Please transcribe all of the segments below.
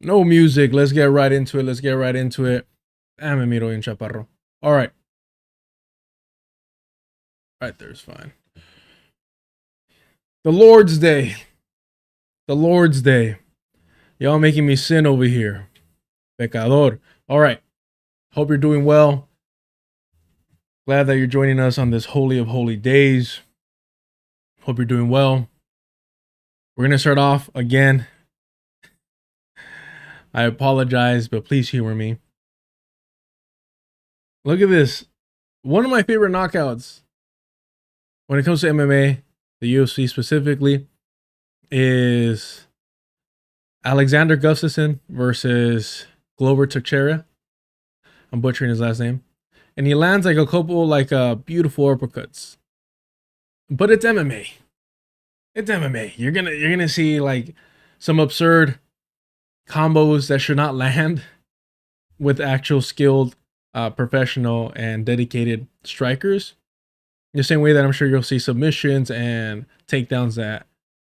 No music. Let's get right into it. Let's get right into it. Ah, me miro bien chaparro. All right. Right there's fine. The Lord's Day. The Lord's Day. Y'all making me sin over here. Pecador. All right. Hope you're doing well. Glad that you're joining us on this holy of holy days. Hope you're doing well. We're going to start off again. I apologize, but please humor me. Look at this. One of my favorite knockouts when it comes to MMA, the UFC specifically, is Alexander Gustafsson versus Glover Teixeira. I'm butchering his last name. And he lands like a couple beautiful uppercuts. But it's MMA. It's MMA. You're gonna see like some absurd combos that should not land with actual skilled, professional and dedicated strikers. The same way that I'm sure you'll see submissions and takedowns that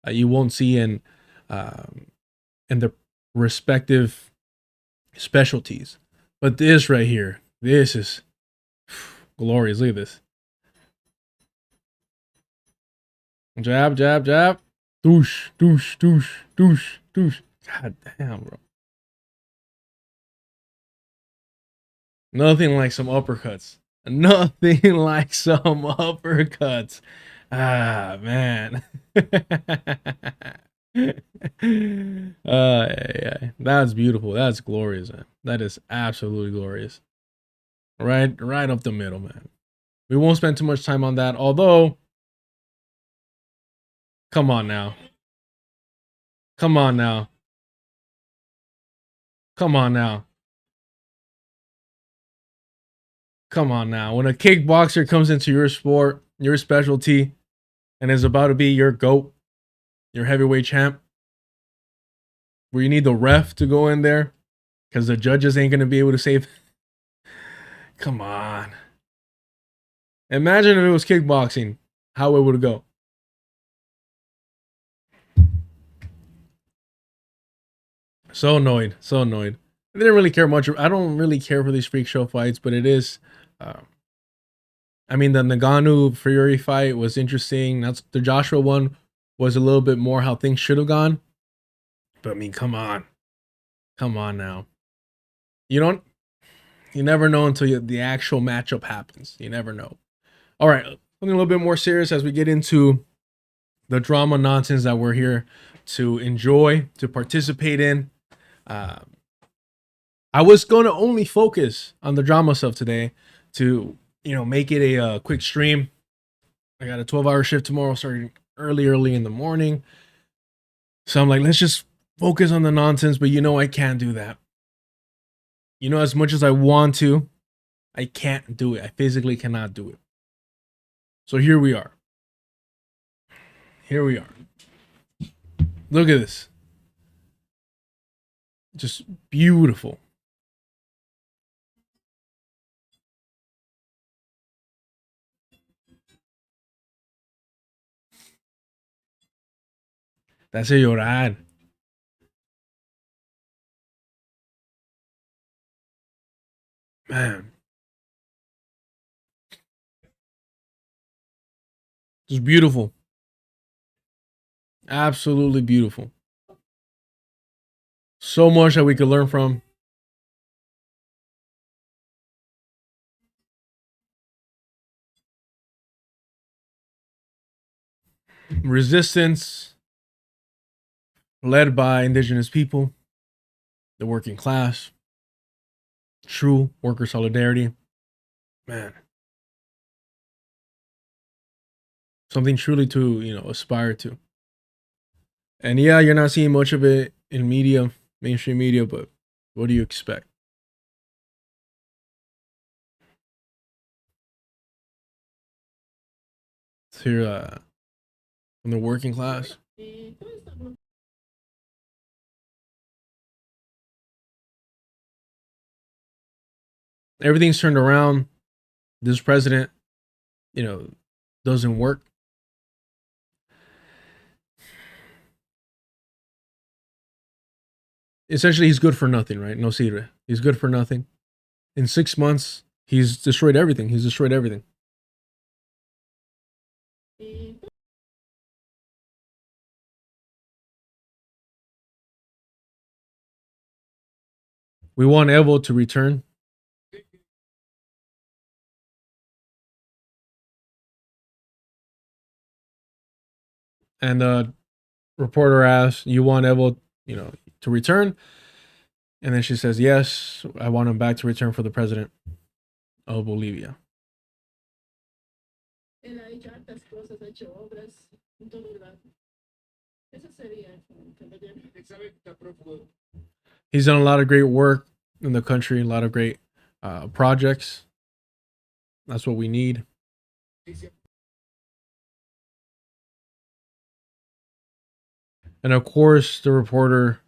you won't see in the respective specialties. But this right here, this is glorious. Look at this. Jab, jab, jab. Douche, douche, douche, douche, douche. God damn, bro. Nothing like some uppercuts. Nothing like some uppercuts. Ah, man. Yeah. That's beautiful. That's glorious, man. That is absolutely glorious. Right up the middle, man. We won't spend too much time on that. Although, come on now. Come on now. Come on now. Come on now. When a kickboxer comes into your sport, your specialty, and is about to be your GOAT, your heavyweight champ, where you need the ref to go in there because the judges ain't going to be able to save. Come on. Imagine if it was kickboxing, how it would go. So annoyed. So annoyed. I didn't really care much. I don't really care for these freak show fights, but it is. I mean, the Nagano Fury fight was interesting. That's the Joshua one was a little bit more how things should have gone. But I mean, come on. Come on now. You never know until the actual matchup happens. You never know. All right, something a little bit more serious as we get into the drama nonsense that we're here to enjoy, to participate in. I was going to only focus on the drama stuff today to, make it a quick stream. I got a 12-hour shift tomorrow starting early in the morning. So I'm like, let's just focus on the nonsense, but I can't do that. As much as I want to, I can't do it. I physically cannot do it. So here we are. Here we are. Look at this. Just beautiful. That's a llorar. Man. Just beautiful. Absolutely beautiful. So much that we could learn from. Resistance led by indigenous people, the working class, true worker solidarity. Man. Something truly to, aspire to. And yeah, you're not seeing much of it in media, mainstream media, but what do you expect? It's here from the working class. Everything's turned around. This president, doesn't work. essentially he's good for nothing, right? No sirve. He's good for nothing. In 6 months, he's destroyed everything. He's destroyed everything. We want Evo to return. And the reporter asks, "You want Evo, to return?" And then she says, "Yes, I want him back to return for the president of Bolivia." He's done a lot of great work in the country, a lot of great projects. That's what we need. And of course, the reporter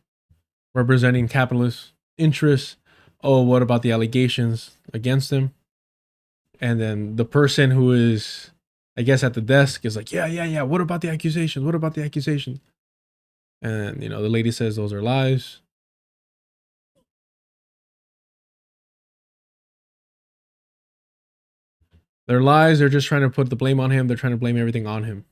representing capitalist interests. Oh, what about the allegations against him? And then the person who is, I guess, at the desk is like, yeah. What about the accusations? What about the accusations? And, the lady says those are lies. They're lies. They're just trying to put the blame on him. They're trying to blame everything on him.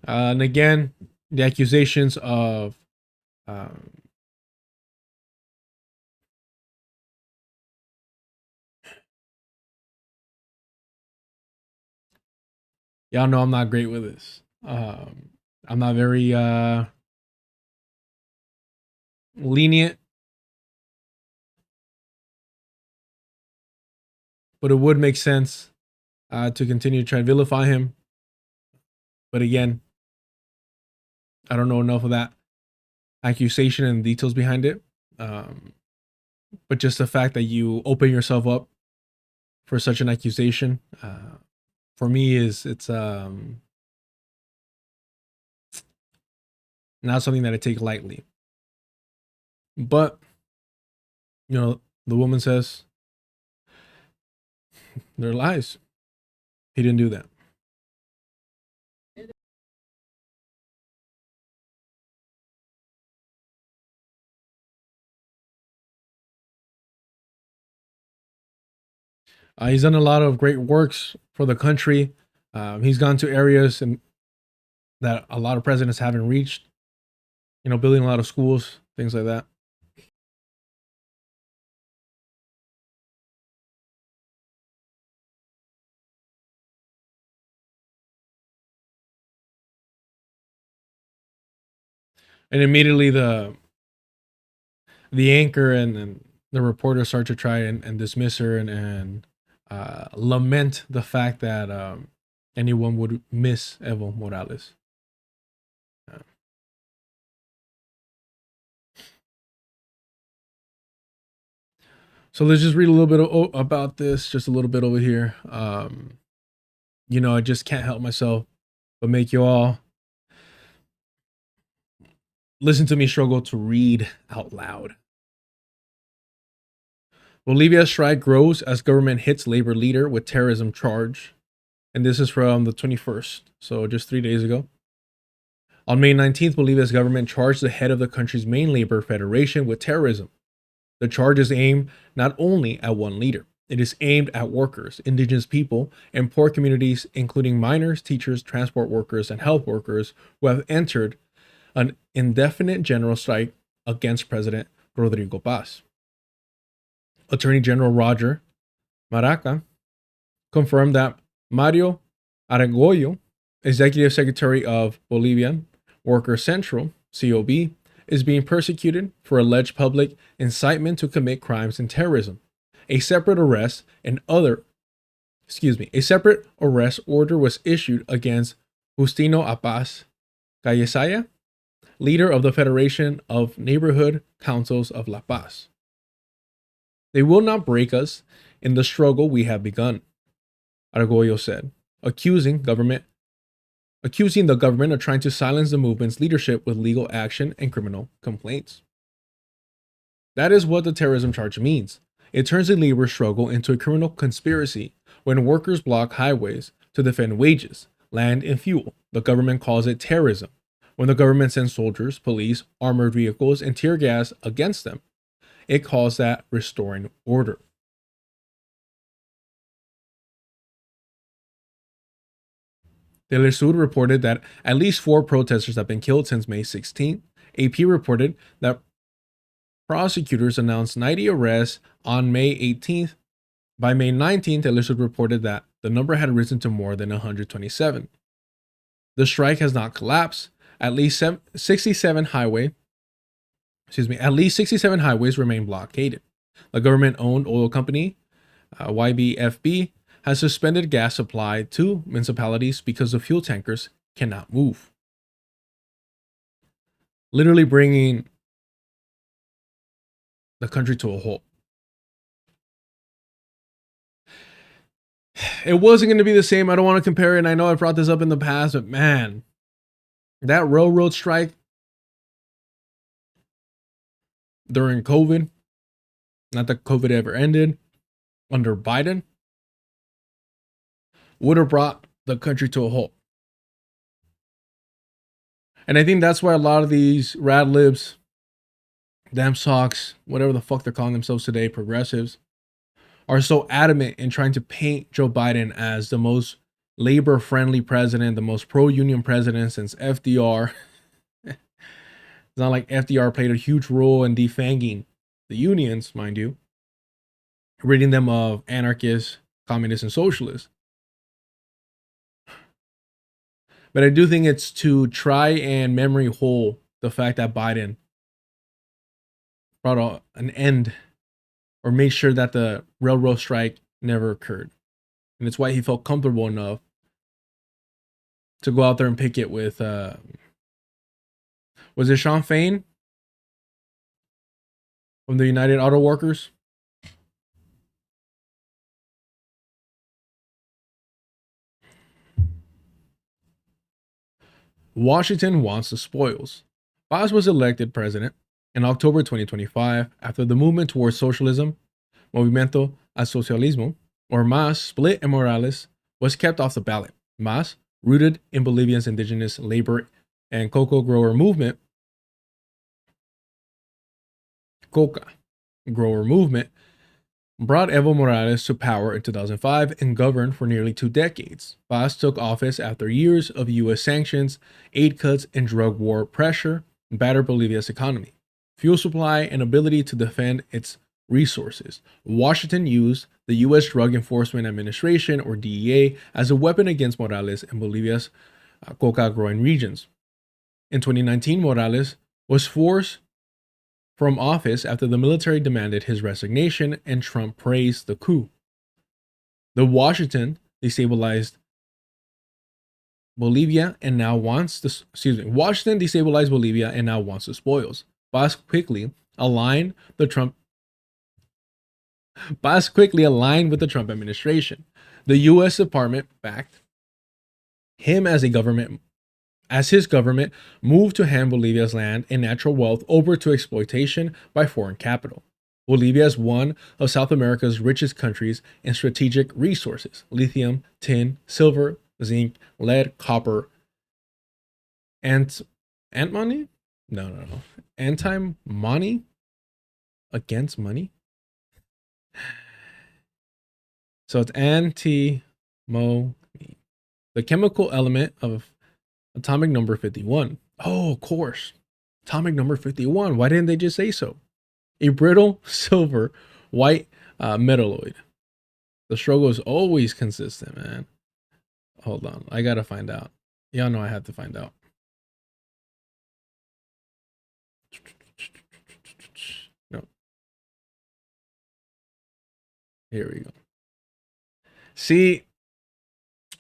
And again, the accusations of y'all know I'm not great with this. I'm not very lenient, but it would make sense to continue to try to vilify him. But again, I don't know enough of that accusation and details behind it. But just the fact that you open yourself up for such an accusation, for me, it's not something that I take lightly. But the woman says they're lies. He didn't do that. He's done a lot of great works for the country. He's gone to areas that a lot of presidents haven't reached. Building a lot of schools, things like that. And immediately the anchor and the reporter start to try and dismiss her and lament the fact that anyone would miss Evo Morales. So let's just read a little bit about this, just a little bit over here. I just can't help myself but make you all listen to me struggle to read out loud. Bolivia's strike grows as government hits labor leader with terrorism charge. And this is from the 21st, so just 3 days ago. On May 19th, Bolivia's government charged the head of the country's main labor federation with terrorism. The charge is aimed not only at one leader, it is aimed at workers, indigenous people, and poor communities, including miners, teachers, transport workers, and health workers who have entered an indefinite general strike against President Rodrigo Paz. Attorney General Roger Maraca confirmed that Mario Argüello, Executive Secretary of Bolivian Workers Central, COB, is being persecuted for alleged public incitement to commit crimes and terrorism. A separate arrest order was issued against Justino Apaz Callesaia, leader of the Federation of Neighborhood Councils of La Paz. They will not break us in the struggle we have begun, Argüello said, accusing the government of trying to silence the movement's leadership with legal action and criminal complaints. That is what the terrorism charge means. It turns the labor struggle into a criminal conspiracy when workers block highways to defend wages, land, and fuel. The government calls it terrorism. When the government sends soldiers, police, armored vehicles, and tear gas against them, it calls that restoring order. Telesur reported that at least 4 protesters have been killed since May 16th. AP reported that prosecutors announced 90 arrests on May 18th. By May 19th, Telesur reported that the number had risen to more than 127. The strike has not collapsed. At least 67 highways remain blockaded. The government-owned oil company, YBFB, has suspended gas supply to municipalities because the fuel tankers cannot move. Literally bringing the country to a halt. It wasn't going to be the same. I don't want to compare it. And I know I brought this up in the past, but man, that railroad strike during COVID, not that COVID ever ended, under Biden, would have brought the country to a halt. And I think that's why a lot of these rad libs, damn socks, whatever the fuck they're calling themselves today, progressives, are so adamant in trying to paint Joe Biden as the most labor-friendly president, the most pro-union president since FDR. It's not like FDR played a huge role in defanging the unions, mind you, ridding them of anarchists, communists, and socialists. But I do think it's to try and memory hole the fact that Biden brought an end or made sure that the railroad strike never occurred. And it's why he felt comfortable enough to go out there and picket with, was it Sean Fain from the United Auto Workers? Washington wants the spoils. Paz was elected president in October 2025 after the movement towards socialism, Movimiento al Socialismo, or MAS, split and Morales, was kept off the ballot. MAS, rooted in Bolivia's indigenous labor and coca grower movement, brought Evo Morales to power in 2005 and governed for nearly 2 decades. Paz took office after years of U.S. sanctions, aid cuts, and drug war pressure battered Bolivia's economy, fuel supply, and ability to defend its resources. Washington used the U.S. Drug Enforcement Administration, or DEA, as a weapon against Morales in Bolivia's coca-growing regions. In 2019, Morales was forced from office after the military demanded his resignation and Trump praised the coup. Washington destabilized Bolivia and now wants the spoils. Paz quickly aligned with the Trump administration. The U.S. Department backed him as his government moved to hand Bolivia's land and natural wealth over to exploitation by foreign capital. Bolivia is one of South America's richest countries in strategic resources: lithium, tin, silver, zinc, lead, copper, antimony? No. Anti-money? Against money? So it's antimony. The chemical element of atomic number 51. Oh, of course. Atomic number 51. Why didn't they just say so? A brittle silver white metalloid. The struggle is always consistent, man. Hold on. I gotta find out. Y'all know I have to find out. No. Here we go. See,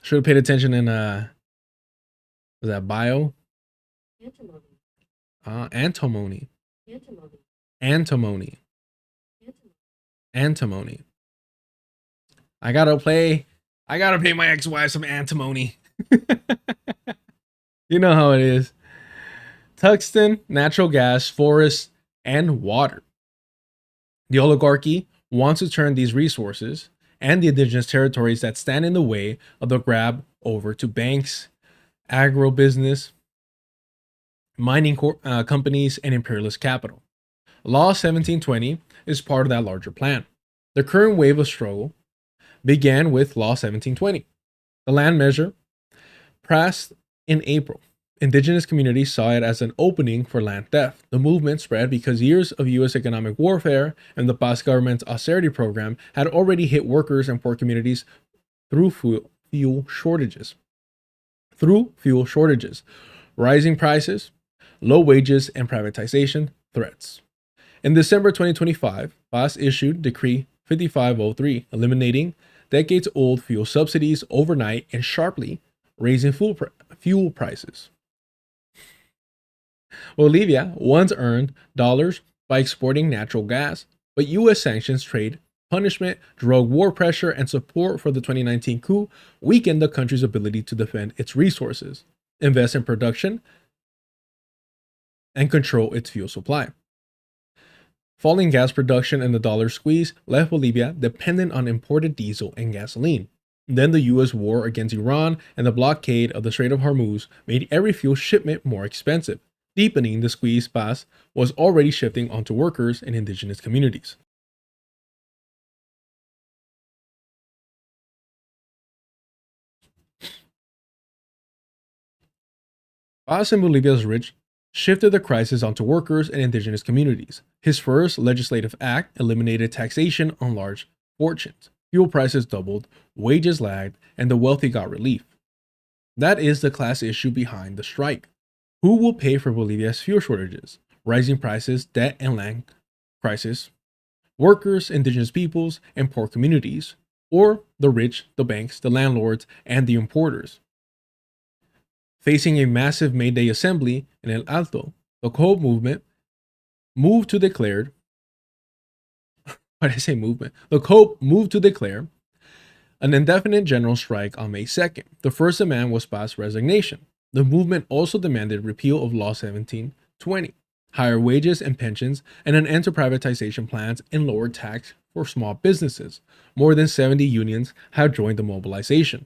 should have paid attention in was that bio? Antimony. Antimony. I gotta pay my ex-wife some antimony. You know how it is. Tungsten, natural gas, forests, and water. The oligarchy wants to turn these resources and the indigenous territories that stand in the way of the grab over to banks, agribusiness, mining companies, and imperialist capital. Law 1720 is part of that larger plan. The current wave of struggle began with Law 1720, the land measure passed in April. Indigenous communities saw it as an opening for land theft. The movement spread because years of U.S. economic warfare and the Paz government's austerity program had already hit workers and poor communities through fuel shortages. Rising prices, low wages, and privatization threats. In December 2025, Paz issued Decree 5503, eliminating decades-old fuel subsidies overnight and sharply raising fuel prices. Bolivia once earned dollars by exporting natural gas, but U.S. sanctions, trade punishment, drug war pressure, and support for the 2019 coup weakened the country's ability to defend its resources, invest in production, and control its fuel supply. Falling gas production and the dollar squeeze left Bolivia dependent on imported diesel and gasoline. Then the U.S. war against Iran and the blockade of the Strait of Hormuz made every fuel shipment more expensive, deepening the squeeze Paz was already shifting onto workers and indigenous communities. Paz and Bolivia's rich shifted the crisis onto workers and indigenous communities. His first legislative act eliminated taxation on large fortunes. Fuel prices doubled, wages lagged, and the wealthy got relief. That is the class issue behind the strike. Who will pay for Bolivia's fuel shortages, rising prices, debt, and land crisis? Workers, indigenous peoples, and poor communities, or the rich, the banks, the landlords, and the importers? Facing a massive May Day assembly in El Alto, the COPE movement moved to declare The COPE moved to declare an indefinite general strike on May 2nd. The first demand was Paz's resignation. The movement also demanded repeal of Law 1720, higher wages and pensions, and an end to privatization plans and lower tax for small businesses. More than 70 unions have joined the mobilization.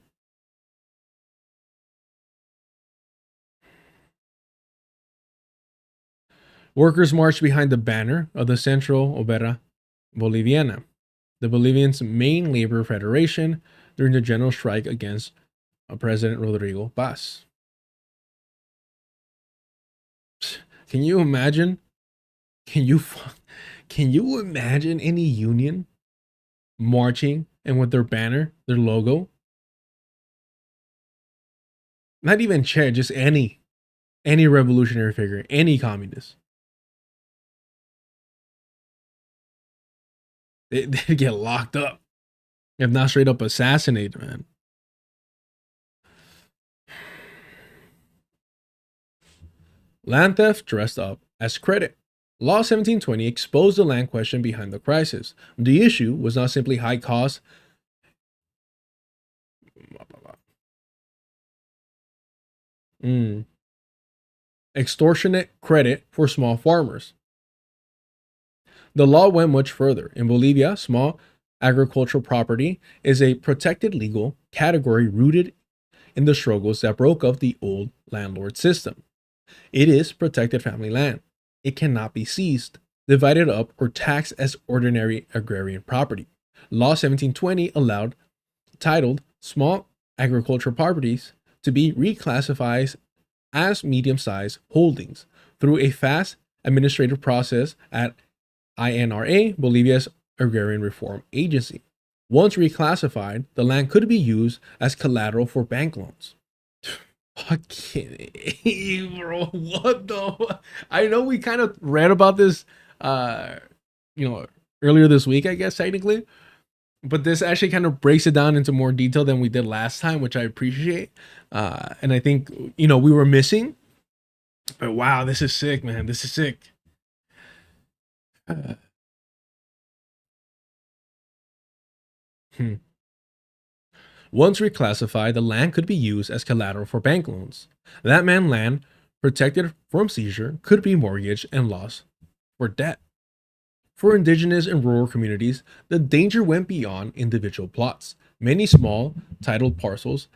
Workers marched behind the banner of the Central Obrera Boliviana, the Bolivian's main labor federation, during the general strike against President Rodrigo Paz. Can you imagine? Can you imagine any union marching and with their banner, their logo? Not even Che, just any revolutionary figure, any communist. They'd get locked up, if not straight up assassinated, man. Land theft dressed up as credit. Law 1720 exposed the land question behind the crisis. The issue was not simply high costs extortionate credit for small farmers. The law went much further. In Bolivia, small agricultural property is a protected legal category rooted in the struggles that broke up the old landlord system. It is protected family land. It cannot be seized, divided up, or taxed as ordinary agrarian property. Law 1720 allowed titled small agricultural properties to be reclassified as medium-sized holdings through a fast administrative process at INRA, Bolivia's Agrarian Reform Agency. Once reclassified, the land could be used as collateral for bank loans. Fucking A, bro. What the? I know we kind of read about this, earlier this week, I guess, technically. But this actually kind of breaks it down into more detail than we did last time, which I appreciate. And I think, we were missing. But wow, this is sick, man. This is sick. Once reclassified, the land could be used as collateral for bank loans. That meant land protected from seizure could be mortgaged and lost for debt. For indigenous and rural communities, the danger went beyond individual plots. Many small, titled parcels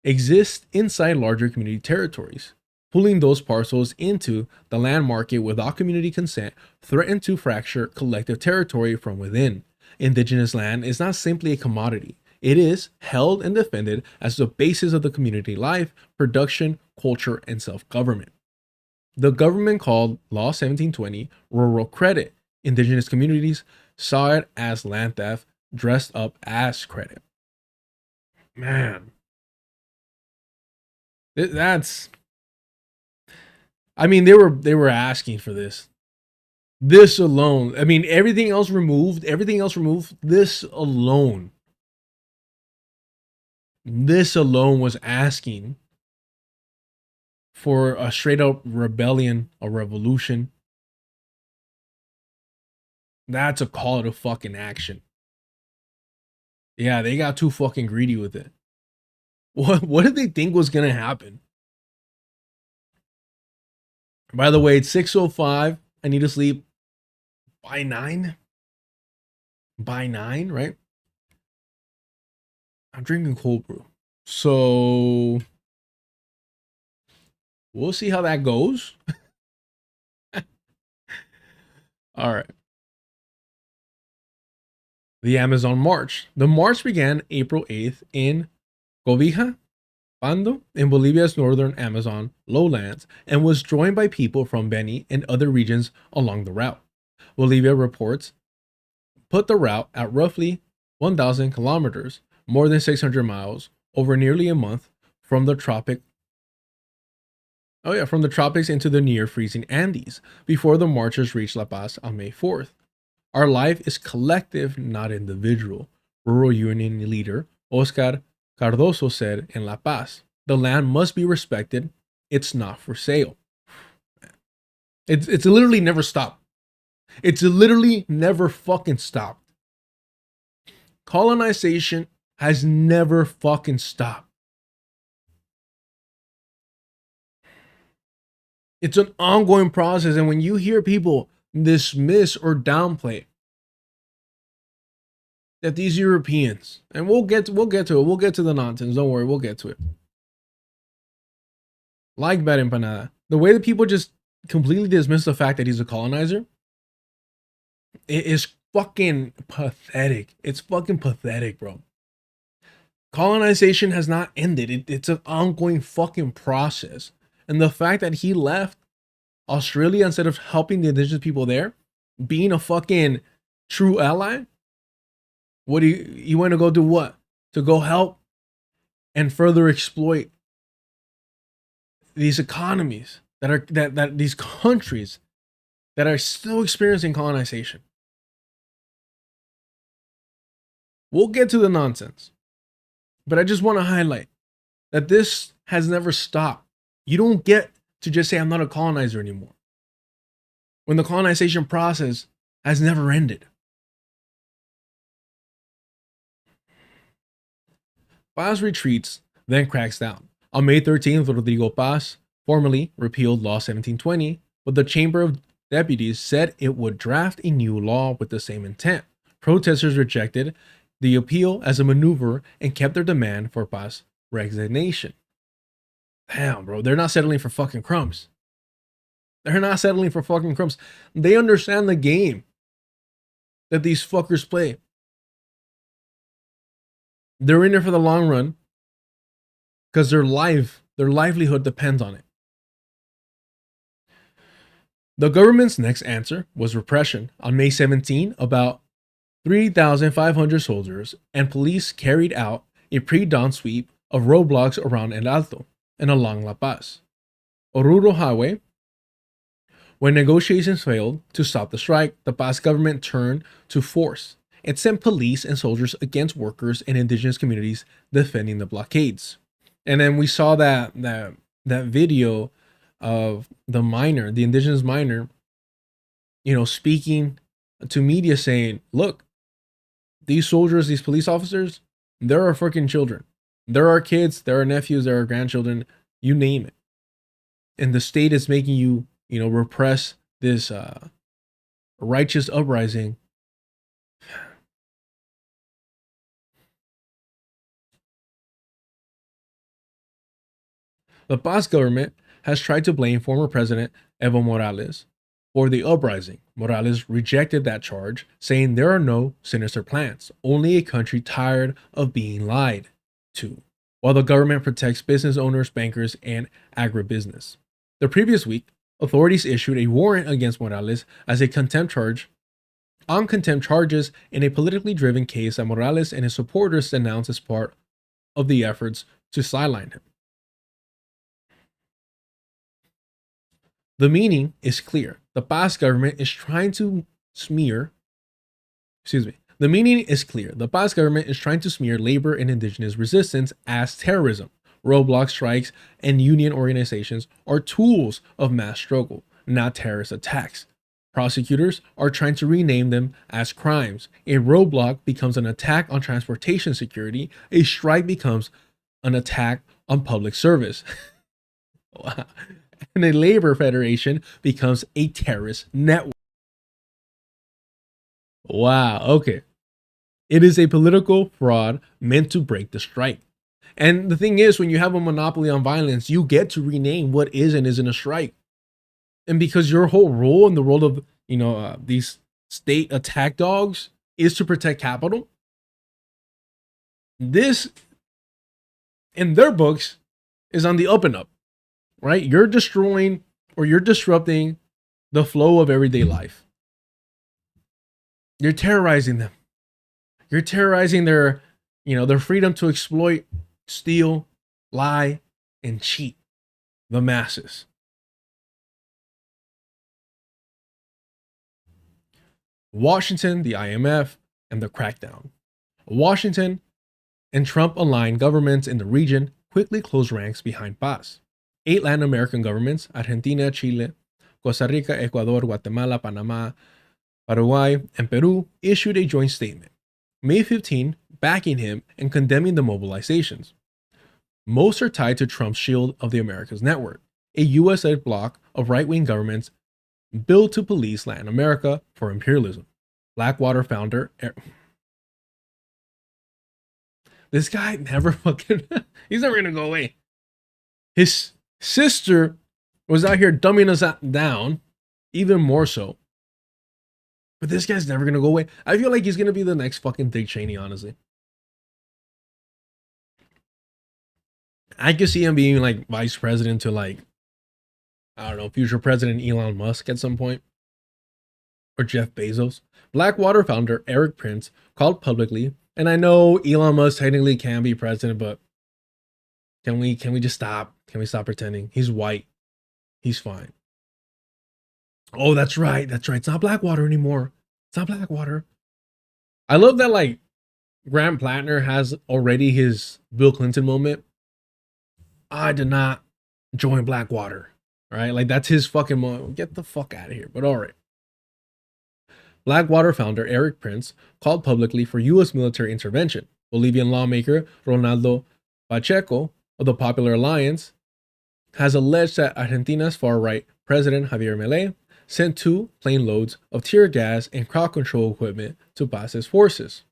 exist inside larger community territories. Pulling those parcels into the land market without community consent threatened to fracture collective territory from within. Indigenous land is not simply a commodity. It is held and defended as the basis of the community life, production, culture, and self-government. The government called Law 1720 rural credit. Indigenous communities saw it as land theft dressed up as credit. Man, that's, I mean, they were asking for this. This alone. I mean, everything else removed, this alone. This alone was asking for a straight up rebellion, a revolution. That's a call to fucking action. Yeah, they got too fucking greedy with it. What did they think was gonna happen? By the way, it's 6:05. I need to sleep by 9. By 9, right? I'm drinking cold brew. So we'll see how that goes. All right. The Amazon March. The march began April 8th in Cobija, Pando, in Bolivia's northern Amazon lowlands, and was joined by people from Beni and other regions along the route. Bolivia reports put the route at roughly 1,000 kilometers, more than 600 miles, over nearly a month from the tropics into the near freezing Andes, before the marchers reached La Paz on May 4th. Our life is collective, not individual, Rural Union leader Oscar Cardoso said in La Paz. The land must be respected. It's not for sale. It's literally never stopped. It's literally never fucking stopped. Colonization has never fucking stopped. It's an ongoing process, and when you hear people dismiss or downplay that these Europeans, and we'll get to it, we'll get to the nonsense, don't worry, we'll get to it. Like Bad Empanada, the way that people just completely dismiss the fact that he's a colonizer, it is fucking pathetic. It's fucking pathetic, bro. Colonization has not ended. It's an ongoing fucking process. And the fact that he left Australia instead of helping the indigenous people there, being a fucking true ally, what do you want to go do what? To go help and further exploit these economies that these countries that are still experiencing colonization. We'll get to the nonsense, but I just want to highlight that this has never stopped. You don't get to just say I'm not a colonizer anymore when the colonization process has never ended. Paz retreats, then cracks down. On May 13th, Rodrigo Paz formally repealed Law 1720, but the Chamber of Deputies said it would draft a new law with the same intent. Protesters rejected the appeal as a maneuver and kept their demand for Paz resignation. Damn, bro, they're not settling for fucking crumbs. They're not settling for fucking crumbs. They understand the game that these fuckers play. They're in there for the long run because their livelihood depends on it. The government's next answer was repression. On May 17, about 3,500 soldiers and police carried out a pre-dawn sweep of roadblocks around El Alto and along La Paz. Oruro Highway. When negotiations failed to stop the strike, the Paz government turned to force. It sent police and soldiers against workers and indigenous communities defending the blockades. And then we saw that video of the miner, the indigenous miner, speaking to media saying, look, these soldiers, these police officers, they're our freaking children. They're our kids, they're our nephews, they're our grandchildren, you name it. And the state is making you, repress this righteous uprising. The Paz government has tried to blame former President Evo Morales for the uprising. Morales rejected that charge, saying there are no sinister plans, only a country tired of being lied to, while the government protects business owners, bankers, and agribusiness. The previous week, authorities issued a warrant against Morales as a contempt charges in a politically driven case that Morales and his supporters denounced as part of the efforts to sideline him. The meaning is clear. The Paz government is trying to smear, the meaning is clear. The Paz government is trying to smear labor and indigenous resistance as terrorism. Roadblock strikes and union organizations are tools of mass struggle, not terrorist attacks. Prosecutors are trying to rename them as crimes. A roadblock becomes an attack on transportation security. A strike becomes an attack on public service. Wow. And a labor federation becomes a terrorist network. Wow, okay. It is a political fraud meant to break the strike. And the thing is, when you have a monopoly on violence, you get to rename what is and isn't a strike. And because your whole role in the role of, these state attack dogs is to protect capital, this, in their books, is on the up and up. Right? You're destroying or you're disrupting the flow of everyday life. You're terrorizing them. You're terrorizing their freedom to exploit, steal, lie, and cheat the masses. Washington, the IMF, and the crackdown. Washington and Trump-aligned governments in the region quickly closed ranks behind Paz. 8 Latin American governments, Argentina, Chile, Costa Rica, Ecuador, Guatemala, Panama, Paraguay, and Peru, issued a joint statement, May 15, backing him and condemning the mobilizations. Most are tied to Trump's Shield of the Americas network, a US-led bloc of right-wing governments built to police Latin America for imperialism. Blackwater founder, this guy never he's never gonna go away. His sister was out here dumbing us down, even more so. But this guy's never gonna go away. I feel like he's gonna be the next fucking Dick Cheney, honestly. I could see him being like vice president to I don't know, future president Elon Musk at some point. Or Jeff Bezos. Blackwater founder Eric Prince called publicly, and I know Elon Musk technically can be president, but can we just stop? Can we stop pretending? He's white. He's fine. Oh, that's right. It's not Blackwater anymore. It's not Blackwater. I love that Graham Plattner has already his Bill Clinton moment. I did not join Blackwater. All right, that's his fucking moment. Get the fuck out of here. But all right. Blackwater founder Eric Prince called publicly for U.S. military intervention. Bolivian lawmaker Ronaldo Pacheco of the Popular Alliance has alleged that Argentina's far-right president Javier Milei sent 2 plane loads of tear gas and crowd control equipment to Paz's forces.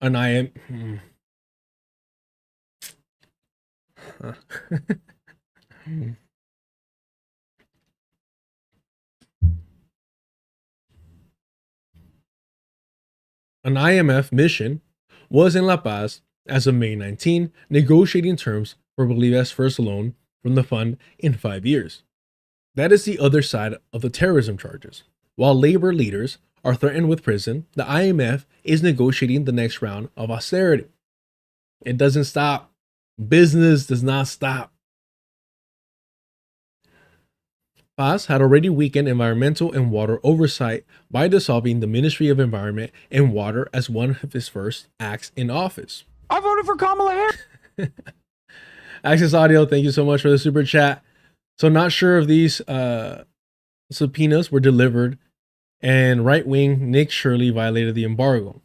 And I am... An IMF mission was in La Paz as of May 19, negotiating terms for Bolivia's first loan from the fund in 5 years. That is the other side of the terrorism charges. While labor leaders are threatened with prison, the IMF is negotiating the next round of austerity. It doesn't stop. Business does not stop. Paz had already weakened environmental and water oversight by dissolving the Ministry of Environment and Water as one of his first acts in office. I voted for Kamala Harris. Access Audio, thank you so much for the super chat. So not sure if these subpoenas were delivered, and right-wing Nick Shirley violated the embargo.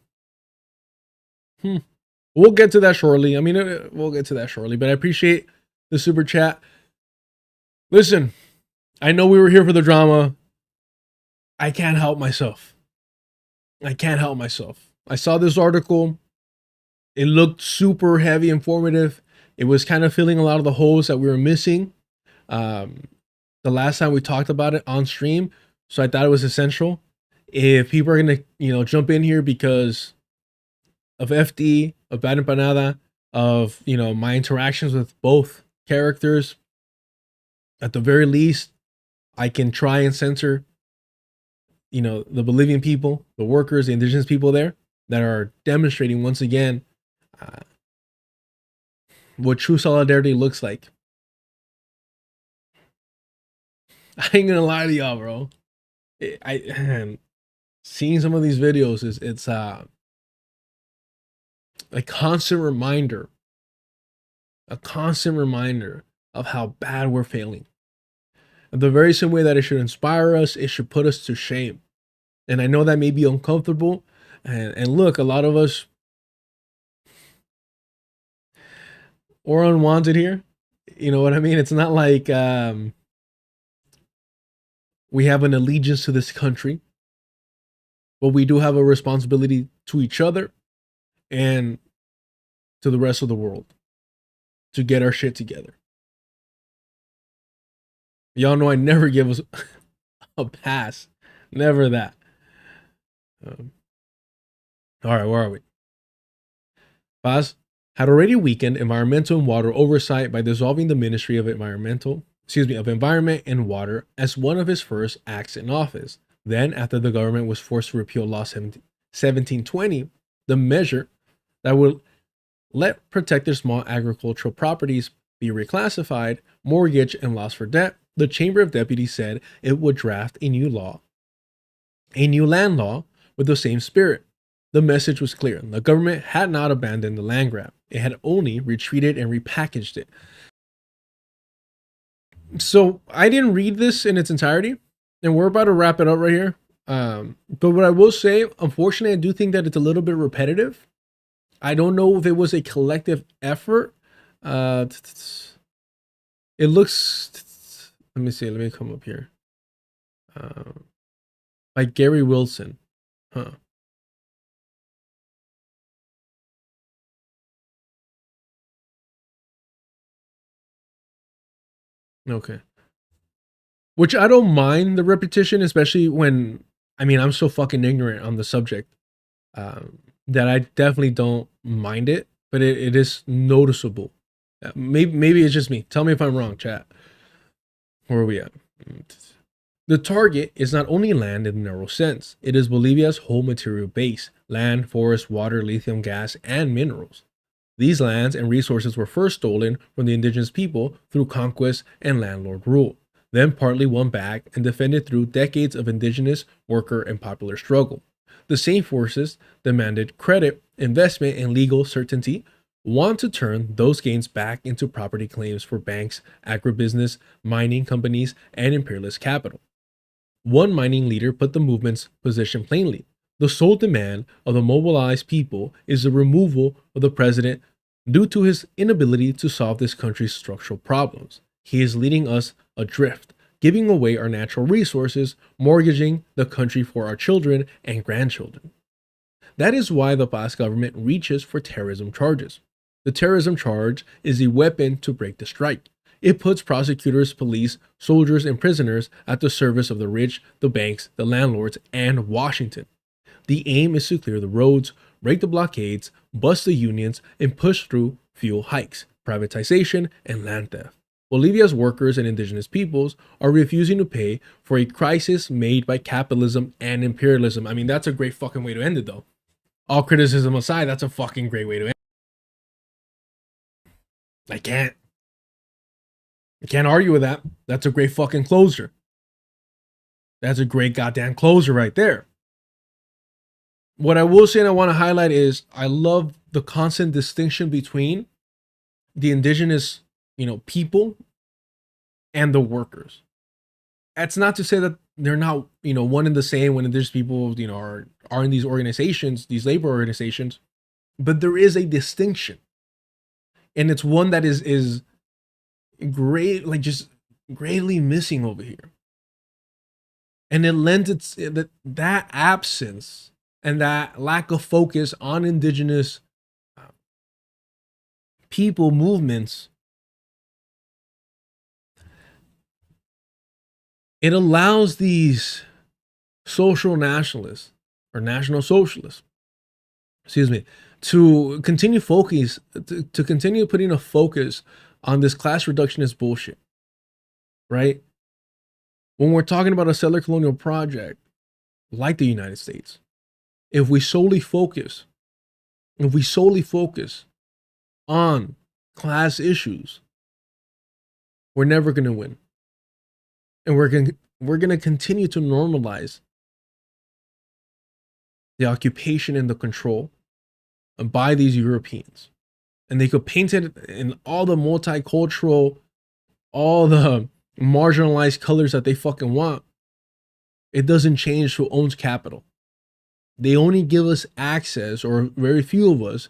We'll get to that shortly. We'll get to that shortly, but I appreciate the super chat. Listen, I know we were here for the drama. I can't help myself. I can't help myself. I saw this article. It looked super heavy, informative. It was kind of filling a lot of the holes that we were missing the last time we talked about it on stream. So I thought it was essential. If people are gonna, jump in here because of FD, of Bad Empanada, of my interactions with both characters, at the very least, I can try and censor, the Bolivian people, the workers, the indigenous people there that are demonstrating once again what true solidarity looks like. I ain't gonna lie to y'all, bro. Seeing some of these videos it's a constant reminder of how bad we're failing. In the very same way that it should inspire us, it should put us to shame. And I know that may be uncomfortable. And look, a lot of us are unwanted here. You know what I mean? It's not like we have an allegiance to this country, but we do have a responsibility to each other and to the rest of the world to get our shit together. Y'all know I never give us a pass. Never that. All right, where are we? Paz had already weakened environmental and water oversight by dissolving the Ministry of Environment and Water as one of his first acts in office. Then, after the government was forced to repeal Law 1720, the measure that would let protected small agricultural properties be reclassified, mortgaged, and lost for debt, the Chamber of Deputies said it would draft a new land law with the same spirit. The message was clear. The government had not abandoned the land grab. It had only retreated and repackaged it. So I didn't read this in its entirety, and we're about to wrap it up right here. But what I will say, unfortunately, I do think that it's a little bit repetitive. I don't know if it was a collective effort. It looks, let me see, let me come up here. By Gary Wilson. Huh. Okay. Which I don't mind the repetition, especially when, I'm so fucking ignorant on the subject that I definitely don't mind it, but it is noticeable. Maybe it's just me. Tell me if I'm wrong, chat. Where are we at? The target is not only land in the narrow sense, it is Bolivia's whole material base: land, forest, water, lithium, gas, and minerals. These lands and resources were first stolen from the indigenous people through conquest and landlord rule, then partly won back and defended through decades of indigenous, worker, and popular struggle. The same forces demanded credit, investment, and legal certainty, want to turn those gains back into property claims for banks, agribusiness, mining companies, and imperialist capital. One mining leader put the movement's position plainly: the sole demand of the mobilized people is the removal of the president due to his inability to solve this country's structural problems. He is leading us adrift, giving away our natural resources, mortgaging the country for our children and grandchildren. That is why the Paz government reaches for terrorism charges. The terrorism charge is a weapon to break the strike. It puts prosecutors, police, soldiers, and prisoners at the service of the rich, the banks, the landlords, and Washington. The aim is to clear the roads, break the blockades, bust the unions, and push through fuel hikes, privatization, and land theft. Bolivia's workers and indigenous peoples are refusing to pay for a crisis made by capitalism and imperialism. That's a great fucking way to end it, though. All criticism aside, that's a fucking great way to end it. I can't argue with that. That's a great fucking closer. That's a great goddamn closer right there. What I will say and I want to highlight is I love the constant distinction between the indigenous, people and the workers. That's not to say that they're not, one and the same when indigenous people, are in these organizations, these labor organizations, but there is a distinction. And it's one that is great, like just greatly missing over here. And it lends that absence and that lack of focus on indigenous people movements. It allows these social nationalists or national socialists, excuse me, to continue to continue putting a focus on this class reductionist bullshit, right? When we're talking about a settler colonial project like the United States, if we solely focus on class issues, we're never going to win. And we're going to continue to normalize the occupation and the control by these Europeans. And they could paint it in all the multicultural, all the marginalized colors that they fucking want. It doesn't change who owns capital. They only give us access, or very few of us,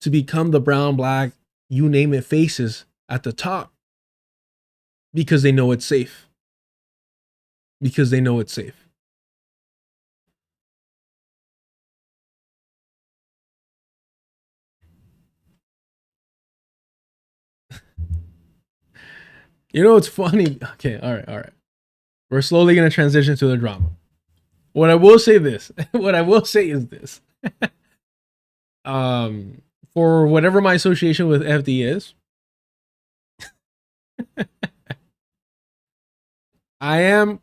to become the brown, black, you name it, faces at the top. Because they know it's safe. Because they know it's safe. You know, it's funny. Okay, all right. We're slowly going to transition to the drama. What I will say is this. For whatever my association with FD is, I am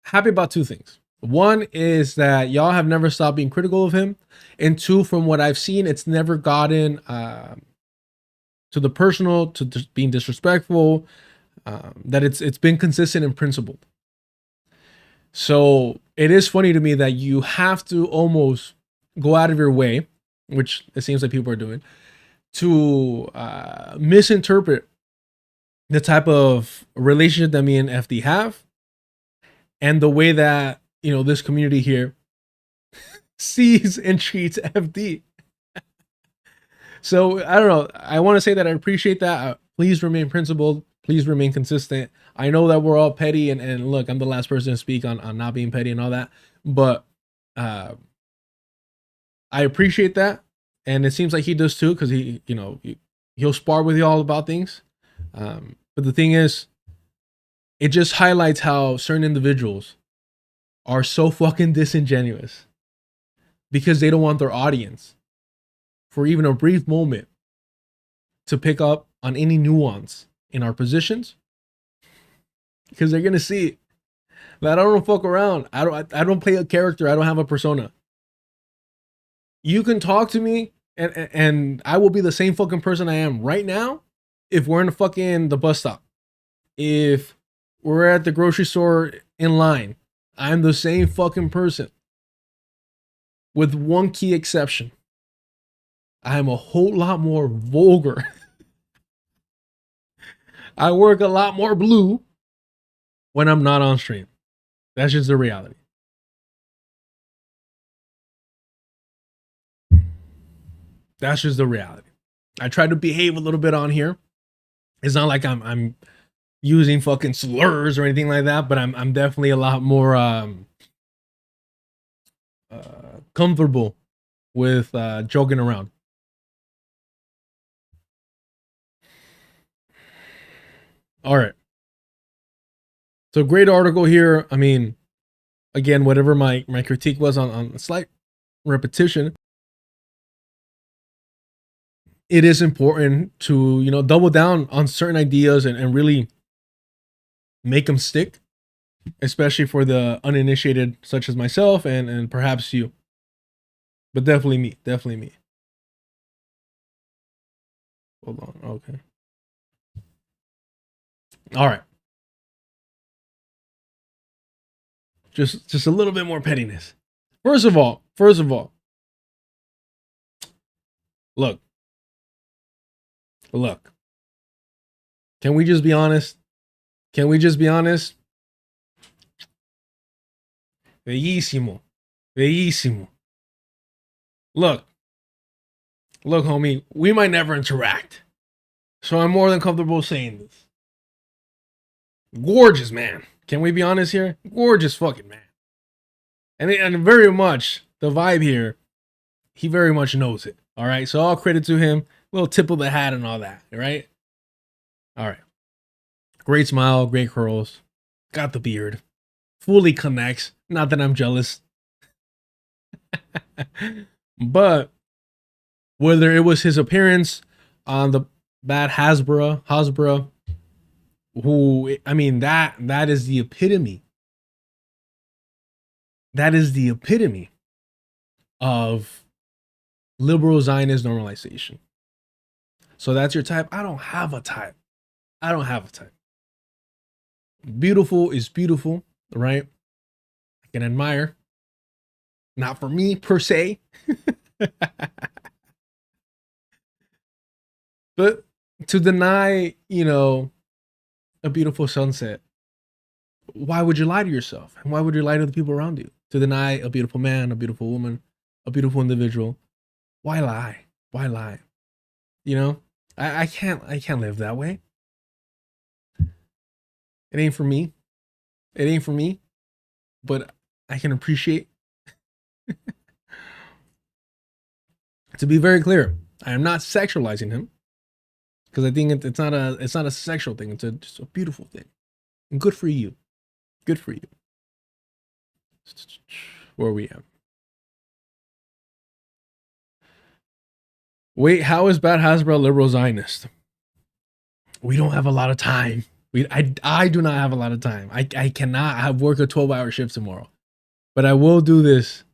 happy about two things. One is that y'all have never stopped being critical of him. And two, from what I've seen, it's never gotten to the personal, to being disrespectful, that it's been consistent and principled. So it is funny to me that you have to almost go out of your way, which it seems like people are doing, to misinterpret the type of relationship that me and FD have, and the way that, you know, this community here sees and treats FD. So I don't know. I want to say that I appreciate that. Please remain principled. Please remain consistent. I know that we're all petty, and look, I'm the last person to speak on not being petty and all that, but I appreciate that, and it seems like he does too, because he'll spar with y'all about things. But the thing is, it just highlights how certain individuals are so fucking disingenuous because they don't want their audience, for even a brief moment, to pick up on any nuance in our positions, because they're gonna see that I don't fuck around. I don't play a character. I don't have a persona. You can talk to me, and I will be the same fucking person I am right now. If we're in the bus stop, if we're at the grocery store in line, I'm the same fucking person, with one key exception. I am a whole lot more vulgar. I work a lot more blue when I'm not on stream. That's just the reality. That's just the reality. I try to behave a little bit on here. It's not like I'm using fucking slurs or anything like that, but I'm definitely a lot more comfortable with joking around. All right. So great article here. I mean, again, whatever my critique was on slight repetition, it is important to, you know, double down on certain ideas and really make them stick, especially for the uninitiated such as myself and perhaps you. But definitely me. Hold on. Okay. All right. Just a little bit more pettiness. First of all, look. Can we just be honest? Bellísimo. Look, homie, we might never interact. So I'm more than comfortable saying this. Gorgeous man. Can we be honest here? Gorgeous fucking man. And very much the vibe here, he very much knows it. All right. So all credit to him. Little tip of the hat and all that. Right. All right. Great smile, great curls. Got the beard. Fully connects. Not that I'm jealous. But whether it was his appearance on the Bad Hasbro, who, I mean, that is the epitome. That is the epitome of liberal Zionist normalization. So that's your type. I don't have a type. I don't have a type. Beautiful is beautiful, right? I can admire. Not for me per se. But to deny, you know, a beautiful sunset, why would you lie to yourself? And why would you lie to the people around you? To deny a beautiful man, a beautiful woman, a beautiful individual. Why lie? Why lie? You know, I can't live that way. It ain't for me. It ain't for me. But I can appreciate. To be very clear, I am not sexualizing him, because I think it's not a sexual thing. It's just a beautiful thing, and good for you. Good for you. Where are we at? Wait, how is Bad Hasbro liberal Zionist? We don't have a lot of time. I do not have a lot of time. I cannot have work a 12-hour shift tomorrow. But I will do this.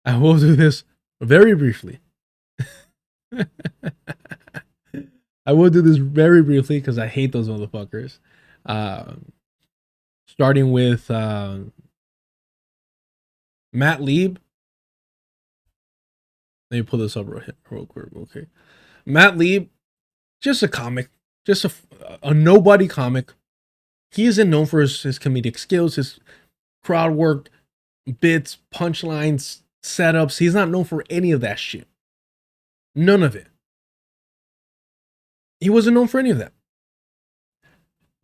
I will do this very briefly. I will do this very briefly because I hate those motherfuckers. Starting with Matt Lieb. Let me pull this up real quick. Okay. Matt Lieb, just a comic. Just a nobody comic. He isn't known for his comedic skills, his crowd work, bits, punchlines, setups. He's not known for any of that shit. None of it. He wasn't known for any of that.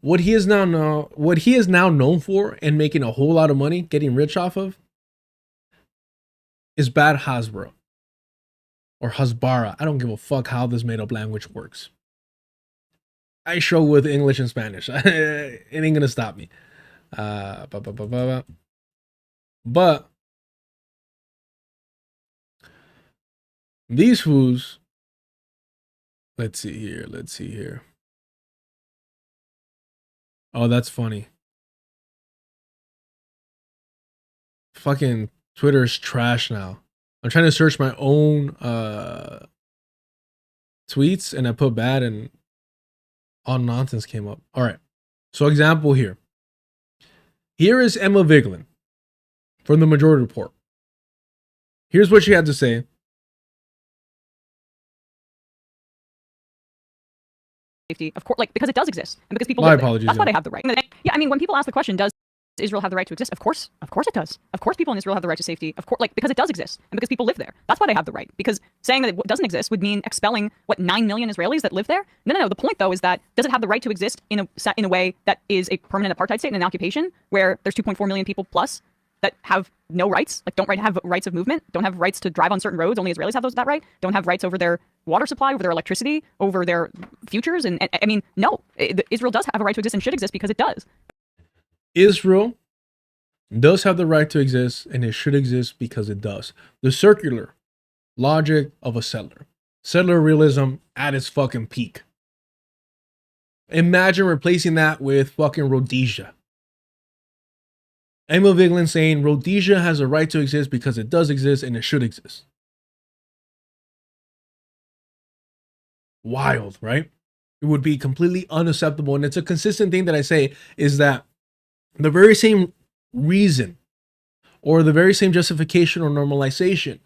What he is now known for and making a whole lot of money, getting rich off of, is Bad Hasbro. Or Hasbara. I don't give a fuck how this made up language works. I show with English and Spanish. It ain't gonna stop me. But these fools, let's see here. Oh, that's funny. Fucking Twitter's trash now. I'm trying to search my own tweets, and I put bad, and all nonsense came up. All right. So example here. Here is Emma Vigeland from the Majority Report. Here's what she had to say. Safety, of course, like, because it does exist, and because people My live there. apologies, That's why yeah. they have the right. Yeah, I mean, when people ask the question, does Israel have the right to exist? Of course it does. Of course people in Israel have the right to safety. Of course, like, because it does exist, and because people live there. That's why they have the right. Because saying that it doesn't exist would mean expelling, what, 9 million Israelis that live there? No. The point, though, is that does it have the right to exist in a way that is a permanent apartheid state and an occupation where there's 2.4 million people plus that have no rights, like don't have rights of movement, don't have rights to drive on certain roads, only Israelis have that right, don't have rights over their water supply, over their electricity, over their futures, and I mean, no, Israel does have a right to exist and should exist because it does. Israel does have the right to exist, and it should exist because it does. The circular logic of a settler. Settler realism at its fucking peak. Imagine replacing that with fucking Rhodesia. Emma Vigeland saying Rhodesia has a right to exist because it does exist and it should exist. Wild, right? It would be completely unacceptable. And it's a consistent thing that I say is that the very same reason or the very same justification or normalization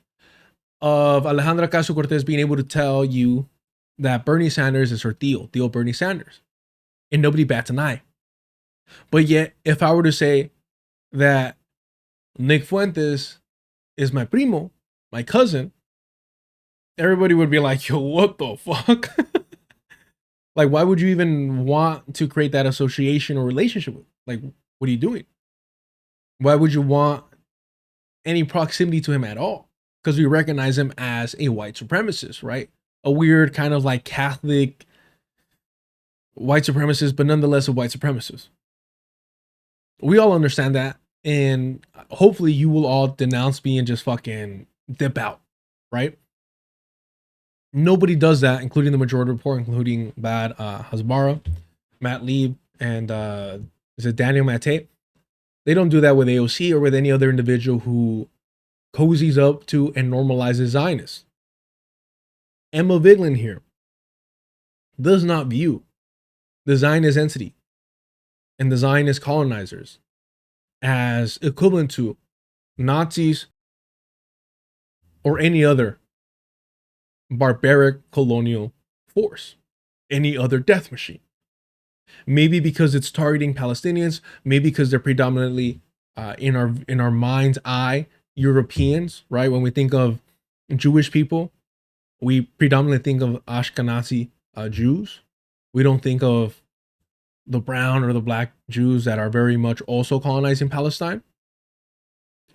of Alejandra Ocasio-Cortez being able to tell you that Bernie Sanders is her tío Bernie Sanders, and nobody bats an eye. But yet, if I were to say that Nick Fuentes is my primo, my cousin, everybody would be like, yo, what the fuck? Like, why would you even want to create that association or relationship with? Like, what are you doing? Why would you want any proximity to him at all? Because we recognize him as a white supremacist, right? A weird kind of like Catholic white supremacist, but nonetheless a white supremacist. We all understand that. And hopefully you will all denounce me and just fucking dip out, right? Nobody does that, including the majority report, including Bad Hasbara, Matt Lieb, and is it Daniel Matte? They don't do that with AOC or with any other individual who cozies up to and normalizes Zionists. Emma Vigeland here does not view the Zionist entity and the Zionist colonizers as equivalent to Nazis or any other barbaric colonial force, any other death machine. Maybe because it's targeting Palestinians, maybe because they're predominantly in our mind's eye Europeans, right? When we think of Jewish people, we predominantly think of Ashkenazi Jews. We don't think of the brown or the black Jews that are very much also colonizing Palestine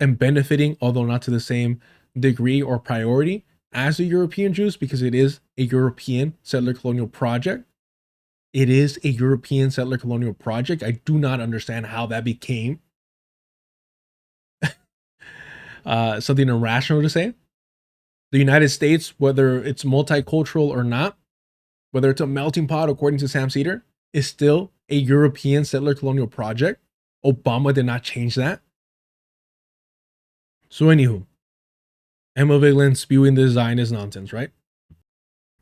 and benefiting, although not to the same degree or priority as the European Jews, because it is a European settler colonial project. It is a European settler colonial project. I do not understand how that became something irrational to say. The United States, whether it's multicultural or not, whether it's a melting pot, according to Sam Cedar, is still a European settler colonial project. Obama did not change that. So anywho, Emma Vigeland spewing this Zionist nonsense, right?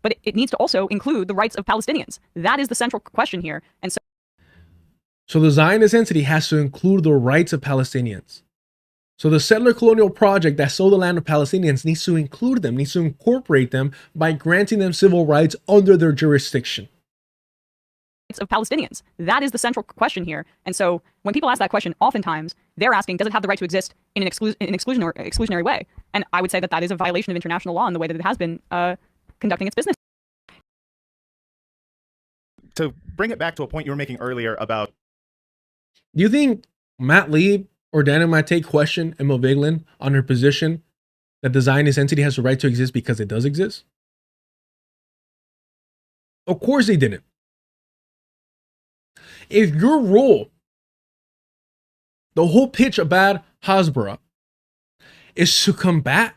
But it needs to also include the rights of Palestinians. That is the central question here. And so the Zionist entity has to include the rights of Palestinians. So the settler colonial project that sold the land of Palestinians needs to include them, needs to incorporate them by granting them civil rights under their jurisdiction. Of Palestinians. That is the central question here. And so when people ask that question, oftentimes they're asking, does it have the right to exist in an exclusionary way? And I would say that that is a violation of international law in the way that it has been conducting its business. To bring it back to a point you were making earlier about... Do you think Matt Lieb or Daniel Matte question Emma Vigeland on her position that the Zionist entity has the right to exist because it does exist? Of course they didn't. If your role, the whole pitch of Bad Hasbara, is to combat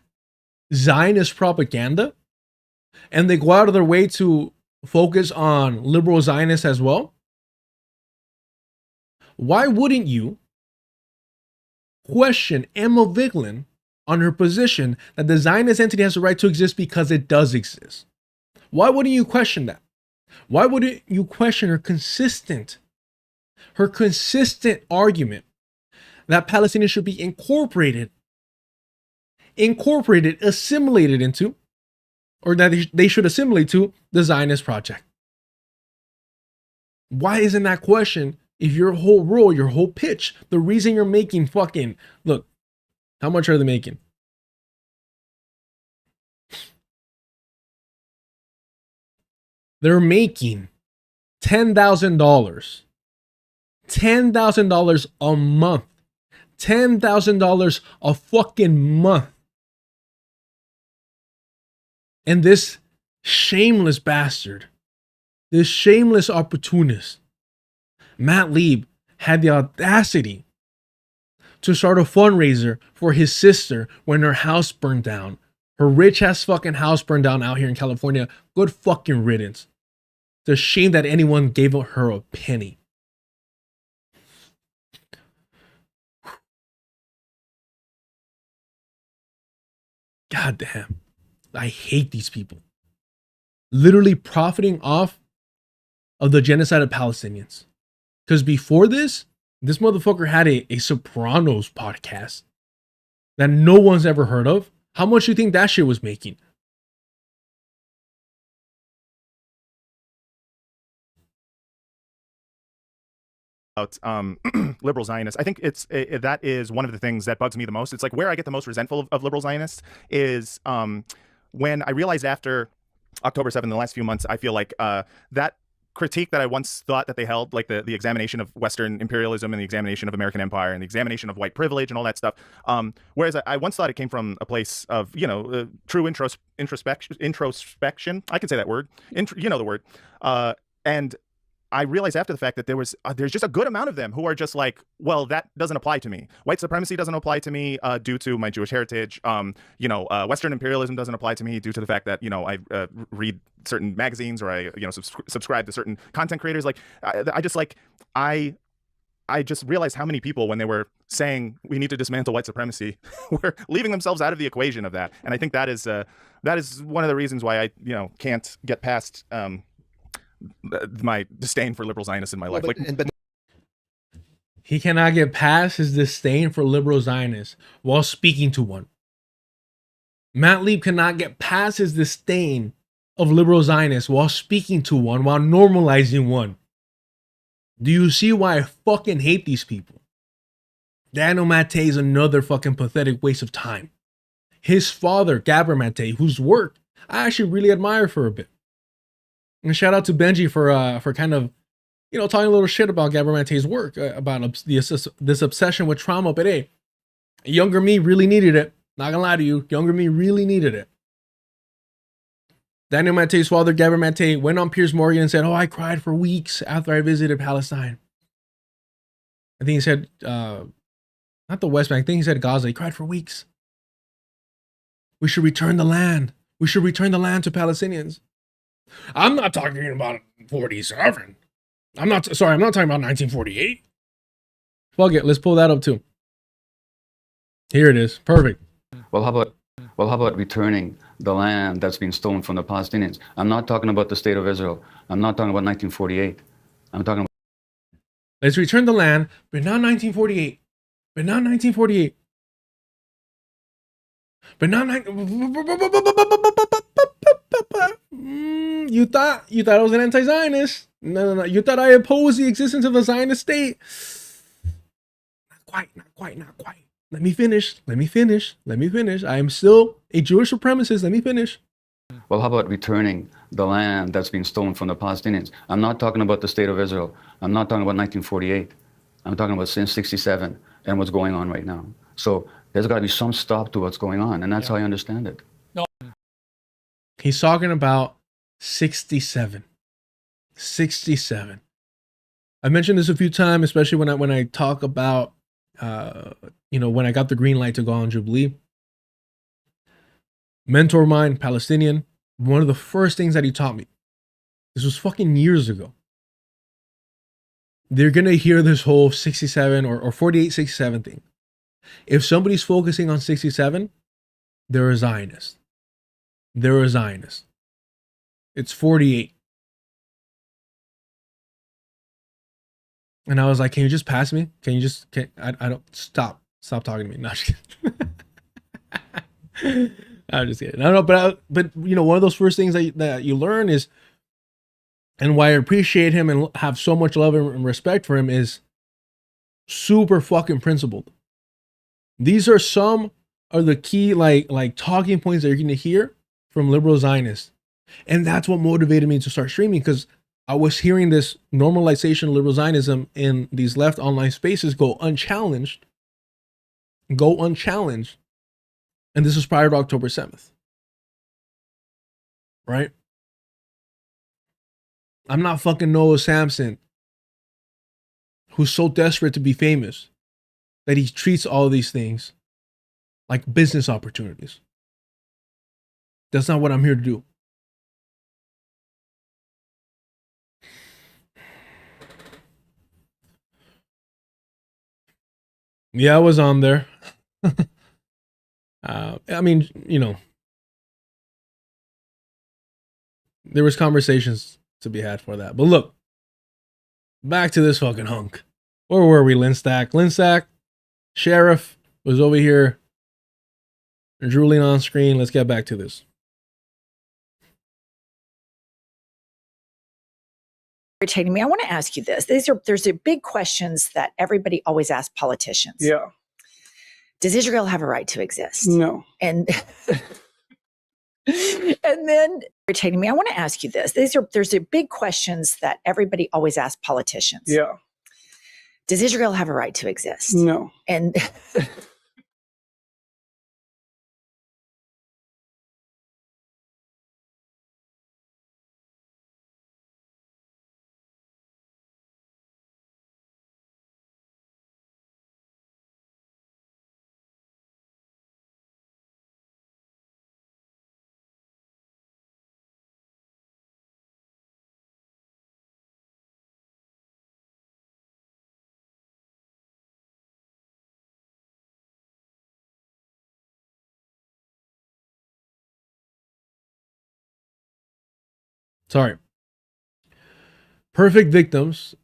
Zionist propaganda, and they go out of their way to focus on liberal Zionists as well, why wouldn't you question Emma Vigeland on her position that the Zionist entity has the right to exist because it does exist? Why wouldn't you question that? Why wouldn't you question her consistent argument that Palestinians should be incorporated, assimilated into, or that they should assimilate to the Zionist project? Why isn't that question, if your whole role, your whole pitch, the reason you're making fucking, look, how much are they making? They're making $10,000. $10,000 a month. $10,000 a fucking month. And this shameless bastard, this shameless opportunist, Matt Lieb, had the audacity to start a fundraiser for his sister when her house burned down. Her rich ass fucking house burned down out here in California. Good fucking riddance. It's a shame that anyone gave her a penny. God damn. I hate these people. Literally profiting off of the genocide of Palestinians. Because before this motherfucker had a Sopranos podcast that no one's ever heard of. How much do you think that shit was making? Liberal Zionists. I think that is one of the things that bugs me the most. It's like where I get the most resentful of liberal Zionists is when I realized after October 7th, in the last few months, I feel like that critique that I once thought that they held, like the examination of Western imperialism and the examination of American empire and the examination of white privilege and all that stuff. Whereas I once thought it came from a place of, true introspection. I can say that word. You know the word. And I realized after the fact that there's just a good amount of them who are just like, well, that doesn't apply to me. White supremacy doesn't apply to me due to my Jewish heritage. Western imperialism doesn't apply to me due to the fact that, I read certain magazines or I, subscribe to certain content creators. Like, I just realized how many people, when they were saying we need to dismantle white supremacy, were leaving themselves out of the equation of that. And I think that is one of the reasons why I, can't get past my disdain for liberal Zionists in my life. He cannot get past his disdain for liberal Zionists while speaking to one. Matt Lieb cannot get past his disdain of liberal Zionists while speaking to one, while normalizing one. Do you see why I fucking hate these people? Daniel Maté is another fucking pathetic waste of time. His father, Gabor Maté, whose work I actually really admire for a bit. And shout out to Benji for kind of, talking a little shit about Gabor Maté's work, about this obsession with trauma. But hey, younger me really needed it. Not gonna lie to you, younger me really needed it. Daniel Maté's father, Gabor Maté, went on Piers Morgan and said, "Oh, I cried for weeks after I visited Palestine." I think he said, not the West Bank, I think he said Gaza. He cried for weeks. We should return the land. We should return the land to Palestinians. I'm not talking about 47. I'm not talking about 1948. Fuck it, let's pull that up too. Here it is. Perfect. Well, how about returning the land that's been stolen from the Palestinians? I'm not talking about the state of Israel. I'm not talking about 1948. I'm talking about... Let's return the land, but not 1948. But not 1948. But not... You thought I was an anti-Zionist. No. You thought I opposed the existence of a Zionist state. Not quite. Let me finish. I am still a Jewish supremacist. Let me finish. Well, how about returning the land that's been stolen from the Palestinians? I'm not talking about the state of Israel. I'm not talking about 1948. I'm talking about since 67 and what's going on right now. So there's got to be some stop to what's going on, and that's how I understand it. He's talking about 67. 67. I mentioned this a few times, especially when I talk about, when I got the green light to go on Jubilee. Mentor of mine, Palestinian, one of the first things that he taught me, this was fucking years ago. They're going to hear this whole 67 or 48, 67 thing. If somebody's focusing on 67, they're a Zionist. They're a Zionist. It's 48. And I was like, can you just pass me? I don't, stop talking to me. No, I'm just kidding. I'm just kidding. I don't know, but one of those first things that you learn is, and why I appreciate him and have so much love and respect for him, is super fucking principled. These are some of the key like talking points that you're going to hear from liberal Zionists. And that's what motivated me to start streaming, because I was hearing this normalization of liberal Zionism in these left online spaces go unchallenged. And this was prior to October 7th. Right? I'm not fucking Noah Samson, who's so desperate to be famous that he treats all these things like business opportunities. That's not what I'm here to do. Yeah, I was on there. I mean, there was conversations to be had for that. But look, back to this fucking hunk. Where were we, Linstack? Linstack, Sheriff was over here drooling on screen. Let's get back to this. Irritating me. I want to ask you this. There's big questions that everybody always asks politicians. Yeah. Does Israel have a right to exist? No. And And then irritating me. I want to ask you this. There's a big questions that everybody always asks politicians. Yeah. Does Israel have a right to exist? No. And Sorry. Perfect Victims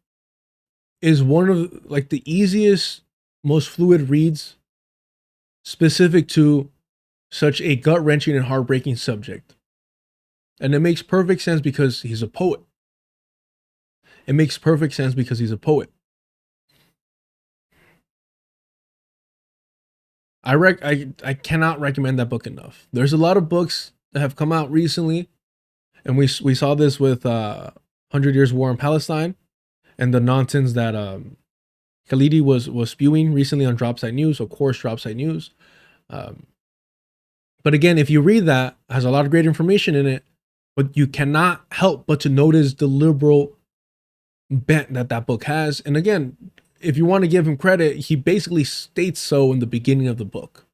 is one of like the easiest, most fluid reads specific to such a gut-wrenching and heartbreaking subject. And it makes perfect sense because he's a poet. It makes perfect sense because he's a poet. I cannot recommend that book enough. There's a lot of books that have come out recently, and we saw this with 100 Years War in Palestine and the nonsense that Khalidi was spewing recently on Dropsite News, of course, Dropsite News. But again, if you read that, it has a lot of great information in it, but you cannot help but to notice the liberal bent that book has. And again, if you want to give him credit, he basically states so in the beginning of the book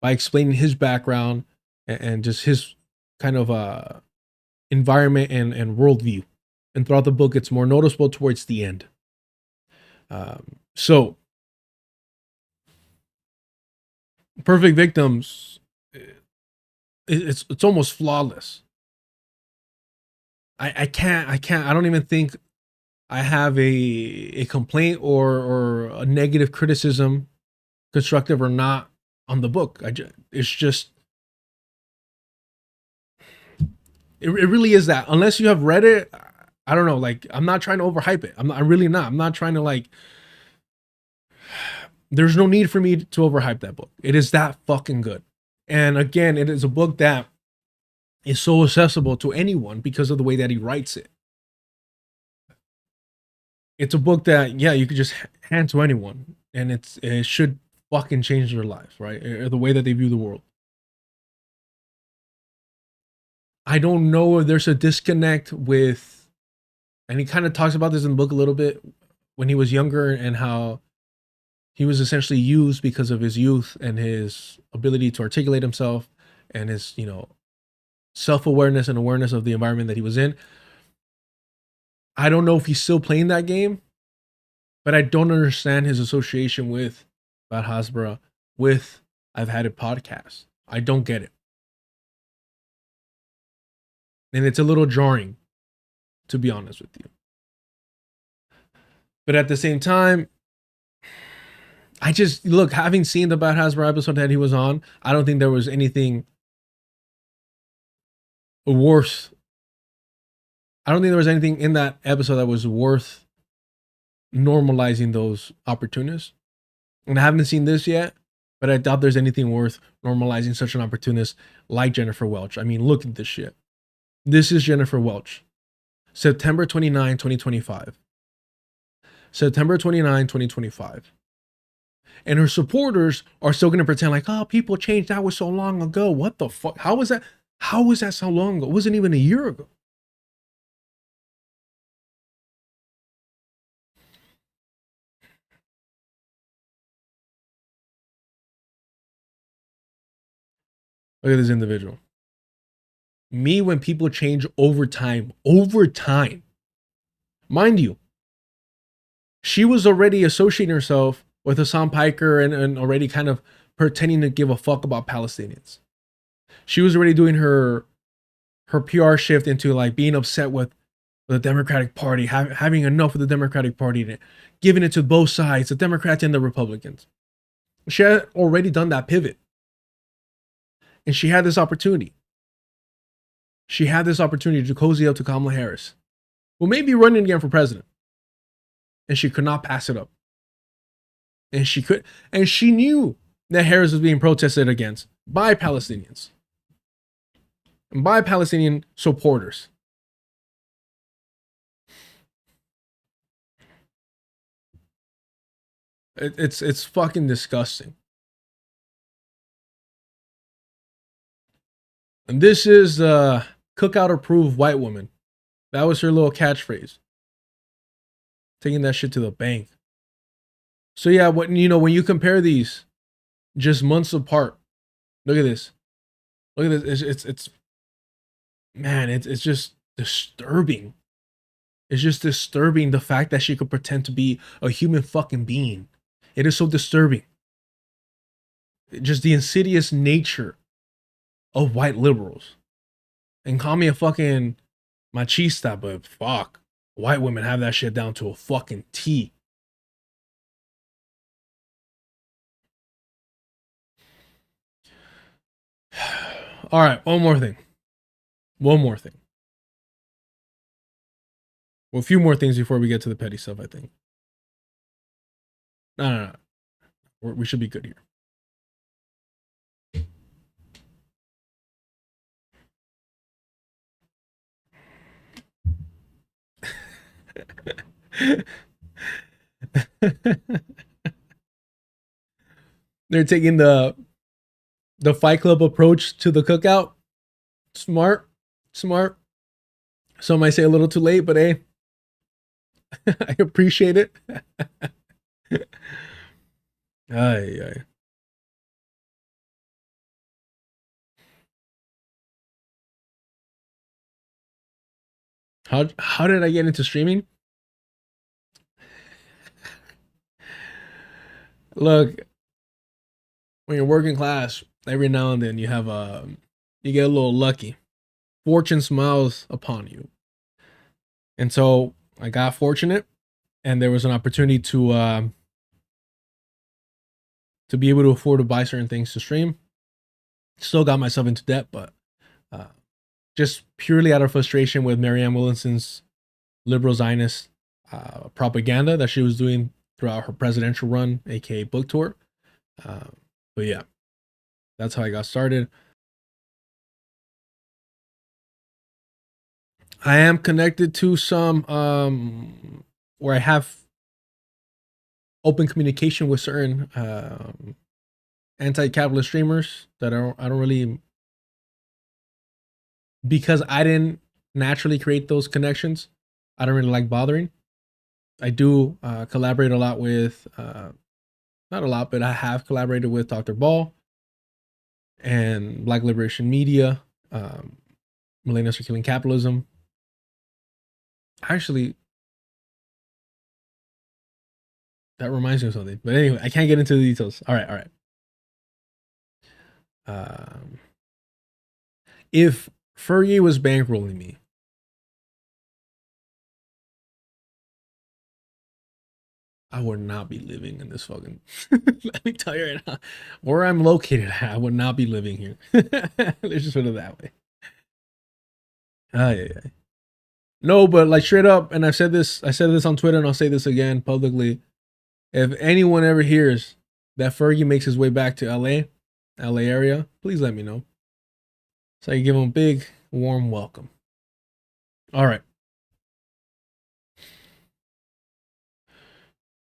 by explaining his background and just his kind of environment and worldview. And throughout the book, it's more noticeable towards the end. So, Perfect Victims, it's almost flawless. I don't even think I have a complaint or a negative criticism, constructive or not, on the book. It's just, it really is that. Unless you have read it, I don't know. Like, I'm not trying to overhype it. I'm really not. I'm not trying to like. There's no need for me to overhype that book. It is that fucking good. And again, it is a book that is so accessible to anyone because of the way that he writes it. It's a book that, yeah, you could just hand to anyone, and it should fucking change their lives, right? Or the way that they view the world. I don't know if there's a disconnect with, and he kind of talks about this in the book a little bit, when he was younger and how he was essentially used because of his youth and his ability to articulate himself and his, self-awareness and awareness of the environment that he was in. I don't know if he's still playing that game, but I don't understand his association with Bad Hasbara, with I've Had It podcast. I don't get it. And it's a little jarring, to be honest with you. But at the same time, I just, look, having seen the Bad Hasbara episode that he was on, I don't think there was anything worth. I don't think there was anything in that episode that was worth normalizing those opportunists. And I haven't seen this yet, but I doubt there's anything worth normalizing such an opportunist like Jennifer Welch. I mean, look at this shit. This is Jennifer Welch. September 29, 2025. September 29, 2025. And her supporters are still going to pretend like, oh, people changed. That was so long ago. What the fuck? How was that? How was that so long ago? It wasn't even a year ago. Look at this individual. Me, when people change over time. Mind you, she was already associating herself with Hasan Piker and already kind of pretending to give a fuck about Palestinians. She was already doing her PR shift into like being upset with the Democratic Party, having enough of the Democratic Party, giving it to both sides, the Democrats and the Republicans. She had already done that pivot. And she had this opportunity. She had this opportunity to cozy up to Kamala Harris, who may be running again for president. And she could not pass it up. And she knew that Harris was being protested against by Palestinians. and by Palestinian supporters. It's fucking disgusting. And this is cookout approved white woman. That was her little catchphrase. Taking that shit to the bank. So yeah, when you compare these just months apart, look at this. Look at this. It's man, it's just disturbing. It's just disturbing the fact that she could pretend to be a human fucking being. It is so disturbing. Just the insidious nature of white liberals. And call me a fucking machista, but fuck. White women have that shit down to a fucking T. All right, one more thing. One more thing. Well, a few more things before we get to the petty stuff, I think. No. We should be good here. They're taking the Fight Club approach to the cookout. Smart. Some might say a little too late, but hey, I appreciate it. Aye. How did I get into streaming? Look, when you're working class, every now and then you get a little lucky. Fortune smiles upon you. And so I got fortunate, and there was an opportunity to be able to afford to buy certain things to stream. Still got myself into debt, but just purely out of frustration with Marianne Williamson's liberal Zionist propaganda that she was doing throughout her presidential run, aka book tour. But yeah, that's how I got started. I am connected to some where I have open communication with certain anti-capitalist streamers that I don't really, because I didn't naturally create those connections, I don't really like bothering. I do collaborate a lot with, not a lot, but I have collaborated with Dr. Ball and Black Liberation Media, Millennials Are Killing Capitalism. Actually, that reminds me of something. But anyway, I can't get into the details. All right. If Fergie was bankrolling me, I would not be living in this fucking. Let me tell you right now, where I'm located, I would not be living here. Let's just put it that way. Yeah. No, but like straight up, and I said this on Twitter, and I'll say this again publicly. If anyone ever hears that Fergie makes his way back to LA area, please let me know, so I can give him a big, warm welcome. All right.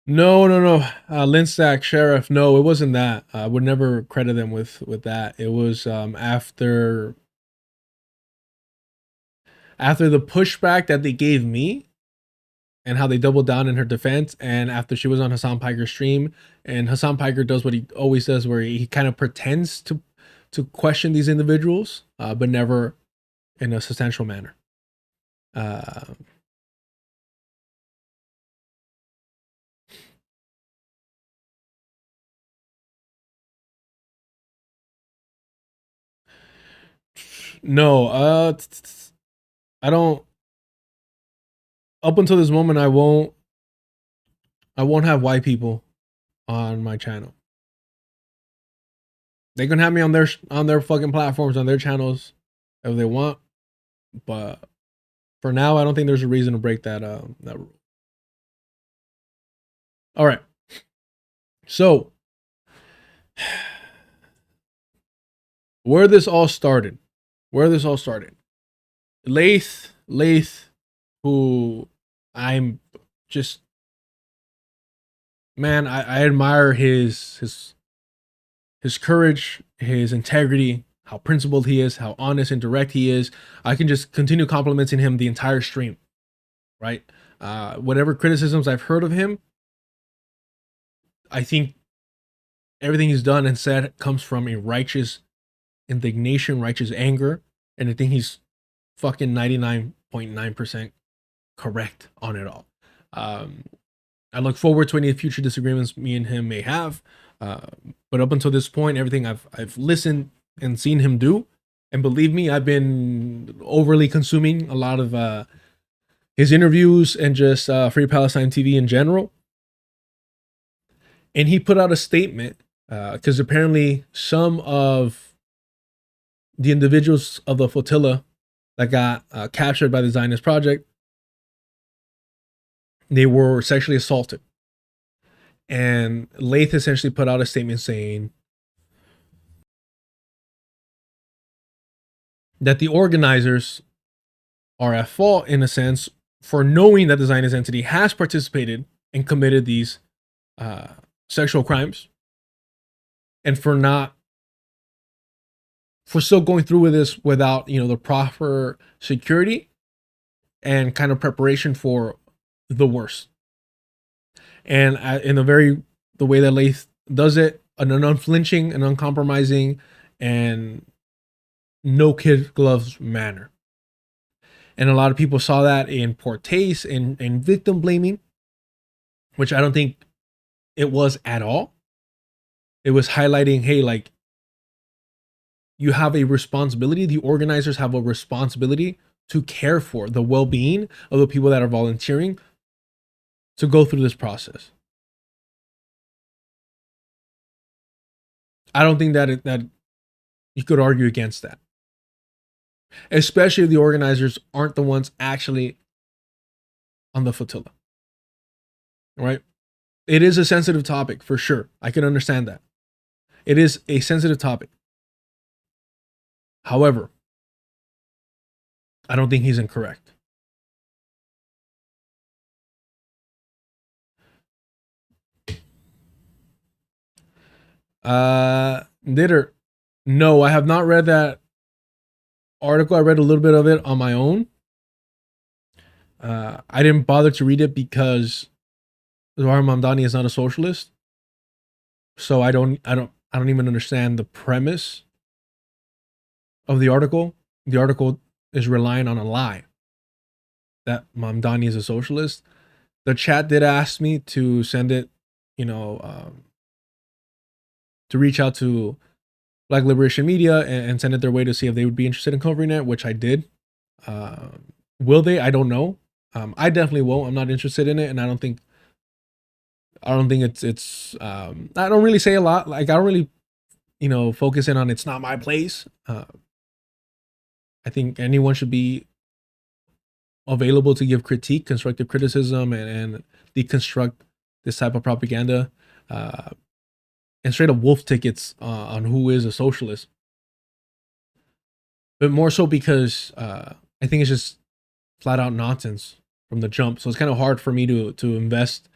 No. Linsack Sheriff. No, it wasn't that. I would never credit them with that. It was after the pushback that they gave me and how they doubled down in her defense, and after she was on Hasan Piker's stream, and Hasan Piker does what he always does, where he kind of pretends to question these individuals, but never in a substantial manner. No, I don't. Up until this moment, I won't have white people on my channel. They can have me on their fucking platforms, on their channels, if they want. But for now, I don't think there's a reason to break that rule. All right. So, where this all started where this all started. Lath, who I'm just, man, I admire his courage, his integrity, how principled he is, how honest and direct he is. I can just continue complimenting him the entire stream, right? Whatever criticisms I've heard of him, I think everything he's done and said comes from a righteous indignation, righteous anger, and I think he's fucking 99.9% correct on it all. I look forward to any future disagreements me and him may have, but up until this point, everything I've listened and seen him do, and believe me, I've been overly consuming a lot of his interviews and just Free Palestine TV in general. And he put out a statement because apparently some of the individuals of the flotilla that got captured by the Zionist project, they were sexually assaulted. And Lath essentially put out a statement saying that the organizers are at fault, in a sense, for knowing that the Zionist entity has participated and committed these sexual crimes, and for still going through with this without, the proper security and kind of preparation for the worst. And in the way that Lath does it, an unflinching and uncompromising and no kid gloves manner. And a lot of people saw that in poor taste and victim blaming, which I don't think it was at all. It was highlighting, hey, like, you have a responsibility. The organizers have a responsibility to care for the well-being of the people that are volunteering to go through this process. I don't think that you could argue against that, especially if the organizers aren't the ones actually on the flotilla, right? It is a sensitive topic for sure. I can understand that. It is a sensitive topic. However, I don't think he's incorrect. Knitter, no, I have not read that article. I read a little bit of it on my own. I didn't bother to read it because Zohar Mamdani is not a socialist, so I don't even understand the premise of the article. The article is relying on a lie that Mamdani is a socialist. The chat did ask me to send it, to reach out to Black Liberation Media and send it their way to see if they would be interested in covering it, which I did. Will they? I don't know. I definitely won't. I'm not interested in it, and I don't think it's I don't really say a lot. Like, I don't really, focus in on it's not my place. I think anyone should be available to give critique, constructive criticism, and deconstruct this type of propaganda. And straight up wolf tickets on who is a socialist. But more so because I think it's just flat out nonsense from the jump. So it's kind of hard for me to invest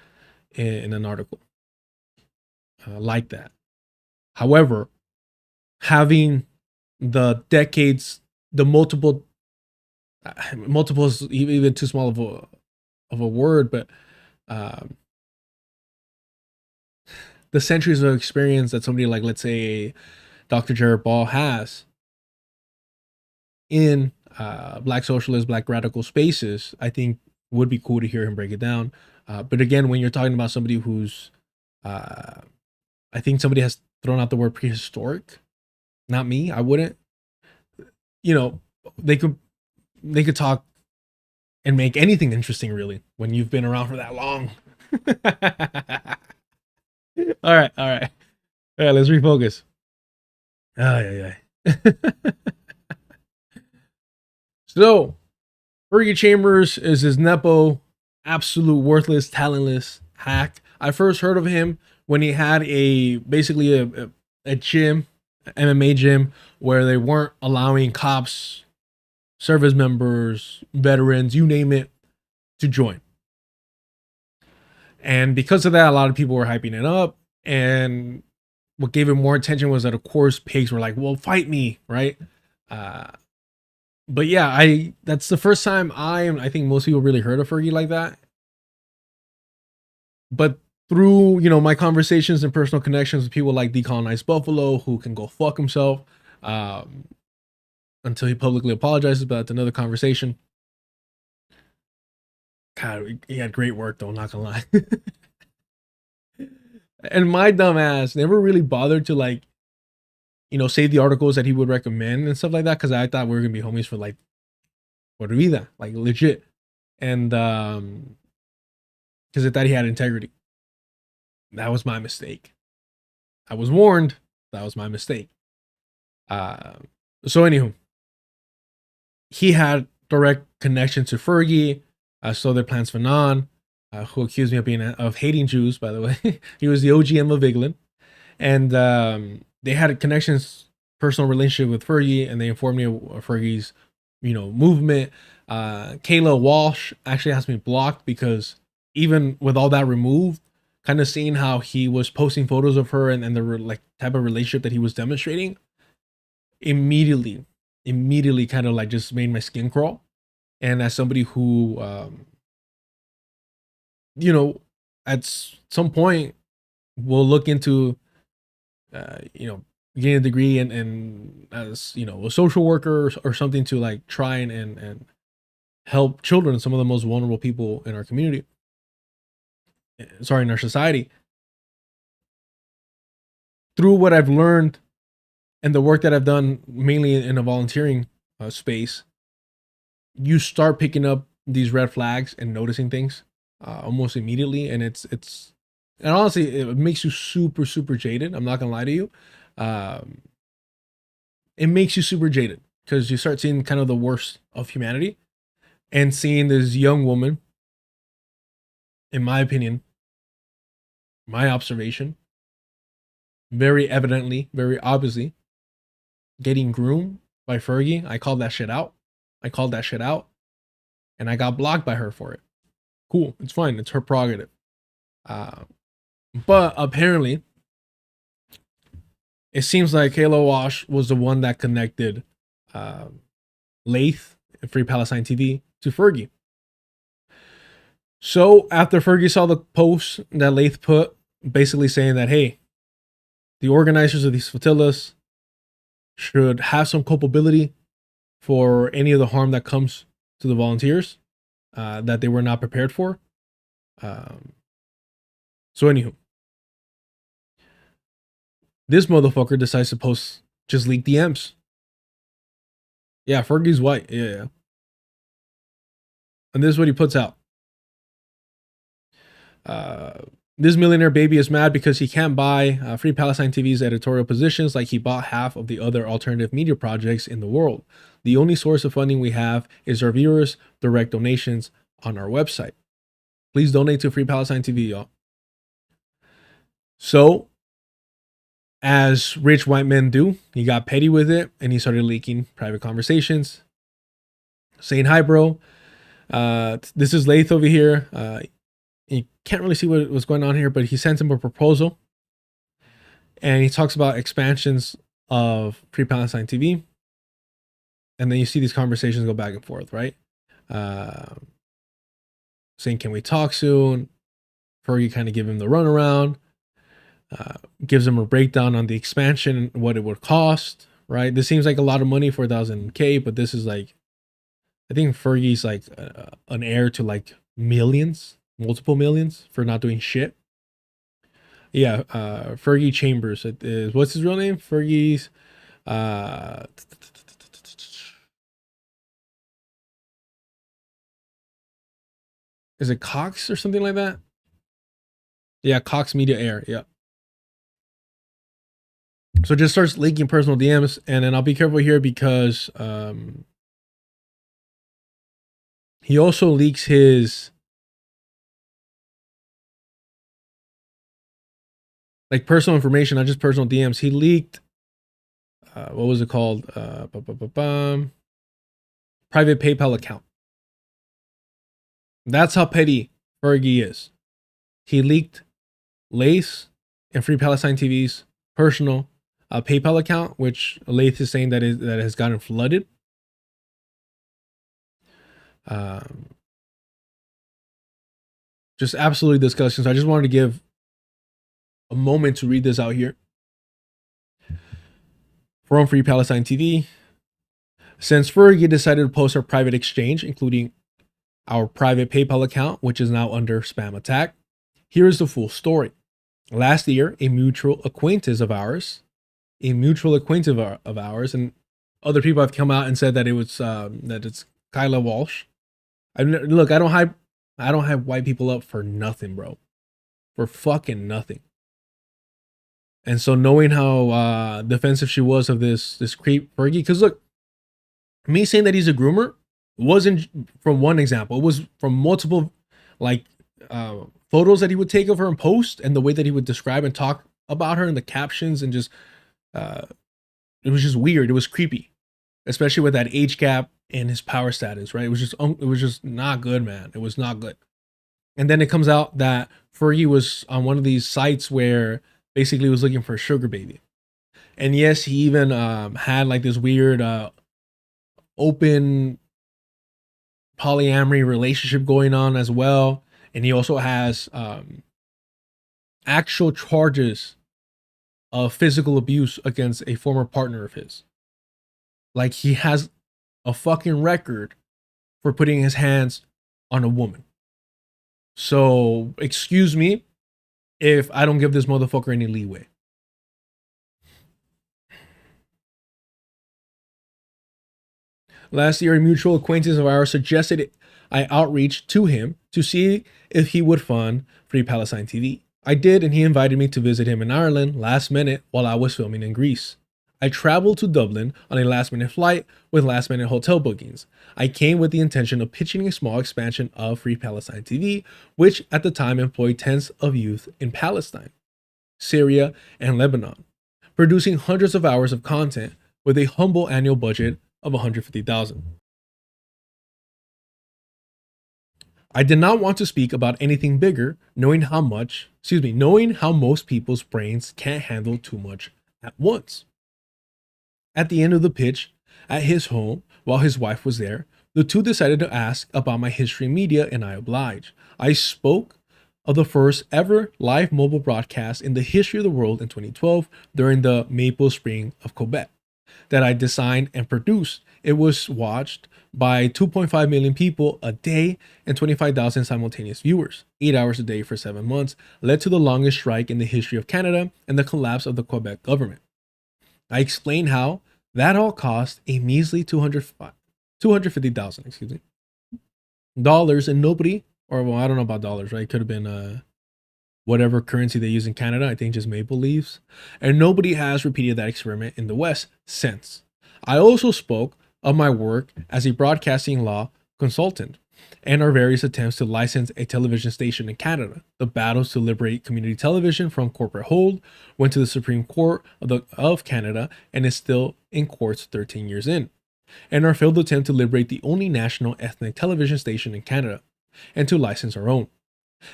in an article like that. However, having the decades, the multiple is even too small of a word, but the centuries of experience that somebody like, let's say, Dr. Jared Ball has in Black socialist, Black radical spaces, I think would be cool to hear him break it down. But again, when you're talking about somebody who's, I think somebody has thrown out the word prehistoric, not me, I wouldn't. They could talk and make anything interesting, really, when you've been around for that long. All right. Let's refocus. Yeah. So, Fergie Chambers is his nepo, absolute worthless, talentless hack. I first heard of him when he had basically a gym MMA gym where they weren't allowing cops, service members, veterans, you name it, to join. And because of that, a lot of people were hyping it up. And what gave it more attention was that, of course, pigs were like, well, fight me, right? But yeah, that's the first time I think most people really heard of Fergie like that. But through, my conversations and personal connections with people like Decolonized Buffalo, who can go fuck himself until he publicly apologizes, but that's another conversation. God, he had great work though, not gonna lie. And my dumb ass never really bothered to like, save the articles that he would recommend and stuff like that, because I thought we were gonna be homies for like por vida, like legit. And because I thought he had integrity. That was my mistake. I was warned. That was my mistake. So anywho, he had direct connection to Fergie. So their plans Fanon, who accused me of hating Jews, by the way. He was the OGM of England. And they had a connections, personal relationship with Fergie, and they informed me of Fergie's, movement. Kayla Walsh actually has me blocked because even with all that removed, kind of seeing how he was posting photos of her and the type of relationship that he was demonstrating, immediately kind of like just made my skin crawl. And as somebody who, at some point will look into, getting a degree and as, a social worker or something to like try and help children, some of the most vulnerable people in our community. Sorry, in our society. Through what I've learned and the work that I've done, mainly in a volunteering space, you start picking up these red flags and noticing things almost immediately, and it's and honestly, it makes you super, super jaded. I'm not gonna lie to you. It makes you super jaded because you start seeing kind of the worst of humanity and seeing this young woman, in my opinion, my observation, very evidently, very obviously, getting groomed by Fergie. I called that shit out. And I got blocked by her for it. Cool, it's fine. It's her prerogative. But apparently, it seems like Kayla Walsh was the one that connected Laith and Free Palestine TV to Fergie. So after Fergie saw the post that Laith put, basically saying that, hey, the organizers of these flotillas should have some culpability for any of the harm that comes to the volunteers that they were not prepared for. So anywho, this motherfucker decides to post just leak DMs. Yeah, Fergie's white. Yeah. And this is what he puts out. This millionaire baby is mad because he can't buy Free Palestine TV's editorial positions like he bought half of the other alternative media projects in the world. The only source of funding we have is our viewers' direct donations on our website. Please donate to Free Palestine TV, y'all. So, as rich white men do, he got petty with it and he started leaking private conversations, saying, hi, bro. This is Laith over here. You can't really see what was going on here, but he sent him a proposal. And he talks about expansions of Free Palestine TV. And then you see these conversations go back and forth, right? Saying, can we talk soon? Fergie kind of give him the runaround. Gives him a breakdown on the expansion and what it would cost, right? This seems like a lot of money, 4,000K, but this is like, I think Fergie's like an heir to like millions, multiple millions for not doing shit. Yeah, Fergie Chambers. What's his real name? Fergie's. Is it Cox or something like that? Yeah, Cox Media Air. Yeah. So just starts leaking personal DMs, and then I'll be careful here because he also leaks his like personal information, not just personal DMs. He leaked what was it called? Private PayPal account. That's how petty Fergie is. He leaked Lace and Free Palestine TV's personal PayPal account, which Lace is saying that it has gotten flooded. Just absolutely disgusting. So I just wanted to give a moment to read this out here. From Free Palestine TV. Since Fergie decided to post our private exchange, including our private PayPal account, which is now under spam attack, here is the full story. Last year, a mutual acquaintance of ours, and other people have come out and said that that it's Kyla Walsh. Look, I don't have white people up for nothing, bro. For fucking nothing. And so knowing how defensive she was of this creep Fergie, because look, me saying that he's a groomer wasn't from one example. It was from multiple photos that he would take of her and post, and the way that he would describe and talk about her in the captions, and just it was just weird. It was creepy, especially with that age gap and his power status, right? It was just not good, man. It was not good. And then it comes out that Fergie was on one of these sites where basically he was looking for a sugar baby. And yes, he even had like this weird open polyamory relationship going on as well. And he also has actual charges of physical abuse against a former partner of his. Like, he has a fucking record for putting his hands on a woman. So, excuse me if I don't give this motherfucker any leeway. Last year, a mutual acquaintance of ours suggested I outreach to him to see if he would fund Free Palestine TV. I did, and he invited me to visit him in Ireland last minute while I was filming in Greece. I traveled to Dublin on a last-minute flight with last-minute hotel bookings. I came with the intention of pitching a small expansion of Free Palestine TV, which at the time employed tens of youth in Palestine, Syria, and Lebanon, producing hundreds of hours of content with a humble annual budget of $150,000. I did not want to speak about anything bigger, knowing how most people's brains can't handle too much at once. At the end of the pitch, at his home, while his wife was there, the two decided to ask about my history in media, and I obliged. I spoke of the first ever live mobile broadcast in the history of the world in 2012 during the Maple Spring of Quebec that I designed and produced. It was watched by 2.5 million people a day and 25,000 simultaneous viewers, 8 hours a day for 7 months, led to the longest strike in the history of Canada and the collapse of the Quebec government. I explained how that all cost a measly $250,000, dollars, and nobody, or well, I don't know about dollars, right? It could have been whatever currency they use in Canada, I think just maple leaves, and nobody has repeated that experiment in the West since. I also spoke of my work as a broadcasting law consultant and our various attempts to license a television station in Canada. The battles to liberate community television from corporate hold went to the Supreme Court of Canada and is still in courts 13 years in. And our failed attempt to liberate the only national ethnic television station in Canada and to license our own.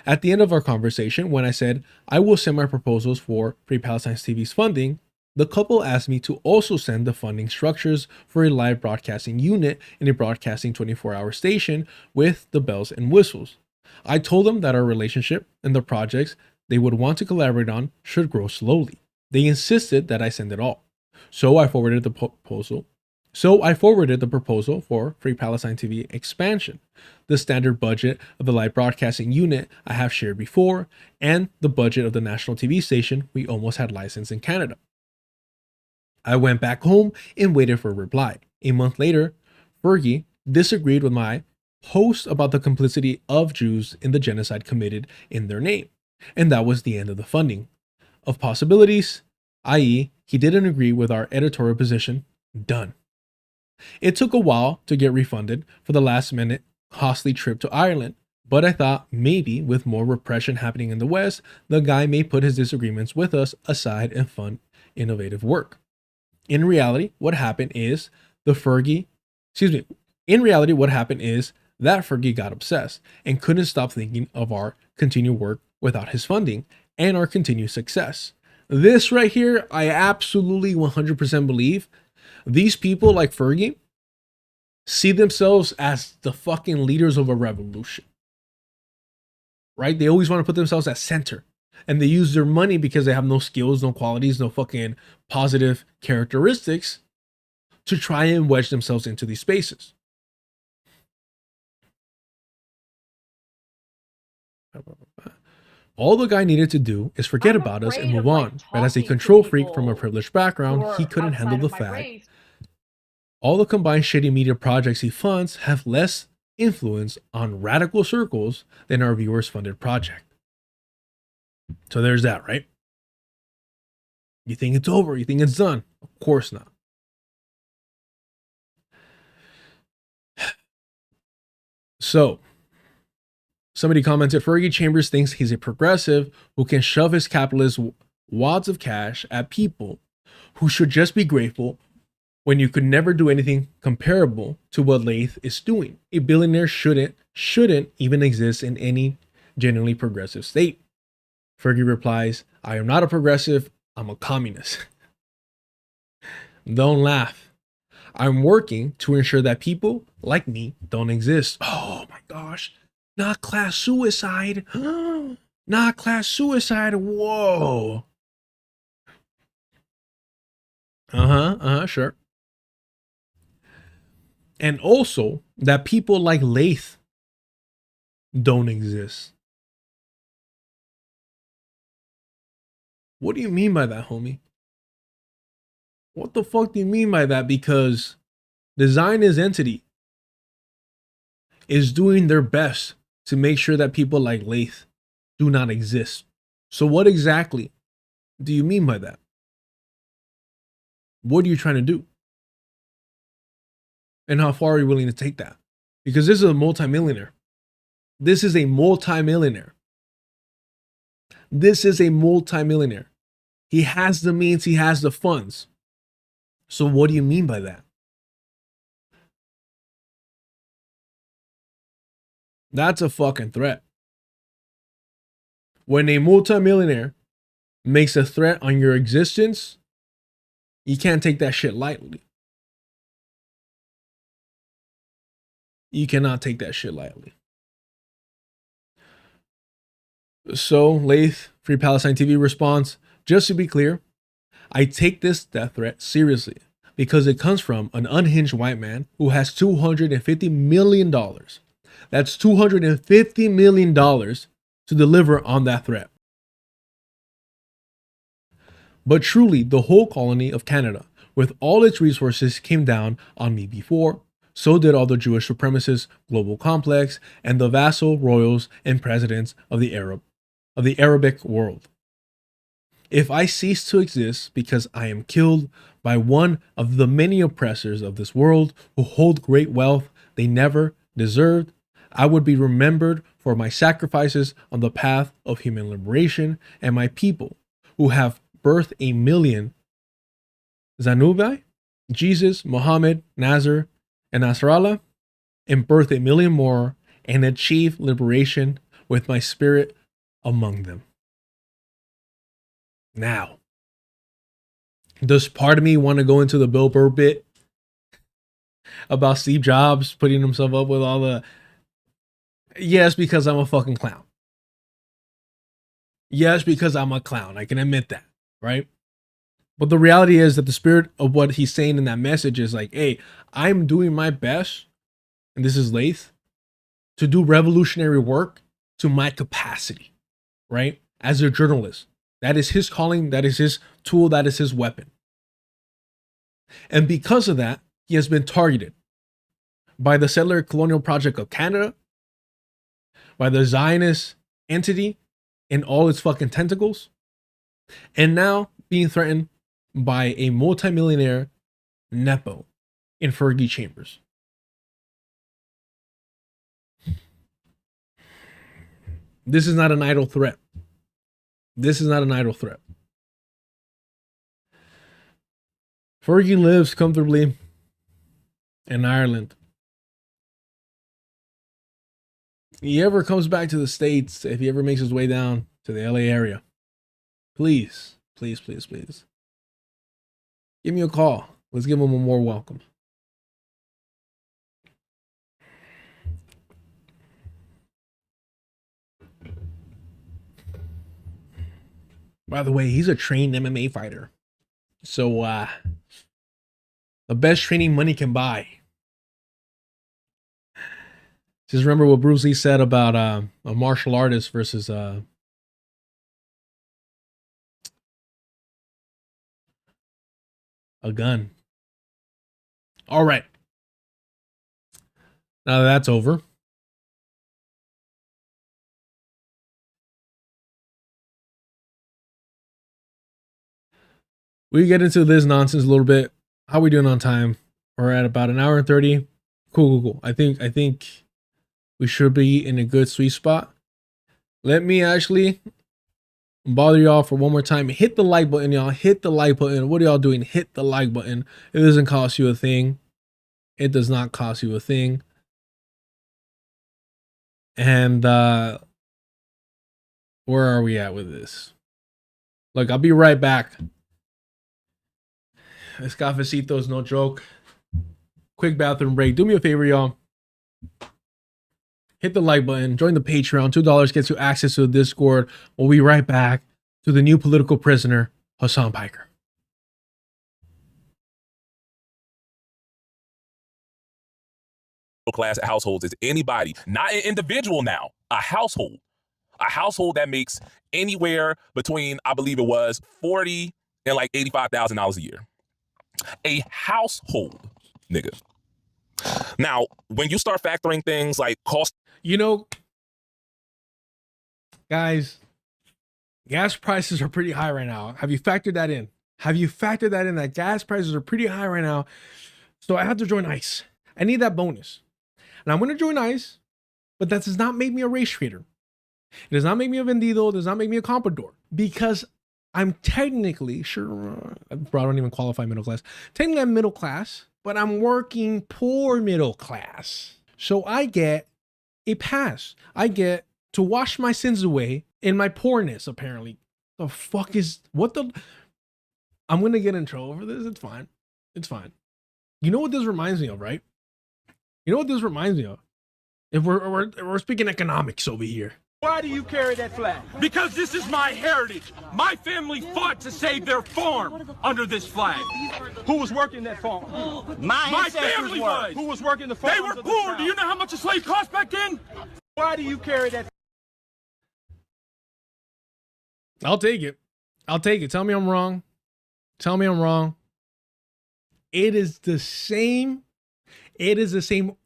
At the end of our conversation, when I said I will send my proposals for Free Palestine TV's funding, the couple asked me to also send the funding structures for a live broadcasting unit in a broadcasting 24-hour station with the bells and whistles. I told them that our relationship and the projects they would want to collaborate on should grow slowly. They insisted that I send it all. So I forwarded the proposal for Free Palestine TV expansion, the standard budget of the live broadcasting unit I have shared before, and the budget of the national TV station we almost had licensed in Canada. I went back home and waited for a reply. A month later, Fergie disagreed with my post about the complicity of Jews in the genocide committed in their name, and that was the end of the funding of possibilities, i.e., he didn't agree with our editorial position. Done. It took a while to get refunded for the last-minute costly trip to Ireland, but I thought maybe with more repression happening in the West, the guy may put his disagreements with us aside and fund innovative work. In reality, what happened is that Fergie got obsessed and couldn't stop thinking of our continued work without his funding and our continued success. This right here, I absolutely 100% believe these people like Fergie see themselves as the fucking leaders of a revolution, right? They always want to put themselves at center, and they use their money because they have no skills, no qualities, no fucking positive characteristics to try and wedge themselves into these spaces. All the guy needed to do is forget about us and move on. But as a control freak from a privileged background, he couldn't handle the fact all the combined shitty media projects he funds have less influence on radical circles than our viewers funded project. So there's that, right? You think it's over? You think it's done? Of course not. So, somebody commented, Fergie Chambers thinks he's a progressive who can shove his capitalist wads of cash at people who should just be grateful when you could never do anything comparable to what Lath is doing. A billionaire shouldn't even exist in any genuinely progressive state. Fergie replies, I am not a progressive, I'm a communist. Don't laugh. I'm working to ensure that people like me don't exist. Oh my gosh. Not class suicide. Not class suicide. Whoa. Sure. And also that people like Lath don't exist. What do you mean by that, homie? What the fuck do you mean by that? Because the Zionist entity is doing their best to make sure that people like Lath do not exist. So what exactly do you mean by that? What are you trying to do? And how far are you willing to take that? Because this is a multimillionaire. This is a multimillionaire. This is a multimillionaire. He has the means, he has the funds. So what do you mean by that? That's a fucking threat. When a multimillionaire makes a threat on your existence, you can't take that shit lightly. You cannot take that shit lightly. So, Lath, Free Palestine TV responds, just to be clear, I take this death threat seriously because it comes from an unhinged white man who has $250 million. That's $250 million to deliver on that threat. But truly, the whole colony of Canada, with all its resources, came down on me before. So did all the Jewish supremacist global complex and the vassal royals and presidents of the Arabic world. If I cease to exist because I am killed by one of the many oppressors of this world who hold great wealth they never deserved, I would be remembered for my sacrifices on the path of human liberation, and my people who have birthed a million Zanubai, Jesus, Muhammad, Nazar, and Nasrallah, and birth a million more and achieve liberation with my spirit among them. Now, does part of me want to go into the Bill Burr bit about Steve Jobs putting himself up with all the... Yes, because I'm a fucking clown. Yes, because I'm a clown. I can admit that, right? But the reality is that the spirit of what he's saying in that message is like, hey, I'm doing my best, and this is Lath, to do revolutionary work to my capacity, right? As a journalist. That is his calling, that is his tool, that is his weapon. And because of that, he has been targeted by the settler colonial project of Canada, by the Zionist entity and all its fucking tentacles, and now being threatened by a multimillionaire Nepo in Fergie Chambers. This is not an idle threat. This is not an idle threat. Fergie lives comfortably in Ireland. He ever comes back to the States, if he ever makes his way down to the LA area, please, please, please, please, give me a call. Let's give him a more welcome. By the way, he's a trained MMA fighter. So, the best training money can buy. Just remember what Bruce Lee said about a martial artist versus a gun. All right. Now that that's over. We get into this nonsense a little bit. How we doing on time? We're at about an hour and 30. Cool. I think we should be in a good sweet spot. Let me actually bother y'all for one more time. Hit the like button, y'all. Hit the like button. What are y'all doing? Hit the like button. It doesn't cost you a thing. It does not cost you a thing. And where are we at with this? Look, I'll be right back. This cafecito is no joke. Quick bathroom break. Do me a favor, y'all. Hit the like button. Join the Patreon. $2 gets you access to the Discord. We'll be right back to the new political prisoner, Hasan Piker. Class households is anybody, not an individual now, a household that makes anywhere between, I believe it was $40,000 and like $85,000 a year. A household, nigga. Now, when you start factoring things like cost, you know, guys, gas prices are pretty high right now. Have you factored that in? That gas prices are pretty high right now? So I have to join ICE. I need that bonus. And I'm going to join ICE, but that does not make me a race trader. It does not make me a vendido. It does not make me a comprador, because I'm technically, sure, I don't even qualify middle class. Technically, I'm middle class, but I'm working poor middle class. So I get a pass. I get to wash my sins away in my poorness, apparently. The fuck is, what the? I'm going to get in trouble for this. It's fine. It's fine. You know what this reminds me of, right? You know what this reminds me of? If we're speaking economics over here. Why do you carry that flag? Because this is my heritage. My family fought to save their farm under this flag. Who was working that farm? My family was. Who was working the farm? They were poor. Do you know how much a slave cost back then? Why do you carry that? I'll take it. Tell me I'm wrong. It is the same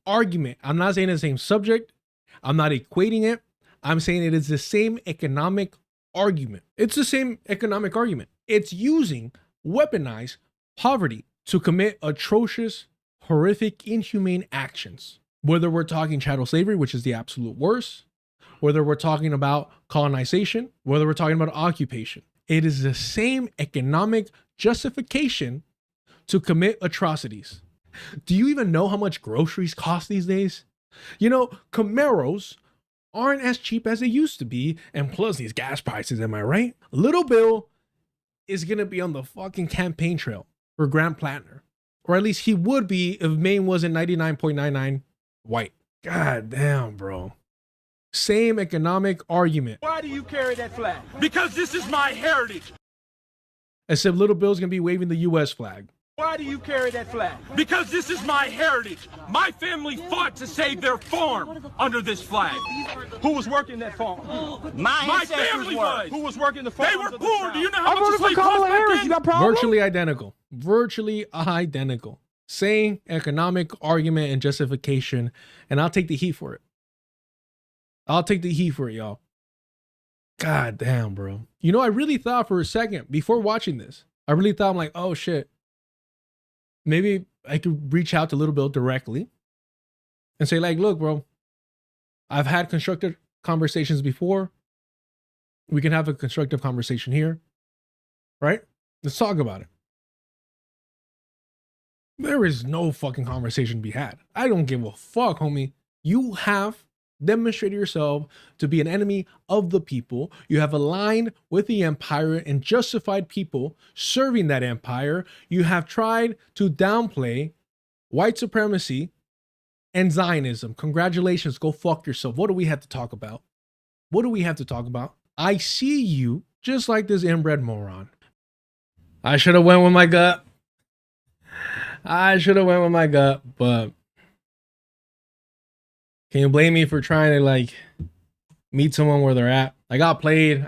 argument. I'm not saying it's the same subject. I'm not equating it. I'm saying it is the same economic argument. It's the same economic argument. It's using weaponized poverty to commit atrocious, horrific, inhumane actions. Whether we're talking chattel slavery, which is the absolute worst, whether we're talking about colonization, whether we're talking about occupation, it is the same economic justification to commit atrocities. Do you even know how much groceries cost these days? You know, Camaros aren't as cheap as they used to be, and plus these gas prices, am I right? Little Bill is gonna be on the fucking campaign trail for Grant Plantner, or at least he would be if Maine wasn't 99.99 white. God damn, bro. Same economic argument. Why do you carry that flag? Because this is my heritage. Except Little Bill's gonna be waving the US flag. Why do you carry that flag? Because this is my heritage. My family fought to save their farm under this flag. Who was working that farm? My family was. Who was working the farm? They were poor. Do you know how much a slave cost back then? Virtually identical. Same economic argument and justification, and I'll take the heat for it. Y'all. God damn, bro. You know, I really thought for a second before watching this, I'm like, oh shit. Maybe I could reach out to Little Bill directly and say, like, look, bro, I've had constructive conversations before. We can have a constructive conversation here, right? Let's talk about it. There is no fucking conversation to be had. I don't give a fuck, homie. You have demonstrated yourself to be an enemy of the people. You have aligned with the empire and justified people serving that empire. You have tried to downplay white supremacy and Zionism. Congratulations. Go fuck yourself. What do we have to talk about? What do we have to talk about? I see you just like this inbred moron. I should have went with my gut. But can you blame me for trying to like meet someone where they're at? I got played.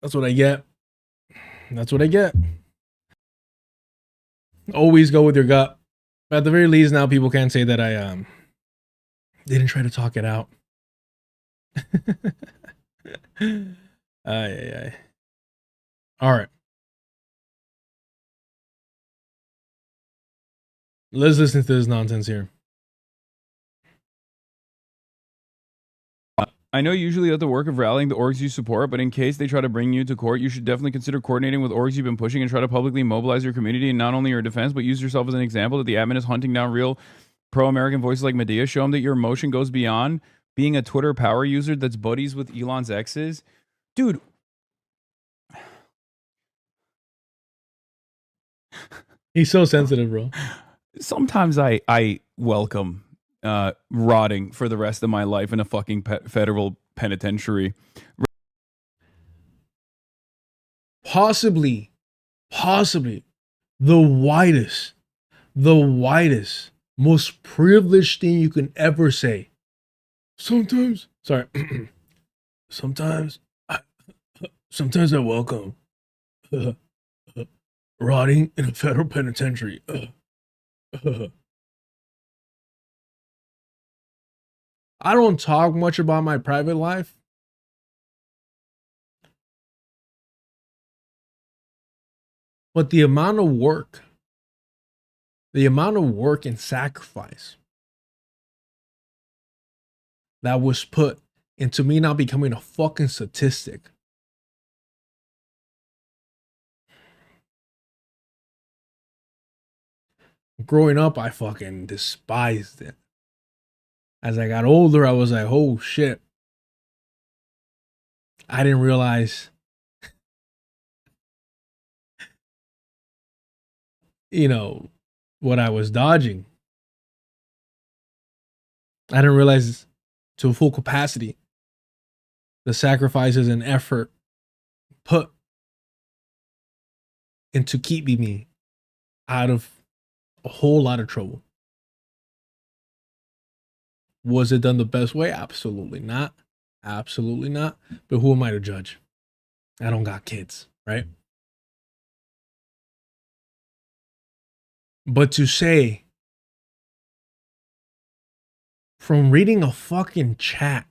That's what I get. Always go with your gut. But at the very least, now people can't say that I didn't try to talk it out. Ay. All right. Let's listen to this nonsense here. I know you usually at the work of rallying the orgs you support, but in case they try to bring you to court, you should definitely consider coordinating with orgs you've been pushing and try to publicly mobilize your community and not only your defense, but use yourself as an example that the admin is hunting down real pro-American voices like Medea. Show them that your emotion goes beyond being a Twitter power user that's buddies with Elon's exes. Dude. He's so sensitive, bro. Sometimes I welcome rotting for the rest of my life in a fucking federal penitentiary. Possibly the widest, most privileged thing you can ever say. Sometimes I welcome rotting in a federal penitentiary. I don't talk much about my private life. But the amount of work and sacrifice that was put into me not becoming a fucking statistic. Growing up, I fucking despised it. As I got older, I was like, oh shit. I didn't realize, what I was dodging. I didn't realize to full capacity the sacrifices and effort put into keeping me out of a whole lot of trouble. Was it done the best way? Absolutely not. But who am I to judge? I don't got kids, right? But to say, from reading a fucking chat,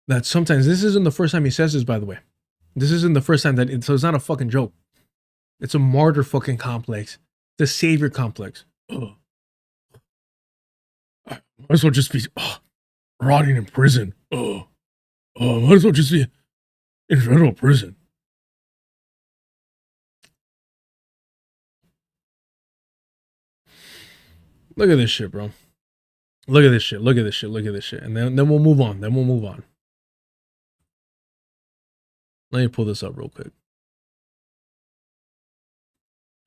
that sometimes, this isn't the first time he says this, by the way. This isn't the first time so it's not a fucking joke. It's a martyr fucking complex. The savior complex. Ugh. I might as well just be rotting in prison. Might as well just be in federal prison. Look at this shit, bro. Look at this shit. And then we'll move on. Let me pull this up real quick.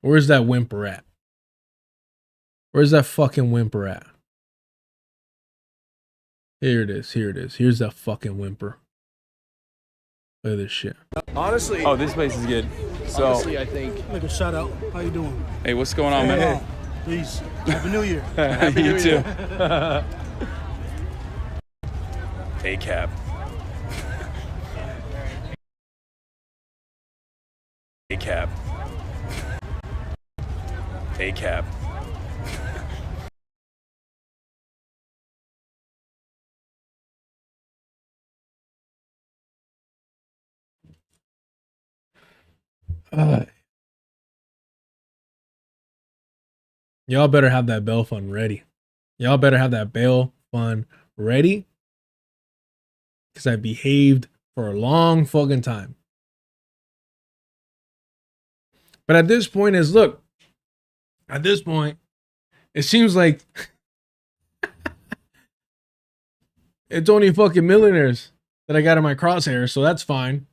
Where's that whimper at? Where's that fucking whimper at? Here it is. Here's that fucking whimper. Look at this shit. Honestly. Oh, this place is good. So, honestly, I think. Like a shout out. How you doing? Hey, what's going on, man? Peace. Happy New Year. Happy New Year. ACAB. ACAB. Y'all better have that bail fund ready. Because I behaved for a long fucking time. But at this point is, look, at this point, it seems like it's only fucking millionaires that I got in my crosshairs, so that's fine.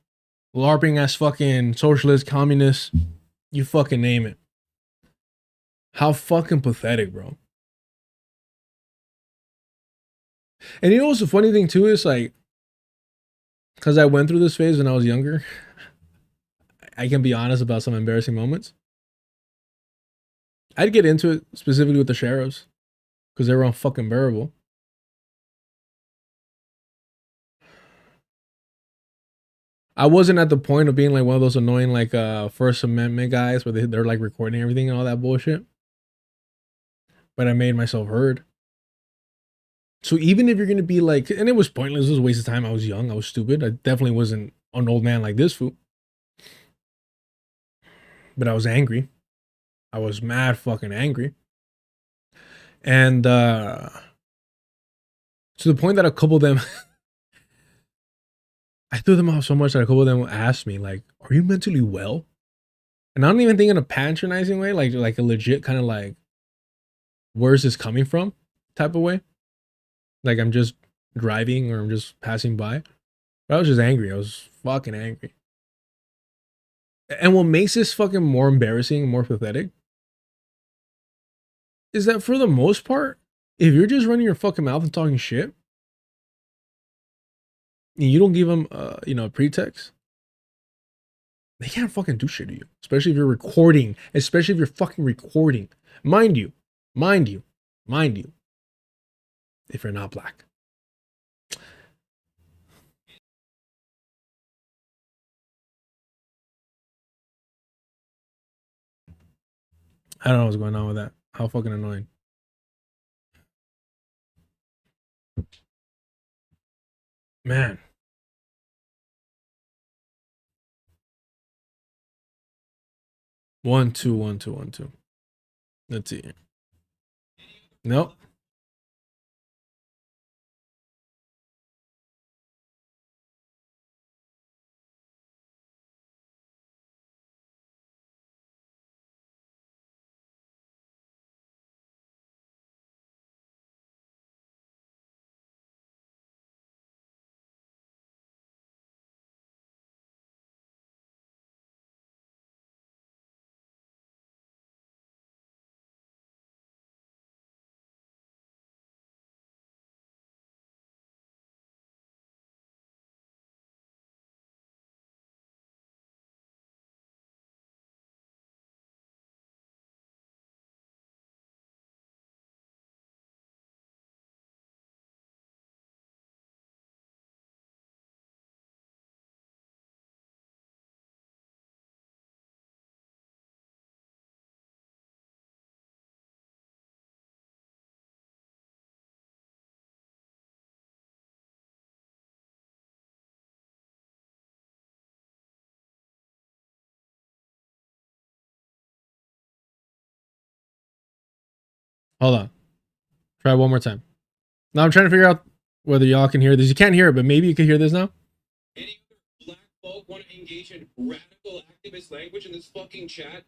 LARPing ass fucking socialist, communist, you fucking name it. How fucking pathetic, bro. And you know what's the funny thing too is, like, because I went through this phase when I was younger, I can be honest about some embarrassing moments. I'd get into it specifically with the sheriffs because they were unfucking bearable. I wasn't at the point of being like one of those annoying like First Amendment guys where they're like recording everything and all that bullshit. But I made myself heard. So even if you're gonna be like, and it was pointless, it was a waste of time. I was young, I was stupid. I definitely wasn't an old man like this fool. But I was angry. I was mad fucking angry. And to the point that a couple of them I threw them off so much that a couple of them asked me, like, are you mentally well? And I don't even think in a patronizing way, like a legit kind of like, where's this coming from type of way. Like I'm just driving or I'm just passing by. But I was just angry. I was fucking angry. And what makes this fucking more embarrassing, more pathetic, is that for the most part, if you're just running your fucking mouth and talking shit, and you don't give them, a pretext, they can't fucking do shit to you. Especially if you're recording. Especially if you're fucking recording. Mind you. If you're not black. I don't know what's going on with that. How fucking annoying. Man. One, two. Let's see. Nope. Hold on. Try one more time. Now I'm trying to figure out whether y'all can hear this. You can't hear it, but maybe you can hear this now. Any other black folk want to engage in radical activist language in this fucking chat?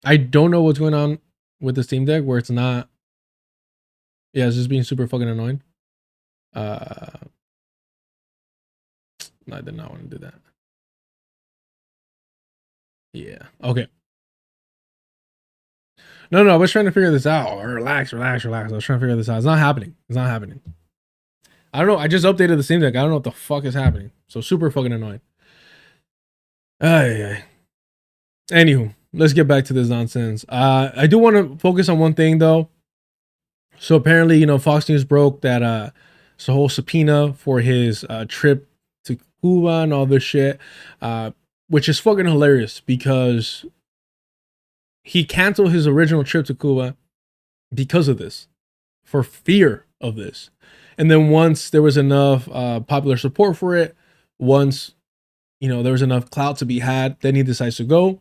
I don't know what's going on with the Steam Deck where it's not. Yeah, it's just being super fucking annoying. No, I did not want to do that. Yeah. Okay. No, I was trying to figure this out. Relax. I was trying to figure this out. It's not happening. I don't know. I just updated the Steam Deck. I don't know what the fuck is happening. So super fucking annoying. Anywho, let's get back to this nonsense. I do want to focus on one thing though. So apparently, Fox News broke that it's a whole subpoena for his trip to Cuba and all this shit, which is fucking hilarious because he canceled his original trip to Cuba because of this, for fear of this. And then once there was enough popular support for it, once there was enough clout to be had, then he decides to go.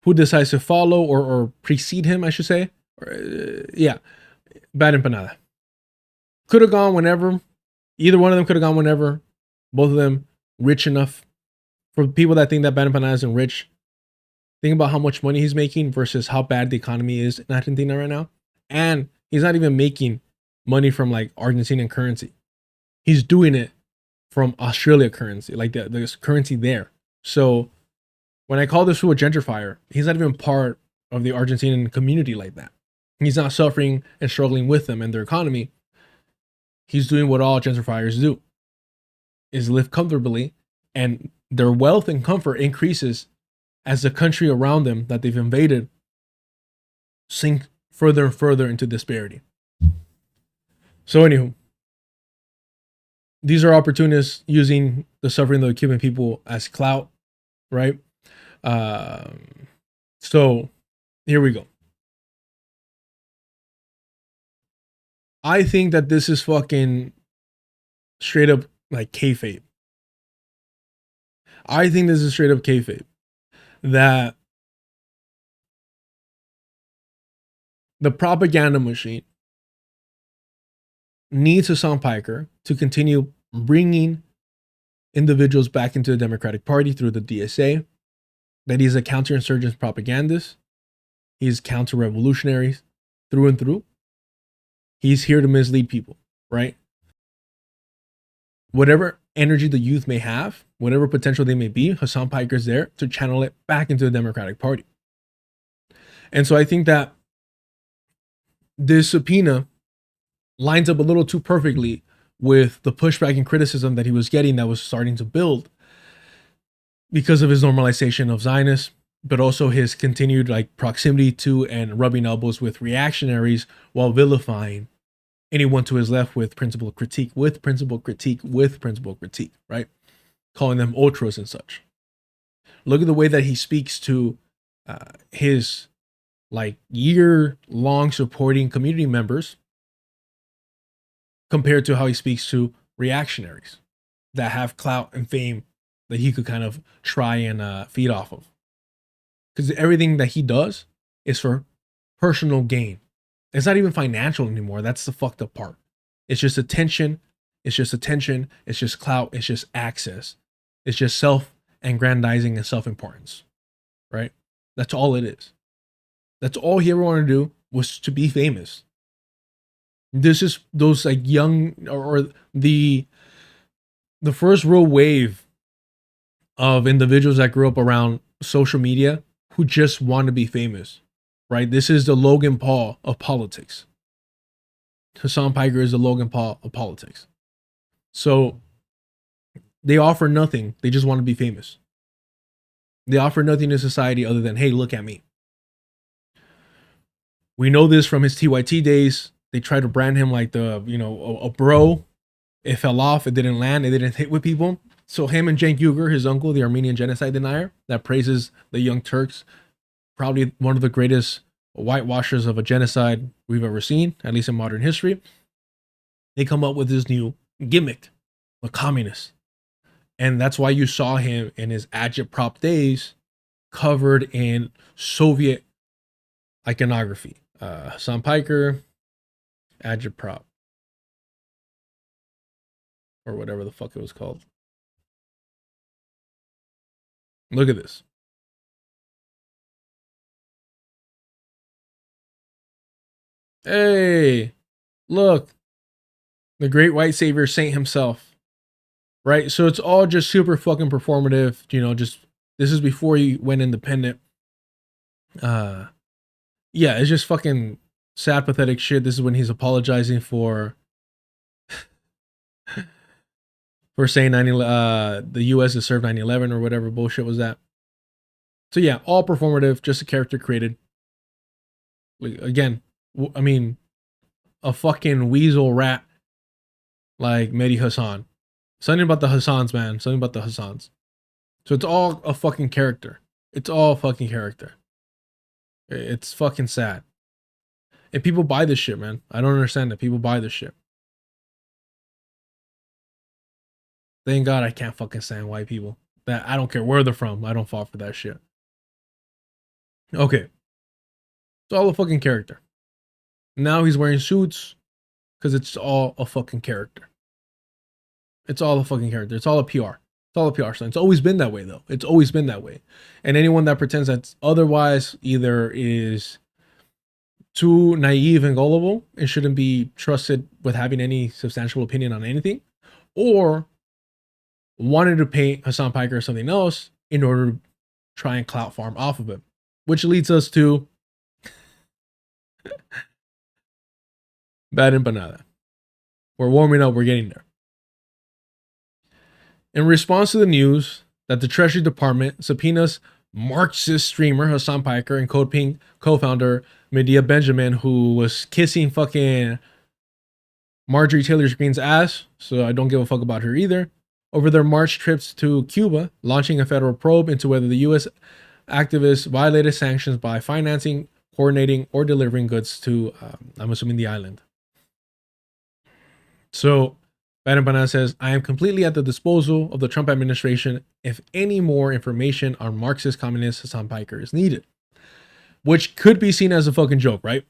Who decides to follow or precede him, I should say? Bad Empanada. Could have gone whenever. Either one of them could have gone whenever. Both of them rich enough For people that think that Bad Empanada isn't rich, think about how much money he's making versus how bad the economy is in Argentina right now. And he's not even making money from like Argentinian currency. He's doing it from Australia currency, like the currency there. So when I call this fool a gentrifier, he's not even part of the Argentinian community like that. He's not suffering and struggling with them and their economy. He's doing what all gentrifiers do, is live comfortably, and their wealth and comfort increases as the country around them that they've invaded sink further and further into disparity. So anywho, these are opportunists using the suffering of the Cuban people as clout, right? So here we go. I think that this is fucking straight up like kayfabe. I think this is straight up kayfabe. That the propaganda machine needs Hasan Piker to continue bringing individuals back into the Democratic Party through the DSA, that he's a counterinsurgent propagandist, he's counter-revolutionary through and through. He's here to mislead people, right? Whatever energy the youth may have, whatever potential they may be, Hasan Piker's there to channel it back into the Democratic Party. And so I think that this subpoena lines up a little too perfectly with the pushback and criticism that he was getting that was starting to build because of his normalization of Zionists, but also his continued like proximity to and rubbing elbows with reactionaries while vilifying anyone to his left with principled critique, right? Calling them ultras and such. Look at the way that he speaks to his like year-long supporting community members compared to how he speaks to reactionaries that have clout and fame that he could kind of try and feed off of. Because everything that he does is for personal gain. It's not even financial anymore. That's the fucked up part. It's just attention. It's just clout. It's just access. It's just self-aggrandizing and self-importance, right? That's all it is. That's all he ever wanted to do, was to be famous. This is those like young, or the first real wave of individuals that grew up around social media who just want to be famous, right? This is the Logan Paul of politics. Hasan Piker is the Logan Paul of politics. So they offer nothing. They just want to be famous. They offer nothing to society other than, hey, look at me. We know this from his TYT days. They tried to brand him like a bro. It fell off. It didn't land. It didn't hit with people. So him and Cenk Uygur, his uncle, the Armenian genocide denier that praises the Young Turks, probably one of the greatest whitewashers of a genocide we've ever seen, at least in modern history. They come up with this new gimmick, the communist. And that's why you saw him in his agitprop days covered in Soviet iconography. Hasan Piker, agitprop, or whatever the fuck it was called. Look at this. Hey, look. The great white savior saint himself. Right? So it's all just super fucking performative. Just this is before he went independent. Yeah, it's just fucking sad, pathetic shit. This is when he's apologizing for saying the U.S. deserved 9/11 or whatever bullshit was that. So yeah, all performative, just a character created. Again, I mean, a fucking weasel rat like Mehdi Hasan. Something about the Hassans, man. Something about the Hassans. So it's all a fucking character. It's all fucking character. It's fucking sad. And people buy this shit, man. I don't understand that people buy this shit. Thank God I can't fucking stand white people. That I don't care where they're from. I don't fall for that shit. Okay. It's all a fucking character. Now he's wearing suits because it's all a fucking character. It's all a fucking character. It's all a PR. It's all a PR stunt. It's always been that way, though. It's always been that way. And anyone that pretends that's otherwise either is too naive and gullible and shouldn't be trusted with having any substantial opinion on anything, or wanted to paint Hasan Piker as something else in order to try and clout farm off of it. Which leads us to Bad Empanada. We're warming up, we're getting there. In response to the news that the Treasury Department subpoenas Marxist streamer Hasan Piker and Code Pink co-founder Medea Benjamin, who was kissing fucking Marjorie Taylor Greene's ass, so I don't give a fuck about her either, over their March trips to Cuba, launching a federal probe into whether the U.S. activists violated sanctions by financing, coordinating, or delivering goods to, I'm assuming, the island. So, Bad Empanada says, I am completely at the disposal of the Trump administration if any more information on Marxist communist Hasan Piker is needed. Which could be seen as a fucking joke, right?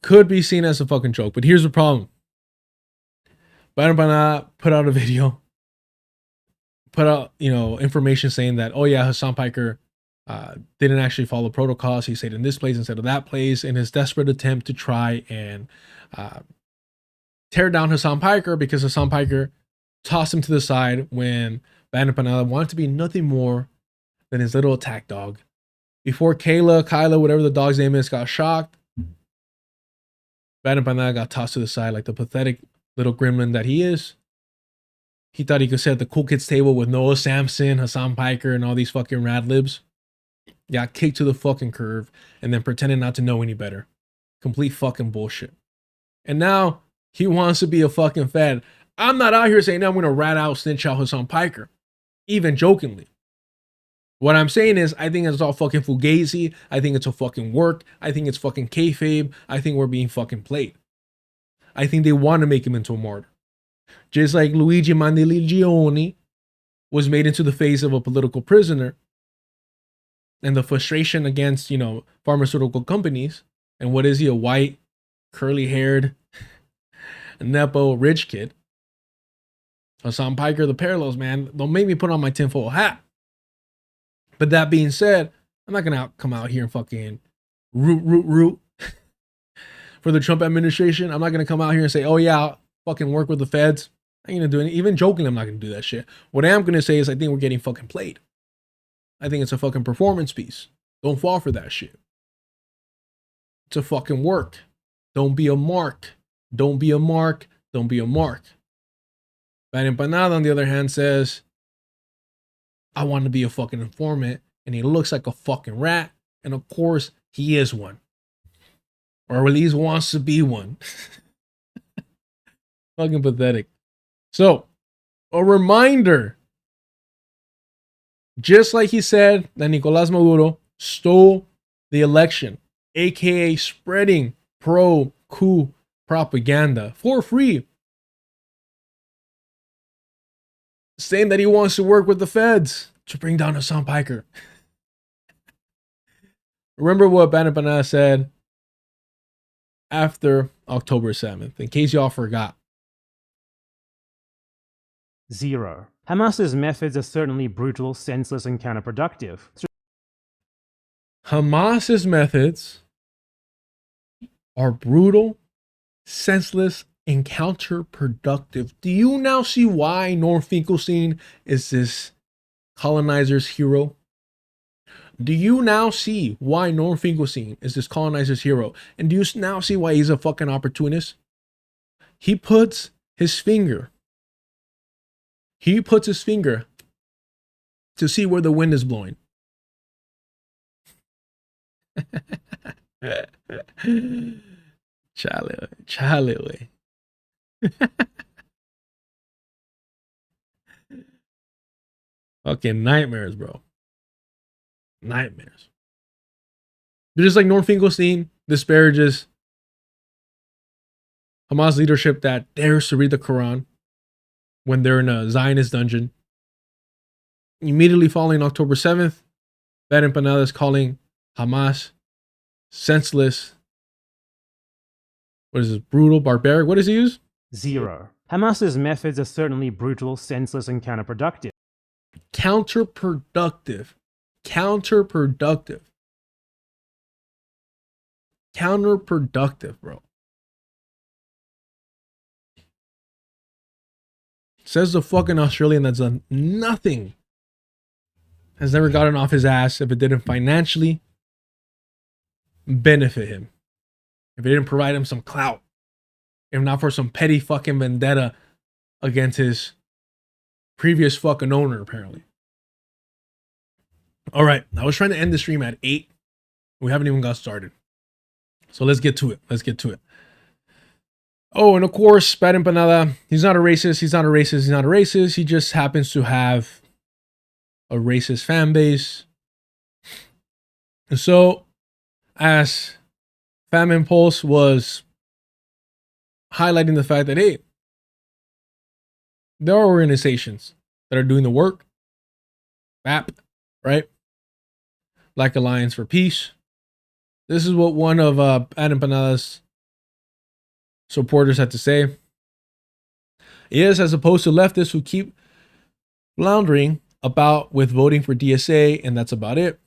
Could be seen as a fucking joke. But here's the problem. Bad Empanada put out a video, put out, information saying that, oh yeah, Hasan Piker didn't actually follow protocols. He stayed in this place instead of that place in his desperate attempt to try and tear down Hasan Piker, because Hasan Piker tossed him to the side when Bad Empanada wanted to be nothing more than his little attack dog. Before Kyla, whatever the dog's name is, got shocked, Bad Empanada got tossed to the side like the pathetic little gremlin that he is. He thought he could sit at the cool kids table with Noah Samson, Hasan Piker, and all these fucking rad libs. Got kicked to the fucking curb and then pretended not to know any better. Complete fucking bullshit. And now he wants to be a fucking fed. I'm not out here saying I'm going to rat out, snitch out Hasan Piker, even jokingly. What I'm saying is, I think it's all fucking fugazi. I think it's a fucking work. I think it's fucking kayfabe. I think we're being fucking played. I think they want to make him into a martyr. Just like Luigi Mandelligioni was made into the face of a political prisoner. And the frustration against, pharmaceutical companies. And what is he? A white, curly-haired, nepo rich kid. Hasan Piker, the parallels, man. Don't make me put on my tinfoil hat. But that being said, I'm not going to come out here and fucking root for the Trump administration. I'm not going to come out here and say, oh yeah, I'll fucking work with the feds. I ain't going to do it. Even jokingly, I'm not going to do that shit. What I am going to say is I think we're getting fucking played. I think it's a fucking performance piece. Don't fall for that shit. It's a fucking work. Don't be a mark. Don't be a mark. Don't be a mark. Bad Empanada, on the other hand, says, I want to be a fucking informant, and he looks like a fucking rat, and of course, he is one. Or at least wants to be one. Fucking pathetic. So, a reminder. Just like he said that Nicolás Maduro stole the election, aka spreading pro-coup propaganda for free, saying that he wants to work with the feds to bring down Hasan Piker. Remember what Bad Empanada said after October 7th, in case y'all forgot. 0. Hamas's methods are certainly brutal, senseless, and counterproductive. Hamas's methods are brutal, senseless, and counterproductive. Do you now see why Norm Finkelstein is this colonizer's hero? Do you now see why Norm Finkelstein is this colonizer's hero? And do you now see why he's a fucking opportunist? He puts his finger to see where the wind is blowing. Chale, way. Fucking nightmares, bro. Nightmares. But just like Norm Finkelstein disparages Hamas leadership that dares to read the Quran when they're in a Zionist dungeon. Immediately following October 7th, Bad Empanada is calling Hamas senseless. What is this? Brutal, barbaric. What does he use? 0. Hamas's methods are certainly brutal, senseless, and counterproductive. Counterproductive. Counterproductive. Counterproductive, bro. Says the fucking Australian that's done nothing. Has never gotten off his ass if it didn't financially benefit him. If it didn't provide him some clout. If not for some petty fucking vendetta against his previous fucking owner, apparently. All right, I was trying to end the stream at 8. We haven't even got started. So let's get to it. Let's get to it. Oh, and of course, Bad Empanada, he's not a racist. He's not a racist. He's not a racist. He just happens to have a racist fan base. And so, as Famine Pulse was highlighting the fact that, hey, there are organizations that are doing the work. BAP, right? Black Alliance for Peace. This is what one of Bad Empanada's supporters had to say. Yes, as opposed to leftists who keep floundering about with voting for DSA, and that's about it.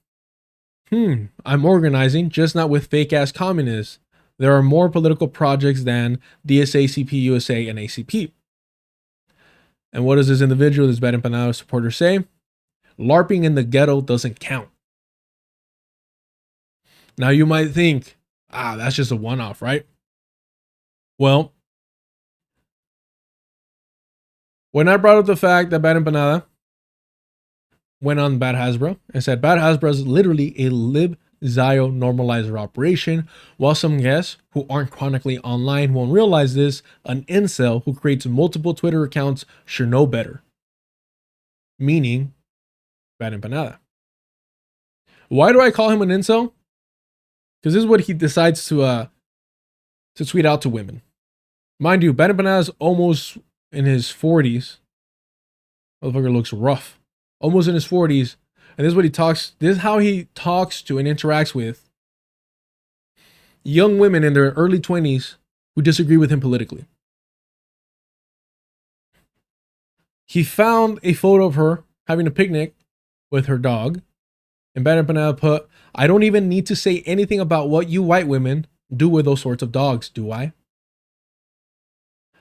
I'm organizing, just not with fake ass communists. There are more political projects than DSA, CP, USA, and ACP. And what does this individual, this Bad Empanada supporter say? LARPing in the ghetto doesn't count. Now you might think, that's just a one-off, right? Well, when I brought up the fact that Bad Empanada went on Bad Hasbro and said Bad Hasbro is literally a lib Zio normalizer operation, while some guests who aren't chronically online won't realize this, an incel who creates multiple Twitter accounts should know better. Meaning, Bad Empanada. Why do I call him an incel? Because this is what he decides to tweet out to women. Mind you, Bad Empanada is almost in his 40s. Motherfucker looks rough. Almost in his 40s. And this is what he talks. This is how he talks to and interacts with young women in their early 20s who disagree with him politically. He found a photo of her having a picnic with her dog. And Bad Empanada put, I don't even need to say anything about what you white women do with those sorts of dogs, do I?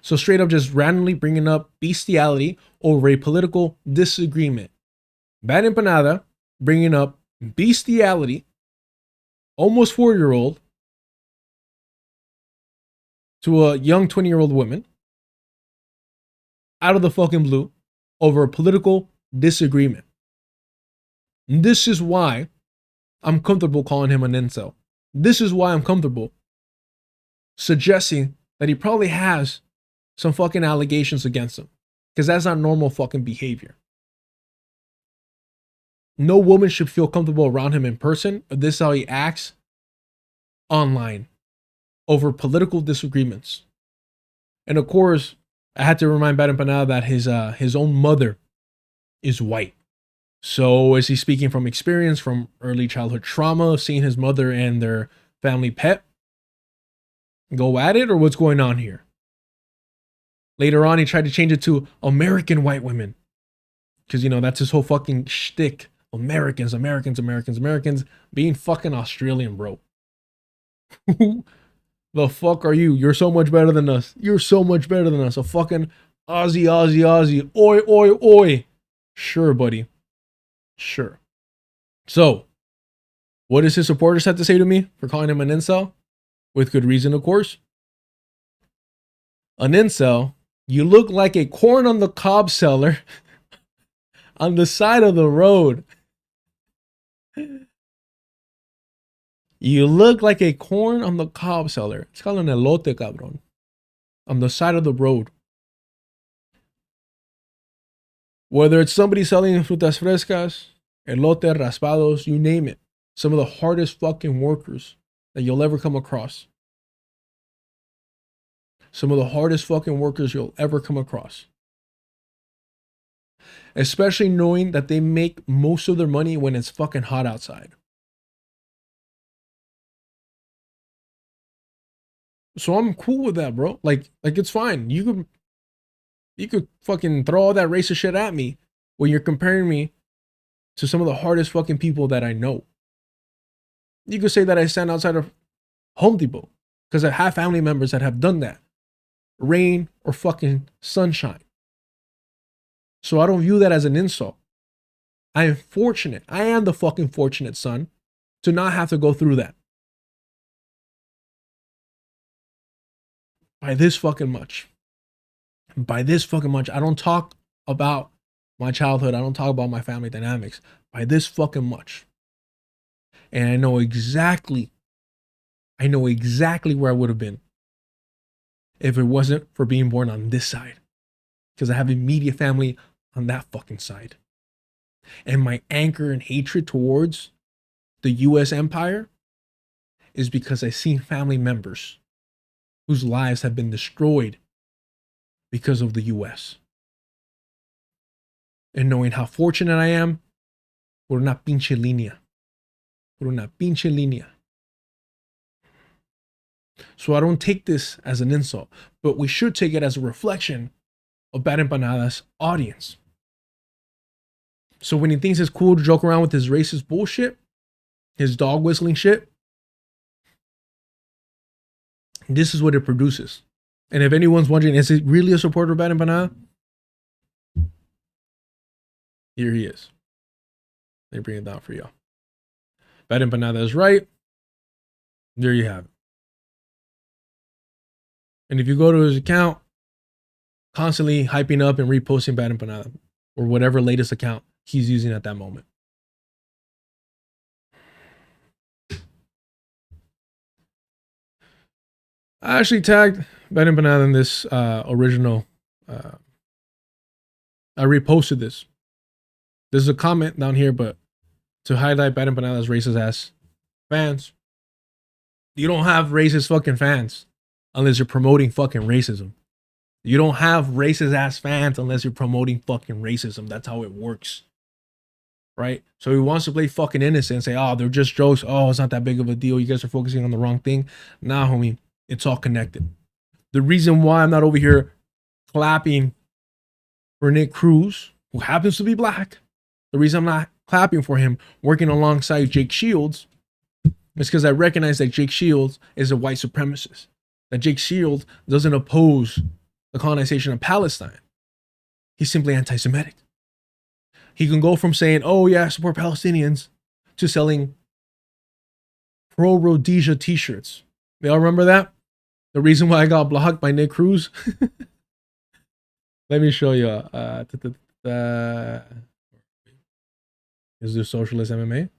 So straight up just randomly bringing up bestiality over a political disagreement. Bad Empanada bringing up bestiality, almost 4-year-old, to a young 20-year-old woman, out of the fucking blue, over a political disagreement. And this is why I'm comfortable calling him an incel. This is why I'm comfortable suggesting that he probably has some fucking allegations against him. Because that's not normal fucking behavior. No woman should feel comfortable around him in person, but this is how he acts online over political disagreements. And of course, I had to remind Bad Empanada that his own mother is white. So is he speaking from experience, from early childhood trauma, seeing his mother and their family pet go at it, or what's going on here? Later on, he tried to change it to American white women. Because, you know, that's his whole fucking shtick. Americans, Americans, Americans, Americans, being fucking Australian, bro. Who the fuck are you? You're so much better than us. You're so much better than us. A fucking Aussie, Aussie, Aussie. Oi, oi, oi. Sure, buddy. Sure. So, what does his supporters have to say to me for calling him an incel? With good reason, of course. An incel, you look like a corn on the cob seller on the side of the road. You look like a corn on the cob seller. It's called an elote, cabrón. On the side of the road. Whether it's somebody selling frutas frescas, elote, raspados, you name it. Some of the hardest fucking workers that you'll ever come across. Some of the hardest fucking workers you'll ever come across. Especially knowing that they make most of their money when it's fucking hot outside. So I'm cool with that, bro. Like it's fine. You can You could fucking throw all that racist shit at me when you're comparing me to some of the hardest fucking people that I know. You could say that I stand outside of Home Depot because I have family members that have done that. Rain or fucking sunshine. So I don't view that as an insult. I am fortunate. I am the fucking fortunate son to not have to go through that. By this fucking much. By this fucking much. I don't talk about my childhood. I don't talk about my family dynamics. By this fucking much. And I know exactly where I would have been if it wasn't for being born on this side. Because I have immediate family on that fucking side. And my anger and hatred towards the US empire is because I've seen family members whose lives have been destroyed because of the US. And knowing how fortunate I am, por una pinche línea. Por una pinche línea. So I don't take this as an insult, but we should take it as a reflection of Bad Empanada's audience. So when he thinks it's cool to joke around with his racist bullshit, his dog whistling shit, this is what it produces. And if anyone's wondering, is he really a supporter of Bad Empanada? Here he is. Let me bring it down for y'all. Bad Empanada is right. There you have it. And if you go to his account, constantly hyping up and reposting Bad Empanada or whatever latest account he's using at that moment. I actually tagged Bad Empanada in this original. I reposted this. There's a comment down here, but to highlight Bad Empanada's racist ass fans. You don't have racist fucking fans unless you're promoting fucking racism. You don't have racist ass fans unless you're promoting fucking racism. That's how it works. Right? So he wants to play fucking innocent and say, oh, they're just jokes. Oh, it's not that big of a deal. You guys are focusing on the wrong thing. Nah, homie. It's all connected. The reason why I'm not over here clapping for Nick Cruz, who happens to be black, the reason I'm not clapping for him working alongside Jake Shields is because I recognize that Jake Shields is a white supremacist. That Jake Shields doesn't oppose the colonization of Palestine. He's simply anti-Semitic. He can go from saying, oh yeah, I support Palestinians, to selling pro-Rhodesia t-shirts. They all remember that? The reason why I got blocked by Nick Cruz? Let me show you. Is this socialist MMA?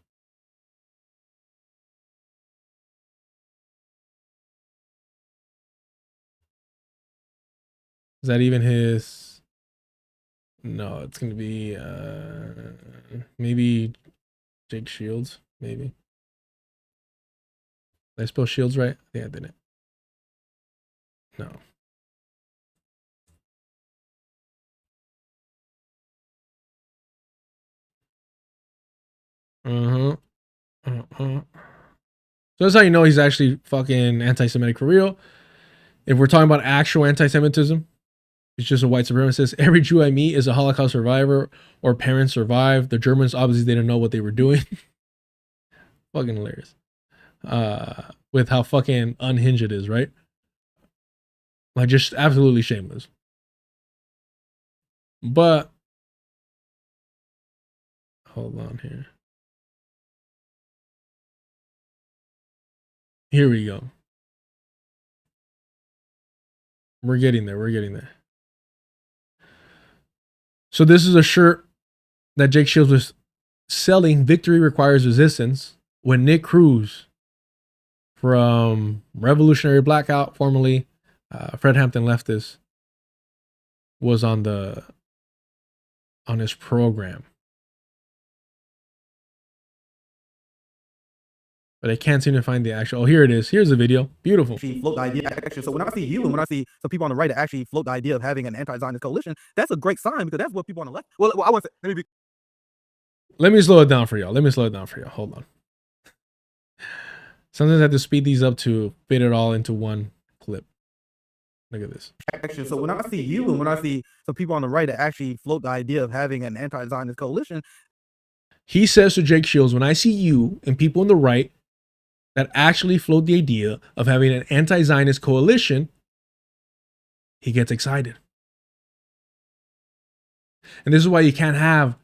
Is that even his? No, it's going to be maybe Jake Shields, maybe. Did I spell Shields right? I think I didn't. No. So that's how you know he's actually fucking anti-Semitic for real. If we're talking about actual anti-Semitism, he's just a white supremacist. Every Jew I meet is a Holocaust survivor or parents survived. The Germans obviously didn't know what they were doing. Fucking hilarious. With how fucking unhinged it is, right? Like just absolutely shameless. But hold on here. Here we go. We're getting there. We're getting there. So this is a shirt that Jake Shields was selling. Victory requires resistance. When Nick Cruz from Revolutionary Blackout, formerly Fred Hampton leftist, was on his program. But I can't seem to find the actual. Oh, here it is. Here's the video. Beautiful. Float the idea. Actually, so when I see you and when I see some people on the right that actually float the idea of having an anti-Zionist coalition, that's a great sign because that's what people on the left. Well, I want to say, let me slow it down for y'all. Hold on. Sometimes I have to speed these up to fit it all into one clip. Look at this. Action. So when I see you and when I see some people on the right that actually float the idea of having an anti-Zionist coalition, He says to Jake Shields, when I see you and people on the right that actually float the idea of having an anti-Zionist coalition, he gets excited. And this is why you can't have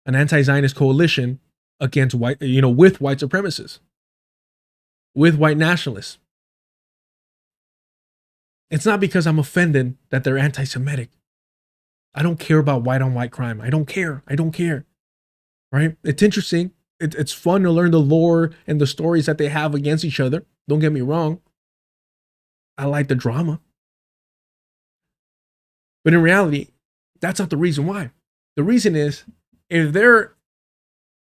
an anti-Zionist coalition against white, with white supremacists, with white nationalists. It's not because I'm offended that they're anti-Semitic. I don't care about white on white crime. I don't care. Right? It's interesting. It's fun to learn the lore and the stories that they have against each other. Don't get me wrong. I like the drama. But in reality, that's not the reason why. The reason is, if they're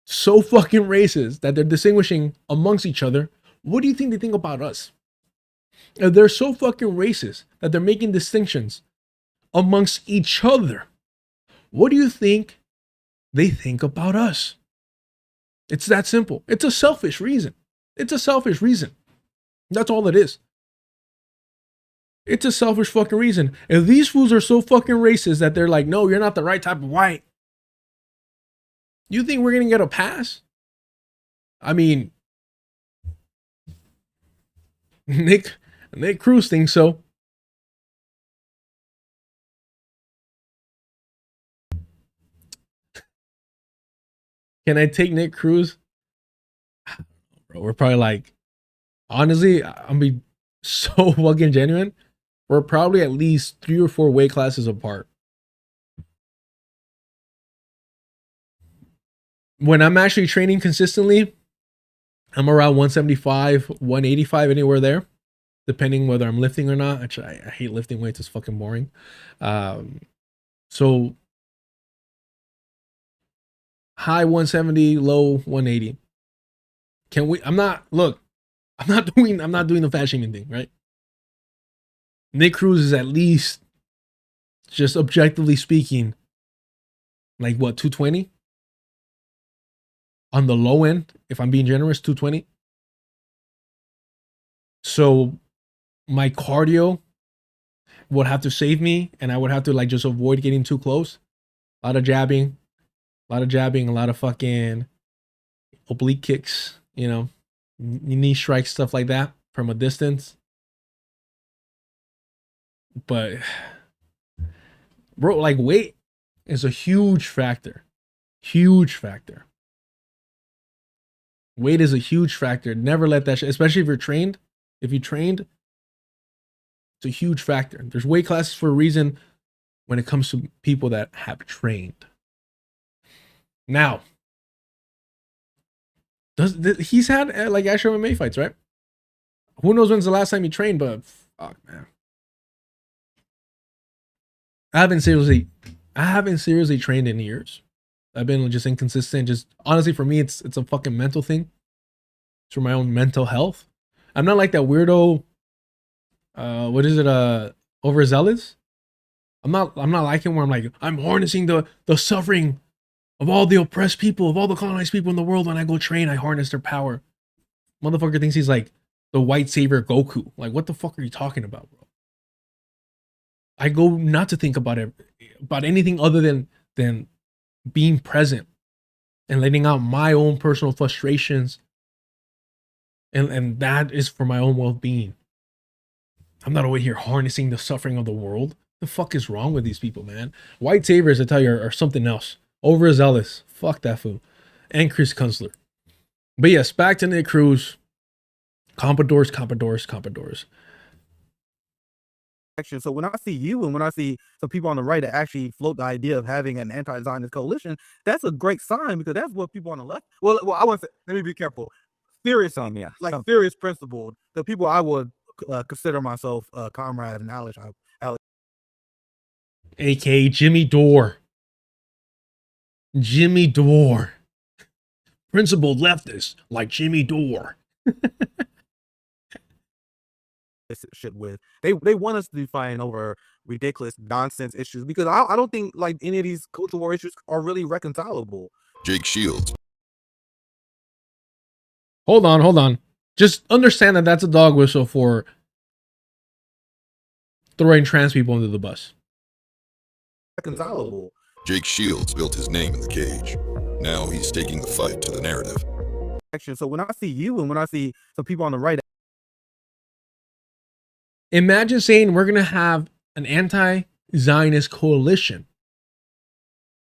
so fucking racist that they're distinguishing amongst each other, what do you think they think about us? If they're so fucking racist that they're making distinctions amongst each other, what do you think they think about us? It's that simple. It's a selfish reason. That's all it is. It's a selfish fucking reason. If these fools are so fucking racist that they're like, no, you're not the right type of white, you think we're going to get a pass? I mean, Nick Cruz thinks so. Can I take Nick Cruz? Bro, we're probably like, honestly, I'm be so fucking genuine. We're probably at least 3 or 4 weight classes apart. When I'm actually training consistently, I'm around 175, 185, anywhere there, depending whether I'm lifting or not. Actually, I hate lifting weights. It's fucking boring. So high 170, low 180. Can we? I'm not doing the fat shaming thing, right? Nick Cruz is at least, just objectively speaking, like what, 220? On the low end, if I'm being generous, 220. So my cardio would have to save me, and I would have to like just avoid getting too close. A lot of jabbing, a lot of fucking oblique kicks, knee strikes, stuff like that from a distance. But bro, like, weight is a huge factor. Weight is a huge factor. Never let that shit, especially if you're trained. If you trained, it's a huge factor. There's weight classes for a reason when it comes to people that have trained. Now, he's had like actual MMA fights, right? Who knows when's the last time he trained, but fuck, man. I haven't seriously trained in years. I've been just inconsistent. Just honestly, for me, it's a fucking mental thing. It's for my own mental health. I'm not like that weirdo. What is it? Overzealous. I'm not like him where I'm like, I'm harnessing the suffering of all the oppressed people, of all the colonized people in the world. When I go train, I harness their power. Motherfucker thinks he's like the white savior Goku. Like, what the fuck are you talking about, bro? I go not to think about anything other than being present and letting out my own personal frustrations. And that is for my own well-being. I'm not over here harnessing the suffering of the world. The fuck is wrong with these people, man? White saviors, I tell you, are something else. Overzealous. Fuck that fool. And Chris Kunstler. But yes, back to Nick Cruz. Compradors. So when I see you and when I see some people on the right that actually float the idea of having an anti-Zionist coalition, that's a great sign, because that's what people on the left. Well, I want to let me be careful. Serious on me, like serious principled. The people I would consider myself comrade and ally. AKA Jimmy Dore. Principled leftist like Jimmy Dore. This shit with they want us to be fighting over ridiculous nonsense issues, because I don't think like any of these cultural war issues are really reconcilable. Jake Shields. Hold on. Just understand that that's a dog whistle for throwing trans people under the bus. Reconcilable. Jake Shields built his name in the cage. Now he's taking the fight to the narrative. So when I see you and when I see some people on the right, Imagine saying we're going to have an anti-Zionist coalition.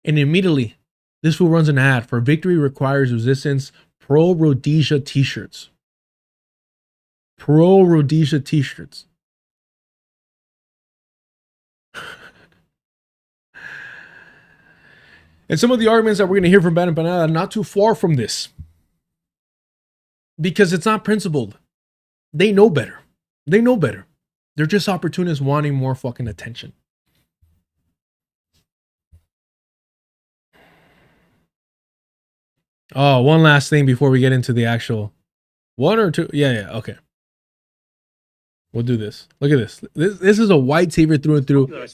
And immediately, this fool runs an ad for Victory Requires Resistance pro-Rhodesia t-shirts. Pro-Rhodesia t-shirts. And some of the arguments that we're going to hear from Bad Empanada are not too far from this. Because it's not principled. They know better. They know better. They're just opportunists wanting more fucking attention. Oh, one last thing before we get into the actual... One or two? Yeah, okay. We'll do this. Look at this. This is a white savior through and through.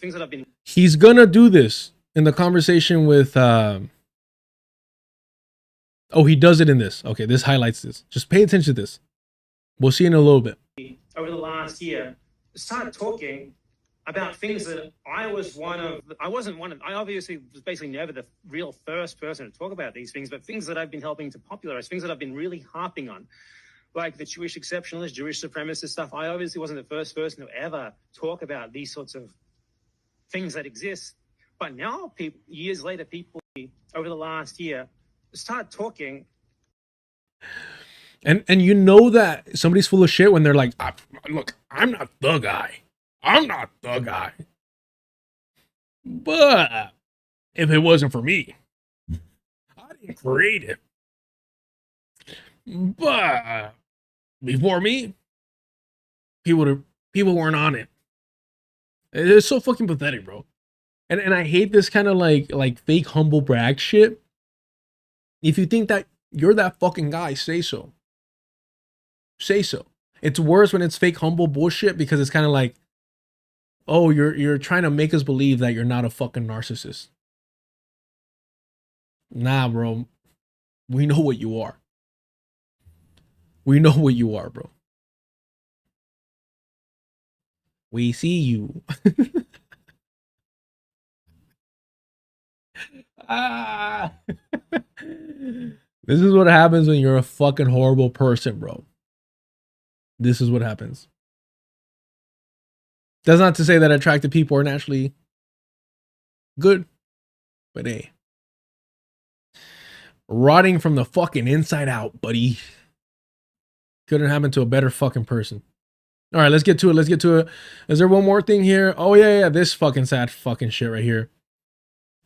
He's gonna do this in the conversation with... Oh, he does it in this. Okay, this highlights this. Just pay attention to this. We'll see in a little bit. Over the last year, started talking about things that I wasn't one of, I obviously was basically never the real first person to talk about these things, but things that I've been helping to popularize, things that I've been really harping on, like the Jewish exceptionalist, Jewish supremacist stuff. I obviously wasn't the first person to ever talk about these sorts of things that exist. But now, years later, people over the last year start talking. And you know that somebody's full of shit when they're like, look, I'm not the guy. I'm not the guy. But if it wasn't for me, I didn't create it. But before me, people weren't on it. It's so fucking pathetic, bro. And I hate this kind of like fake humble brag shit. If you think that you're that fucking guy, say so. Say so. It's worse when it's fake humble bullshit because it's kind of like, oh, you're trying to make us believe that you're not a fucking narcissist. Nah, bro. We know what you are. We know what you are, bro. We see you. Ah. This is what happens when you're a fucking horrible person, bro. This is what happens. That's not to say that attractive people are naturally good, but hey, rotting from the fucking inside out, buddy. Couldn't happen to a better fucking person. All right, let's get to it. Let's get to it. Is there one more thing here? Oh yeah, this fucking sad fucking shit right here.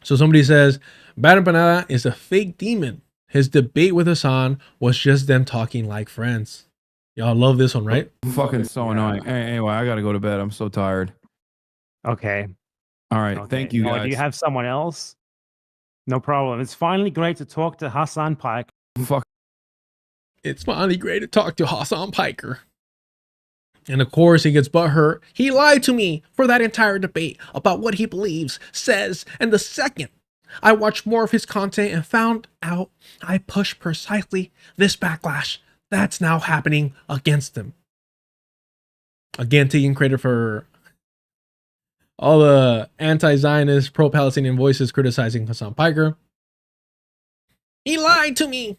So somebody says, Bad Empanada is a fake demon. His debate with Hasan was just them talking like friends. Y'all love this one, right? Fucking so annoying. Anyway, I gotta go to bed. I'm so tired. Okay. All right. Okay. Thank you, guys. Do you have someone else? No problem. It's finally great to talk to Hasan Piker. Fuck. It's finally great to talk to Hasan Piker. And of course, he gets butthurt. He lied to me for that entire debate about what he believes, says, and the second I watched more of his content and found out I pushed precisely this backlash that's now happening against him. Again, taking credit for all the anti-Zionist, pro-Palestinian voices criticizing Hasan Piker. He lied to me.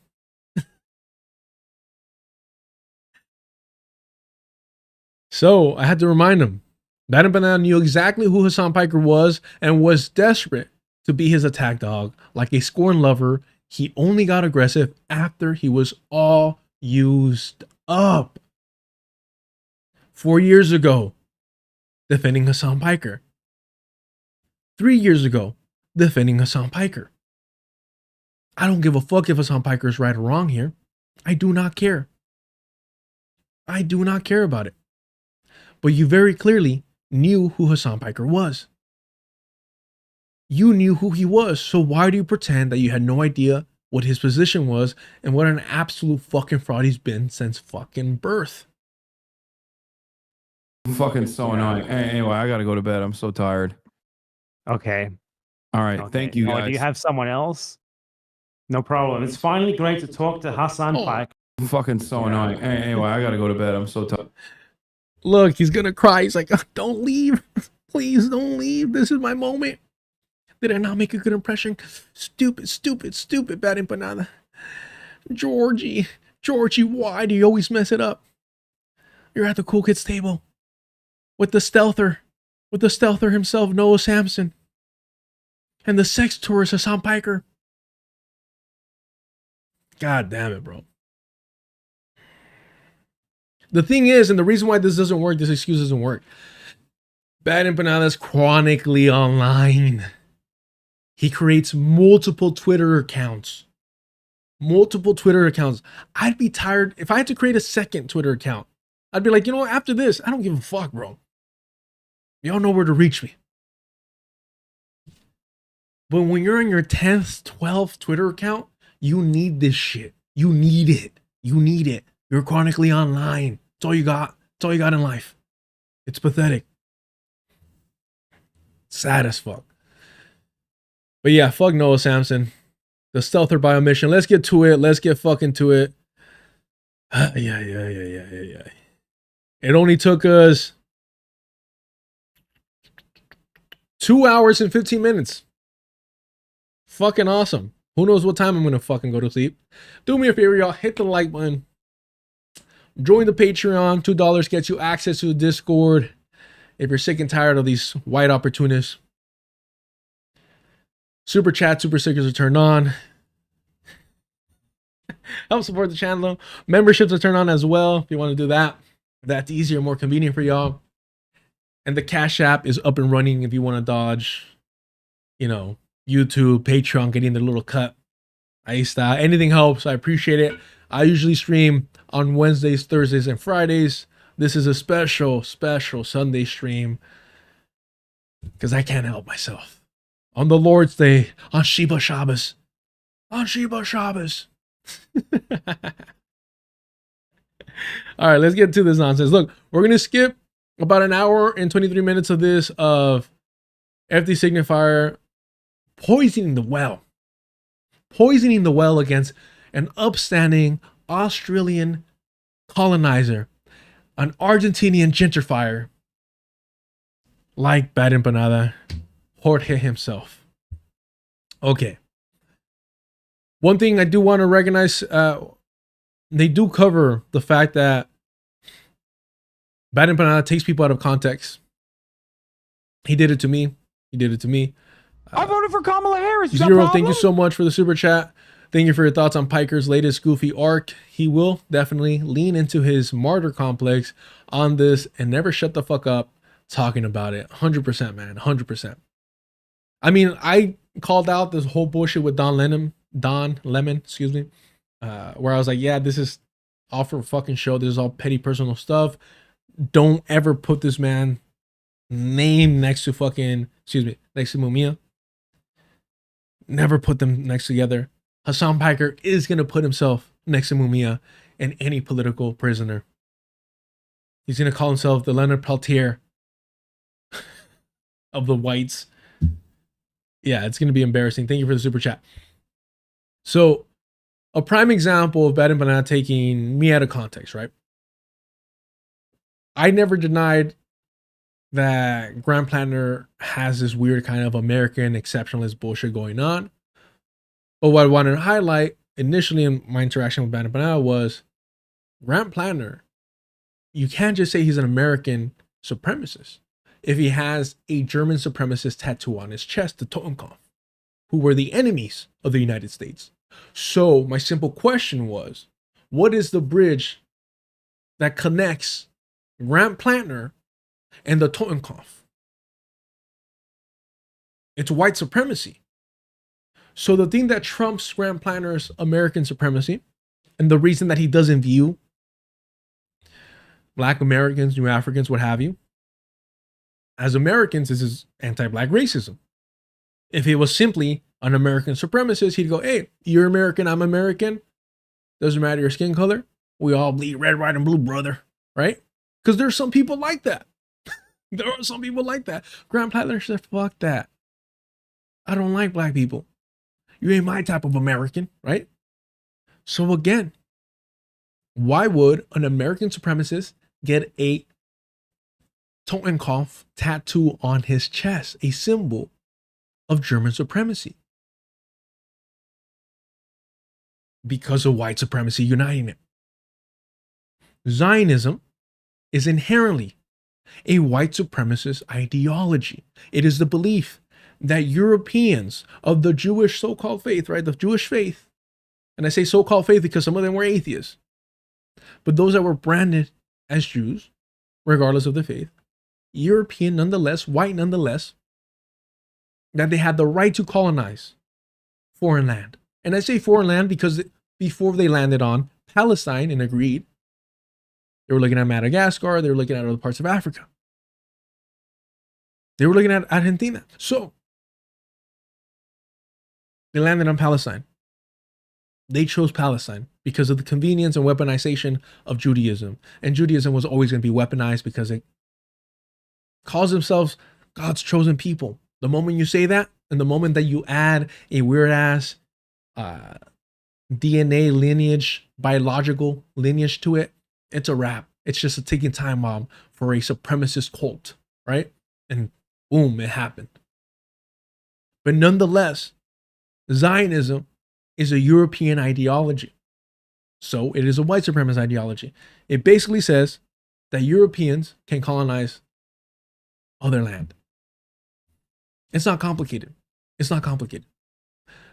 So I had to remind him. Bad Empanada knew exactly who Hasan Piker was and was desperate to be his attack dog. Like a scorned lover, he only got aggressive after he was all used up. 4 years ago, defending Hasan Piker. 3 years ago, defending Hasan Piker. I don't give a fuck if Hasan Piker is right or wrong here. I do not care. I do not care about it. But you very clearly knew who Hasan Piker was. You knew who he was, so why do you pretend that you had no idea what his position was and what an absolute fucking fraud he's been since fucking birth? Fucking so annoying. Anyway, I gotta go to bed. I'm so tired. Okay. All right. Thank you, guys. Do you have someone else? No problem. It's finally great to talk to Hasan Piker. Fucking so annoying. Anyway, I gotta go to bed. I'm so tired. Look, he's gonna cry. He's like, don't leave. Please don't leave. This is my moment. Did I not make a good impression? Stupid, stupid, stupid Bad Empanada. Georgie, why do you always mess it up? You're at the cool kids table with the stealther himself, Noah Samson, and the sex tourist Hasan Piker. God damn it, bro. The thing is, and the reason why this doesn't work, this excuse doesn't work. Bad Empanada is chronically online. He creates multiple Twitter accounts. I'd be tired if I had to create a second Twitter account. I'd be like, you know what? After this, I don't give a fuck, bro. Y'all know where to reach me. But when you're on your 10th, 12th Twitter account, you need this shit. You need it. You're chronically online. It's all you got. It's all you got in life. It's pathetic. Sad as fuck. But yeah, fuck Noah Samson. The stealther bio mission. Let's get to it. Let's get fucking to it. Yeah. It only took us 2 hours and 15 minutes. Fucking awesome. Who knows what time I'm gonna fucking go to sleep. Do me a favor, y'all. Hit the like button. Join the Patreon. $2 gets you access to the Discord. If you're sick and tired of these white opportunists. Super chat, super stickers are turned on. Help support the channel. Memberships are turned on as well. If you want to do that, that's easier, more convenient for y'all. And the Cash App is up and running if you want to dodge, you know, YouTube, Patreon, getting the little cut. Anything helps. I appreciate it. I usually stream on Wednesdays, Thursdays, and Fridays. This is a special Sunday stream because I can't help myself. On the Lord's Day, on Sheba Shabbos. All right, let's get to this nonsense. Look, we're going to skip about an hour and 23 minutes of this of FD Signifier poisoning the well against an upstanding Australian colonizer, an Argentinian gentrifier like Bad Empanada, Jorge himself. Okay. One thing I do want to recognize, they do cover the fact that Bad Empanada takes people out of context. He did it to me. I voted for Kamala Harris. Zero, thank you so much for the super chat. Thank you for your thoughts on Piker's latest goofy arc. He will definitely lean into his martyr complex on this and never shut the fuck up talking about it. 100%, man. 100%. I mean, I called out this whole bullshit with Don Lemon, where I was like, yeah, this is all for a fucking show. This is all petty personal stuff. Don't ever put this man name next to Mumia. Never put them next together. Hasan Piker is going to put himself next to Mumia and any political prisoner. He's going to call himself the Leonard Peltier of the whites. Yeah, it's going to be embarrassing. Thank you for the super chat. So, a prime example of Bad Empanada taking me out of context, right? I never denied that Grand Planner has this weird kind of American exceptionalist bullshit going on. But what I wanted to highlight initially in my interaction with Bad Empanada was Grand Planner. You can't just say he's an American supremacist if he has a German supremacist tattoo on his chest, the Totenkopf, who were the enemies of the United States. So my simple question was, what is the bridge that connects Grand Planner and the Totenkopf? It's white supremacy. So the thing that trumps Grand Planner's American supremacy, and the reason that he doesn't view Black Americans, New Africans, what have you, as Americans, is his anti-Black racism. If he was simply an American supremacist, he'd go, hey, you're American, I'm American. Doesn't matter your skin color. We all bleed red, white, and blue, brother. Right? Because there's some people like that. There are some people like that. Grand Planner said, fuck that. I don't like Black people. You ain't my type of American, right? So again, why would an American supremacist get a Totenkopf tattoo on his chest, a symbol of German supremacy because of white supremacy uniting it. Zionism is inherently a white supremacist ideology. It is the belief that Europeans of the Jewish so-called faith, right, the Jewish faith, and I say so-called faith because some of them were atheists, but those that were branded as Jews, regardless of the faith, European nonetheless, white nonetheless, that they had the right to colonize foreign land. And I say foreign land because before they landed on Palestine and agreed, they were looking at Madagascar, they were looking at other parts of Africa. They were looking at Argentina. So they landed on Palestine. They chose Palestine because of the convenience and weaponization of Judaism. And Judaism was always going to be weaponized because it calls themselves God's chosen people. The moment you say that, and the moment that you add a weird ass DNA lineage, biological lineage to it, it's a wrap. It's just a ticking time bomb for a supremacist cult, right? And boom, it happened. But nonetheless, Zionism is a European ideology. So it is a white supremacist ideology. It basically says that Europeans can colonize other land. It's not complicated. It's not complicated.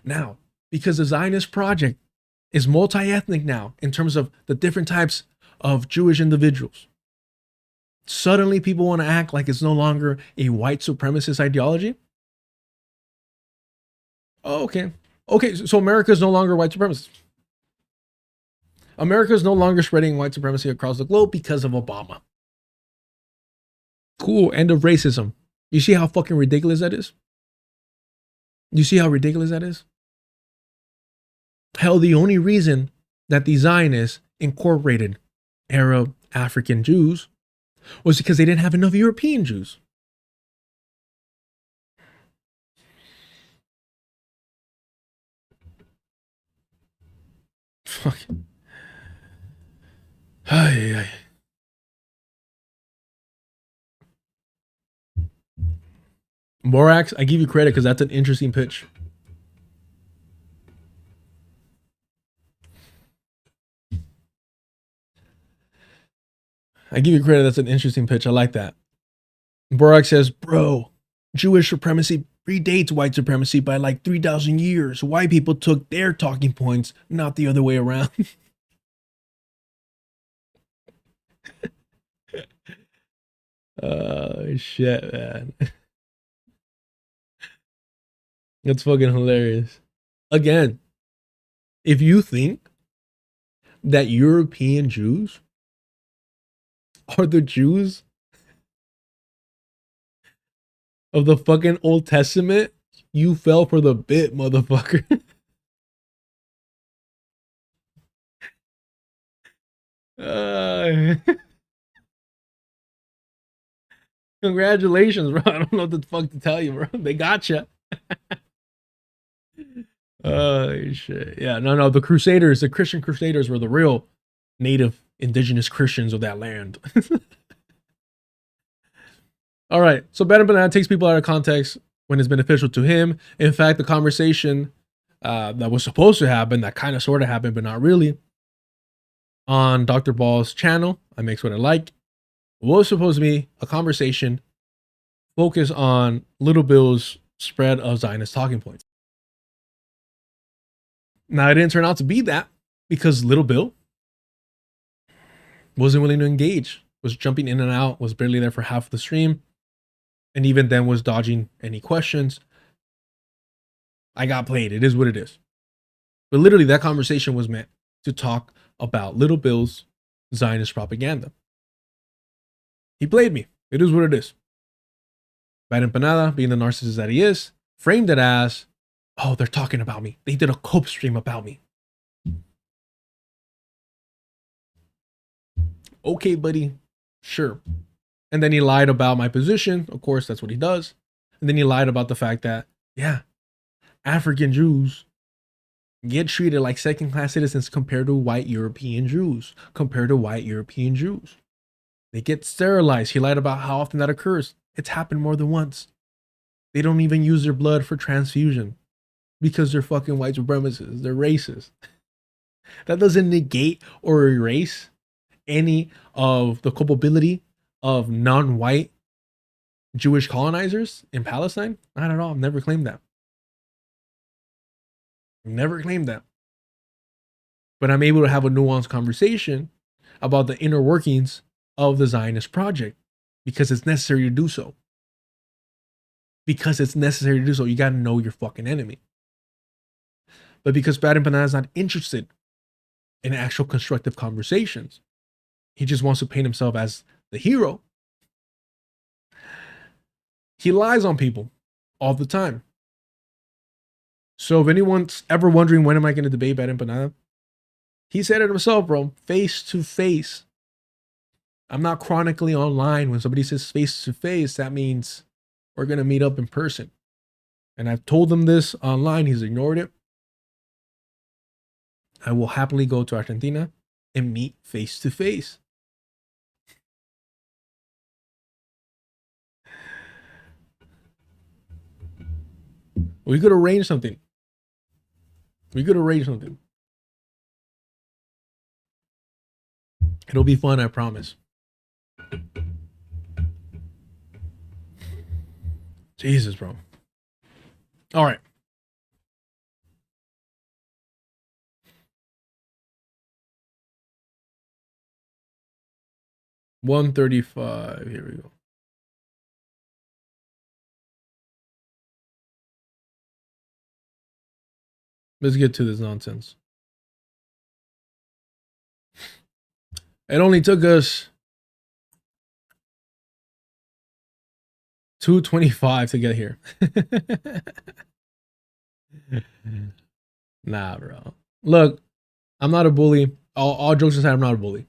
Now, because the Zionist project is multi-ethnic now in terms of the different types of Jewish individuals, suddenly people want to act like it's no longer a white supremacist ideology. Oh, okay. Okay, so America is no longer white supremacist. America is no longer spreading white supremacy across the globe because of Obama. Cool, end of racism. You see how fucking ridiculous that is? You see how ridiculous that is? Hell, the only reason that the Zionists incorporated Arab African Jews was because they didn't have enough European Jews. Fuck. Ay, ay. Borax, I give you credit because that's an interesting pitch. I give you credit, that's an interesting pitch. I like that. Borax says, bro, Jewish supremacy predates white supremacy by like 3,000 years. White people took their talking points, not the other way around. Oh, shit, man. That's fucking hilarious. Again, if you think that European Jews are the Jews of the fucking Old Testament, you fell for the bit, motherfucker. Congratulations, bro. I don't know what the fuck to tell you, bro. They gotcha. Oh, shit. Yeah, no. The Crusaders, the Christian Crusaders were the real native indigenous Christians of that land. All right. So Bad Empanada takes people out of context when it's beneficial to him. In fact, the conversation that was supposed to happen, that kind of sort of happened, but not really, on Dr. Ball's channel, I Makes What I Like, was supposed to be a conversation focused on Little Bill's spread of Zionist talking points. Now, it didn't turn out to be that because Little Bill wasn't willing to engage, was jumping in and out, was barely there for half of the stream, and even then was dodging any questions. I got played. It is what it is. But literally, that conversation was meant to talk about Little Bill's Zionist propaganda. He played me. It is what it is. Bad Empanada, being the narcissist that he is, framed it as, oh, they're talking about me. They did a cope stream about me. Okay, buddy. Sure. And then he lied about my position. Of course, that's what he does. And then he lied about the fact that, yeah, African Jews get treated like second-class citizens compared to white European Jews. They get sterilized. He lied about how often that occurs. It's happened more than once. They don't even use their blood for transfusion because they're fucking white supremacists. They're racist. That doesn't negate or erase any of the culpability of non-white Jewish colonizers in Palestine. Not at all. I've never claimed that. Never claimed that. But I'm able to have a nuanced conversation about the inner workings of the Zionist project because it's necessary to do so. Because it's necessary to do so. You got to know your fucking enemy. But because Bad Empanada is not interested in actual constructive conversations, he just wants to paint himself as the hero. He lies on people all the time. So if anyone's ever wondering when am I going to debate Bad Empanada, he said it himself, bro. Face to face. I'm not chronically online. When somebody says face to face, that means we're going to meet up in person. And I've told him this online. He's ignored it. I will happily go to Argentina and meet face to face. We could arrange something. It'll be fun, I promise. Jesus, bro. All right. $135. Here we go. Let's get to this nonsense. It only took us 225 to get here. Nah, bro. Look, I'm not a bully. All jokes aside, I'm not a bully.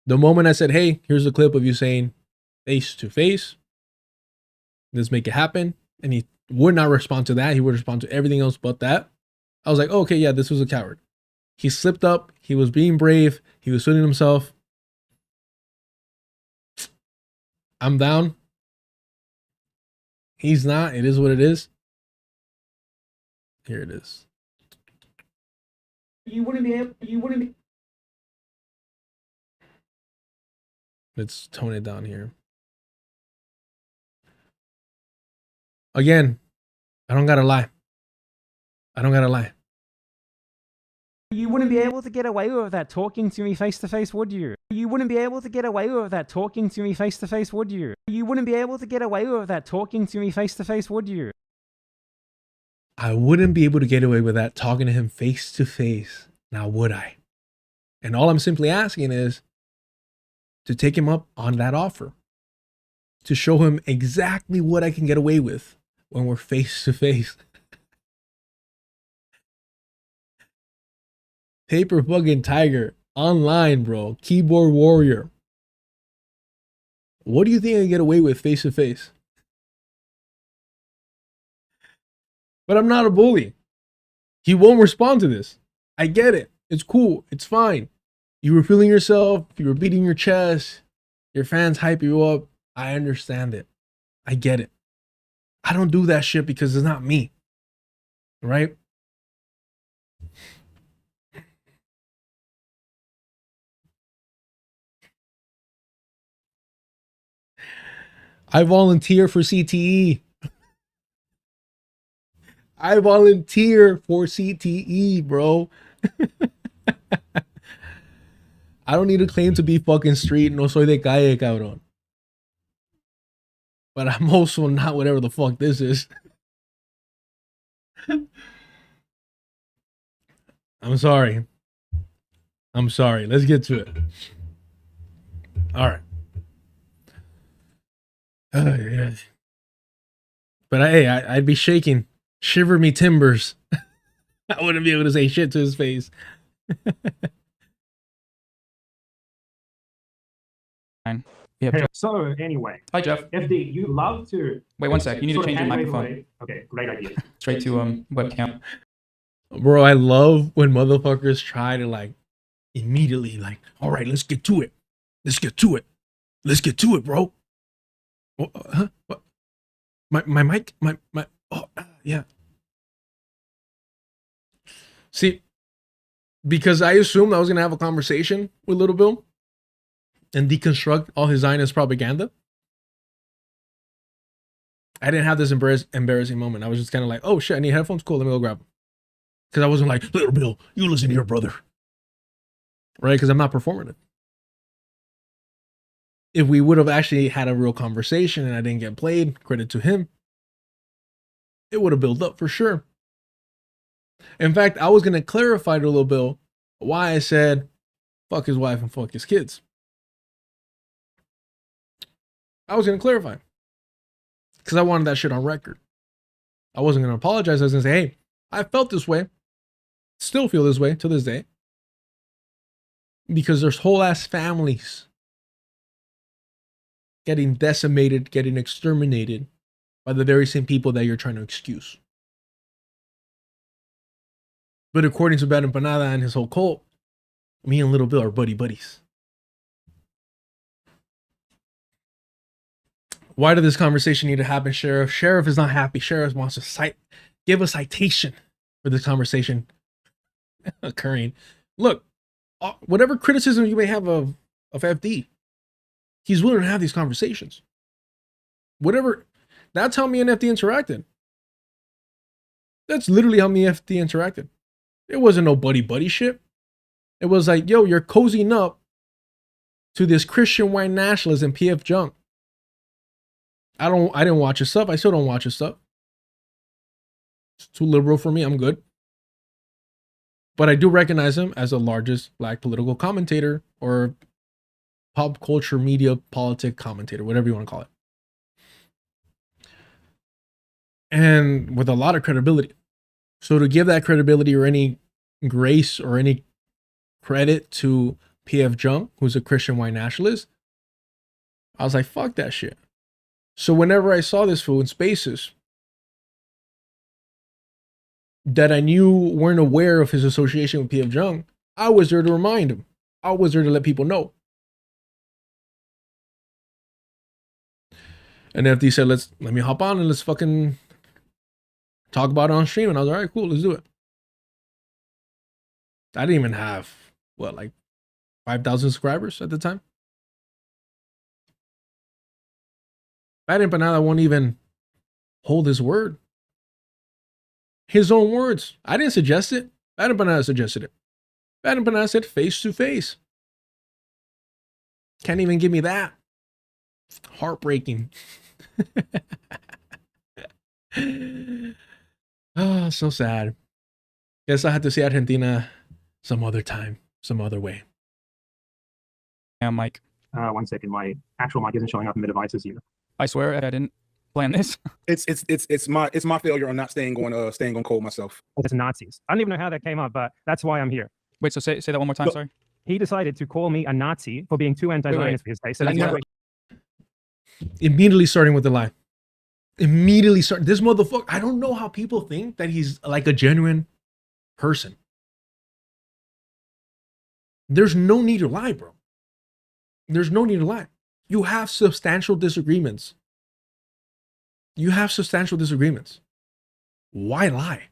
The moment I said, hey, here's a clip of you saying face to face, let's make it happen, and he would not respond to that. He would respond to everything else but that. I was like, oh, okay, yeah, this was a coward. He slipped up. He was being brave. He was suiting himself. I'm down. He's not. It is what it is. Here it is. You wouldn't be. Let's tone it down here. Again, I don't gotta lie. You wouldn't be able to get away with that talking to me face to face, would you? You wouldn't be able to get away with that talking to me face to face, would you? You wouldn't be able to get away with that talking to me face to face, would you? I wouldn't be able to get away with that talking to him face to face. Now, would I? And all I'm simply asking is to take him up on that offer, to show him exactly what I can get away with when we're face to face. Paper fucking tiger online, bro. Keyboard warrior. What do you think I can get away with face to face? But I'm not a bully. He won't respond to this. I get it. It's cool. It's fine. You were feeling yourself. You were beating your chest. Your fans hype you up. I understand it. I get it. I don't do that shit because it's not me. Right? I volunteer for CTE. I volunteer for CTE, bro. I don't need to claim to be fucking street. No soy de calle, cabrón. But I'm also not whatever the fuck this is. I'm sorry. Let's get to it. All right. Yeah. But I'd be shaking. Shiver me timbers. I wouldn't be able to say shit to his face. Yeah. Hey, so anyway, Hi, Jeff. FD, you love to. Wait 1 sec. You need to change your microphone. Okay, great idea. Straight to webcam. Bro, I love when motherfuckers try to like immediately like, all right, let's get to it. Let's get to it, bro. Huh? What? My mic? My oh yeah. See, because I assumed I was gonna have a conversation with Little Bill and deconstruct all his Zionist propaganda. I didn't have this embarrassing moment. I was just kind of like, oh shit, I need headphones. Cool, let me go grab them. Because I wasn't like, Little Bill, you listen to your brother. Right? Because I'm not performative. If we would have actually had a real conversation and I didn't get played, credit to him, it would have built up for sure. In fact, I was going to clarify to Little Bill why I said fuck his wife and fuck his kids. I was going to clarify. Because I wanted that shit on record. I wasn't going to apologize. I was going to say, hey, I felt this way. Still feel this way to this day. Because there's whole ass families getting decimated, getting exterminated by the very same people that you're trying to excuse. But according to Bad Empanada and his whole cult, me and Little Bill are buddies. Why did this conversation need to happen, Sheriff? Sheriff is not happy. Sheriff wants to give a citation for this conversation occurring. Look, whatever criticism you may have of FD, he's willing to have these conversations. Whatever, that's how me and FD interacted. That's literally how me and FD interacted. It wasn't no buddy shit. It was like, yo, you're cozying up to this Christian white nationalist and PF junk. I didn't watch his stuff. I still don't watch his stuff. It's too liberal for me. I'm good. But I do recognize him as the largest black political commentator or pop culture media politic commentator, whatever you want to call it. And with a lot of credibility. So to give that credibility or any grace or any credit to PF Junk, who's a Christian white nationalist, I was like, fuck that shit. So whenever I saw this fool in spaces that I knew weren't aware of his association with PF Junk, I was there to remind him. I was there to let people know. And FD said, let me hop on and let's fucking talk about it on stream. And I was like, all right, cool, let's do it. I didn't even have, like 5,000 subscribers at the time. Bad Empanada won't even hold his word. His own words. I didn't suggest it. Bad Empanada suggested it. Bad Empanada said face to face. Can't even give me that. Heartbreaking. Oh, so sad. Guess I had to see Argentina some other time, some other way. Yeah, Mike. 1 second, my actual mic isn't showing up in the devices here. I swear I didn't plan this. It's my failure on not staying on code myself. It's Nazis. I don't even know how that came up, but that's why I'm here. Wait, so say that one more time, sorry. He decided to call me a Nazi for being too anti-Zionist for his taste. So that's why Immediately starting with the lie. Immediately start. This motherfucker, I don't know how people think that he's like a genuine person. There's no need to lie, bro. There's no need to lie. You have substantial disagreements. You have substantial disagreements. Why lie?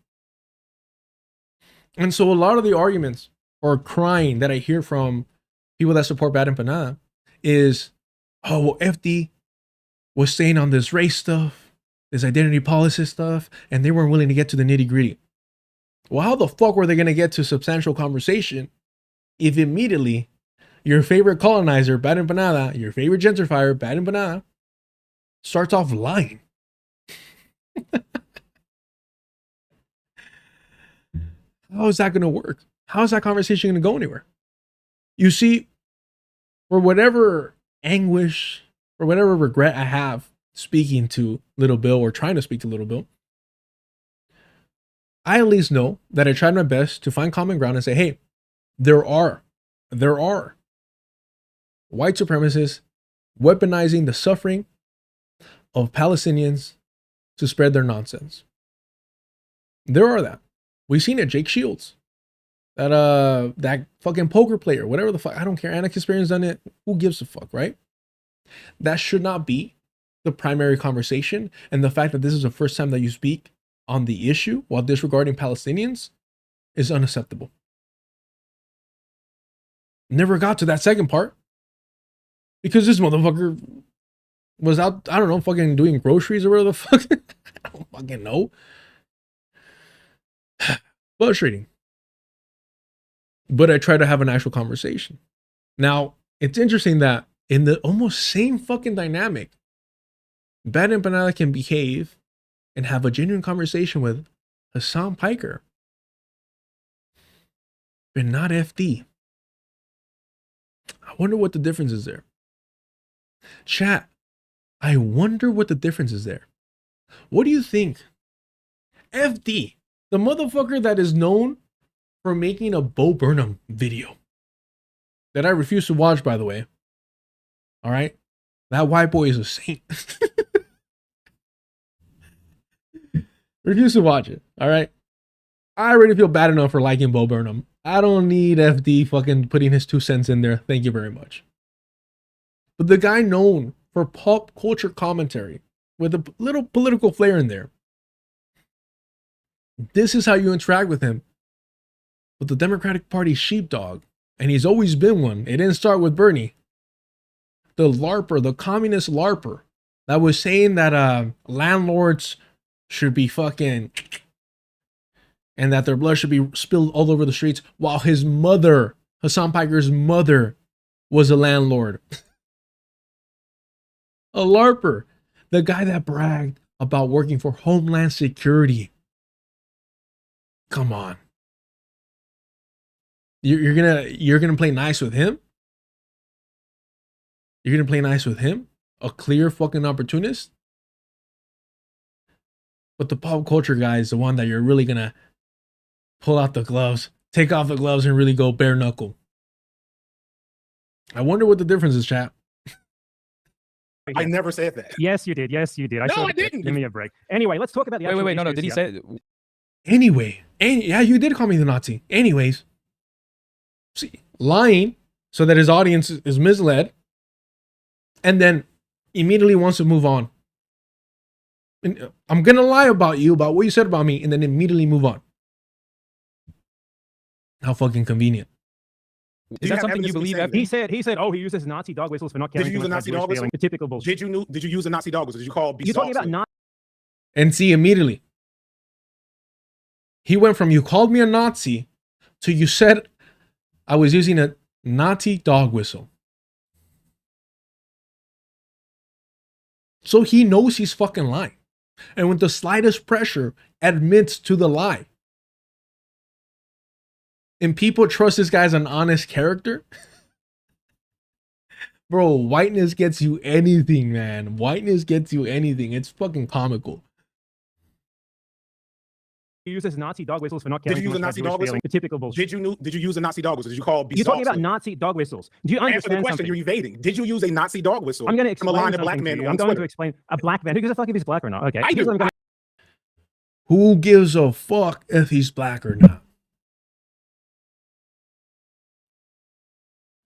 And so a lot of the arguments or crying that I hear from people that support Bad Empanada is, oh, well, FD was staying on this race stuff, this identity policy stuff, and they weren't willing to get to the nitty gritty. Well, how the fuck were they going to get to substantial conversation if immediately your favorite colonizer, Bad Empanada, your favorite gentrifier, Bad Empanada, starts off lying? How is that going to work? How is that conversation going to go anywhere? You see, for whatever anguish or whatever regret I have speaking to Little Bill or trying to speak to Little Bill, I at least know that I tried my best to find common ground and say, hey, there are white supremacists weaponizing the suffering of Palestinians to spread their nonsense. There are that. We've seen it, Jake Shields. That fucking poker player, whatever the fuck, I don't care. Anarchist Experience done it. Who gives a fuck, right? That should not be the primary conversation. And the fact that this is the first time that you speak on the issue while disregarding Palestinians is unacceptable. Never got to that second part because this motherfucker was out, I don't know, fucking doing groceries or whatever the fuck. I don't fucking know. Frustrating. But I try to have an actual conversation. Now, it's interesting that in the almost same fucking dynamic, Bad Empanada can behave and have a genuine conversation with Hasan Piker, but not FD. I wonder what the difference is there. Chat, I wonder what the difference is there. What do you think? FD, the motherfucker that is known for making a Bo Burnham video that I refuse to watch, by the way. All right? That white boy is a saint. Refuse to watch it. All right? I already feel bad enough for liking Bo Burnham. I don't need FD fucking putting his 2 cents in there. Thank you very much. But the guy known for pop culture commentary with a little political flair in there. This is how you interact with him. With the Democratic Party sheepdog. And he's always been one. It didn't start with Bernie. The LARPer, the communist LARPer that was saying that landlords should be fucking, and that their blood should be spilled all over the streets, while his mother, Hasan Piker's mother, was a landlord. A LARPer. The guy that bragged about working for Homeland Security. Come on. You're gonna play nice with him? You're gonna play nice with him? A clear fucking opportunist? But the pop culture guy is the one that you're really gonna pull out the gloves, take off the gloves, and really go bare knuckle. I wonder what the difference is, chat. I never said that. Yes, you did. Yes, you did. No, I didn't. Give me a break. Anyway, let's talk about the actual Wait, no. issues Did he here. say it? Anyway, yeah, you did call me the Nazi. Anyways, see, lying so that his audience is misled, and then immediately wants to move on. And I'm gonna lie about you, about what you said about me, and then immediately move on. How fucking convenient. Is that something you believe? He said, oh, he uses Nazi dog whistles for not Did caring. you use a Nazi dog whistle? The typical bullshit. Did you use a Nazi dog whistle? Did you call? You're talking about Nazi. And see, immediately he went from you called me a Nazi to you said I was using a Nazi dog whistle. So he knows he's fucking lying. And with the slightest pressure, admits to the lie. And people trust this guy's an honest character. Bro, whiteness gets you anything, man. Whiteness gets you anything. It's fucking comical. He uses Nazi dog whistles for not caring. Did you use a Nazi dog whistle? The typical bullshit. Did you use a Nazi dog whistle? Did you call? You're talking about Nazi dog whistles. Do you Answer the understand question. something? You're evading. Did you use a Nazi dog whistle? I'm going to explain from a line of something black to men you. on I'm going Twitter? to explain. A black man. Who gives a fuck if he's black or not? Okay. I do. Who gives a fuck if he's black or not?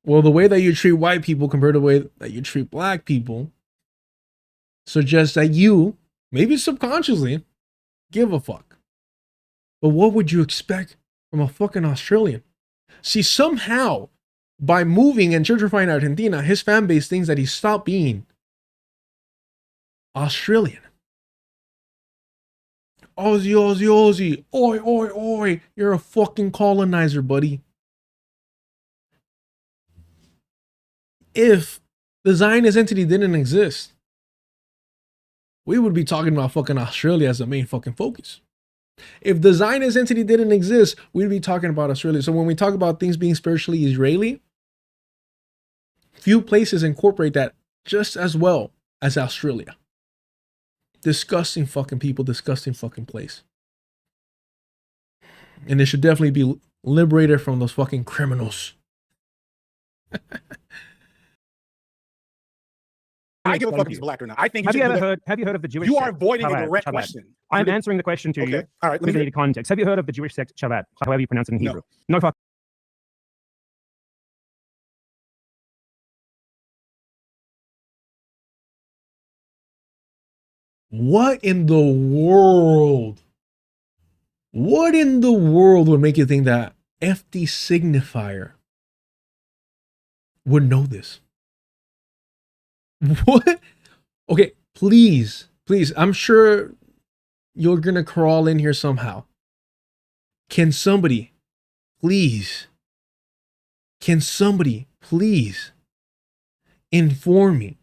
Well, the way that you treat white people compared to the way that you treat black people suggests that you, maybe subconsciously, give a fuck. But what would you expect from a fucking Australian? See, somehow, by moving and gentrifying Argentina, his fan base thinks that he stopped being Australian. Aussie, Aussie, Aussie. Oi, oi, oi. You're a fucking colonizer, buddy. If the Zionist entity didn't exist, we would be talking about fucking Australia as the main fucking focus. If the Zionist entity didn't exist, we'd be talking about Australia. So when we talk about things being spiritually Israeli, few places incorporate that just as well as Australia. Disgusting fucking people, disgusting fucking place. And it should definitely be liberated from those fucking criminals. I give a fuck if he's black or not. I think. Have you heard of the Jewish? You are sect? avoiding the Chabad, direct Chabad. question. I'm answering the question to you. All right. Let me need context. Have you heard of the Jewish sect Chabad? However you pronounce it in Hebrew. No fuck. What in the world? What in the world would make you think that FD Signifier would know this? What? Okay, please, please. I'm sure you're gonna crawl in here somehow. Can somebody, please, inform me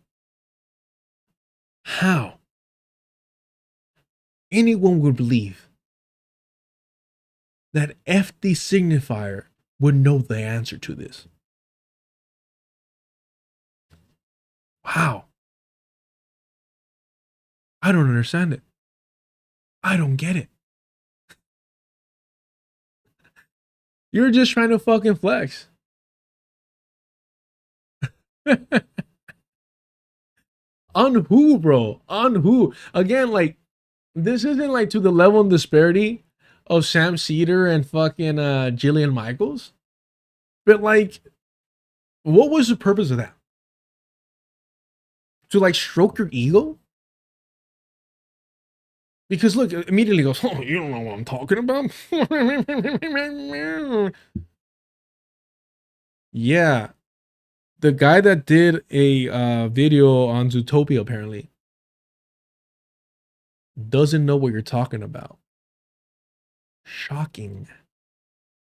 how anyone would believe that FD Signifier would know the answer to this? Wow. I don't understand it. I don't get it. You're just trying to fucking flex. On who, bro? On who? Again, like, this isn't like to the level and disparity of Sam Cedar and fucking Jillian Michaels. But like, what was the purpose of that? To like stroke your ego? Because look, it immediately goes, oh, you don't know what I'm talking about? Yeah. The guy that did a video on Zootopia apparently doesn't know what you're talking about. Shocking.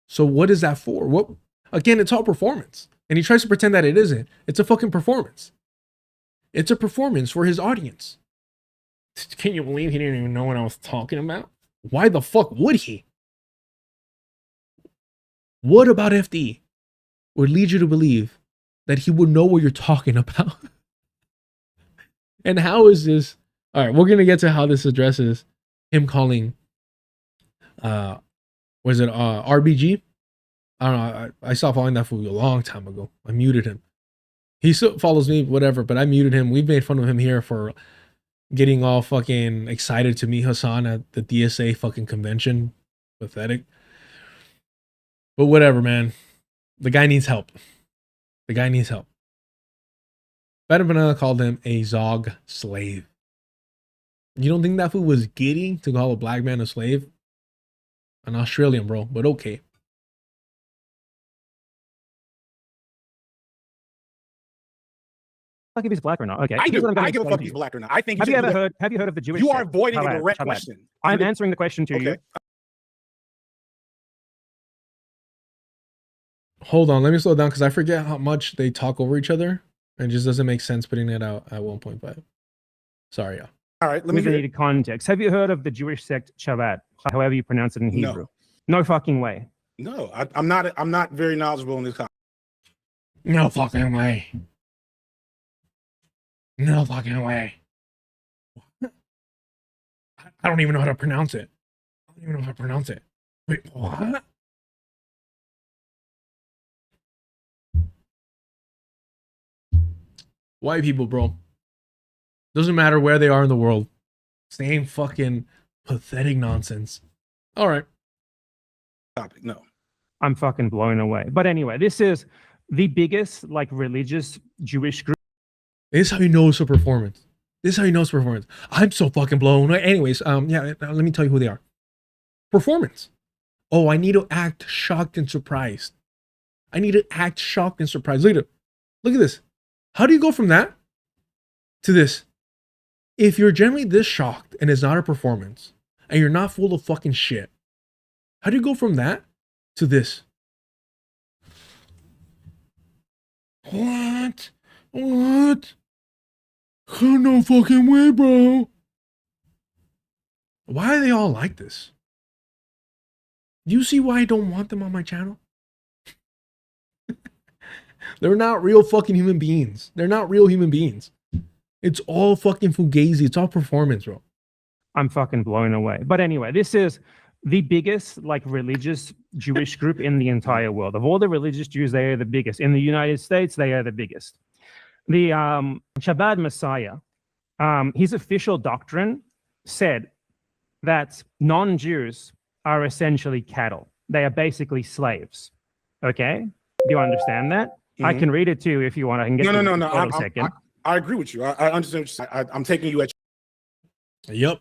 So what is that for? What? Again, it's all performance. And he tries to pretend that it isn't. It's a fucking performance. It's a performance for his audience. Can you believe he didn't even know what I was talking about? Why the fuck would he? What about FD would lead you to believe that he would know what you're talking about? And how is this? All right, we're going to get to how this addresses him calling, RBG? I don't know. I stopped following that fool a long time ago. I muted him. He still follows me, whatever, but I muted him. We've made fun of him here for getting all fucking excited to meet Hasan at the DSA fucking convention. Pathetic. But whatever, man. The guy needs help. The guy needs help. Bad Empanada called him a Zog slave. You don't think that fool was giddy to call a black man a slave? An Australian, bro, but okay. Fuck if he's black or not. Okay. I give a fuck if fuck he's black or not. I think Have you heard of the Jewish? You are avoiding a Chabad, direct Chabad. question. I'm answering the question to you. Hold on, let me slow down because I forget how much they talk over each other. And it just doesn't make sense putting it out at 1.5. Sorry, y'all. All right, let me need context. Have you heard of the Jewish sect Chabad? However you pronounce it in Hebrew. No fucking way. No, I'm not very knowledgeable in this context. No fucking way. No fucking way. I don't even know how to pronounce it. I don't even know how to pronounce it. Wait, what? White people, bro. Doesn't matter where they are in the world. Same fucking pathetic nonsense. All right. Topic, no. I'm fucking blown away. But anyway, this is the biggest like religious Jewish group. This is how you know it's a performance. This is how you know it's performance. I'm so fucking blown away. Anyways, yeah, let me tell you who they are. Performance. Oh, I need to act shocked and surprised. I need to act shocked and surprised. Look at this. How do you go from that to this? If you're generally this shocked and it's not a performance and you're not full of fucking shit, how do you go from that to this? What? What? No fucking way, bro. Why are they all like this? Do you see why I don't want them on my channel? They're not real fucking human beings. They're not real human beings. It's all fucking fugazi. It's all performance, bro. I'm fucking blown away. But anyway, this is the biggest like religious Jewish group in the entire world. Of all the religious Jews, they are the biggest. In the United States, they are the biggest. The Chabad Messiah, his official doctrine said that non-Jews are essentially cattle. They are basically slaves. Okay? Do you understand that? I can read it too if you want. I can get No. Hold on a second. I agree with you. I understand what you're saying. I'm taking you at Yep.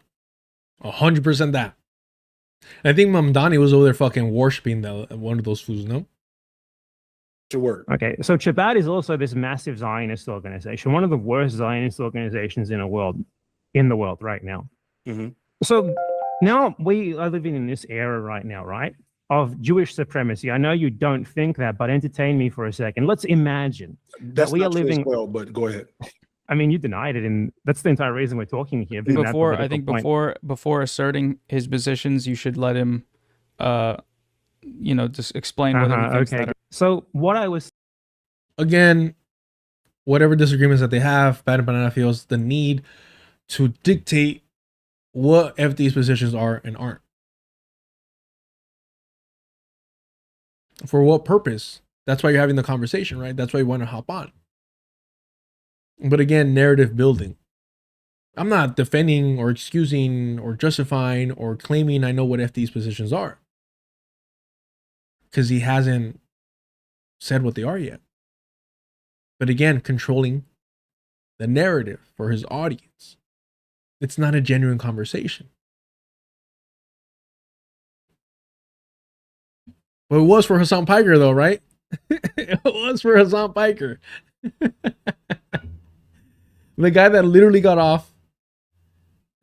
100% that. I think Mamdani was over there fucking worshipping one of those fools, no? Your word. Okay, so Chabad is also this massive Zionist organization, one of the worst Zionist organizations in the world right now. So now we are living in this era right now, right, of Jewish supremacy. I know you don't think that, but entertain me for a second. Let's imagine That's that we not are true as living. well, but go ahead. I mean, you denied it, and that's the entire reason we're talking here. I think before asserting his positions, you should let him, just explain whether he thinks that. So what I was again, whatever disagreements that they have, Bad Empanada feels the need to dictate what FD's positions are and aren't. For what purpose? That's why you're having the conversation, right? That's why you want to hop on. But again, narrative building. I'm not defending or excusing or justifying or claiming I know what FD's positions are, because he hasn't said what they are yet. But again, controlling the narrative for his audience. It's not a genuine conversation. But it was for Hasan Piker, though, right? It was for Hasan Piker. The guy that literally got off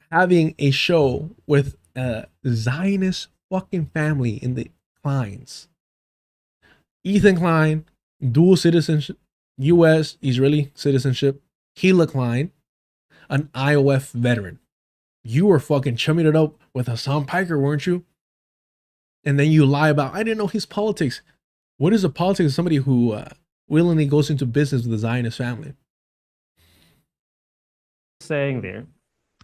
having a show with a Zionist fucking family in the Kleins. Ethan Klein, dual citizenship, U.S. Israeli citizenship. Hila Klein, an IOF veteran. You were fucking chumming it up with Hasan Piker, weren't you? And then you lie about, I didn't know his politics. What is the politics of somebody who willingly goes into business with the Zionist family? saying there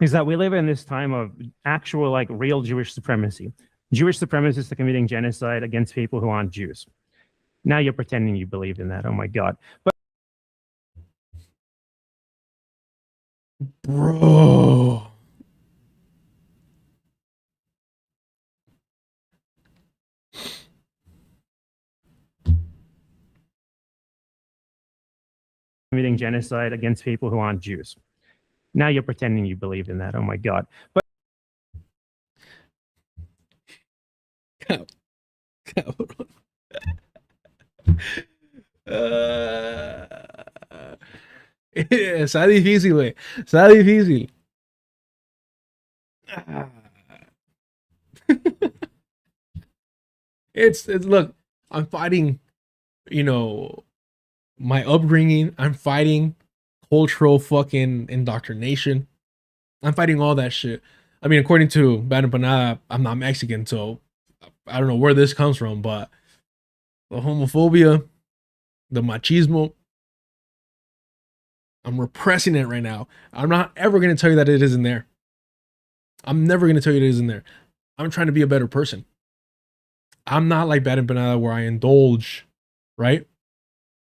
is that we live in this time of actual, like, real Jewish supremacy. Jewish supremacists are committing genocide against people who aren't Jews. Now you're pretending you believe in that. Oh my God. But bro, committing genocide against people who aren't Jews. Now you're pretending you believe in that. Oh my God. But está difícil, güey. Está difícil. It's look, I'm fighting, my upbringing. I'm fighting cultural fucking indoctrination. I'm fighting all that shit. I mean, according to Bad Empanada, I'm not Mexican, so I don't know where this comes from, but the homophobia, the machismo, I'm repressing it right now. I'm not ever going to tell you that it isn't there. I'm never going to tell you it isn't there. I'm trying to be a better person. I'm not like Bad Empanada where I indulge, right?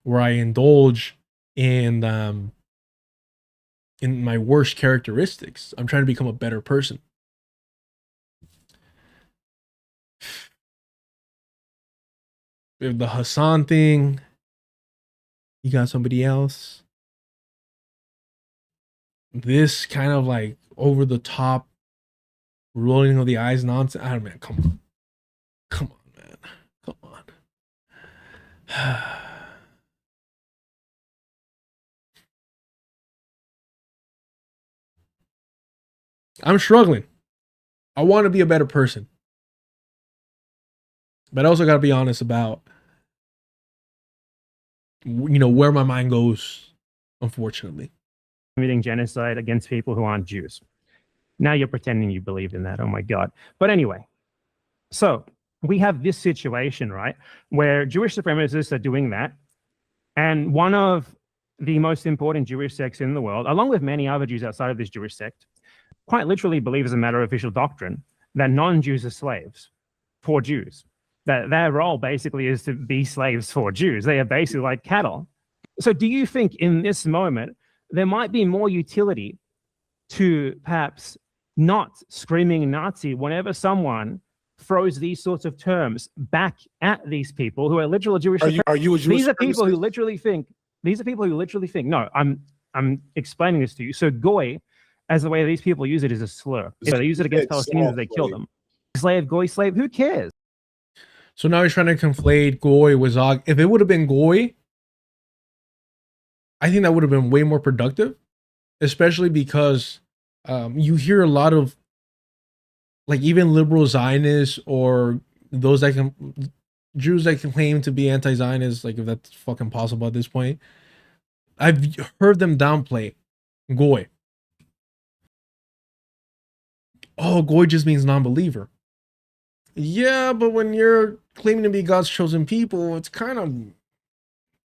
Where I indulge in my worst characteristics. I'm trying to become a better person. If the Hasan thing, you got somebody else. This kind of like over the top, rolling of the eyes nonsense. I don't know, man. Come on. Come on, man. Come on. I'm struggling. I want to be a better person. But I also got to be honest about, where my mind goes, unfortunately. committing genocide against people who aren't Jews. Now you're pretending you believe in that. Oh my God. But anyway, so we have this situation, right, where Jewish supremacists are doing that. And one of the most important Jewish sects in the world, along with many other Jews outside of this Jewish sect, quite literally believe as a matter of official doctrine that non-Jews are slaves for Jews. That their role basically is to be slaves for Jews. They are basically like cattle. So do you think in this moment, there might be more utility to perhaps not screaming Nazi whenever someone throws these sorts of terms back at these people who are literal Jewish? Are you a Jewish? These are people who literally think. These are people who literally think. No, I'm explaining this to you. So Goy, as the way these people use it is a slur. If they use it against Palestinians, they kill them. Slave, goy slave, who cares? So now he's trying to conflate goy with zog. If it would have been goy, I think that would have been way more productive, especially because you hear a lot of, like, even liberal Zionists or those that can, Jews that can claim to be anti-Zionist, like if that's fucking possible at this point. I've heard them downplay goy. Oh, goy just means non-believer. Yeah, but when you're claiming to be God's chosen people, it's kind of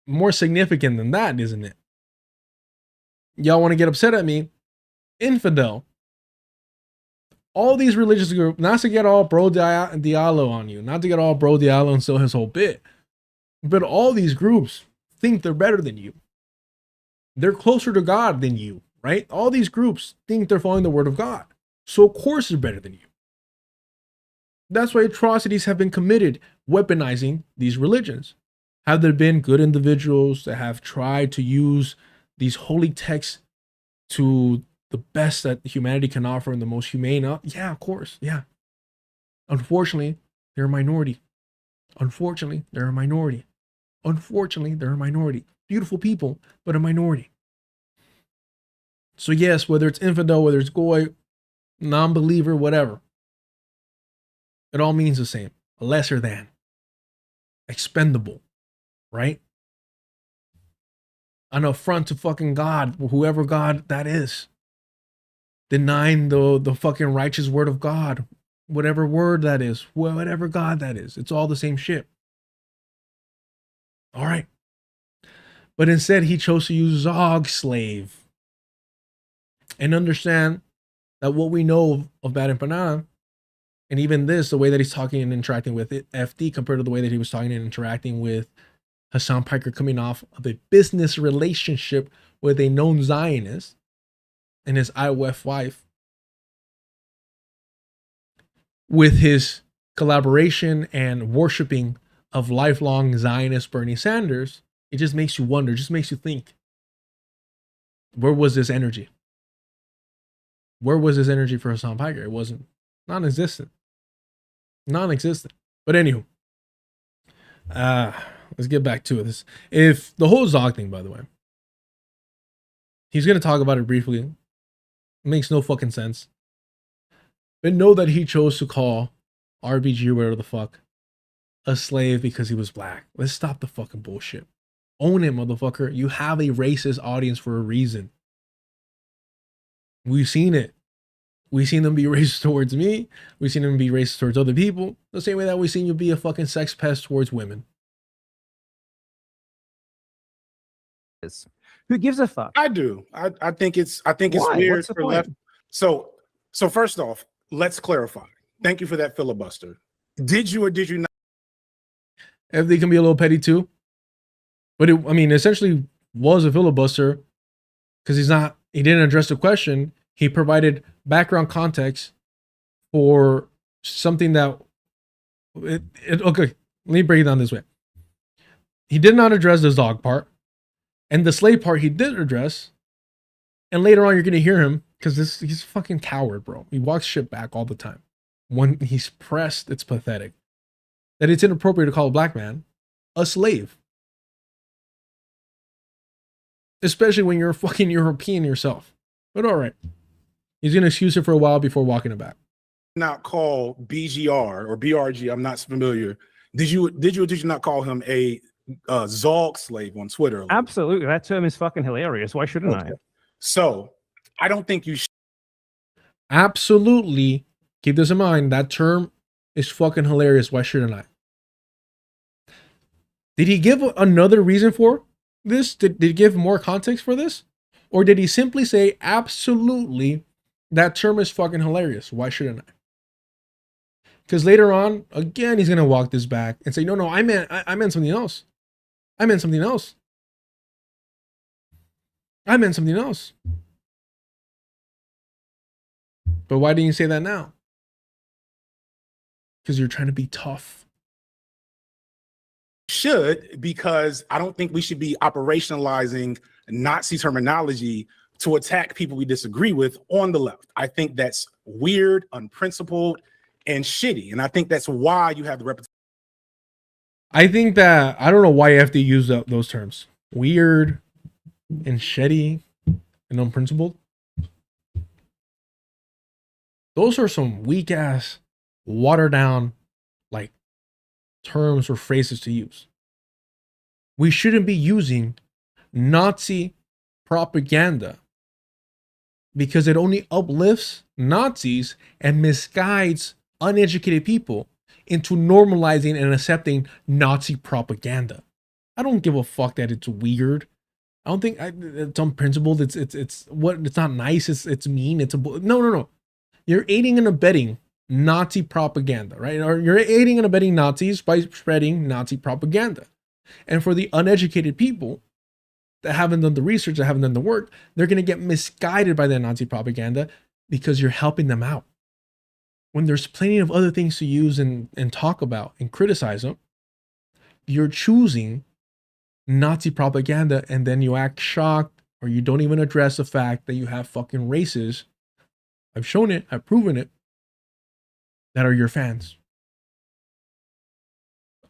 more significant than that, isn't it? Y'all want to get upset at me? Infidel. All these religious groups, not to get all bro Diallo on you, not to get all bro Diallo and sell his whole bit, but all these groups think they're better than you. They're closer to God than you, right? All these groups think they're following the word of God. So of course they're better than you. That's why atrocities have been committed, weaponizing these religions. Have there been good individuals that have tried to use these holy texts to the best that humanity can offer and the most humane? Yeah, of course. Yeah. Unfortunately, they're a minority. Unfortunately, they're a minority. Unfortunately, they're a minority. Beautiful people, but a minority. So yes, whether it's infidel, whether it's goy, non-believer, whatever, it all means the same. Lesser than. Expendable. Right? An affront to fucking God, whoever God that is. Denying the fucking righteous word of God. Whatever word that is. Whatever God that is. It's all the same shit. All right. But instead, he chose to use ZOGSlave. And understand that what we know of Bad Empanada, and even this, the way that he's talking and interacting with it, FD, compared to the way that he was talking and interacting with Hasan Piker, coming off of a business relationship with a known Zionist and his IOF wife, with his collaboration and worshiping of lifelong Zionist Bernie Sanders, it just makes you wonder, just makes you think, where was this energy? Where was this energy for Hasan Piker? It wasn't, non-existent. Non-existent. But anywho, let's get back to this. If the whole Zog thing, by the way, he's going to talk about it briefly. It makes no fucking sense. But know that he chose to call RBG, or whatever the fuck, a slave because he was black. Let's stop the fucking bullshit. Own it, motherfucker. You have a racist audience for a reason. We've seen it. We've seen them be racist towards me. We've seen them be racist towards other people. The same way that we've seen you be a fucking sex pest towards women. Who gives a fuck? I do. I think it's Why? weird What's the for point? left. So first off, let's clarify. Thank you for that filibuster. Did you or did you not? If they can be a little petty too. But it, I mean, essentially was a filibuster because he didn't address the question. He provided background context for something that okay, let me break it down this way. He did not address the Zog part, and the slave part he did address. And later on, you're gonna hear him because he's a fucking coward, bro. He walks shit back all the time. When he's pressed, it's pathetic. That it's inappropriate to call a black man a slave. Especially when you're a fucking European yourself. But all right. He's going to excuse it for a while before walking it back. Not call BGR or BRG. I'm not familiar. Did you or did you not call him a Zog slave on Twitter? Absolutely. That term is fucking hilarious. Why shouldn't I? So I don't think you should. Absolutely. Keep this in mind. That term is fucking hilarious. Why shouldn't I? Did he give another reason for this? Did he give more context for this? Or did he simply say, absolutely, that term is fucking hilarious. Why shouldn't I? Because later on, again, he's going to walk this back and say, no, I meant something else. I meant something else. I meant something else. But why didn't you say that now? Because you're trying to be tough. Should, because I don't think we should be operationalizing Nazi terminology to attack people we disagree with on the left. I think that's weird, unprincipled, and shitty. And I think that's why you have the reputation. I think that I don't know why FD used those terms. Weird and shitty and unprincipled. Those are some weak ass, watered down like terms or phrases to use. We shouldn't be using Nazi propaganda because it only uplifts Nazis and misguides uneducated people into normalizing and accepting Nazi propaganda. I don't give a fuck that it's weird. I don't think it's unprincipled. It's not nice. It's mean. No. You're aiding and abetting Nazi propaganda, right? Or you're aiding and abetting Nazis by spreading Nazi propaganda. And for the uneducated people that haven't done the research, that haven't done the work, they're going to get misguided by that Nazi propaganda because you're helping them out. When there's plenty of other things to use and talk about and criticize them, you're choosing Nazi propaganda and then you act shocked or you don't even address the fact that you have fucking races. I've shown it, I've proven it, that are your fans.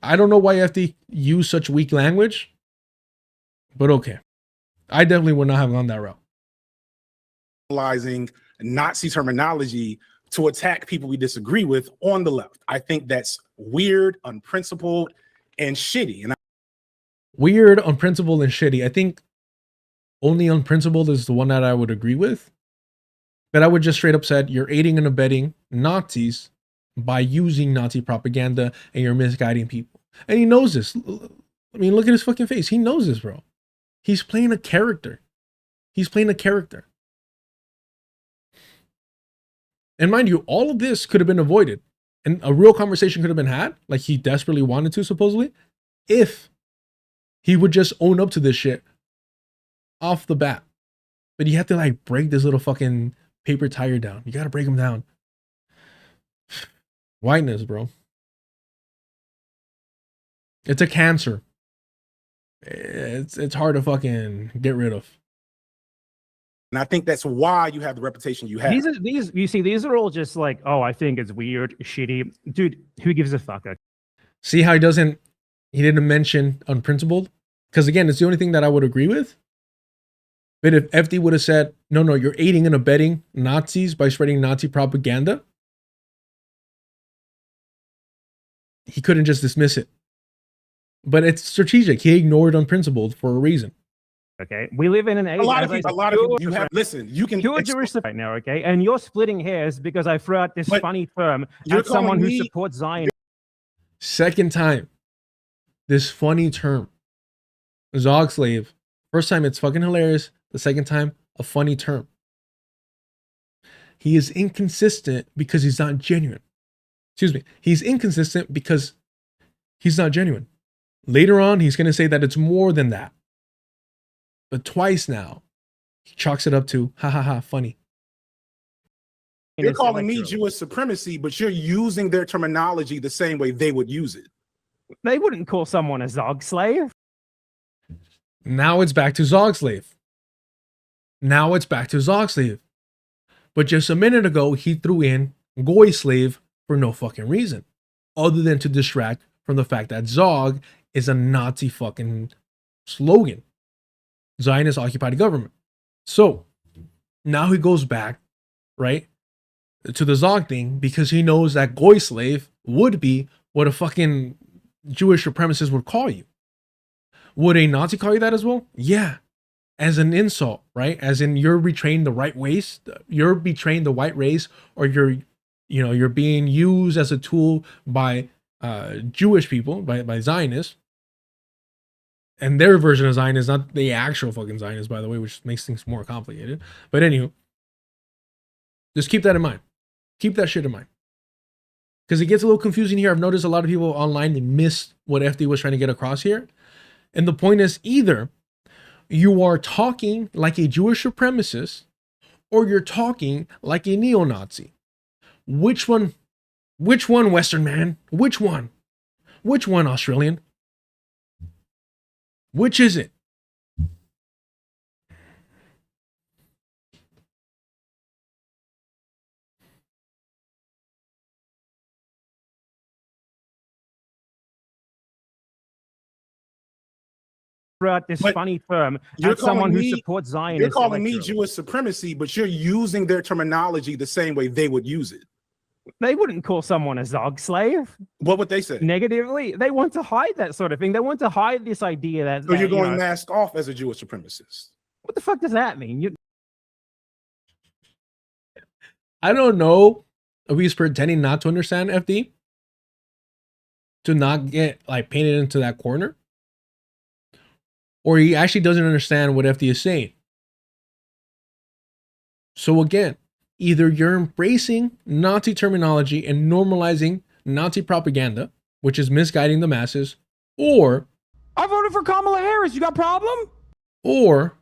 I don't know why you have to use such weak language, but okay. I definitely would not have gone that route. Utilizing Nazi terminology to attack people we disagree with on the left. I think that's weird, unprincipled, and shitty. And weird, unprincipled, and shitty. I think only unprincipled is the one that I would agree with. But I would just straight up said you're aiding and abetting Nazis by using Nazi propaganda and you're misguiding people. And he knows this. I mean, look at his fucking face. He knows this, bro. He's playing a character. He's playing a character. And mind you, all of this could have been avoided. And a real conversation could have been had, like he desperately wanted to, supposedly, if he would just own up to this shit off the bat. But you have to like break this little fucking paper tire down. You got to break them down. Whiteness, bro. It's a cancer. It's hard to fucking get rid of. And I think that's why you have the reputation you have. These are all just like, oh, I think it's weird, shitty. Dude, who gives a fuck? See how he didn't mention unprincipled? Because again, it's the only thing that I would agree with. But if FD would have said, no, you're aiding and abetting Nazis by spreading Nazi propaganda, he couldn't just dismiss it. But it's strategic. He ignored unprincipled for a reason. Okay, we live in an age. A lot of people. You have. Listen, you can. You're Jewish right now, okay, and you're splitting hairs because I threw out this funny term at someone who supports Zionism. Second time, this funny term, ZOGSlave. First time, it's fucking hilarious. The second time, a funny term. He is inconsistent because he's not genuine. Excuse me. He's inconsistent because he's not genuine. Later on, he's going to say that it's more than that. But twice now, he chalks it up to, ha ha ha, funny. You're calling me Jewish supremacy, but you're using their terminology the same way they would use it. They wouldn't call someone a ZOGSlave. Now it's back to ZOGSlave. Now it's back to ZOGSlave. But just a minute ago, he threw in Goy slave for no fucking reason. Other than to distract from the fact that Zog is a Nazi fucking slogan. Zionist occupied government. So now he goes back, right, to the Zog thing because he knows that Goy slave would be what a fucking Jewish supremacist would call you. Would a Nazi call you that as well? Yeah. As an insult, right? As in you're betraying the right race, you're betraying the white race, or you're being used as a tool by Jewish people, by Zionists. And their version of Zionist, not the actual fucking Zionist, by the way, which makes things more complicated. But anywho, just keep that in mind. Keep that shit in mind. Because it gets a little confusing here. I've noticed a lot of people online miss what FD was trying to get across here. And the point is either you are talking like a Jewish supremacist or you're talking like a neo-Nazi. Which one, Western man? Which one, Australian? Which is it? throughout this But funny term you're as someone who calling me- supports Zionists. You're calling me electorally. Jewish supremacy, but you're using their terminology the same way they would use it. They wouldn't call someone a Zog slave. What would they say? Negatively, they want to hide that sort of thing. They want to hide this idea that. So you're that, you going know, masked off as a Jewish supremacist. what the fuck does that mean? I don't know if he's pretending not to understand FD, to not get like painted into that corner, or he actually doesn't understand what FD is saying. So again, either you're embracing Nazi terminology and normalizing Nazi propaganda, which is misguiding the masses, or I voted for Kamala Harris. You got a problem? or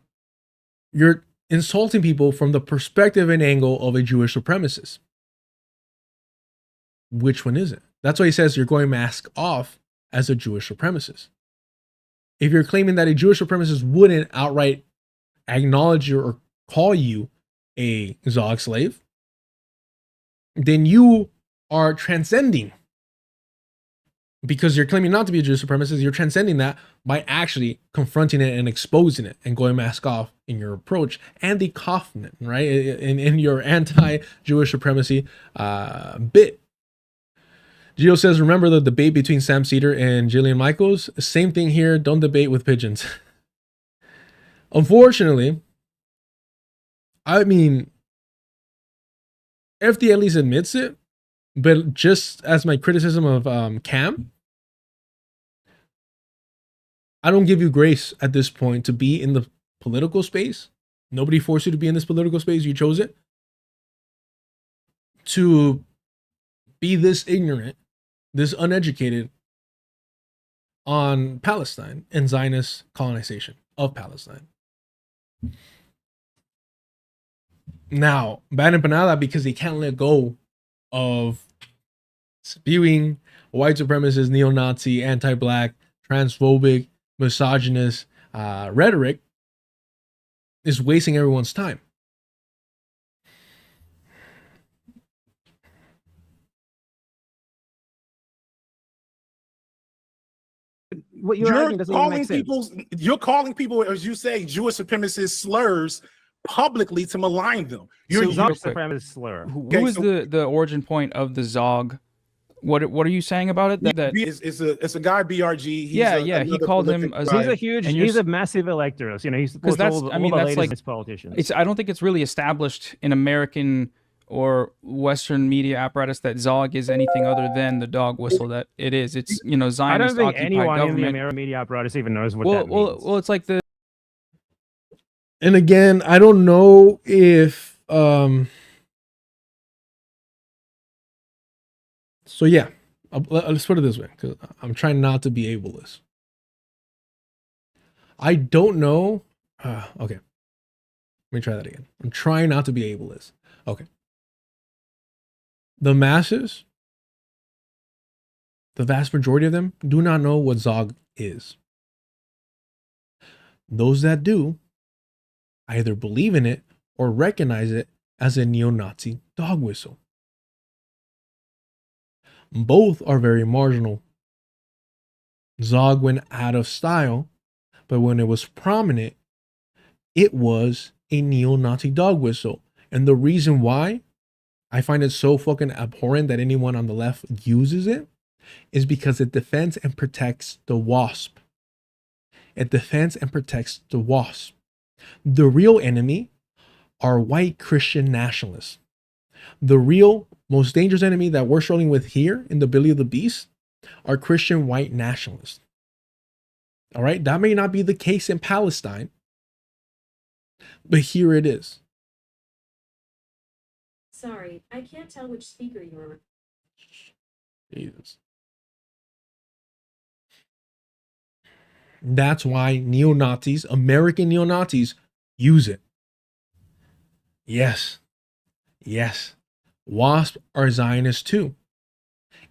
you're insulting people from the perspective and angle of a Jewish supremacist. Which one is it? That's why he says you're going mask off as a Jewish supremacist. If you're claiming that a Jewish supremacist wouldn't outright acknowledge you or call you a Zog slave, then you are transcending. Because you're claiming not to be a Jewish supremacist, you're transcending that by actually confronting it and exposing it and going mask off in your approach. Andy Kaufman, right? In your anti-Jewish supremacy bit. Gio says, remember the debate between Sam Cedar and Jillian Michaels? Same thing here. Don't debate with pigeons. Unfortunately, I mean, FD at least admits it, but just as my criticism of Cam, I don't give you grace at this point to be in the political space. Nobody forced you to be in this political space. You chose it. To be this ignorant, this uneducated on Palestine and Zionist colonization of Palestine. Now, Bad Empanada, because he can't let go of spewing white supremacist, neo-Nazi, anti-black, transphobic, misogynist rhetoric, is wasting everyone's time. What you're arguing doesn't even make sense. You're calling people, as you say, Jewish supremacist slurs publicly to malign them. You're Zog supremacist slur. Who is the origin point of the Zog? What are you saying about it? It's a guy BRG. He's he called him. He's a massive electoralist. You know, he's because that's. all, I mean, all the that's like politicians. I don't think it's really established in American or Western media apparatus that Zog is anything other than the dog whistle that it is. It's Zionist I don't think occupied anyone government. in the American media apparatus even knows what that means. Well, it's like the. And again, I don't know if so yeah, let's put it this way, because I'm trying not to be ableist. I don't know. Okay, let me try that again. I'm trying not to be ableist. Okay. The masses, the vast majority of them, do not know what Zog is. Those that do either believe in it or recognize it as a neo-Nazi dog whistle. Both are very marginal. Zog went out of style, but when it was prominent, it was a neo-Nazi dog whistle. And the reason why I find it so fucking abhorrent that anyone on the left uses it is because it defends and protects the WASP. It defends and protects the WASP. The real enemy are white Christian nationalists. The real most dangerous enemy that we're struggling with here in the belly of the beast are Christian white nationalists. All right, that may not be the case in Palestine, but here it is. Sorry, I can't tell which speaker you're. Jesus. That's why neo-Nazis, American neo-Nazis, use it. Yes. Yes. WASP are Zionists too.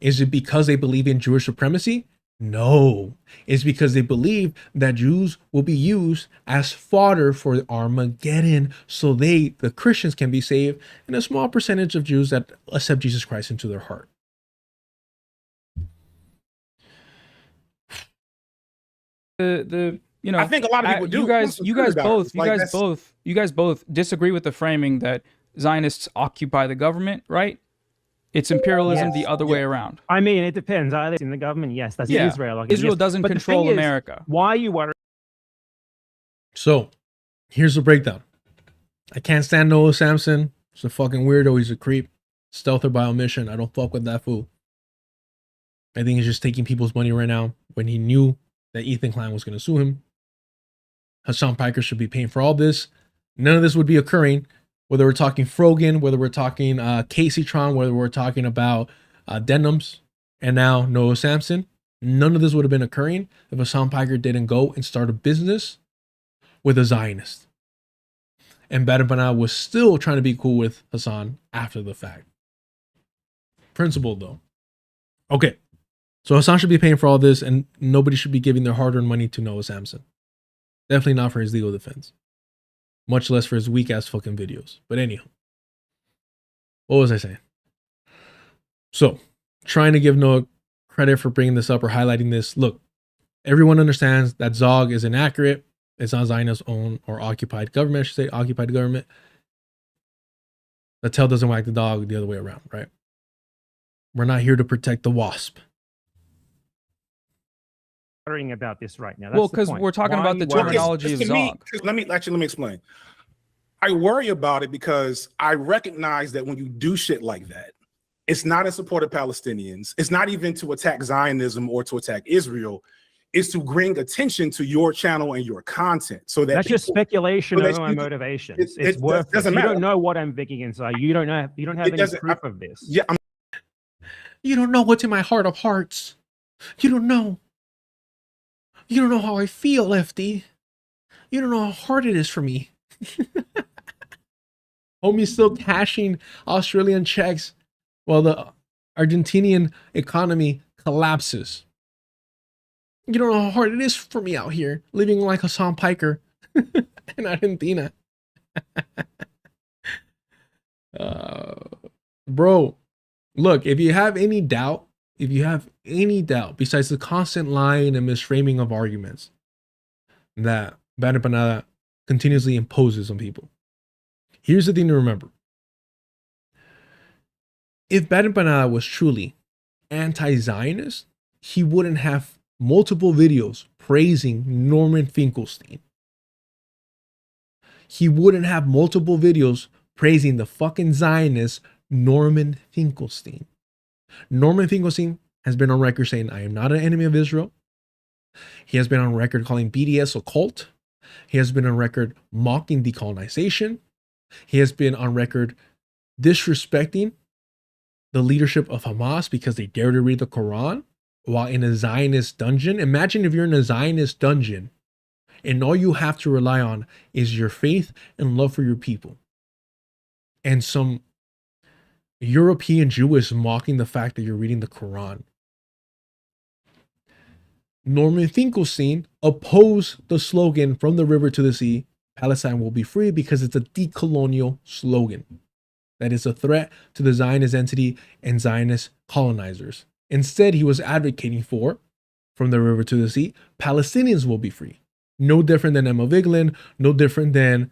Is it because they believe in Jewish supremacy? No. It's because they believe that Jews will be used as fodder for Armageddon so the Christians can be saved and a small percentage of Jews that accept Jesus Christ into their heart. The you know, I think a lot of people do. You guys Like, you guys both disagree with the framing that Zionists occupy the government, right? It's imperialism the other way around. I mean, it depends. Are they in the government? Yes, that's Yeah. Israel. Israel yes. doesn't But the control thing is, America. why are you worried? So, here's the breakdown. I can't stand Noah Samson. He's a fucking weirdo. He's a creep. Stealther by omission. I don't fuck with that fool. I think he's just taking people's money right now when he knew that Ethan Klein was going to sue him. Hasan Piker should be paying for all this. None of this would be occurring, whether we're talking Frogan, whether we're talking Casey Tron, whether we're talking about Denims, and now Noah Samson. None of this would have been occurring if Hasan Piker didn't go and start a business with a Zionist. And Bad Empanada was still trying to be cool with Hasan after the fact. Principled though. Okay. So Hasan should be paying for all this, and nobody should be giving their hard-earned money to Noah Samson. Definitely not for his legal defense. Much less for his weak-ass fucking videos. But anyhow. What was I saying? So, trying to give Noah credit for bringing this up or highlighting this. Look, everyone understands that Zog is inaccurate. It's not Zionist owned or occupied government. I should say occupied government. The tail doesn't wag the dog the other way around, right? We're not here to protect the wasp. About this right now? Well, because we're talking about the terminology of Zog. Let me explain. I worry about it because I recognize that when you do shit like that, it's not in support of Palestinians. It's not even to attack Zionism or to attack Israel. It's to bring attention to your channel and your content. So that that's just speculation over my motivations. It's worth it. Doesn't You matter. don't know what I'm thinking inside. You don't know. You don't have any proof of this. Yeah. You don't know what's in my heart of hearts. You don't know. You don't know how I feel, Lefty. You don't know how hard it is for me. Homie's still cashing Australian checks while the Argentinian economy collapses. You don't know how hard it is for me out here, living like Hasan Piker in Argentina. Bro, look, if you have any doubt, besides the constant lying and misframing of arguments that Bad Empanada continuously imposes on people, here's the thing to remember. If Bad Empanada was truly anti-Zionist, he wouldn't have multiple videos praising Norman Finkelstein. He wouldn't have multiple videos praising the fucking Zionist Norman Finkelstein. Norman Finkelstein has been on record saying, I am not an enemy of Israel. He has been on record calling BDS a cult. He has been on record mocking decolonization. He has been on record disrespecting the leadership of Hamas because they dare to read the Quran while in a Zionist dungeon. Imagine if you're in a Zionist dungeon and all you have to rely on is your faith and love for your people. And some European Jew is mocking the fact that you're reading the Quran. Norman Finkelstein opposed the slogan from the river to the sea, Palestine will be free, because it's a decolonial slogan. That is a threat to the Zionist entity and Zionist colonizers. Instead, he was advocating for, from the river to the sea, Palestinians will be free. No different than Emma Vigeland, no different than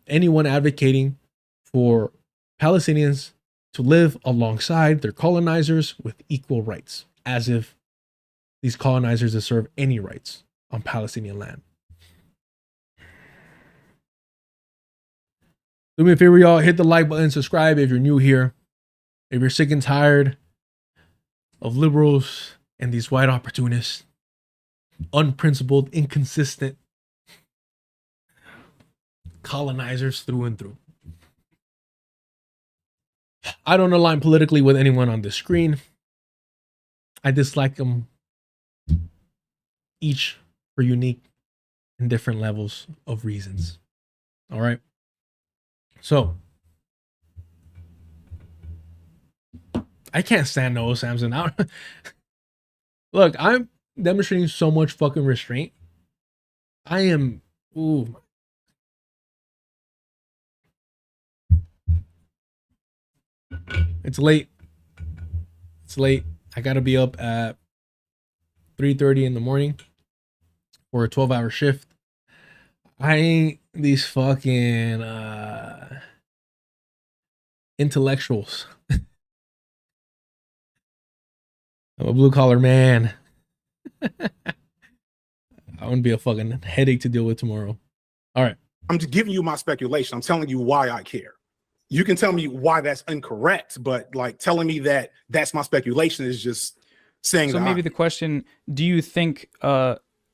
anyone advocating for Palestinians to live alongside their colonizers with equal rights, as if these colonizers deserve any rights on Palestinian land. Do me a favor, y'all, hit the like button, subscribe if you're new here. If you're sick and tired of liberals and these white opportunists, unprincipled, inconsistent colonizers through and through. I don't align politically with anyone on this screen. I dislike them each for unique and different levels of reasons. All right. So, I can't stand Noah Samson out. Look, I'm demonstrating so much fucking restraint. I am, ooh. It's late. It's late. I gotta be up at 3:30 in the morning. for a 12-hour shift. I ain't these fucking intellectuals. I'm a blue collar man. I wouldn't be a fucking headache to deal with tomorrow. All right. I'm just giving you my speculation. I'm telling you why I care. You can tell me why that's incorrect, but like telling me that that's my speculation is just saying. So maybe the question: do you think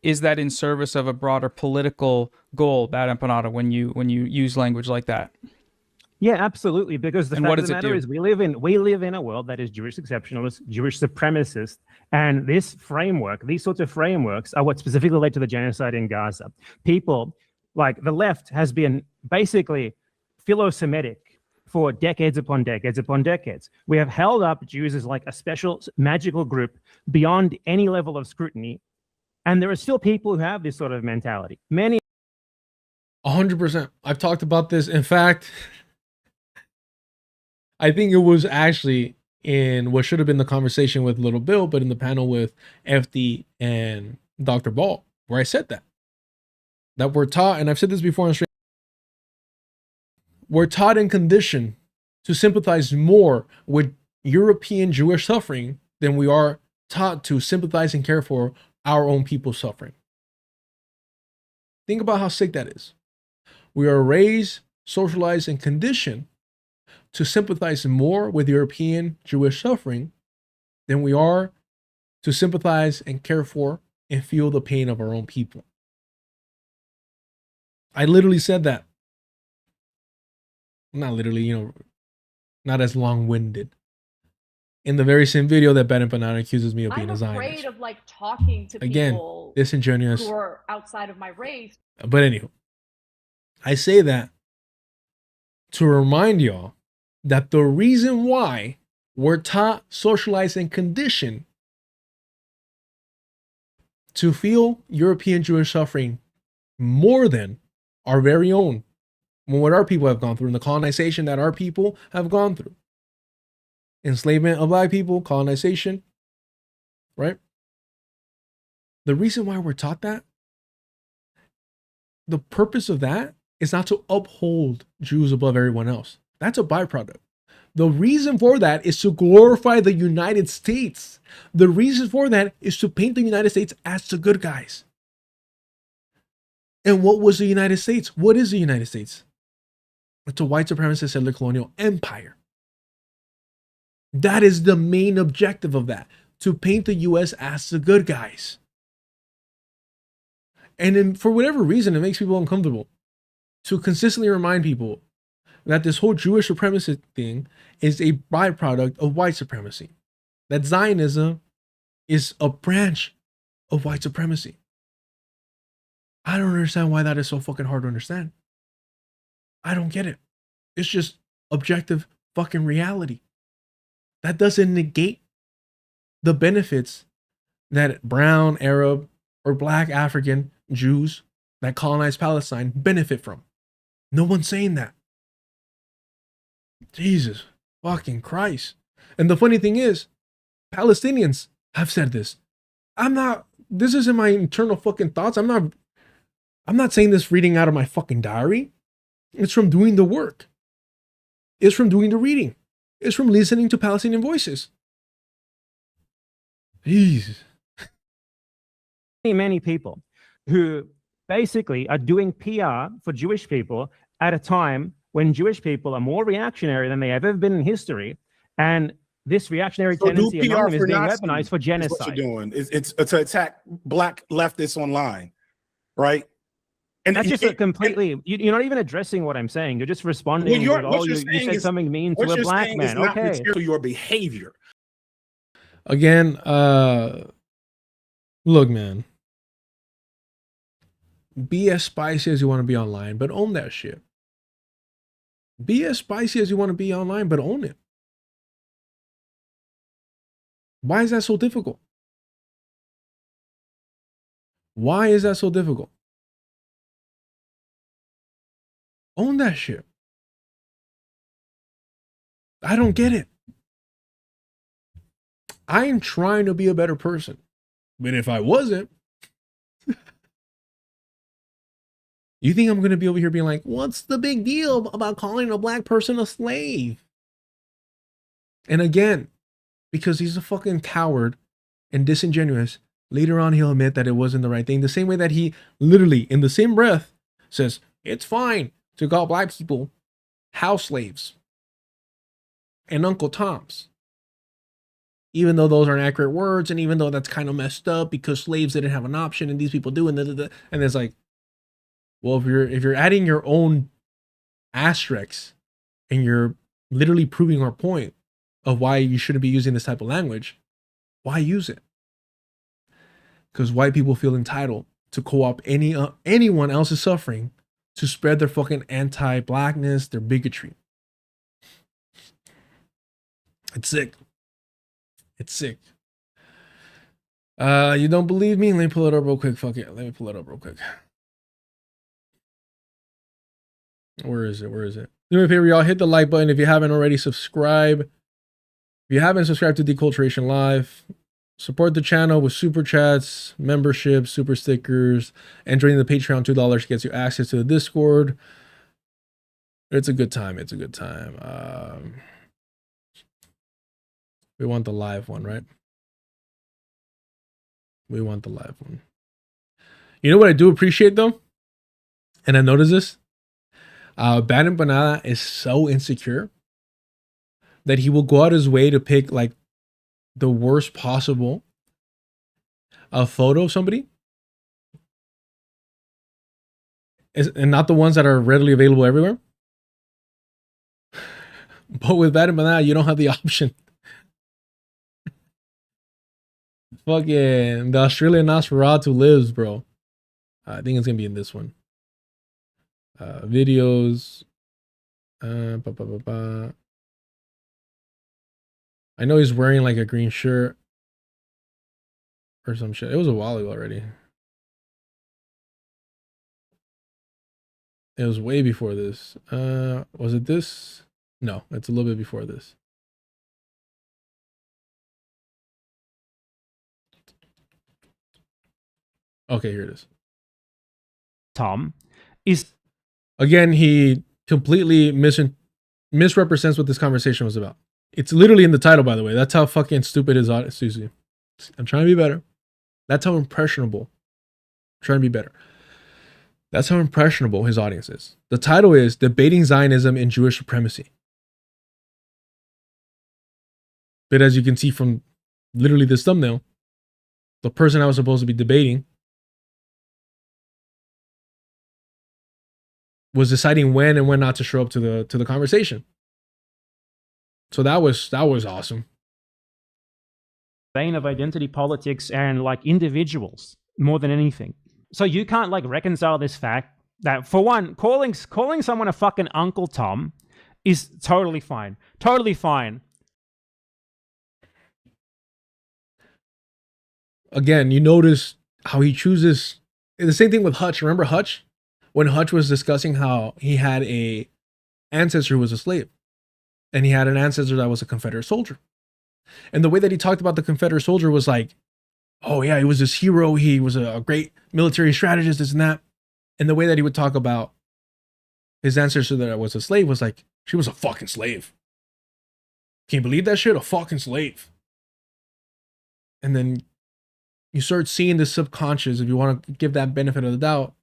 is that in service of a broader political goal, Bad Empanada, when you use language like that? Yeah, absolutely. Because the And fact what of the does it matter do? is, we live in a world that is Jewish exceptionalist, Jewish supremacist, and this framework, these sorts of frameworks, are what specifically led to the genocide in Gaza. People like the left has been basically philo-Semitic for decades upon decades upon decades. We have held up Jews as like a special magical group beyond any level of scrutiny, and there are still people who have this sort of mentality. Many 100%. I've talked about this. In fact, I think it was actually in what should have been the conversation with Little Bill, but in the panel with FD and Dr. Ball, where I said that we're taught, and I've said this before on stream, we're taught and conditioned to sympathize more with European Jewish suffering than we are taught to sympathize and care for our own people's suffering. Think about how sick that is. We are raised, socialized, and conditioned to sympathize more with European Jewish suffering than we are to sympathize and care for and feel the pain of our own people. I literally said that. Not literally, not as long-winded. In the very same video that Bad Empanada accuses me of being a Zionist. I'm afraid of like talking to Again, people disingenuous. who are outside of my race. But anywho, I say that to remind y'all that the reason why we're taught, socialized, and conditioned to feel European Jewish suffering more than our very own, what our people have gone through, and the colonization that our people have gone through. Enslavement of black people, colonization, right? The reason why we're taught that, the purpose of that is not to uphold Jews above everyone else. That's a byproduct. The reason for that is to glorify the United States. The reason for that is to paint the United States as the good guys. And what was the United States? What is the United States? It's a white supremacist settler colonial empire. That is the main objective of that, to paint the US as the good guys. And then for whatever reason, it makes people uncomfortable to consistently remind people that this whole Jewish supremacy thing is a byproduct of white supremacy. That Zionism is a branch of white supremacy. I don't understand why that is so fucking hard to understand. I don't get it. It's just objective fucking reality. That doesn't negate the benefits that brown, Arab, or black African Jews that colonized Palestine benefit from. No one's saying that. Jesus fucking Christ. And the funny thing is, Palestinians have said this. This isn't my internal fucking thoughts. I'm not saying this reading out of my fucking diary. It's from doing the work. It's from doing the reading. It's from listening to Palestinian voices. Jesus. many people who basically are doing PR for Jewish people at a time when Jewish people are more reactionary than they have ever been in history. And this reactionary tendency among them is being weaponized for genocide. What you're doing. It's to attack black leftists online, right? And that's just you're not even addressing what I'm saying. You're just responding with, oh, you said something mean to a black man. Okay. To your behavior. Again, look, man. Be as spicy as you want to be online, but own that shit. Be as spicy as you want to be online, but own it. Why is that so difficult? Why is that so difficult? Own that shit. I don't get it. I am trying to be a better person. But if I wasn't, You think I'm going to be over here being like, what's the big deal about calling a black person a slave? And again, because he's a fucking coward and disingenuous, later on he'll admit that it wasn't the right thing. The same way that he literally, in the same breath, says, it's fine to call black people house slaves and Uncle Toms. Even though those aren't accurate words, and even though that's kind of messed up because slaves didn't have an option and these people do, and it's like, well, if you're adding your own asterisks and you're literally proving our point of why you shouldn't be using this type of language, why use it? Because white people feel entitled to co-opt anyone else's suffering to spread their fucking anti-blackness, their bigotry. It's sick. It's sick. You don't believe me? Let me pull it up real quick. Fuck it. Let me pull it up real quick. Where is it? Where is it? Do me a favor, y'all. Hit the like button if you haven't already. Subscribe. If you haven't subscribed to Deculturation Live, support the channel with super chats, memberships, super stickers, and joining the Patreon. $2 gets you access to the Discord. It's a good time. It's a good time. We want the live one, right? We want the live one. You know what I do appreciate though? And I noticed this. Bad Empanada is so insecure that he will go out his way to pick like the worst possible photo of somebody. And not the ones that are readily available everywhere. But with Bad Empanada, you don't have the option. Fucking the Australian Nosferatu lives, bro. I think it's gonna be in this one. Videos. I know he's wearing like a green shirt or some shit. It was a while ago already. It was way before this. Was it this? No, it's a little bit before this. Okay, here it is. Tom is again, he completely misrepresents what this conversation was about. It's literally in the title, by the way. That's how fucking stupid his audience is. I'm trying to be better. That's how impressionable. I'm trying to be better. That's how impressionable his audience is. The title is Debating Zionism and Jewish Supremacy. But as you can see from literally this thumbnail, the person I was supposed to be debating was deciding when and when not to show up to the conversation. So that was awesome. vein of identity politics and like individuals more than anything. So you can't like reconcile this fact that, for one, calling someone a fucking Uncle Tom is totally fine. Totally fine. Again, you notice how he chooses the same thing with Hutch. Remember Hutch? When Hutch was discussing how he had a ancestor who was a slave, and he had an ancestor that was a Confederate soldier. And the way that he talked about the Confederate soldier was like, oh yeah, he was this hero. He was a great military strategist, this and that. And the way that he would talk about his ancestor that was a slave was like, she was a fucking slave. Can you believe that shit? A fucking slave. And then you start seeing the subconscious, if you want to give that benefit of the doubt,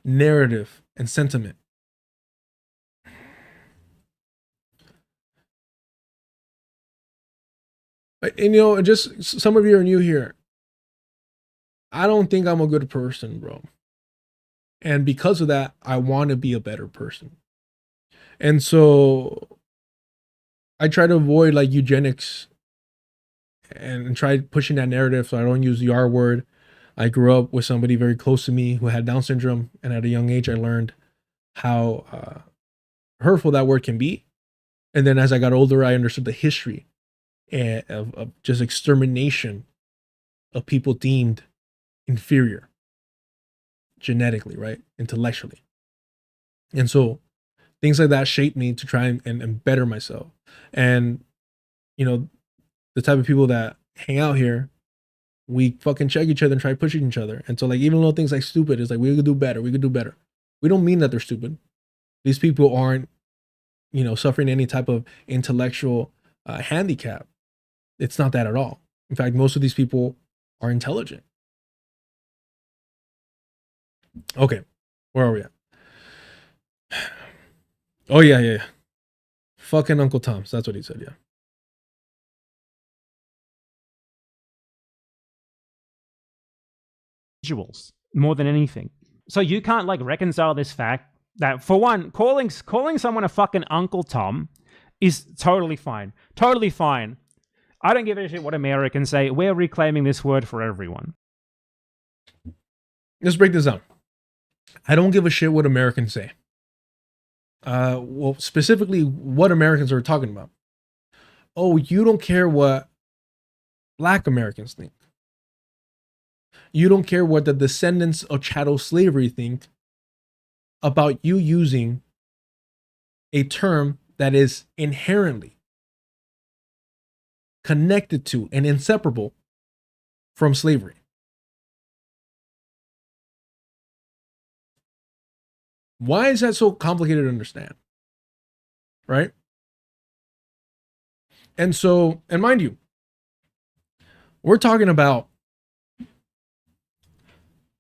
narrative and sentiment. And you know, just some of you are new here. I don't think I'm a good person, bro. And because of that, I want to be a better person. And so I try to avoid like eugenics and try pushing that narrative so I don't use the R word. I grew up with somebody very close to me who had Down syndrome, and at a young age I learned how hurtful that word can be. And then as I got older, I understood the history of just extermination of people deemed inferior genetically, right? Intellectually. And so things like that shaped me to try and better myself. And, you know, the type of people that hang out here, we fucking check each other and try pushing each other. And so like even little things like stupid is like, we could do better. We could do better. We don't mean that they're stupid. These people aren't, suffering any type of intellectual handicap. It's not that at all. In fact, most of these people are intelligent. Okay, where are we at? Oh, yeah. Fucking Uncle Tom's. That's what he said, yeah. Individuals more than anything. So you can't like reconcile this fact that, for one, calling someone a fucking Uncle Tom is totally fine. Totally fine. I don't give a shit what Americans say. We're reclaiming this word for everyone. Let's break this down. I don't give a shit what Americans say. Well, specifically, what Americans are talking about. Oh, you don't care what Black Americans think. You don't care what the descendants of chattel slavery think about you using a term that is inherently connected to and inseparable from slavery. Why is that so complicated to understand? Right? And mind you, we're talking about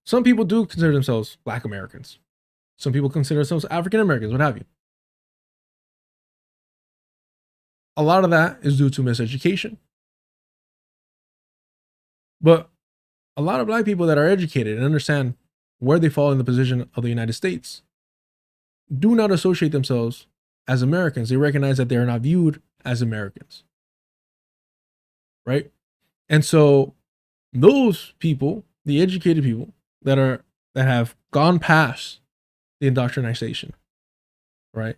some people do consider themselves Black Americans. Some people consider themselves African Americans, what have you. A lot of that is due to miseducation. But a lot of Black people that are educated and understand where they fall in the position of the United States do not associate themselves as Americans. They recognize that they are not viewed as Americans. Right? And so those people, the educated people that have gone past the indoctrination, right?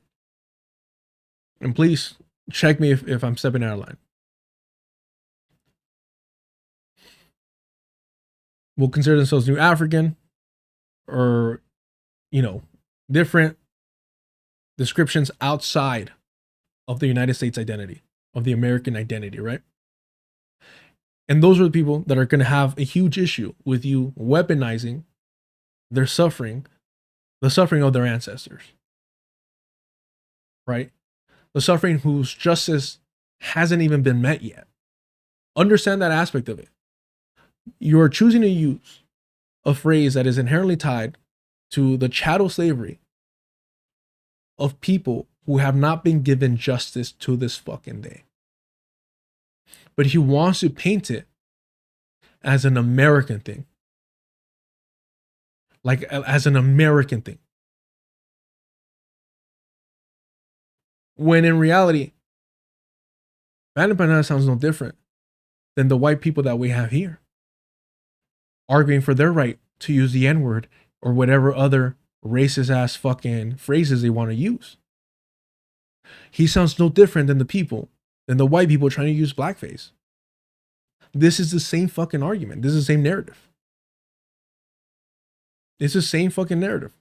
And please check me if I'm stepping out of line. Will consider themselves New African or, different descriptions outside of the United States identity, of the American identity, right? And those are the people that are going to have a huge issue with you weaponizing their suffering, the suffering of their ancestors, right? The suffering whose justice hasn't even been met yet. Understand that aspect of it. You are choosing to use a phrase that is inherently tied to the chattel slavery of people who have not been given justice to this fucking day. But he wants to paint it as an American thing. Like, as an American thing. When in reality, Bad Empanada sounds no different than the white people that we have here, arguing for their right to use the N-word or whatever other racist ass fucking phrases they want to use. He sounds no different than the white people trying to use blackface. This is the same fucking argument. This is the same narrative. It's the same fucking narrative.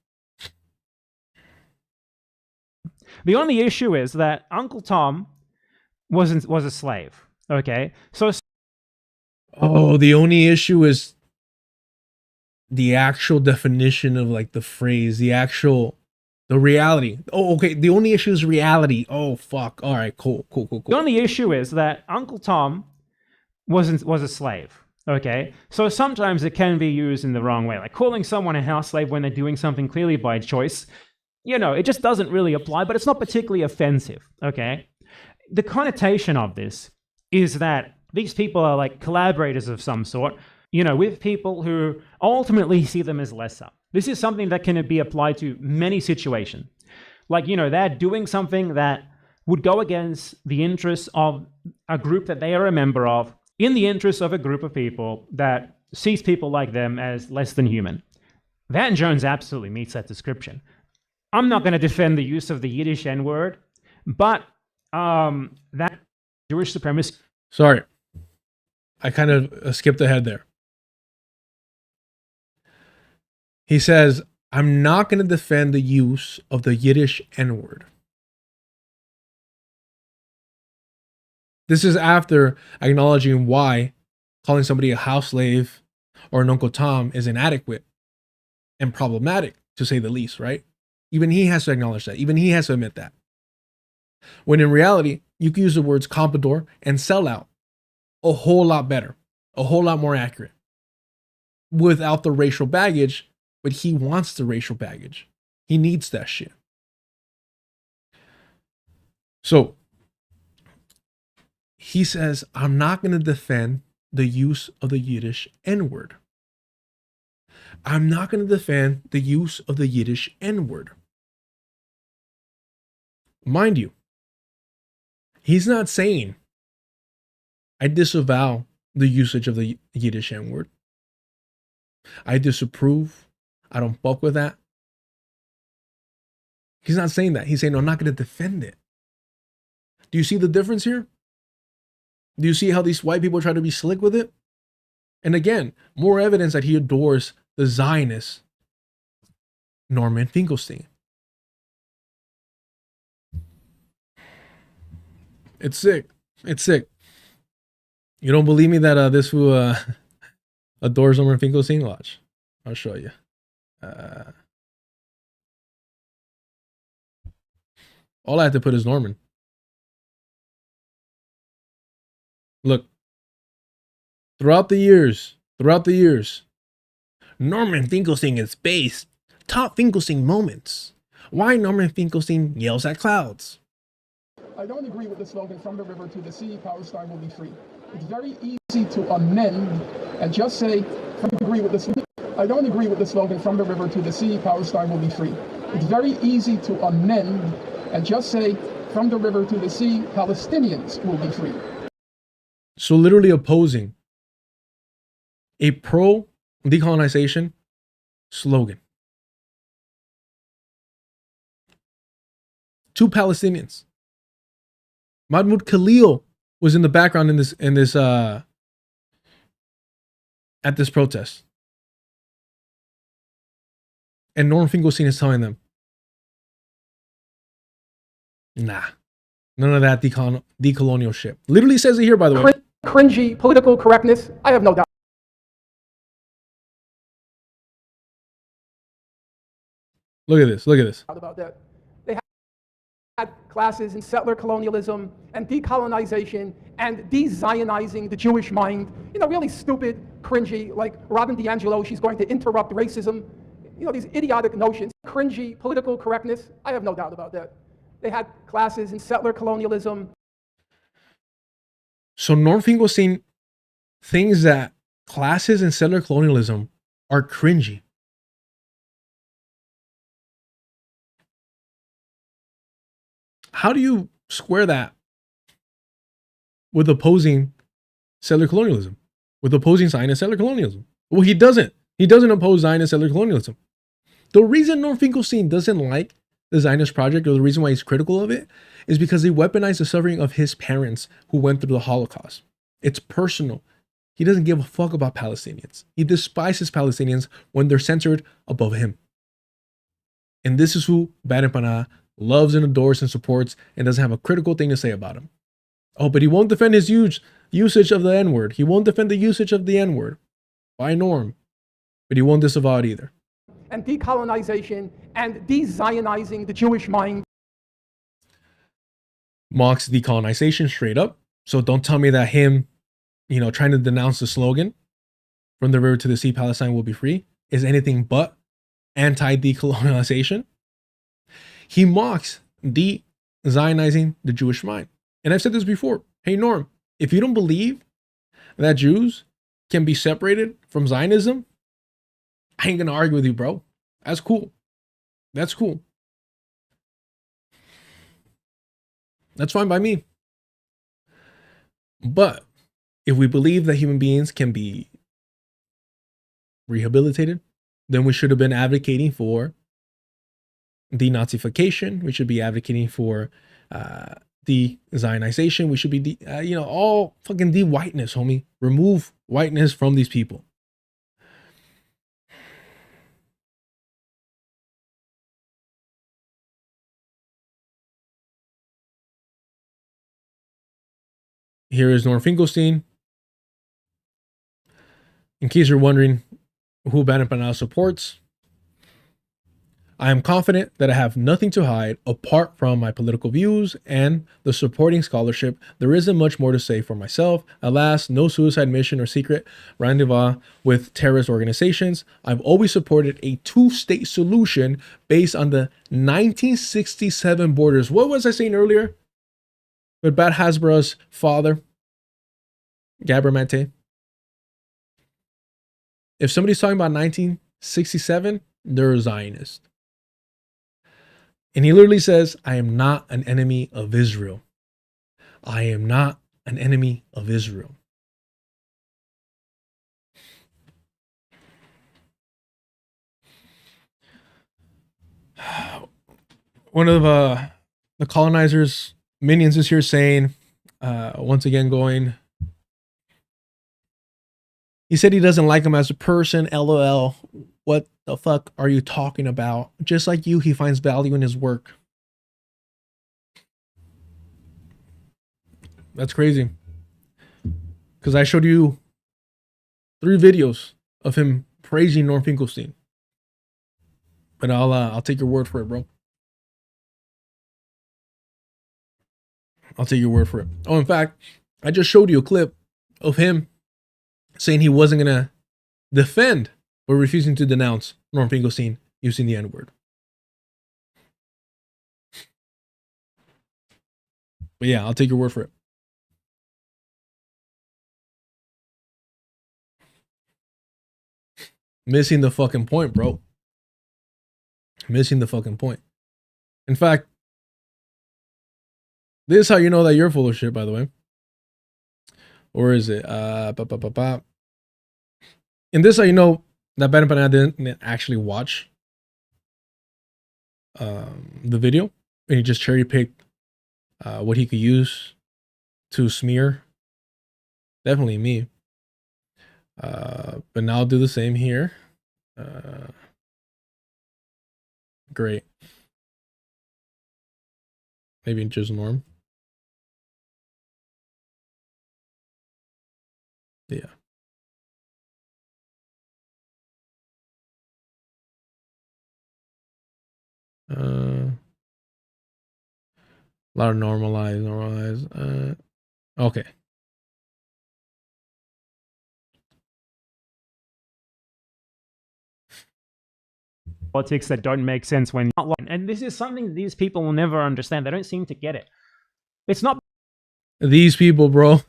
The only issue is that Uncle Tom was a slave. Okay, so the only issue is the actual definition of like the phrase, the reality. Oh, okay. The only issue is reality. Oh, fuck. All right, cool. The only issue is that Uncle Tom was a slave. Okay, so sometimes it can be used in the wrong way, like calling someone a house slave when they're doing something clearly by choice. It just doesn't really apply, but it's not particularly offensive. Okay, the connotation of this is that these people are like collaborators of some sort, with people who ultimately see them as lesser. This is something that can be applied to many situations. Like, they're doing something that would go against the interests of a group that they are a member of, in the interest of a group of people that sees people like them as less than human. Van Jones absolutely meets that description. I'm not going to defend the use of the Yiddish N-word, but that Jewish supremacy... Sorry. I kind of skipped ahead there. He says, I'm not going to defend the use of the Yiddish N-word. This is after acknowledging why calling somebody a house slave or an Uncle Tom is inadequate and problematic, to say the least, right? Even he has to acknowledge that. Even he has to admit that. When in reality, you can use the words comprador and sellout a whole lot better, a whole lot more accurate, without the racial baggage. But he wants the racial baggage. He needs that shit. So he says, I'm not going to defend the use of the Yiddish N-word. I'm not going to defend the use of the Yiddish N-word. Mind you, he's not saying I disavow the usage of the Yiddish N-word. I disapprove. I don't fuck with that. He's not saying that. He's saying, no, I'm not going to defend it. Do you see the difference here? Do you see how these white people try to be slick with it? And again, more evidence that he adores the Zionist Norman Finkelstein. It's sick. It's sick. You don't believe me that this fool adores Norman Finkelstein? Watch. I'll show you. All I have to put is Norman. Look. Throughout the years, Norman Finkelstein is based. Top Finkelstein moments. Why Norman Finkelstein yells at clouds. I don't agree with the slogan, from the river to the sea, Palestine will be free. It's very easy to amend and just say, I don't agree with the slogan, from the river to the sea, Palestine will be free. It's very easy to amend and just say, from the river to the sea, Palestinians will be free. So literally opposing a pro-decolonization slogan to Palestinians. Mahmoud Khalil was in the background at this protest. And Norman Finkelstein is telling them, nah, none of that decolonial shit. Literally says it here, by the way. Cringy political correctness, I have no doubt. Look at this. Look at this. About that. They had classes in settler colonialism and decolonization and de-Zionizing the Jewish mind. You know, really stupid, cringy, like Robin DiAngelo, she's going to interrupt racism. You know, these idiotic notions. Cringy political correctness, I have no doubt about that. They had classes in settler colonialism. So Norm Finkelstein thinks that classes in settler colonialism are cringy. How do you square that with opposing settler colonialism? With opposing Zionist settler colonialism? Well, he doesn't. He doesn't oppose Zionist settler colonialism. The reason Norm Finkelstein doesn't like the Zionist project, or the reason why he's critical of it, is because they weaponize the suffering of his parents who went through the Holocaust. It's personal. He doesn't give a fuck about Palestinians. He despises Palestinians when they're censored above him. And this is who Bad Empanada loves and adores and supports, and doesn't have a critical thing to say about him. Oh, but he won't defend his huge usage of the N-word. He won't defend the usage of the N-word by Norm, but he won't disavow it either. And decolonization and de-Zionizing the Jewish mind. Mocks decolonization straight up. So don't tell me that him, you know, trying to denounce the slogan, from the river to the sea, Palestine will be free, is anything but anti-decolonization. He mocks de-Zionizing the Jewish mind. And I've said this before. Hey, Norm, if you don't believe that Jews can be separated from Zionism, I ain't going to argue with you, bro. That's cool. That's cool. That's fine by me. But if we believe that human beings can be rehabilitated, then we should have been advocating for denazification. We should be advocating for de-Zionization. We should be, all fucking de-whiteness, homie. Remove whiteness from these people. Here is Norm Finkelstein. In case you're wondering who Bad Empanada supports, I am confident that I have nothing to hide apart from my political views and the supporting scholarship. There isn't much more to say for myself. Alas, no suicide mission or secret rendezvous with terrorist organizations. I've always supported a two-state solution based on the 1967 borders. What was I saying earlier? With Bad Hasbro's father, Gabor Mate. If somebody's talking about 1967, they're a Zionist. And he literally says, I am not an enemy of Israel. I am not an enemy of Israel. One of the colonizers' minions is here saying, once again going, he said he doesn't like him as a person, LOL. What the fuck are you talking about? Just like you, he finds value in his work. That's crazy. Because I showed you 3 videos of him praising Norm Finkelstein. But I'll take your word for it, bro. I'll take your word for it. Oh, in fact, I just showed you a clip of him saying he wasn't going to defend or refusing to denounce Norm Finkelstein using the N-word. But yeah, I'll take your word for it. Missing the fucking point, bro. Missing the fucking point. In fact, this is how you know that you're full of shit, by the way. Or is it? And this is how you know that Bad Empanada didn't actually watch the video. And he just cherry picked what he could use to smear. Definitely me. But now I'll do the same here. Great. Maybe just Norm. Yeah. A lot of normalize. Okay. Politics that don't make sense when not. And this is something these people will never understand. They don't seem to get it. It's not these people, bro.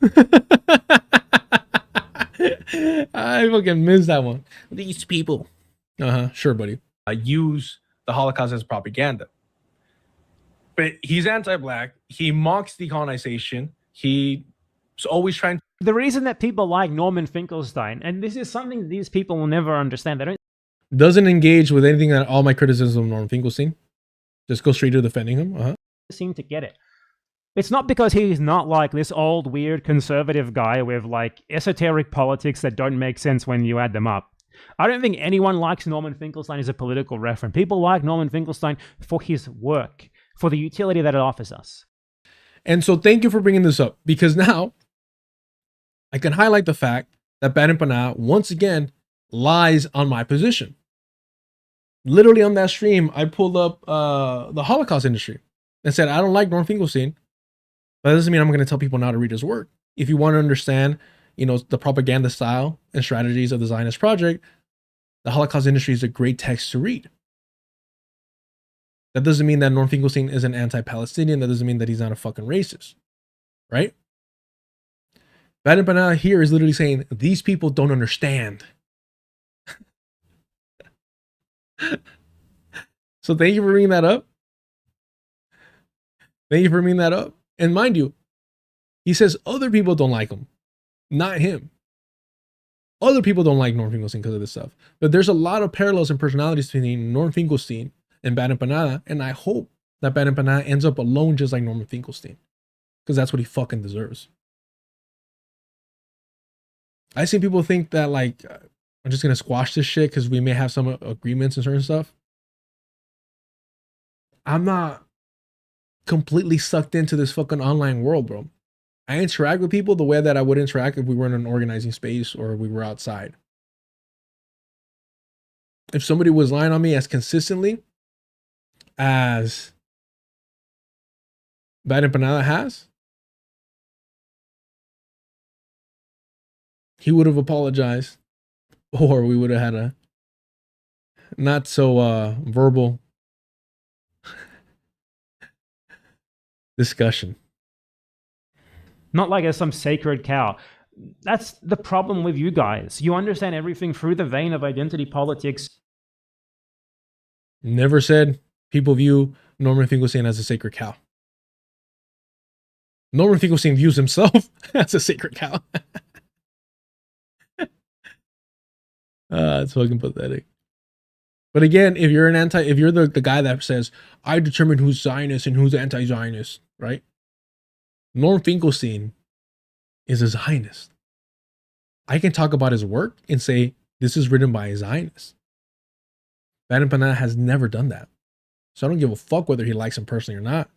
I fucking missed that one. These people. Sure, buddy. Use the Holocaust as propaganda. But he's anti-black. He mocks decolonization. He's always trying. The reason that people like Norman Finkelstein, and this is something these people will never understand. They don't doesn't engage with anything that all my criticism of Norman Finkelstein. Just go straight to defending him. Seem to get it. It's not because he's not like this old, weird, conservative guy with like esoteric politics that don't make sense when you add them up. I don't think anyone likes Norman Finkelstein as a political referent. People like Norman Finkelstein for his work, for the utility that it offers us. And so thank you for bringing this up, because now I can highlight the fact that Bad Empanada once again lies on my position. Literally on that stream, I pulled up the Holocaust industry and said, I don't like Norm Finkelstein, but that doesn't mean I'm going to tell people not to read his work. If you want to understand, the propaganda style and strategies of the Zionist project, the Holocaust industry is a great text to read. That doesn't mean that Norm Finkelstein is an anti-Palestinian. That doesn't mean that he's not a fucking racist, right? Bad Empanada here is literally saying, these people don't understand. So thank you for bringing that up. Thank you for bringing that up. And mind you, he says other people don't like him, not him. Other people don't like Norm Finkelstein because of this stuff. But there's a lot of parallels and personalities between Norm Finkelstein and Bad Empanada, and I hope that Bad Empanada ends up alone just like Norman Finkelstein, because that's what he fucking deserves. I see people think that like I'm just gonna squash this shit because we may have some agreements and certain stuff. I'm not completely sucked into this fucking online world, bro. I interact with people the way that I would interact if we were in an organizing space or we were outside. If somebody was lying on me as consistently as Bad Empanada has, he would have apologized, or we would have had a not so verbal discussion. Not like as some sacred cow. That's the problem with you guys. You understand everything through the vein of identity politics. Never said people view Norman Finkelstein as a sacred cow. Norman Finkelstein views himself as a sacred cow. It's fucking pathetic. But again, if you're the guy that says, I determine who's Zionist and who's anti-Zionist, right? Norm Finkelstein is a Zionist. I can talk about his work and say, this is written by a Zionist. Bad Empanada has never done that. So I don't give a fuck whether he likes him personally or not.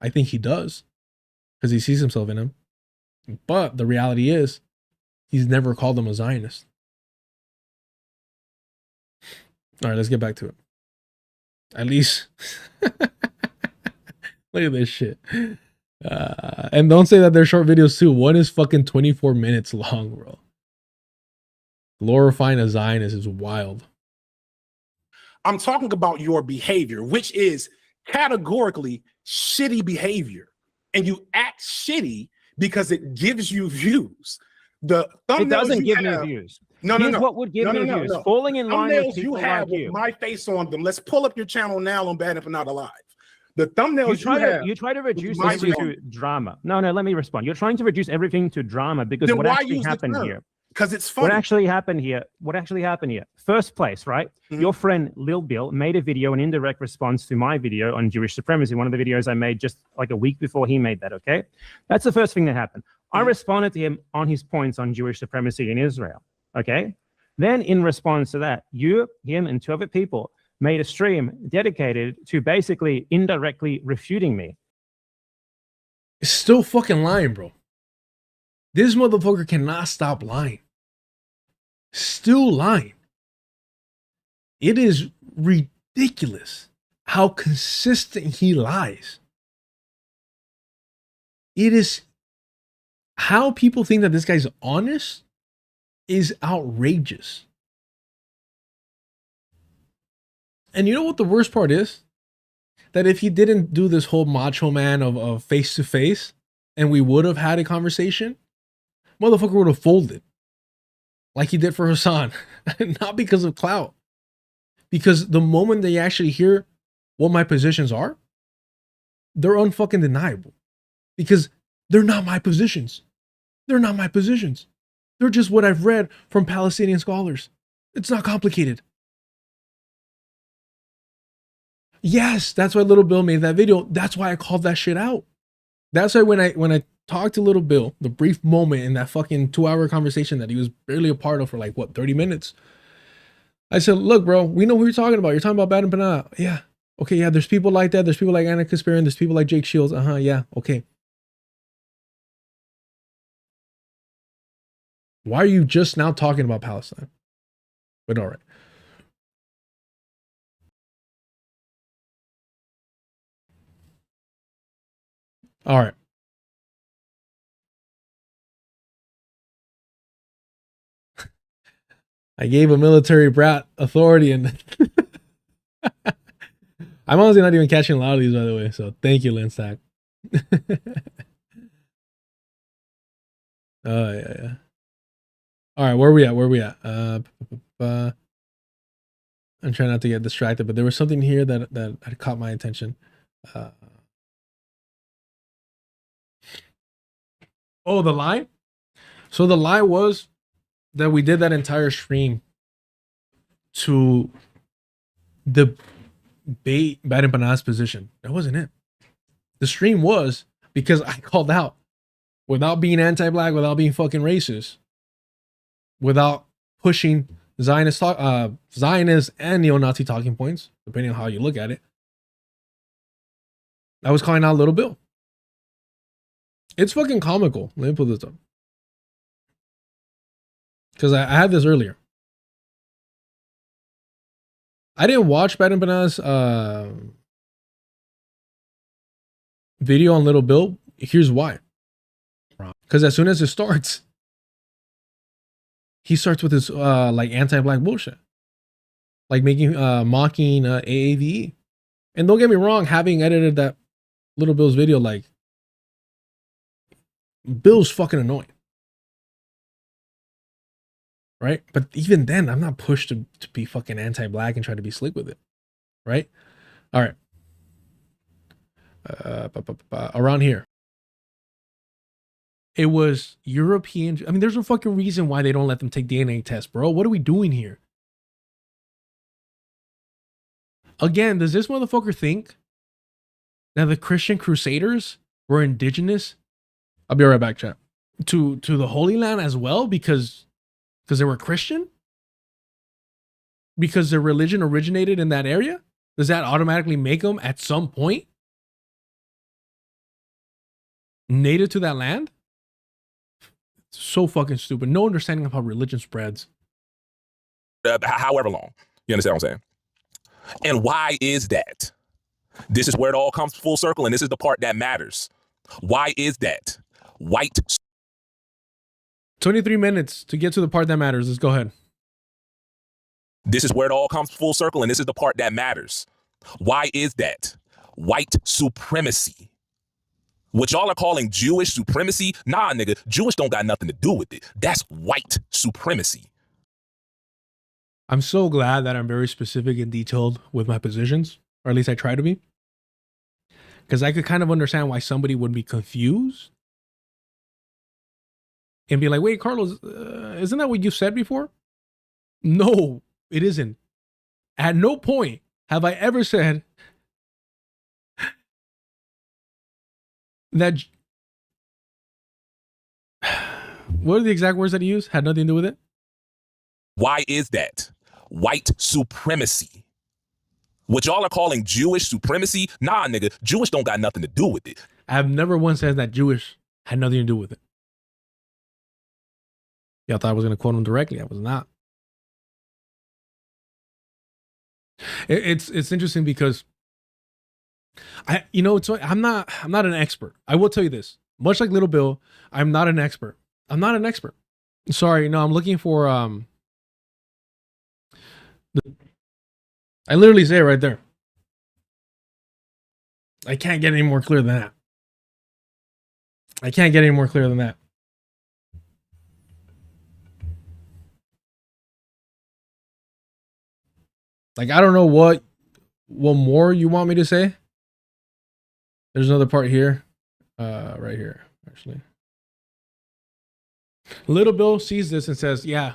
I think he does, because he sees himself in him. But the reality is, he's never called him a Zionist. All right, let's get back to it. At least, look at this shit. And don't say that they're short videos too. One is fucking 24 minutes long, bro. Glorifying a Zionist is wild. I'm talking about your behavior, which is categorically shitty behavior. And you act shitty because it gives you views. The It doesn't you give me have- views. No, Here's no. what would give me views. Falling in line with Thumbnails people you have like you. with my face on them. Let's pull up your channel now on Bad Empanada Live. The thumbnails You try to reduce my everything face to drama. No, let me respond. You're trying to reduce everything to drama because Then what why actually use the happened term? here? Because it's funny. What actually happened here? First place, right? Your friend Lil Bill made a video, an indirect response to my video on Jewish supremacy, one of the videos I made just like a week before he made that, okay? That's the first thing that happened. I responded to him on his points on Jewish supremacy in Israel, okay? Then in response to that, you, him, and 2 other people made a stream dedicated to basically indirectly refuting me. It's still fucking lying, bro. This motherfucker cannot stop lying. Still lying. It is ridiculous how consistent he lies. It is how people think that this guy's honest is outrageous. And you know what the worst part is? That if he didn't do this whole macho man of face to face and we would have had a conversation, motherfucker would have folded like he did for Hasan. Not because of clout. Because the moment they actually hear what my positions are, they're unfucking deniable. Because they're not my positions. They're not my positions. They're just what I've read from Palestinian scholars. It's not complicated. Yes, that's why Little Bill made that video. That's why I called that shit out. That's why when I talked to Little Bill, the brief moment in that fucking 2-hour conversation that he was barely a part of for like, what, 30 minutes? I said, look, bro, we know who you're talking about. You're talking about Bad Empanada. Yeah. Okay, yeah, there's people like that. There's people like Anna Kasparian. There's people like Jake Shields. Yeah, okay. Why are you just now talking about Palestine? But all right. All right. I gave a military brat authority and I'm honestly not even catching a lot of these, by the way. So thank you, Linstack. Oh, yeah. All right, where are we at? I'm trying not to get distracted, but there was something here that had caught my attention. Oh, the lie? So the lie was that we did that entire stream to debate Bad Empanada's position. That wasn't it. The stream was because I called out, without being anti-black, without being fucking racist, without pushing Zionist and neo-Nazi talking points, depending on how you look at it, I was calling out Little Bill. It's fucking comical. Let me pull this up. Because I had this earlier. I didn't watch Bad Empanada's video on Little Bill. Here's why. Because as soon as it starts, he starts with his like anti-black bullshit, like making mocking AAVE. And don't get me wrong, having edited that Little Bill's video, like, Bill's fucking annoying, right? But even then, I'm not pushed to be fucking anti-black and try to be slick with it, right? All right. Around here, it was European. I mean, there's no fucking reason why they don't let them take DNA tests, bro. What are we doing here? Again, does this motherfucker think that the Christian Crusaders were indigenous? I'll be right back, chat. To the Holy Land as well, because they were Christian? Because their religion originated in that area? Does that automatically make them at some point native to that land? So fucking stupid. No understanding of how religion spreads. However long. You understand what I'm saying? And why is that? This is where it all comes full circle, and this is the part that matters. Why is that? White. 23 minutes to get to the part that matters. Let's go ahead. This is where it all comes full circle, and this is the part that matters. Why is that? White supremacy. What y'all are calling Jewish supremacy? Nah, nigga, Jewish don't got nothing to do with it. That's white supremacy. I'm so glad that I'm very specific and detailed with my positions, or at least I try to be. Because I could kind of understand why somebody would be confused and be like, wait, Carlos, isn't that what you said before? No, it isn't. At no point have I ever said that. What are the exact words that he used? Had nothing to do with it? Why is that? White supremacy. What y'all are calling Jewish supremacy? Nah, nigga, Jewish don't got nothing to do with it. I've never once said that Jewish had nothing to do with it. Y'all thought I was going to quote him directly. I was not. It's interesting because I'm not an expert. I will tell you this. Much like Little Bill, I'm not an expert. I'm not an expert. Sorry, no, I'm looking for I literally say it right there. I can't get any more clear than that. I can't get any more clear than that. Like, I don't know what more you want me to say. There's another part here. Right here, actually. Little Bill sees this and says, yeah,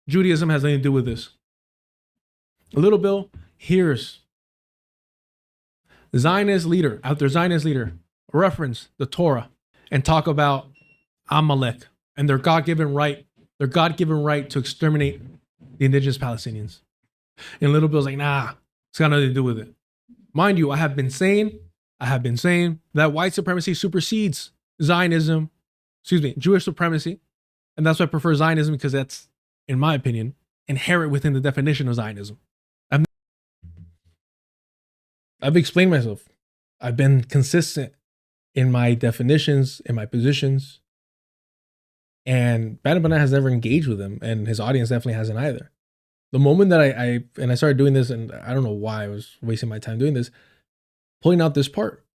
Judaism has nothing to do with this. Little Bill hears Zionist leader, after Zionist leader, reference the Torah and talk about Amalek and their God-given right to exterminate the indigenous Palestinians. And Little Bill's like, nah, it's got nothing to do with it. Mind you, I have been saying that white supremacy supersedes Zionism, Jewish supremacy. And that's why I prefer Zionism, because that's, in my opinion, inherent within the definition of Zionism. I've explained myself. I've been consistent in my definitions, in my positions. And Bad Empanada has never engaged with him, and his audience definitely hasn't either. The moment that I started doing this, and I don't know why I was wasting my time doing this, pulling out this part.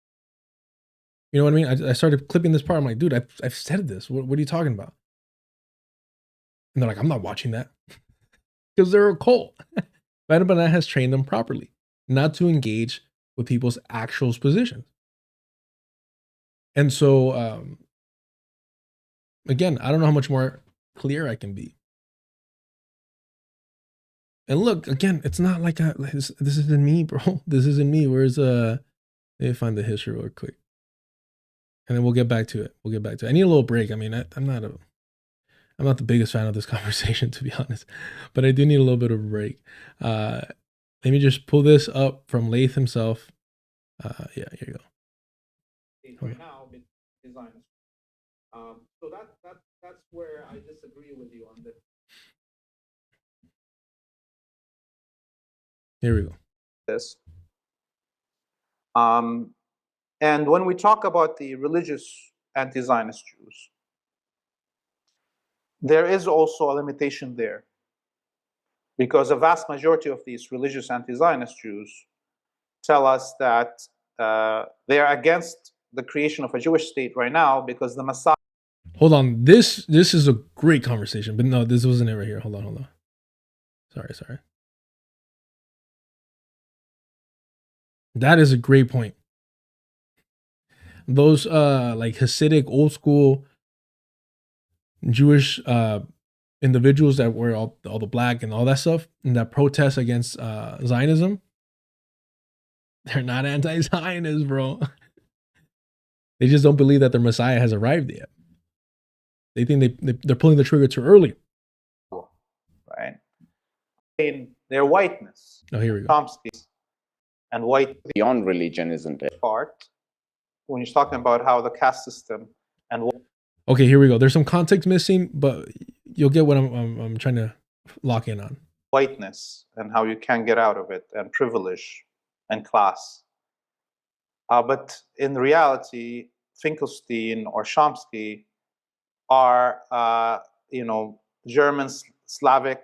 You know what I mean? I started clipping this part. I'm like, dude, I've said this. What are you talking about? And they're like, I'm not watching that. Because they're a cult. Bad Empanada has trained them properly not to engage with people's actual positions. And so, again, I don't know how much more clear I can be. And look, again, it's not like this isn't me, bro. This isn't me. Where's let me find the history real quick. And then we'll get back to it. I need a little break. I mean, I'm not the biggest fan of this conversation, to be honest, but I do need a little bit of a break. Let me just pull this up from Lath himself. Yeah, here you go. Right now, designers. So that's where I disagree with you on this. Here we go. This. And when we talk about the religious anti-Zionist Jews, there is also a limitation there, because a vast majority of these religious anti-Zionist Jews tell us that they are against the creation of a Jewish state right now because the Messiah. Hold on. This is a great conversation, but no, this wasn't it right here. Hold on. Sorry. That is a great point. Those like Hasidic old school Jewish individuals that wear all the black and all that stuff and that protest against Zionism, they're not anti-Zionist, bro. They just don't believe that their Messiah has arrived yet. They think they're pulling the trigger too early. Right? In their whiteness. Oh, here we go. Chomsky's and white beyond religion, isn't it? Part when you're talking about how the caste system and okay, here we go. There's some context missing, but you'll get what I'm trying to lock in on. Whiteness and how you can get out of it, and privilege and class. But in reality, Finkelstein or Chomsky are, German, Slavic,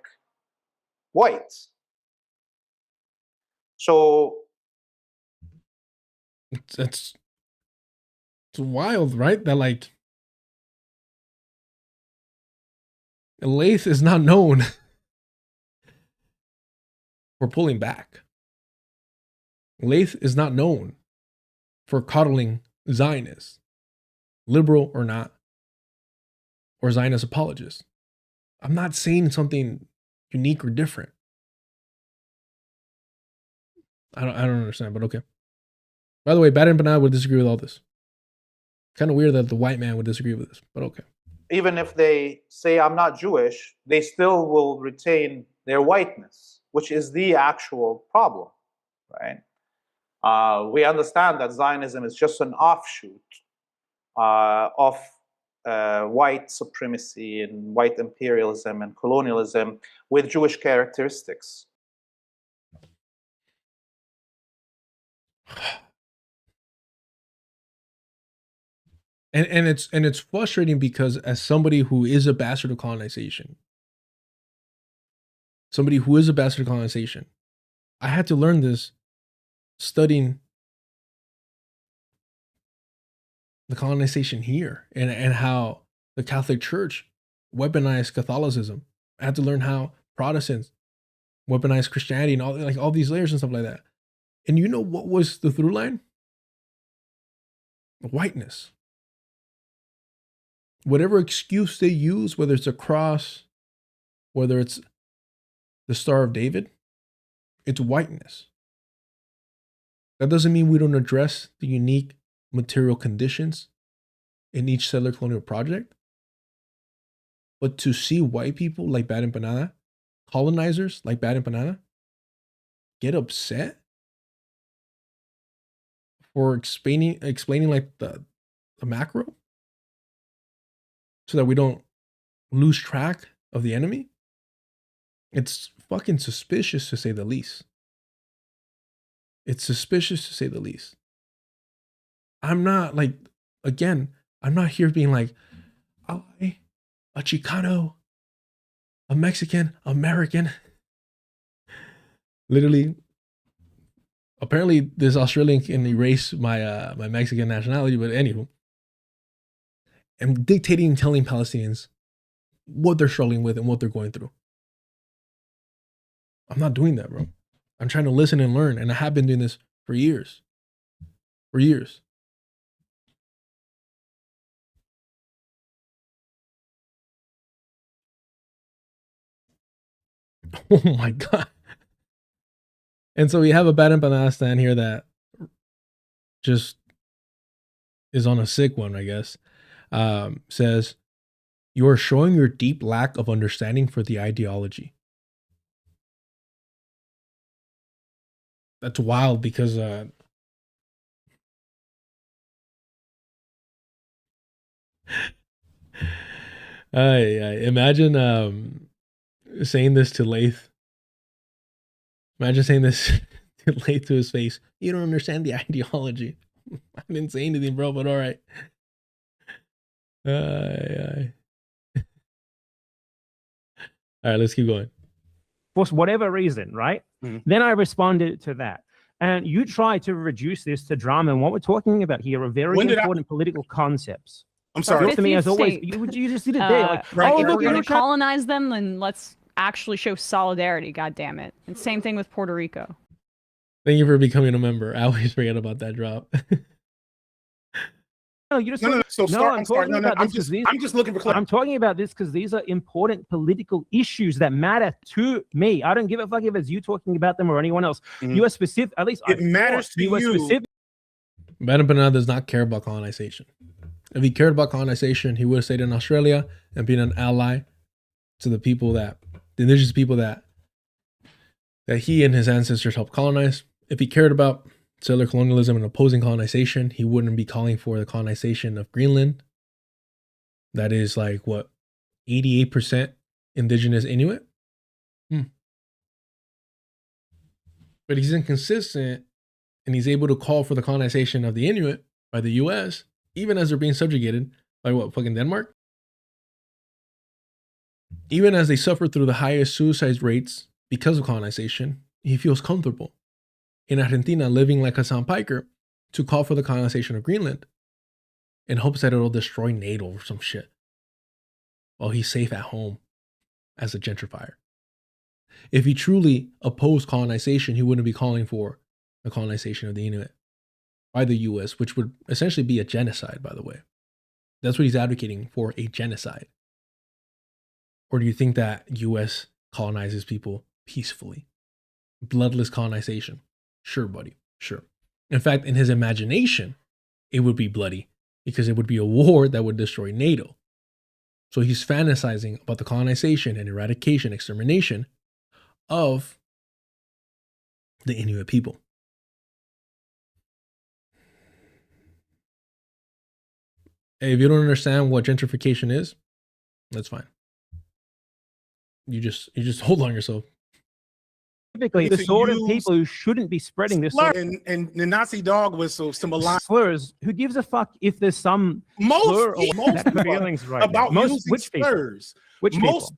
whites. So it's wild, right? That like Lath is not known for pulling back. Lath is not known for coddling Zionists, liberal or not, or Zionist apologists. I'm not saying something unique or different. I don't understand, but okay. By the way, Bad Empanada would disagree with all this. Kind of weird that the white man would disagree with this, but okay. Even if they say I'm not Jewish, they still will retain their whiteness, which is the actual problem, right? We understand that Zionism is just an offshoot of white supremacy and white imperialism and colonialism with Jewish characteristics. And it's frustrating because as somebody who is a bastard of colonization, I had to learn this studying the colonization here and how the Catholic Church weaponized Catholicism. I had to learn how Protestants weaponized Christianity and all these layers and stuff like that. And you know what was the through line? Whiteness. Whatever excuse they use, whether it's a cross, whether it's the Star of David, it's whiteness. That doesn't mean we don't address the unique material conditions in each settler colonial project. But to see white people like Bad Empanada, colonizers like Bad Empanada, get upset for explaining like the macro, so that we don't lose track of the enemy, it's fucking suspicious to say the least. It's suspicious to say the least. I'm not like, again, I'm not here being like, I, a Chicano, a Mexican, American. Literally, apparently this Australian can erase my my Mexican nationality, but anywho. I'm dictating and telling Palestinians what they're struggling with and what they're going through. I'm not doing that, bro. I'm trying to listen and learn, and I have been doing this for years. For years. Oh my God. And so we have a Bad Empanada stand here that just is on a sick one, I guess. Says, you are showing your deep lack of understanding for the ideology. That's wild because imagine saying this to Lath. Imagine saying this to Lath to his face. You don't understand the ideology. I didn't say anything, bro, but all right. All right, let's keep going. For whatever reason, right? Then I responded to that. And you try to reduce this to drama. And what we're talking about here are very important political concepts. I'm sorry. To me, as always, you just did it there. Like, if we're going to colonize them, then let's actually show solidarity, God damn it. And same thing with Puerto Rico. Thank you for becoming a member. I always forget about that drop. No, you just I'm just looking for clarity. I'm talking about this because these are important political issues that matter to me. I don't give a fuck if it's you talking about them or anyone else. You are specific. At least it matters to you. Bad Empanada does not care about colonization. If he cared about colonization, he would have stayed in Australia and been an ally to the people the indigenous people that he and his ancestors helped colonize. If he cared about settler colonialism and opposing colonization, he wouldn't be calling for the colonization of Greenland. That is like what, 88% indigenous Inuit? But he's inconsistent, and he's able to call for the colonization of the Inuit by the US, even as they're being subjugated by what, fucking Denmark? Even as they suffer through the highest suicide rates because of colonization, he feels comfortable in Argentina living like Hasan Piker to call for the colonization of Greenland in hopes that it'll destroy NATO or some shit while he's safe at home as a gentrifier. If he truly opposed colonization, he wouldn't be calling for the colonization of the Inuit by the US, which would essentially be a genocide, by the way. That's what he's advocating for, a genocide. Or do you think that US colonizes people peacefully? Bloodless colonization. Sure, buddy. Sure. In fact, in his imagination, it would be bloody because it would be a war that would destroy NATO. So he's fantasizing about the colonization and eradication, extermination of the Inuit people. Hey, if you don't understand what gentrification is, that's fine. You just hold on yourself. Typically, the sort of people who shouldn't be spreading this sort of and the Nazi dog whistle symbolize slurs. Who gives a fuck if there's some most feelings right about now. using slurs? Which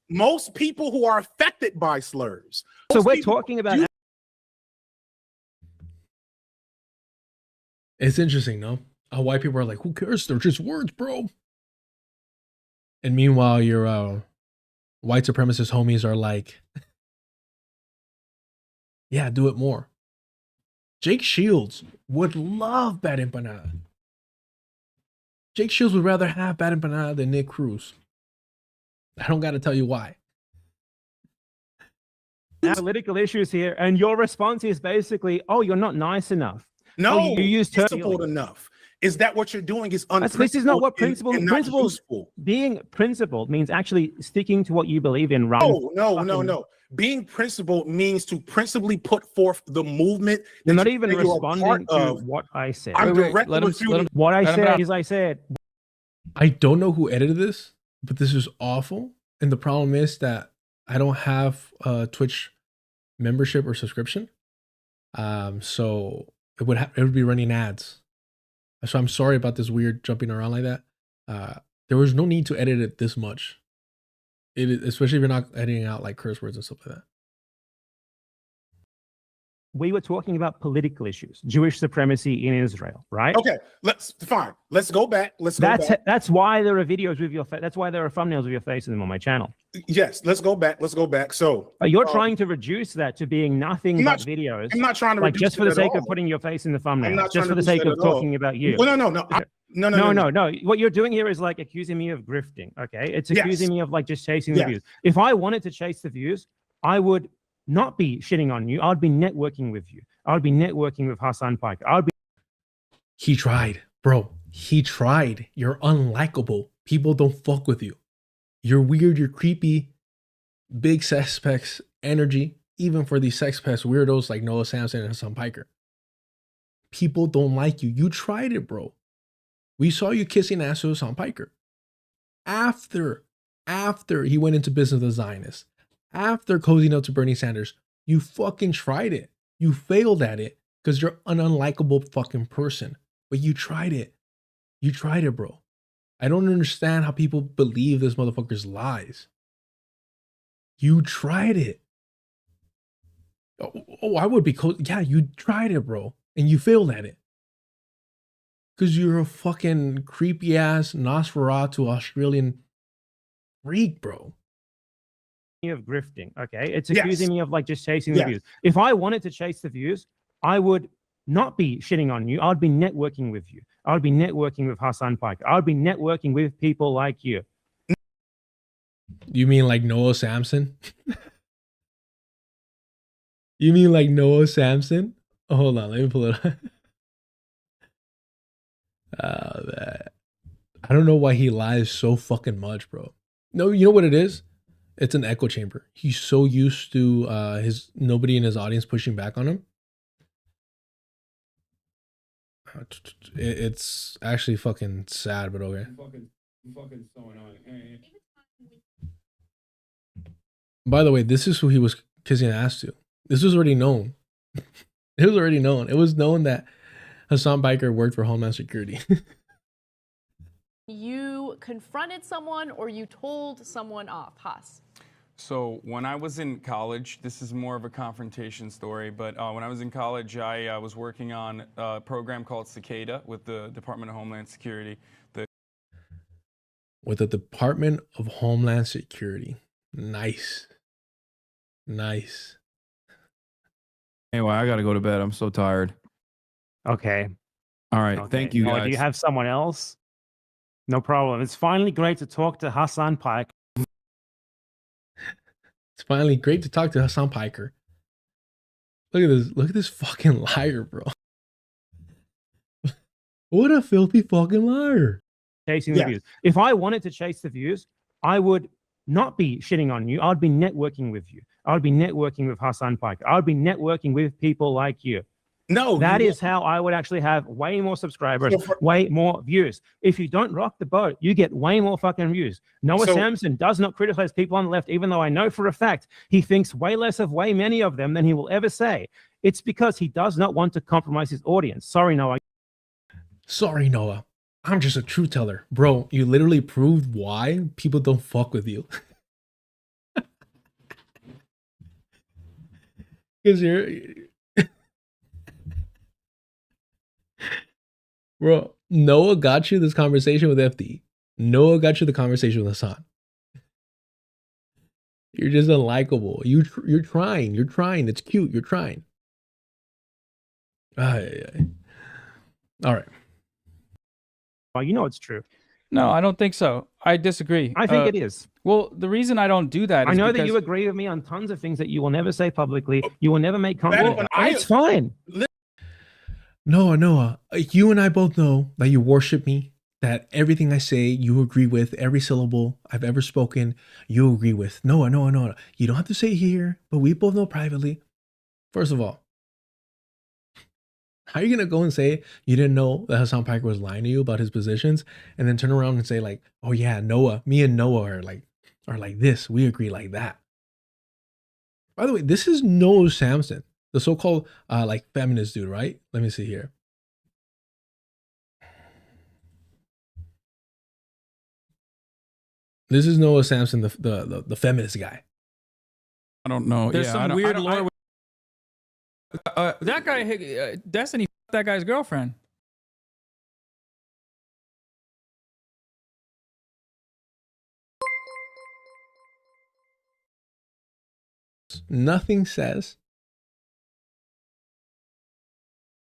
most people who are affected by slurs. So we're talking about. It's interesting, no? How white people are like, who cares? They're just words, bro. And meanwhile, your white supremacist homies are like, yeah, do it more. Jake Shields would love Bad Empanada. Jake Shields would rather have Bad Empanada than Nick Cruz. I don't got to tell you why. Political issues here, and your response is basically, "Oh, you're not nice enough." No, you use principled enough. Is that what you're doing? Is unprincipled? This is not what principles. Being principled means actually sticking to what you believe in. No. Being principled means to principally put forth the movement. You're not even responding to what I said. I'm directly refuting what I said. Is I said. I don't know who edited this, but this is awful. And the problem is that I don't have a Twitch membership or subscription. So it would be running ads. So I'm sorry about this weird jumping around like that. There was no need to edit it this much. Especially if you're not editing out like curse words and stuff like that. We were talking about political issues, Jewish supremacy in Israel, right? Okay, let's go back. That's why there are videos with your face. That's why there are thumbnails of your face in them on my channel. Yes, let's go back. So you're trying to reduce that to being nothing but videos. I'm not trying to like reduce just for the sake of putting your face in the thumbnail, just for the sake of talking about you. Well, no. What you're doing here is like accusing me of grifting. Okay, it's accusing me of like just chasing the views. If I wanted to chase the views, I would not be shitting on you. I'd be networking with you. I'd be networking with Hasan Piker. He tried, bro. He tried. You're unlikable. People don't fuck with you. You're weird. You're creepy. Big sex pecs energy, even for these sex pest weirdos like Noah Samson and Hasan Piker. People don't like you. You tried it, bro. We saw you kissing ass to Hasan Piker. After he went into business with the Zionists. After cozying up to Bernie Sanders, you fucking tried it. You failed at it because you're an unlikable fucking person but you tried it. You tried it, bro. I don't understand how people believe this motherfucker's lies. You tried it. Oh, I would be cold. Yeah, you tried it, bro. And you failed at it. Because you're a fucking creepy ass Nosferatu Australian freak, bro. Of grifting, okay? It's Yes. accusing me of like just chasing the Yes. views. If I wanted to chase the views, I would not be shitting on you. I'd be networking with you. I would be networking with Hasan Piker. I would be networking with people like you. You mean like Noah Samson? You mean like Noah Samson? Oh, hold on, let me pull it up. I don't know why he lies so fucking much, bro. No, you know what it is? It's an echo chamber. He's so used to his nobody in his audience pushing back on him. It's actually fucking sad, but okay. Fucking so annoying. By the way, this is who he was kissing ass to. This was already known. It was already known. It was known that Hasan Piker worked for Homeland Security. You confronted someone or you told someone off, Haas? So when I was in college, this is more of a confrontation story, but when I was in college, I was working on a program called Cicada with the Department of Homeland Security. With the Department of Homeland Security. Nice. Nice. Anyway, I gotta go to bed. I'm so tired. Okay. All right. Okay. Thank you, Oh, guys. do you have someone else? No problem. It's finally great to talk to Hasan Piker. It's finally great to talk to Hasan Piker. Look at this. Look at this fucking liar, bro. What a filthy fucking liar. Chasing the views. If I wanted to chase the views, I would not be shitting on you. I'd be networking with you. I'd be networking with Hasan Piker. I'd be networking with people like you. No, that is how I would actually have way more subscribers, way more views. If you don't rock the boat, you get way more fucking views. Noah Samson does not criticize people on the left, even though I know for a fact he thinks way less of way many of them than he will ever say. It's because he does not want to compromise his audience. Sorry, Noah. Sorry, Noah. I'm just a truth teller. Bro, you literally proved why people don't fuck with you. Because you're... Bro, Noah got you this conversation with FD. Noah got you the conversation with Hasan. You're just unlikable. You're trying. You're trying. It's cute. You're trying. All right. Well, you know it's true. No, I don't think so. I disagree. I think it is. Well, the reason I don't do that is I know that because you agree with me on tons of things that you will never say publicly. You will never make Bad comments. Empanada- It's fine. Noah, you and I both know that you worship me, that everything I say you agree with, every syllable I've ever spoken, you agree with. Noah. You don't have to say it here, but we both know privately. First of all, how are you going to go and say you didn't know that Hasan Piker was lying to you about his positions and then turn around and say like, oh yeah, Noah, me and Noah are like this. We agree like that. By the way, this is Noah Samson, the so-called like feminist dude, right? Let me see here. This is Noah Samson, the feminist guy. I don't know. there's Yeah, some I don't- weird I lore. That guy, Destiny, that guy's girlfriend. Nothing says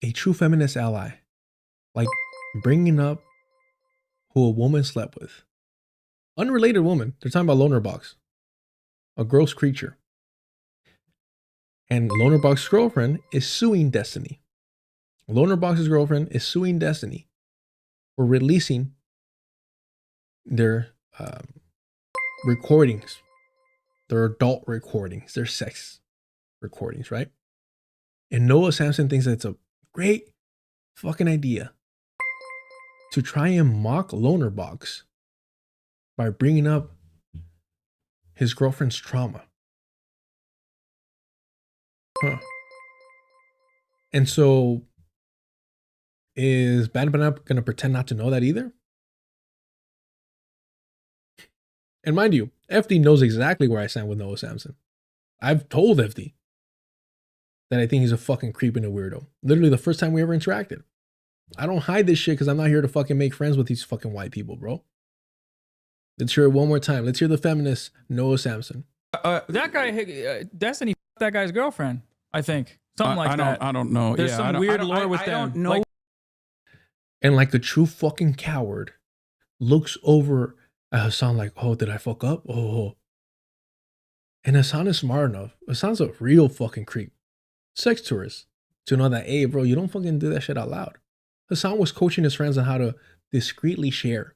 a true feminist ally like bringing up who a woman slept with. Unrelated woman. They're talking about Loner Box, a gross creature. And Loner Box's girlfriend is suing Destiny. Loner Box's girlfriend is suing Destiny for releasing their recordings, their adult recordings, their sex recordings, right? And Noah Samson thinks that's a great fucking idea to try and mock Loner Box by bringing up his girlfriend's trauma. Huh. And so Is Bad Empanada gonna pretend not to know that either? And mind you, FD knows exactly where I stand with Noah Samson. I've told FD that I think he's a fucking creep and a weirdo. Literally the first time we ever interacted. I don't hide this shit because I'm not here to fucking make friends with these fucking white people, bro. Let's hear it one more time. Let's hear the feminist Noah Samson. That guy, Destiny, that guy's girlfriend, I think. Something like that. I don't know. There's some weird lore with them. don't know. Like, And like a true fucking coward, looks over at Hasan like, oh, did I fuck up? Oh. And Hasan is smart enough. Hasan's a real fucking creep. Sex tourist. To know that, hey, bro, you don't fucking do that shit out loud. Hasan was coaching his friends on how to discreetly share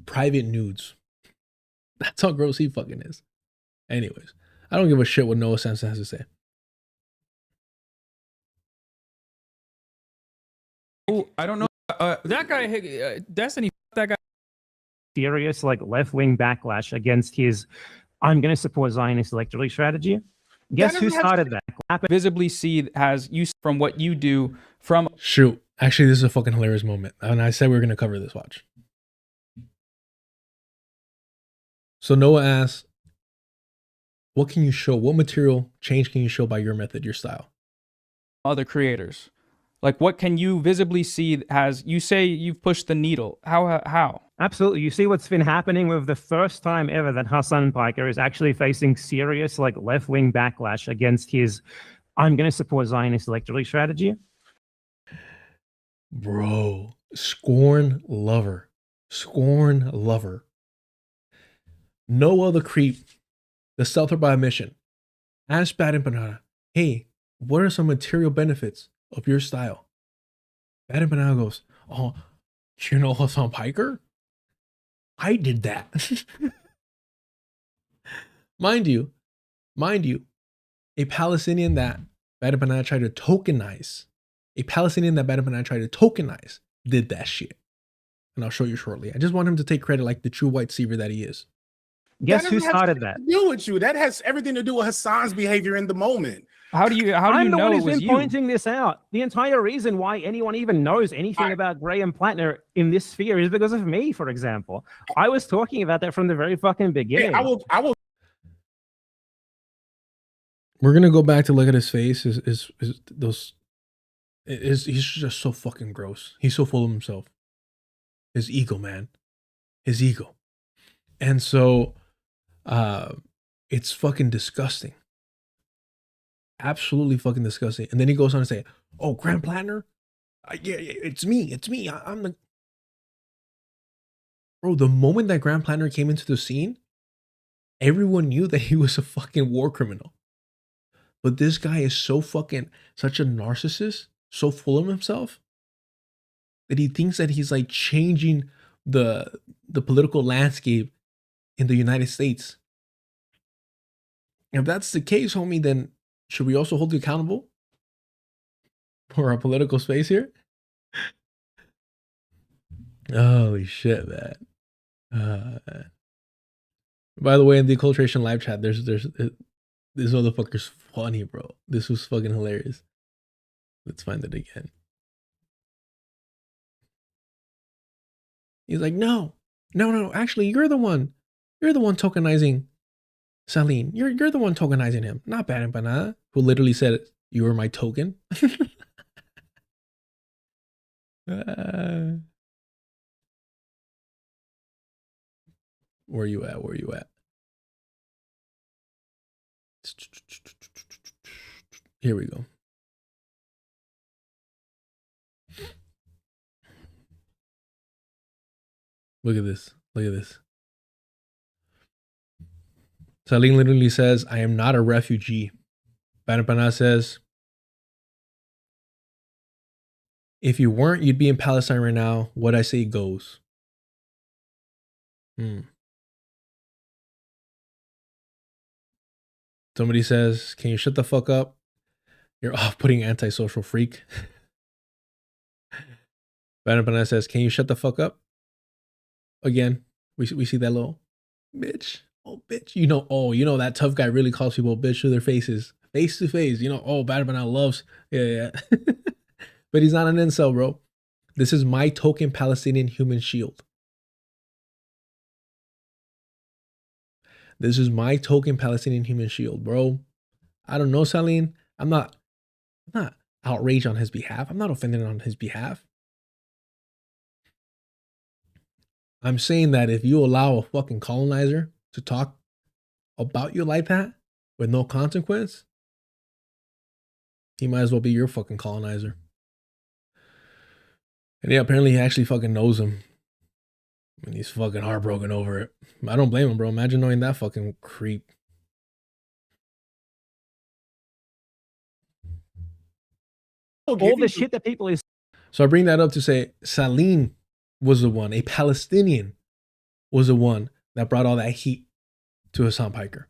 private nudes. That's how gross he fucking is. Anyways, I don't give a shit what Noah Samson has to say. oh, I don't know. That guy, Destiny, that guy. Serious, like left-wing backlash against his "I'm going to support Zionist electoral strategy." Guess who started that? Visibly see has you from what you do from. Shoot. Actually, this is a fucking hilarious moment. And I said we were going to cover this. Watch. So Noah asks, what can you show? What material change can you show by your method, your style? Other creators. Like, what can you visibly see as you say you've pushed the needle? How? Absolutely. You see what's been happening with the first time ever that Hasan Piker is actually facing serious, like, left-wing backlash against his "I'm going to support Zionist electoral strategy." Bro, scorn lover. Scorn lover. No other creep, the stealther by omission, ask Bad Empanada, hey, what are some material benefits of your style? Bad Empanada goes, oh, you know Hasan Piker? I did that. Mind you, a Palestinian that Bad Empanada tried to tokenize, did that shit. And I'll show you shortly. I just want him to take credit like the true white seaver that he is. Guess who started that? Deal with you. That has everything to do with Hasan's behavior in the moment. How do you I'm the know one it who's was been you? pointing this out. The entire reason why anyone even knows anything about Graham Plattner in this sphere is because of me, for example. I was talking about that from the very fucking beginning. I will. We're gonna go back to look at his face. He's just so fucking gross. He's so full of himself. His ego, man. His ego. And so it's fucking disgusting. Absolutely fucking disgusting. And then he goes on to say, oh, Graham Plattner? Yeah, it's me. I'm the... Bro, the moment that Graham Plattner came into the scene, everyone knew that he was a fucking war criminal. But this guy is so fucking, such a narcissist, so full of himself, that he thinks that he's like changing the political landscape in the United States. If that's the case, homie, then should we also hold you accountable for our political space here? Holy shit, man. By the way, in the Acculturation live chat, there's this motherfucker's funny, bro. This was fucking hilarious. Let's find it again. He's like, no, actually, you're the one tokenizing Salim. You're the one tokenizing him, not Bad Empanada, who literally said, you were my token. Where you at? Here we go. Look at this. Salim literally says, I am not a refugee. Bad Empanada says, if you weren't, you'd be in Palestine right now. What I say goes. Somebody says, can you shut the fuck up? You're off-putting antisocial freak. Bad Empanada says, can you shut the fuck up? Again, we see that little bitch. Oh, bitch. You know that tough guy really calls people bitch to their faces. Face to face. Bad Empanada loves. Yeah. But he's not an incel, bro. This is my token Palestinian human shield. This is my token Palestinian human shield, bro. I don't know, Saline. I'm not outraged on his behalf. I'm not offended on his behalf. I'm saying that if you allow a fucking colonizer to talk about you like that with no consequence, he might as well be your fucking colonizer. And yeah, apparently he actually fucking knows him. And he's fucking heartbroken over it. I don't blame him, bro. Imagine knowing that fucking creep. All the shit that people is. So I bring that up to say Saline was the one, a Palestinian was the one that brought all that heat to Hasan Piker.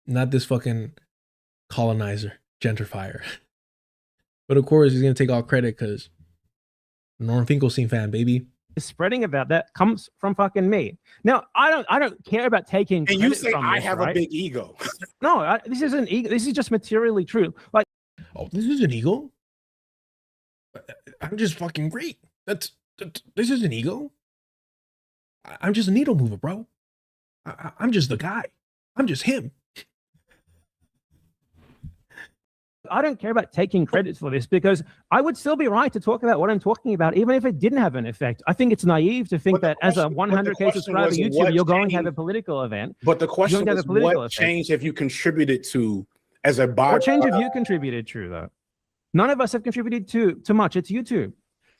Not this fucking colonizer, gentrifier. But of course, he's going to take all credit because Norm Finkelstein fan, baby. Spreading about that comes from fucking me. Now, I don't care about taking. And you credit say from I this, have right? a big ego. No, this isn't ego. This is just materially true. Like, oh, this is an ego? I'm just fucking great. This is an ego? I'm just a needle mover, bro. I'm just the guy. I'm just him. I don't care about taking credit for this because I would still be right to talk about what I'm talking about, even if it didn't have an effect. I think it's naive to think that as a 100K subscriber YouTuber, you're going to have a political event. But the question is, what change have you contributed to as a byproduct? What change have you contributed to, though? None of us have contributed to much. It's YouTube.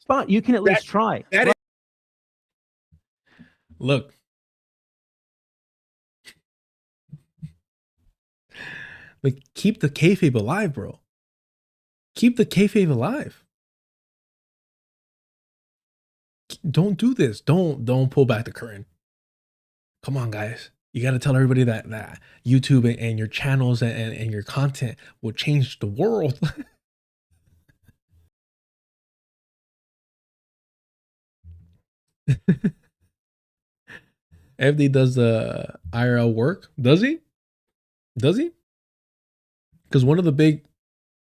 But you can at least try. Look. Like, keep the kayfabe alive, bro. Keep the kayfabe alive. Don't do this. Don't pull back the curtain. Come on, guys. You got to tell everybody that YouTube and your channels and your content will change the world. FD does the IRL work. Does he? Does he? Because one of the big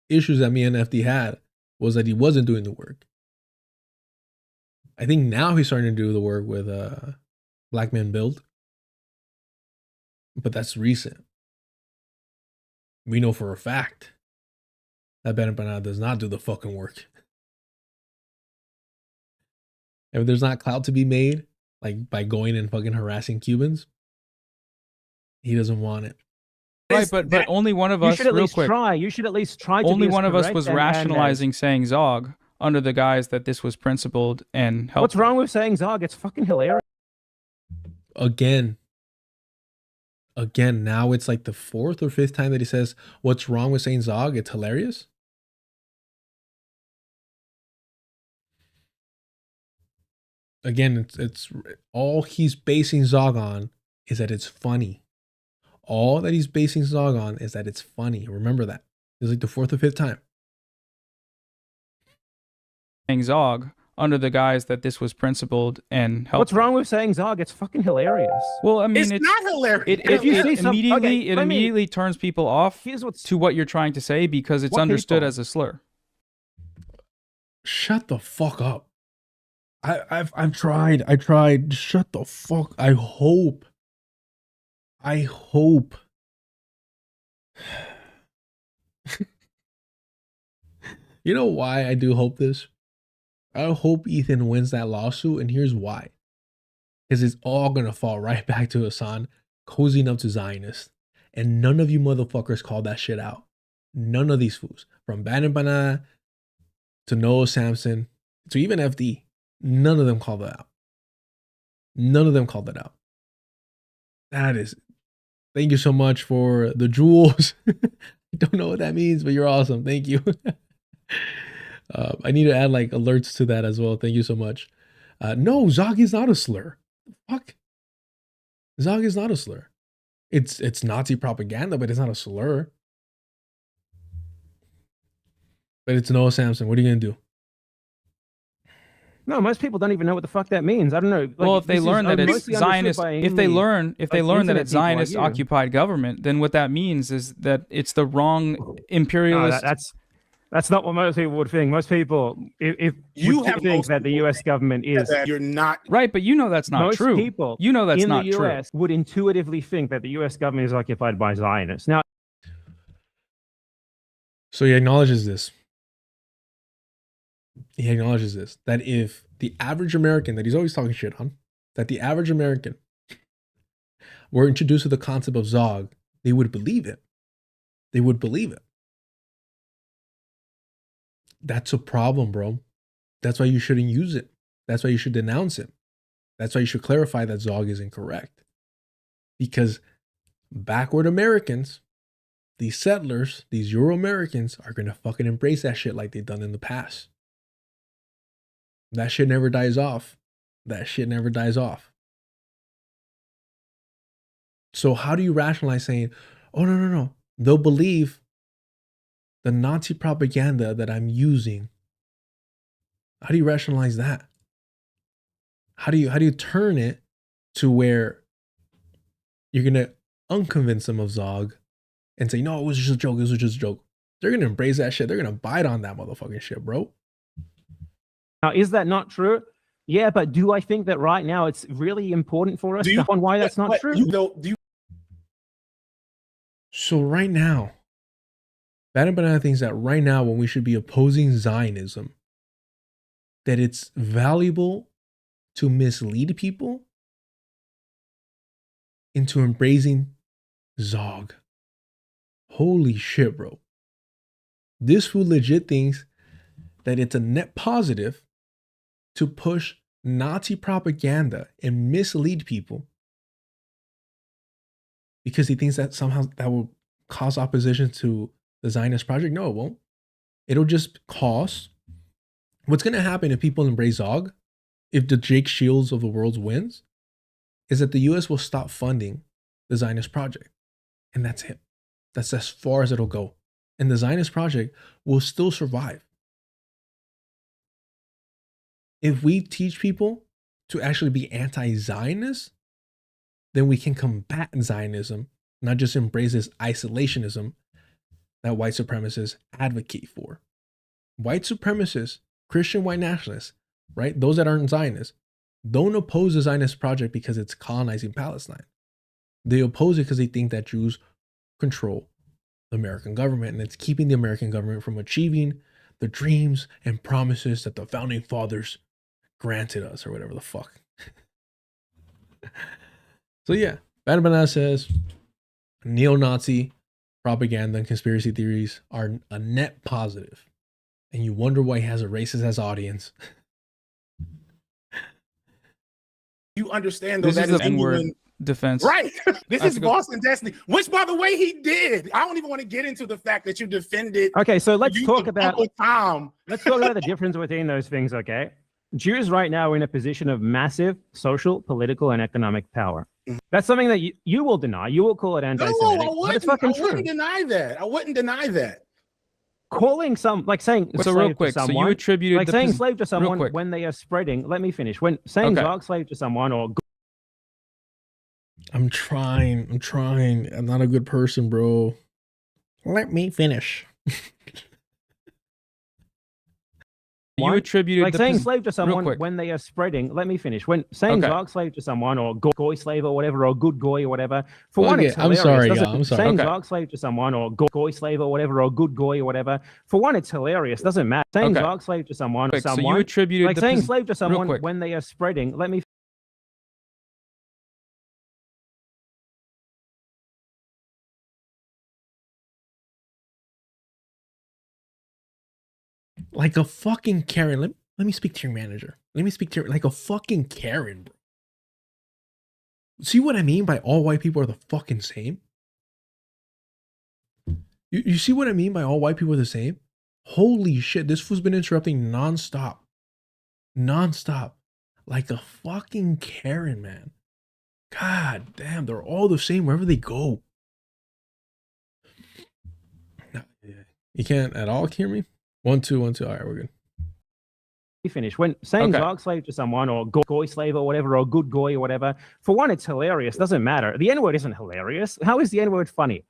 issues that me and FD had was that he wasn't doing the work. I think now he's starting to do the work with Black Men Build. But that's recent. We know for a fact that Bad Empanada does not do the fucking work. If there's not clout to be made, like by going and fucking harassing Cubans, he doesn't want it. Right, but only one of us. You should at real least quick, try. You should at least try. Only to be one of us correct was and rationalizing saying Zog under the guise that this was principled and helpful. What's wrong with saying Zog? It's fucking hilarious. Again, now it's like the 4th or 5th time that he says, what's wrong with saying Zog? It's hilarious. Again, it's all he's basing Zog on is that it's funny. All that he's basing Zog on is that it's funny. Remember that. It's like the 4th or 5th time. Saying Zog under the guise that this was principled and helpful. What's wrong with saying Zog? It's fucking hilarious. Well, I mean, it's not hilarious. It immediately turns people off to what you're trying to say because it's understood as a slur. Shut the fuck up. I've tried. Shut the fuck. I hope. You know why I do hope this? I hope Ethan wins that lawsuit, and here's why. Because it's all gonna fall right back to Hasan cozying up to Zionists. And none of you motherfuckers called that shit out. None of these fools. From Bad Empanada to Noah Samson to even FD. None of them called that out. None of them called that out. That is... Thank you so much for the jewels. I don't know what that means, but you're awesome. Thank you. I need to add like alerts to that as well. Thank you so much. No, Zog is not a slur. Fuck. Zog is not a slur. It's Nazi propaganda, but it's not a slur. But it's Noah Samson. What are you gonna do? No, most people don't even know what the fuck that means. I don't know. Like, well, if they learn that it's Zionist, if they learn that it's Zionist occupied government, then what that means is that it's the wrong imperialist. That's not what most people would think. Most people, if You would have think most that the U.S. government is that you're not Right, but you know that's not most true. people You know that's in not the true. U.S. would intuitively think that the U.S. government is occupied by Zionists. Now, So he acknowledges this. He acknowledges this, that if the average American that he's always talking shit on, that the average American were introduced to the concept of Zog, they would believe it. They would believe it. That's a problem, bro. That's why you shouldn't use it. That's why you should denounce it. That's why you should clarify that Zog is incorrect. Because backward Americans, these settlers, these Euro-Americans are going to fucking embrace that shit like they've done in the past. That shit never dies off. That shit never dies off. So how do you rationalize saying, oh, no. They'll believe the Nazi propaganda that I'm using. How do you rationalize that? How do you turn it to where you're going to unconvince them of Zog and say, no, it was just a joke. It was just a joke. They're going to embrace that shit. They're going to bite on that motherfucking shit, bro. now, is that not true? Yeah, but do I think that right now it's really important for us to on why that's not true? So right now, Bad Empanada thinks that right now when we should be opposing Zionism, that it's valuable to mislead people into embracing Zog. Holy shit, bro. This fool legit thinks that it's a net positive to push Nazi propaganda and mislead people because he thinks that somehow that will cause opposition to the Zionist project. No, it won't. It'll just cause. What's going to happen if people embrace Zog, if the Jake Shields of the world wins, is that the US will stop funding the Zionist project. And that's it. That's as far as it'll go. And the Zionist project will still survive. If we teach people to actually be anti-Zionist, then we can combat Zionism, not just embrace this isolationism that white supremacists advocate for. White supremacists, Christian white nationalists, right? Those that aren't Zionists, don't oppose the Zionist project because it's colonizing Palestine. They oppose it because they think that Jews control the American government and it's keeping the American government from achieving the dreams and promises that the founding fathers granted us or whatever the fuck. So yeah, Bad Empanada says neo-Nazi propaganda and conspiracy theories are a net positive. And you wonder why he has a racist as audience. You understand though This that is is the N-word genuine defense. Right. This That's is a good- Boston Destiny, which by the way he did. I don't even want to get into the fact that you defended. Okay, so let's the use talk of about Uncle Tom. let's talk about the difference between those things, okay? Jews right now are in a position of massive social, political, and economic power. That's something that you will deny. You will call it No, anti-Semitic, but it's fucking true. wouldn't deny that. I wouldn't deny that. Calling some, like saying So real slave quick, to so someone, you attributed like the saying pos- slave to real someone quick. when they are spreading. Let me finish. When saying Okay. dog slave to someone or I'm trying. I'm not a good person, bro. Let me finish. You attributed like the saying pos- slave to real someone quick. when they are spreading. Let me finish. When saying Okay. dog slave to someone or goy slave or whatever or good goy or whatever. For one, Okay, it's I'm hilarious. sorry, doesn't- y'all. I'm sorry. Saying Okay. dog slave to someone or goy slave or whatever or good goy or whatever. For one, it's hilarious. Doesn't matter. Saying Okay. dog slave to someone. Quick, so you someone attributed like the saying pos- slave to real someone quick. when they are spreading. Let me. Like a fucking Karen. Let me speak to your manager. Let me speak to your, like a fucking Karen, bro. See what I mean by all white people are the fucking same? You see what I mean by all white people are the same? Holy shit, this fool's been interrupting nonstop. Nonstop. Like a fucking Karen, man. God damn, they're all the same wherever they go. No, you can't at all hear me? 1 2 1 2. All right, we're good. Finish. When saying Okay. dog slave to someone or goy slave or whatever or good goy or whatever. For one, it's hilarious. Doesn't matter. The N-word isn't hilarious. How is the N-word funny?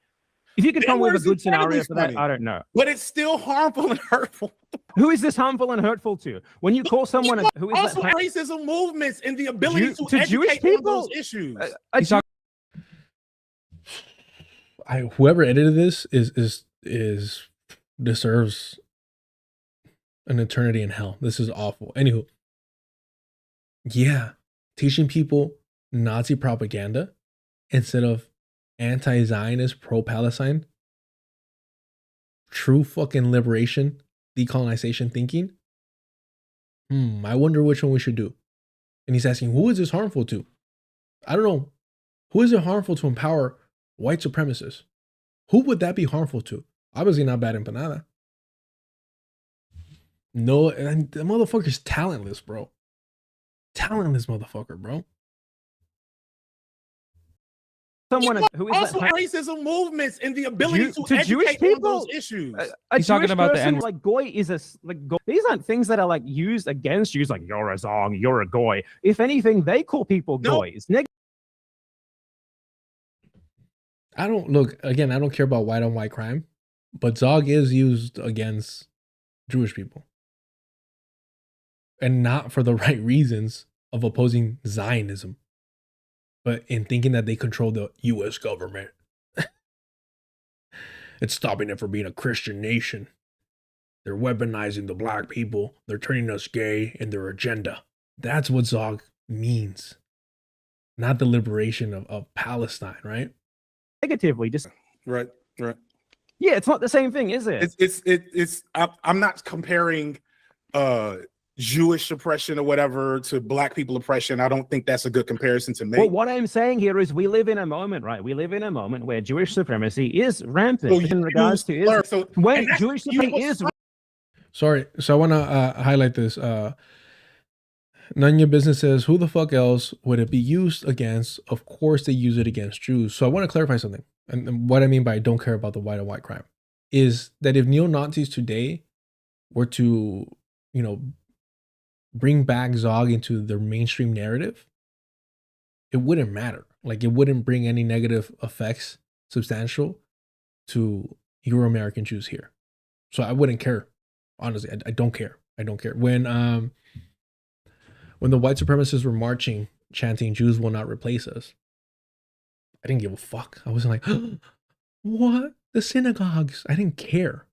If you could come with a N-word is good scenario incredibly for that, funny, I don't know. but it's still harmful and hurtful. Who is this harmful and hurtful to? When you call someone a, who is Also, that? racism movements and the ability to Jewish educate on people? those issues. Whoever edited this is deserves an eternity in hell. This is awful. Anywho, yeah, teaching people Nazi propaganda instead of anti-Zionist, pro-Palestine, true fucking liberation, decolonization thinking. I wonder which one we should do. And he's asking, who is this harmful to? I don't know. Who is it harmful to empower white supremacists? Who would that be harmful to? Obviously not Bad Empanada. No, and the motherfucker's talentless, bro. Talentless motherfucker, bro. Someone who is Also, that? racism movements and the ability to Jewish educate on people? those issues. He's talking about the end. Like goy is these aren't things that are like used against Jews. Like you're a zong, you're a goy. If anything, they call people goys. I don't care about white on white crime, but Zog is used against Jewish people. And not for the right reasons of opposing Zionism, but in thinking that they control the US government. It's stopping it from being a Christian nation. They're weaponizing the black people. They're turning us gay in their agenda. That's what Zog means. Not the liberation of Palestine, right? Negatively, just right. Yeah, it's not the same thing, is it? It's I'm not comparing Jewish oppression or whatever to black people oppression. I don't think that's a good comparison to make. Well, what I'm saying here is we live in a moment, right? We live in a moment where Jewish supremacy is rampant in regards to Israel. When Jewish supremacy is... Sorry, so I want to highlight this. None of your business says, who the fuck else would it be used against? Of course they use it against Jews. So I want to clarify something. And what I mean by don't care about the white on white crime is that if neo-Nazis today were to, bring back Zog into their mainstream narrative, it wouldn't matter. Like it wouldn't bring any negative effects substantial to Euro-American Jews here. So I wouldn't care. Honestly, I don't care. I don't care. When the white supremacists were marching, chanting, Jews will not replace us, I didn't give a fuck. I wasn't like, what? The synagogues. I didn't care.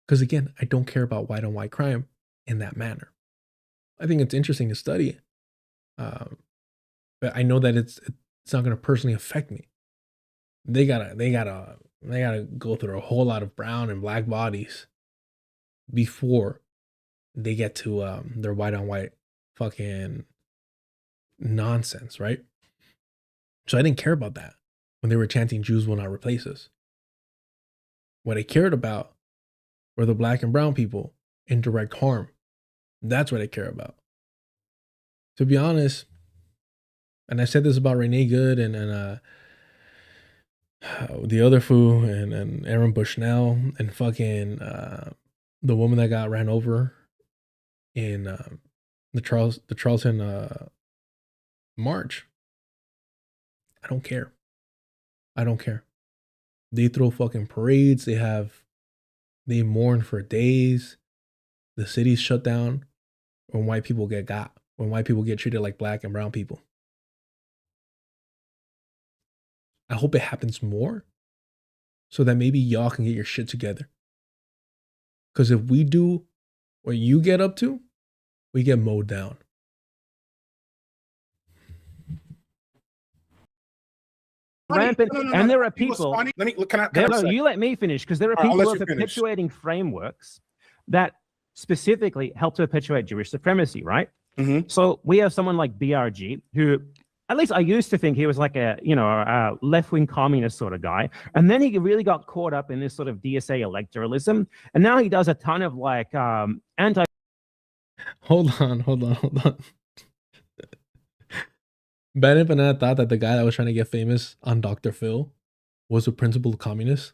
Because again, I don't care about white on white crime in that manner. I think it's interesting to study. But I know that it's not going to personally affect me. They gotta go through a whole lot of brown and black bodies before they get to their white on white fucking nonsense, right? So I didn't care about that when they were chanting Jews will not replace us. What I cared about were the black and brown people in direct harm. That's what I care about. To be honest, and I said this about Renee Good and the other fool and Aaron Bushnell and fucking the woman that got ran over in the Charleston march. I don't care. I don't care. They throw fucking parades. They mourn for days. The city's shut down when white people get got. When white people get treated like black and brown people. I hope it happens more so that maybe y'all can get your shit together. Because if we do what you get up to, we get mowed down. Rampant, and there are people. Let me look. Can I No, you let me finish, because there are people who are perpetuating frameworks that specifically help to perpetuate Jewish supremacy, right? So we have someone like BRG, who, at least I used to think he was like a left-wing communist sort of guy, and then he really got caught up in this sort of DSA electoralism, and now he does a ton of like anti. Hold on. Bad Empanada thought that the guy that was trying to get famous on Dr. Phil was a principled communist.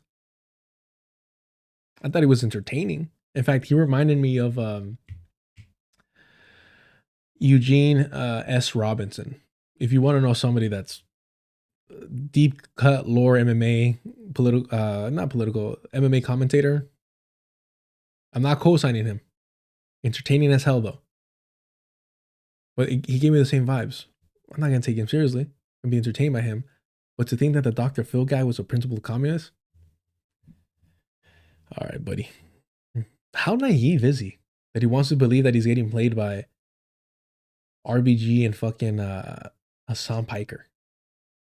I thought he was entertaining. In fact, he reminded me of Eugene S. Robinson. If you want to know somebody that's deep cut lore MMA not political MMA commentator. I'm not co-signing him. Entertaining as hell though. But he gave me the same vibes. I'm not gonna take him seriously and be entertained by him. But to think that the Dr. Phil guy was a principled communist? All right, buddy. How naive is he that he wants to believe that he's getting played by RBG and fucking Hasan Piker?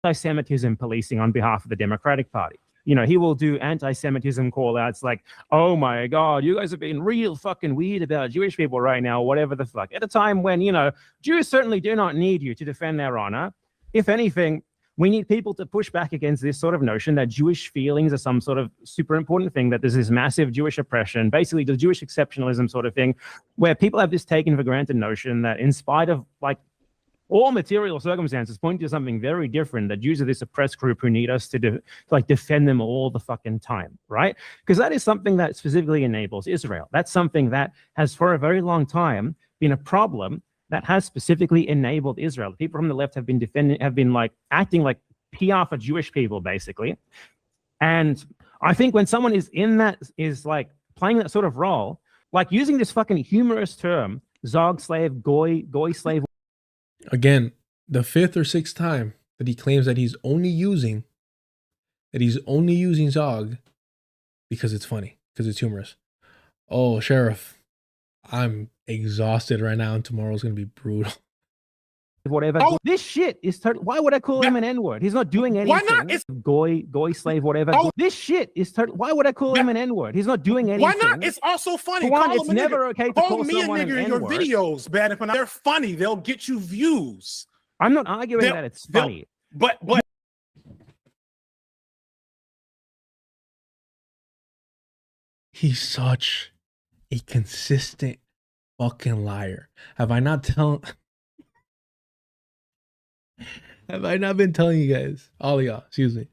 Anti-Semitism policing on behalf of the Democratic Party. You know, he will do anti-Semitism call-outs like, oh my God, you guys are being real fucking weird about Jewish people right now, whatever the fuck. At a time when, you know, Jews certainly do not need you to defend their honor. If anything, we need people to push back against this sort of notion that Jewish feelings are some sort of super important thing, that there's this massive Jewish oppression, basically the Jewish exceptionalism sort of thing, where people have this taken for granted notion that in spite of like all material circumstances point to something very different, that Jews are this oppressed group who need us to defend them all the fucking time, right? Because that is something that specifically enables Israel. That's something that has for a very long time been a problem that has specifically enabled Israel. People from the left have been like acting like PR for Jewish people, basically. And I think when someone is like playing that sort of role, like using this fucking humorous term, ZOGSlave, goy slave. Again, the 5th or 6th time that he claims that he's only using Zog because it's funny, because it's humorous. Oh, Sheriff, I'm exhausted right now and tomorrow's going to be brutal. Whatever. Oh. This shit is why would I call him an N-word? He's not doing anything. Why not? It's goy slave, whatever. Oh. This shit is why would I call him an N-word? He's not doing anything. Why not? It's also funny. One, it's never okay to call me someone a nigger in your videos, Bad Empanada. They're funny. They'll get you views. I'm not arguing that it's funny. But he's such a consistent fucking liar. Have I not been telling you guys, all of y'all, excuse me,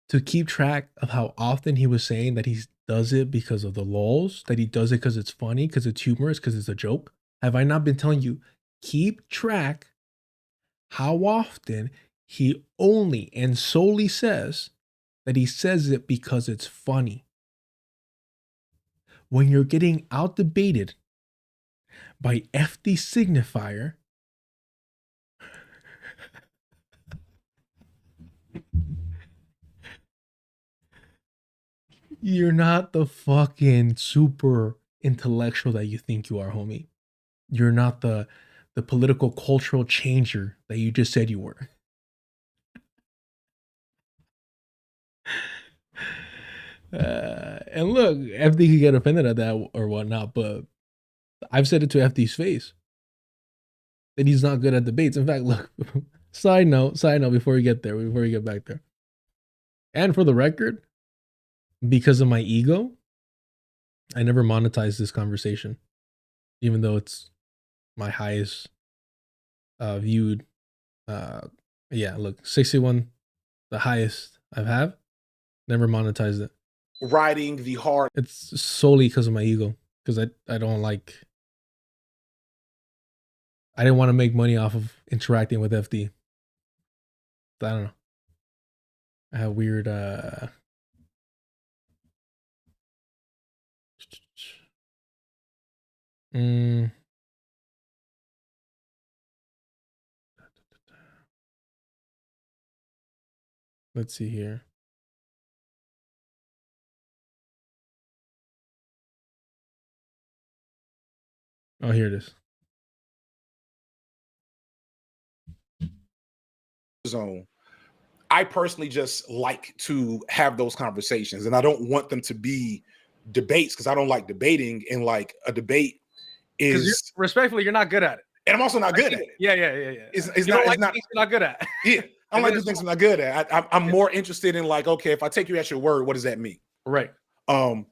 to keep track of how often he was saying that he does it because of the lols, that he does it because it's funny, because it's humorous, because it's a joke? Have I not been telling you, keep track how often he only and solely says that he says it because it's funny? When you're getting out debated by FD Signifier, you're not the fucking super intellectual that you think you are, homie. You're not the political cultural changer that you just said you were. And look, FD could get offended at that or whatnot, but I've said it to FD's face that he's not good at debates. In fact, look, side note, before we get back there. And for the record, because of my ego, I never monetized this conversation, even though it's my highest viewed. Yeah, look, 61, the highest I've had. Never monetized it. Riding the hard. It's solely because of my ego, because I don't like. I didn't want to make money off of interacting with FD. I don't know. I have weird. Let's see here. Oh, here it is. Zone. I personally just like to have those conversations, and I don't want them to be debates because I don't like debating. And like a debate is respectfully, you're not good at it, and I'm also not good at it. Yeah. It's not good at. Yeah, I don't like the things I'm not good at. I'm more interested in like, okay, if I take you at your word, what does that mean? Right. But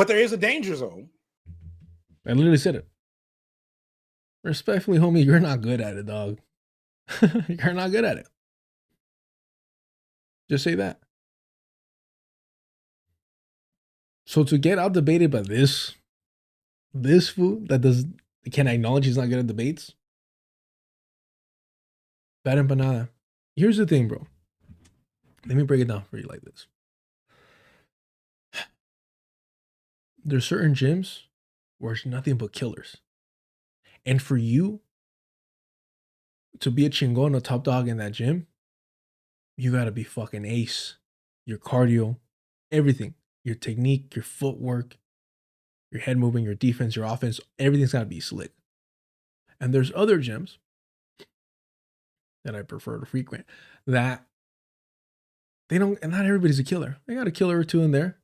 there is a danger zone. I literally said it. Respectfully, homie, you're not good at it, dog. You're not good at it. Just say that. So to get out debated by this fool that can acknowledge he's not good at debates, Bad Empanada, Here's the thing, bro. Let me break it down for you like this. There's certain gyms where it's nothing but killers. And for you to be a chingon, a top dog in that gym, you gotta be fucking ace. Your cardio, everything. Your technique, your footwork, your head movement, your defense, your offense, everything's gotta be slick. And there's other gyms that I prefer to frequent that they don't, and not everybody's a killer. They got a killer or two in there,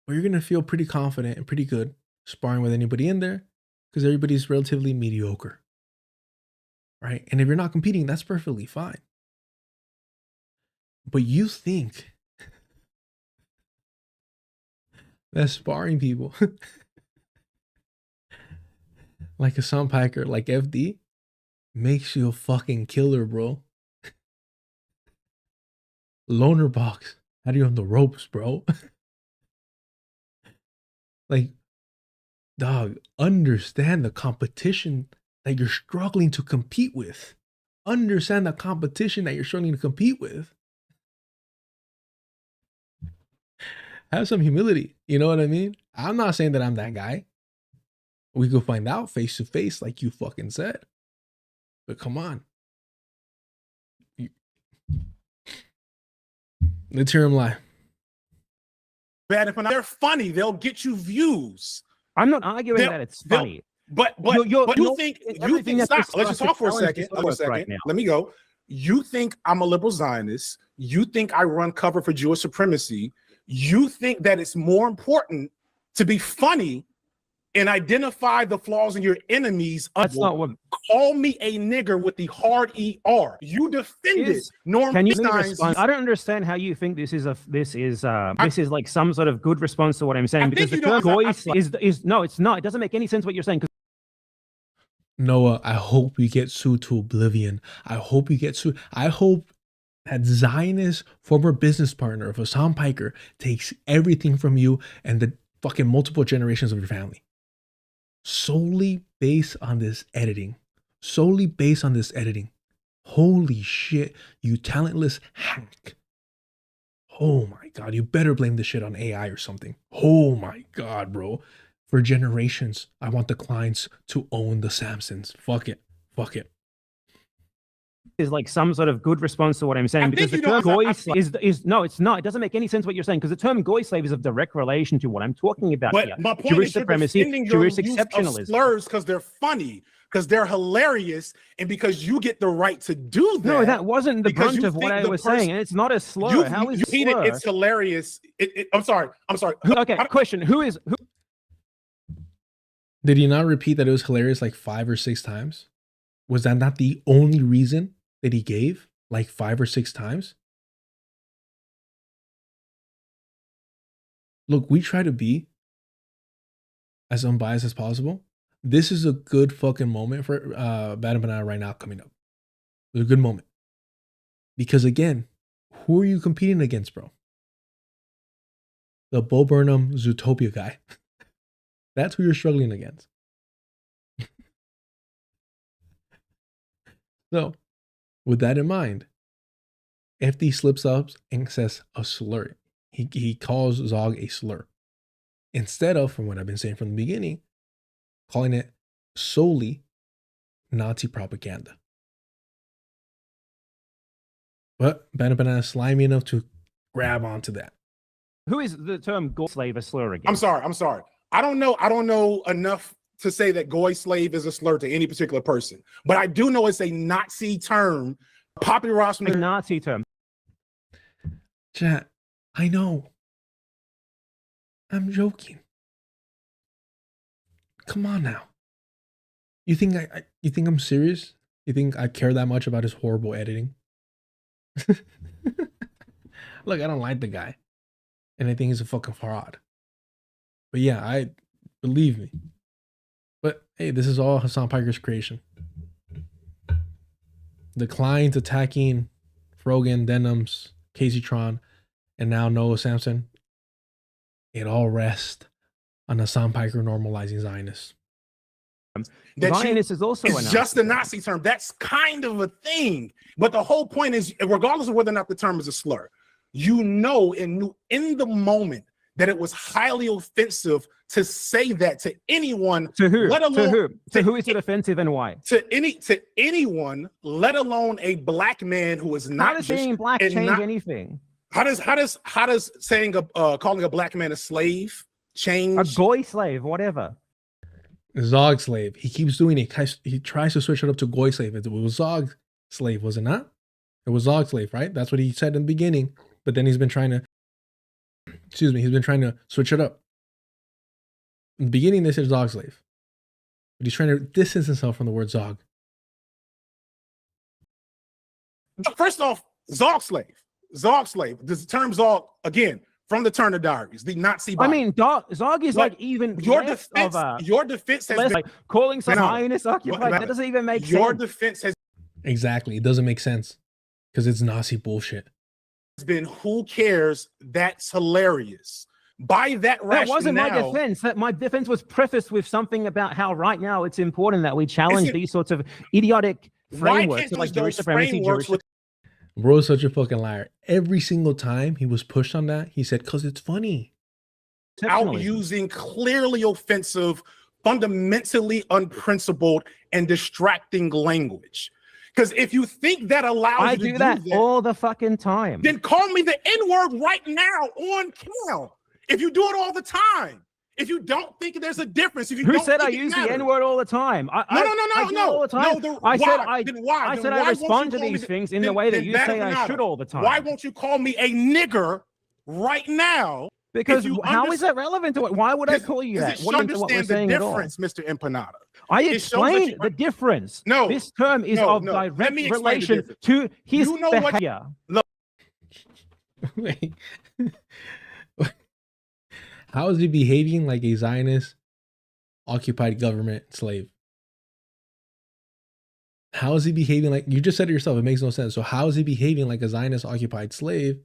but you're gonna feel pretty confident and pretty good sparring with anybody in there because everybody's relatively mediocre, right? And if you're not competing, that's perfectly fine. But you think that sparring people like Hasan Piker, like FD, makes you a fucking killer, bro. Loner box. How do you on the ropes, bro? Like, dog, understand the competition that you're struggling to compete with. Understand the competition that you're struggling to compete with. Have some humility. You know what I mean? I'm not saying that I'm that guy. We could find out face to face, like you fucking said. But come on. Let's hear him lie. Bad Empanada, they're funny. They'll get you views. I'm not arguing that it's funny. But you think stop. Let's just talk for a second. Let me go. You think I'm a liberal Zionist. You think I run cover for Jewish supremacy. You think that it's more important to be funny and identify the flaws in your enemies. That's not what. Call me a nigger with the hard ER. You defended Norm. Can you Stein's. respond? I don't understand how you think this is like some sort of good response to what I'm saying, because the term goy is no, it's not. It doesn't make any sense what you're saying. Noah, I hope you get sued to oblivion. I hope you get sued. I hope that Zionist former business partner of Hasan Piker takes everything from you and the fucking multiple generations of your family. Solely based on this editing. Solely based on this editing. Holy shit, you talentless hack. Oh my God, you better blame this shit on AI or something. Oh my God, bro. For generations, I want the clients to own the Samsons. Fuck it. Fuck it. Is like some sort of good response to what I'm saying, because the term goy is no, it's not. It doesn't make any sense what you're saying, because the term goy slave is of direct relation to what I'm talking about here. My point Jewish is you're supremacy, defending your Jewish use of exceptionalism. slurs because they're funny, because they're hilarious, and because you get the right to do that. No, that wasn't the because brunt you of what think I the was person- saying, and it's not a slur. How is you it mean slur? it's hilarious? I'm sorry. Okay, question. Who? Did he not repeat that it was hilarious like 5 or 6 times? Was that not the only reason that he gave like 5 or 6 times? Look, we try to be as unbiased as possible. This is a good fucking moment for Bad Empanada right now coming up. It's a good moment. Because again, who are you competing against, bro? The Bo Burnham Zootopia guy. That's who you're struggling against. So, with that in mind, FD slips up and says a slur. He calls Zog a slur. Instead of, from what I've been saying from the beginning, calling it solely Nazi propaganda. But Bad Empanada is slimy enough to grab onto that. Who is the term goy slave a slur again? I'm sorry. I don't know enough to say that goy slave is a slur to any particular person, but I do know it's a Nazi term, popularized from a Nazi term. Chat, I know. I'm joking. Come on now. You think you think I'm serious? You think I care that much about his horrible editing? Look, I don't like the guy, and I think he's a fucking fraud. But yeah, I believe me. But hey, this is all Hasan Piker's creation. The clients attacking Frogan, Denims, Casey Tron, and now Noah Samson. It all rests on Hasan Piker normalizing Zionists. that Zionist is also a it's Nazi just a Nazi term. That's kind of a thing. But the whole point is, regardless of whether or not the term is a slur, you know and knew in the moment that it was highly offensive to say that to anyone. To who? Let alone To who is it offensive and why? to anyone, let alone a black man who is How not does just being black and change not- anything? How does saying calling a black man a slave change? A goy slave, whatever. ZOGSlave. He keeps doing it. He tries to switch it up to goy slave. It was ZOGSlave, was it not? It was ZOGSlave, right? That's what he said in the beginning. But then he's been trying to, he's been trying to switch it up. In the beginning, they said ZOGSlave. But he's trying to distance himself from the word Zog. First off, ZOGSlave. ZOGSlave. This term Zog, again, from the Turner Diaries, the Nazi I body. mean, Zog is like even your less defense. of a, Your defense has less been like calling some No, no. Zionist occupied. That doesn't even make your sense. defense has Exactly. It doesn't make sense. Because it's Nazi bullshit. been, who cares? That's hilarious. By that rationale, That wasn't my defense. That my defense was prefaced with something about how right now it's important that we challenge these sorts of idiotic why frameworks can't of like those Jewish supremacy, frameworks Jewish. Bro is such a fucking liar. Every single time he was pushed on that, he said, because it's funny. out using clearly offensive, fundamentally unprincipled, and distracting language. Because if you think that allows I you to do that all the fucking time. then call me the N-word right now on count. If you do it all the time. If you don't think there's a difference, if you Who don't said I think it use the matters. N-word all the time? No, I do it all the time. No, I said why? I Then why? I Then said why I won't you respond to call me these the- things in the then- way that then you Bad say I Empanada. should all the time. Why won't you call me a nigger right now? Because if you how is that relevant to it? Why would I call you that? Because it What shows into what we're understand the saying at all? difference, Mr. Empanada. I It shows that explained you- the difference. No, this term is no, of no. Let direct me explain the relation difference. to his You know what- behavior. Look, Wait. How is he behaving like a Zionist occupied government slave? How is he behaving like, you just said it yourself, it makes no sense. So how is he behaving like a Zionist occupied slave?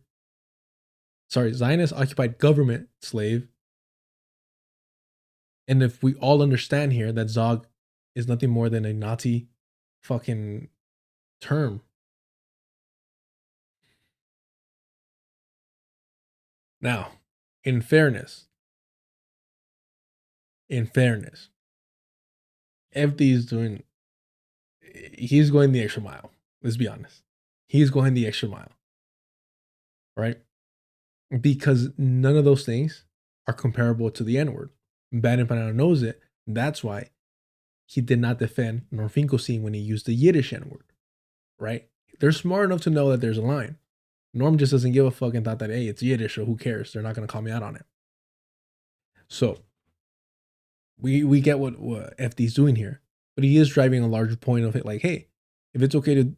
Sorry, Zionist occupied government slave. And if we all understand here that Zog is nothing more than a Nazi fucking term. Now, in fairness, FD he's going the extra mile. Let's be honest. He's going the extra mile. Right? Because none of those things are comparable to the N-word. Bad Empanada knows it. That's why he did not defend Norm when he used the Yiddish N-word. Right? They're smart enough to know that there's a line. Norm just doesn't give a fuck and thought that, hey, it's Yiddish, so who cares? They're not going to call me out on it. So, we get what FD's doing here. But he is driving a larger point of it, like, hey, if it's okay to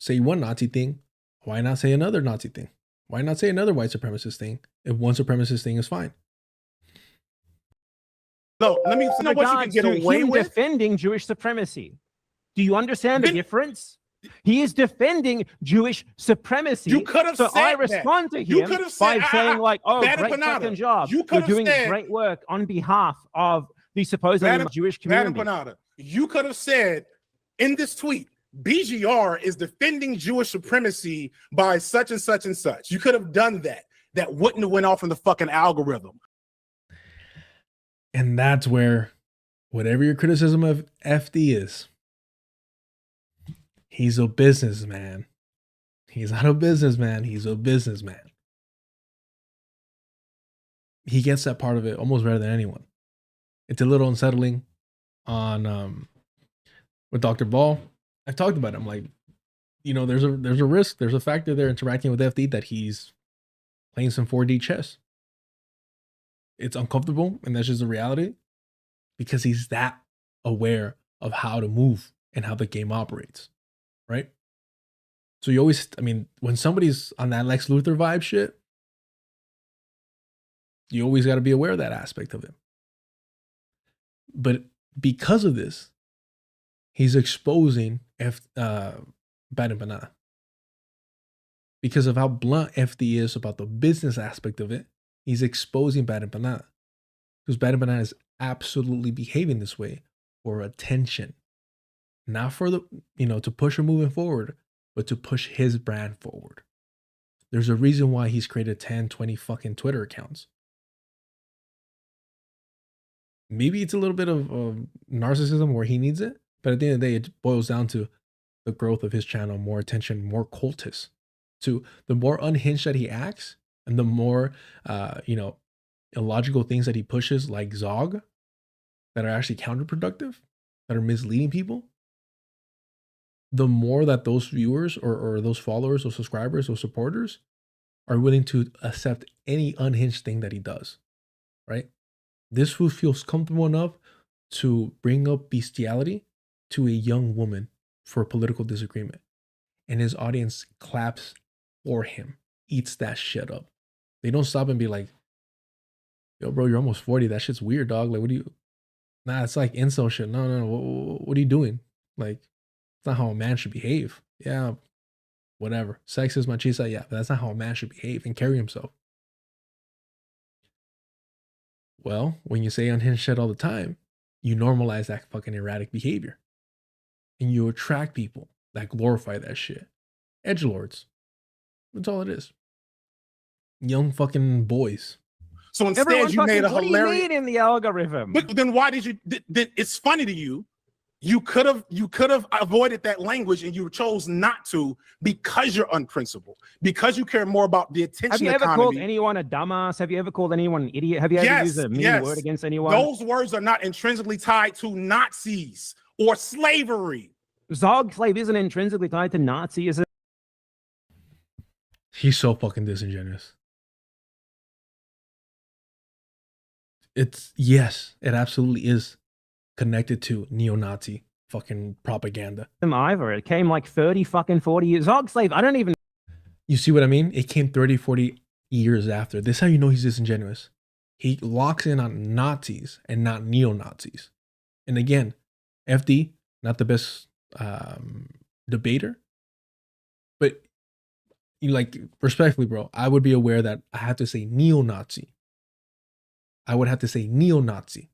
say one Nazi thing, why not say another Nazi thing? Why not say another white supremacist thing if one supremacist thing is fine? no, let me know what you can Regards get to away him with. defending Jewish supremacy. Do you understand the difference? He is defending Jewish supremacy. You could have so said I that. respond to You him could have by said, saying like, "Oh, Bad great Empanada. fucking job! You You're could have doing said- great work on behalf of the supposedly Bad Jewish community." Empanada. You could have said in this tweet, BGR is defending Jewish supremacy by such and such and such. You could have done that. That wouldn't have went off in the fucking algorithm. And that's where, whatever your criticism of FD is, he's a businessman. He's not a businessman. He's a businessman. He gets that part of it almost better than anyone. It's a little unsettling on with Dr. Ball. I've talked about it. I'm like, you know, there's a risk, there's a factor there interacting with FD that he's playing some 4D chess. It's uncomfortable, and that's just the reality, because he's that aware of how to move and how the game operates, right? So you always, I mean, when somebody's on that Lex Luthor vibe shit, you always got to be aware of that aspect of it. But because of this, he's exposing Bad Empanada. Because of how blunt FD is about the business aspect of it, he's exposing Bad Empanada. Because Bad Empanada is absolutely behaving this way for attention, not for the, to push him moving forward, but to push his brand forward. There's a reason why he's created 10, 20 fucking Twitter accounts. Maybe it's a little bit of narcissism where he needs it, but at the end of the day, it boils down to the growth of his channel, more attention, more cultists. To the more unhinged that he acts, and the more, illogical things that he pushes, like Zog, that are actually counterproductive, that are misleading people, the more that those viewers or those followers or subscribers or supporters are willing to accept any unhinged thing that he does, right? This fool feels comfortable enough to bring up bestiality to a young woman for a political disagreement. And his audience claps for him, eats that shit up. They don't stop and be like, yo, bro, you're almost 40. That shit's weird, dog. Like, what do you... Nah, it's like incel shit. No. What are you doing? Like, it's not how a man should behave. Yeah, whatever. Sexist, machista, yeah, but that's not how a man should behave and carry himself. Well, when you say unhinged shit all the time, you normalize that fucking erratic behavior. And you attract people that glorify that shit. Edgelords. That's all it is. Young fucking boys. So instead, you made a hilarious. What do you mean in the algorithm? But then why did you? It's funny to you. You could have avoided that language, and you chose not to because you're unprincipled. Because you care more about the attention. Have you ever economy. called anyone a dumbass? Have you ever called anyone an idiot? Have you ever used a mean word against anyone? Those words are not intrinsically tied to Nazis or slavery. ZOGSlave isn't intrinsically tied to Nazi, is it? He's so fucking disingenuous. Yes, it absolutely is connected to neo-Nazi fucking propaganda. Either. It came like 30 fucking 40 years. ZOGSlave, I don't even... You see what I mean? It came 30, 40 years after. This is how you know he's disingenuous. He locks in on Nazis and not neo-Nazis. And again, FD, not the best debater, but respectfully, bro, I would be aware that I have to say neo-Nazi. I would have to say neo-Nazi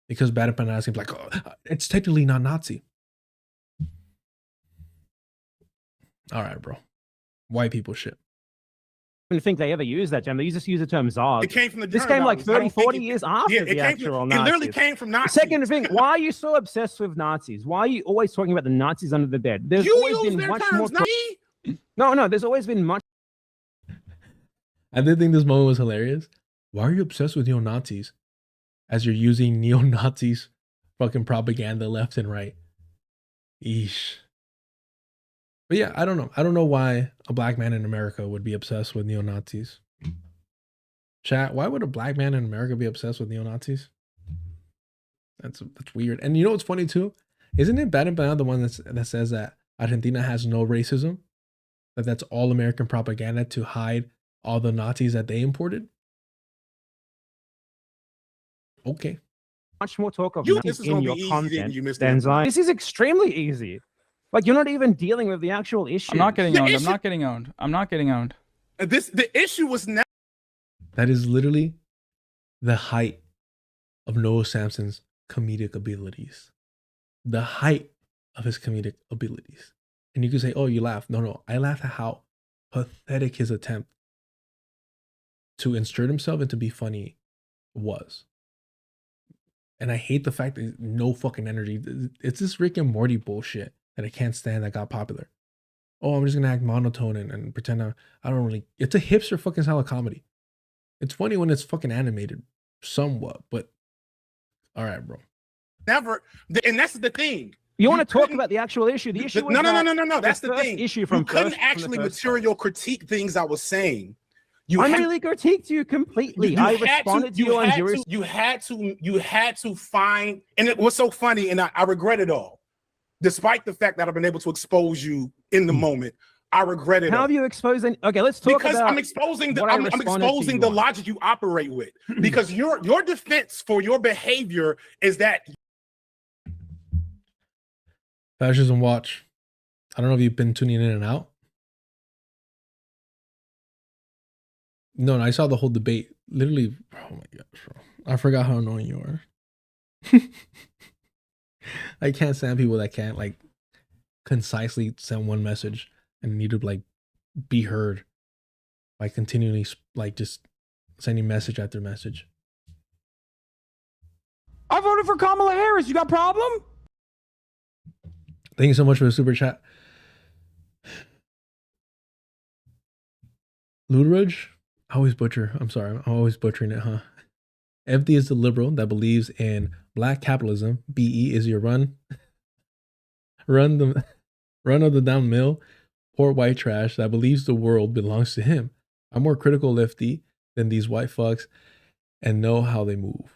because Bad Empanada is like, oh, it's technically not Nazi. All right, bro. White people shit. I don't think they ever use that, Jim. They just use the term Zog. It came from the This came like 30, 40 years after the actual Nazis. It literally came from Nazis. Second thing, why are you so obsessed with Nazis? Why are you always talking about the Nazis under the bed? There's you always use been their much terms, more. No, there's always been much. I did think this moment was hilarious. Why are you obsessed with neo-Nazis as you're using neo-Nazis fucking propaganda left and right? Eesh. But yeah, I don't know. I don't know why a black man in America would be obsessed with neo-Nazis. Chat, why would a black man in America be obsessed with neo-Nazis? That's weird. And you know what's funny too? Isn't it Bad Empanada the one that says that Argentina has no racism? That's all American propaganda to hide all the Nazis that they imported? Okay. Much more talk of this is in gonna your be easy, content you, Mr. than Zion. This is extremely easy. Like, you're not even dealing with the actual issue. I'm not getting owned. I'm not getting owned. I'm not getting owned. The issue was never. That is literally the height of Noah Samson's comedic abilities. The height of his comedic abilities. And you can say, oh, you laugh. No. I laugh at how pathetic his attempt to insert himself and to be funny was. And I hate the fact that no fucking energy. It's this Rick and Morty bullshit that I can't stand that got popular. Oh, I'm just going to act monotone and pretend I don't really... It's a hipster fucking style of comedy. It's funny when it's fucking animated somewhat, but all right, bro. Never. And that's the thing. You want to talk about the actual issue? The issue was no. That's the first thing. Issue from you couldn't actually material critique things I was saying. I really critiqued you completely. I responded to you on jurisdiction. You had to find, and it was so funny, and I regret it all. Despite the fact that I've been able to expose you in the moment, I regret it. How have you exposed? Okay, let's talk because about. I'm exposing the logic you operate with. Because your defense for your behavior is that Fascism Watch. I don't know if you've been tuning in and out. No, I saw the whole debate. Literally, oh my gosh, bro. I forgot how annoying you are. I can't stand people that can't like concisely send one message and need to like be heard by continually like just sending message after message. I voted for Kamala Harris. You got a problem? Thank you so much for the super chat. Luderidge? I always butcher. I'm sorry. I'm always butchering it, huh? FD is the liberal that believes in black capitalism. BE is your run of the down mill, poor white trash that believes the world belongs to him. I'm more critical of FD than these white fucks and know how they move.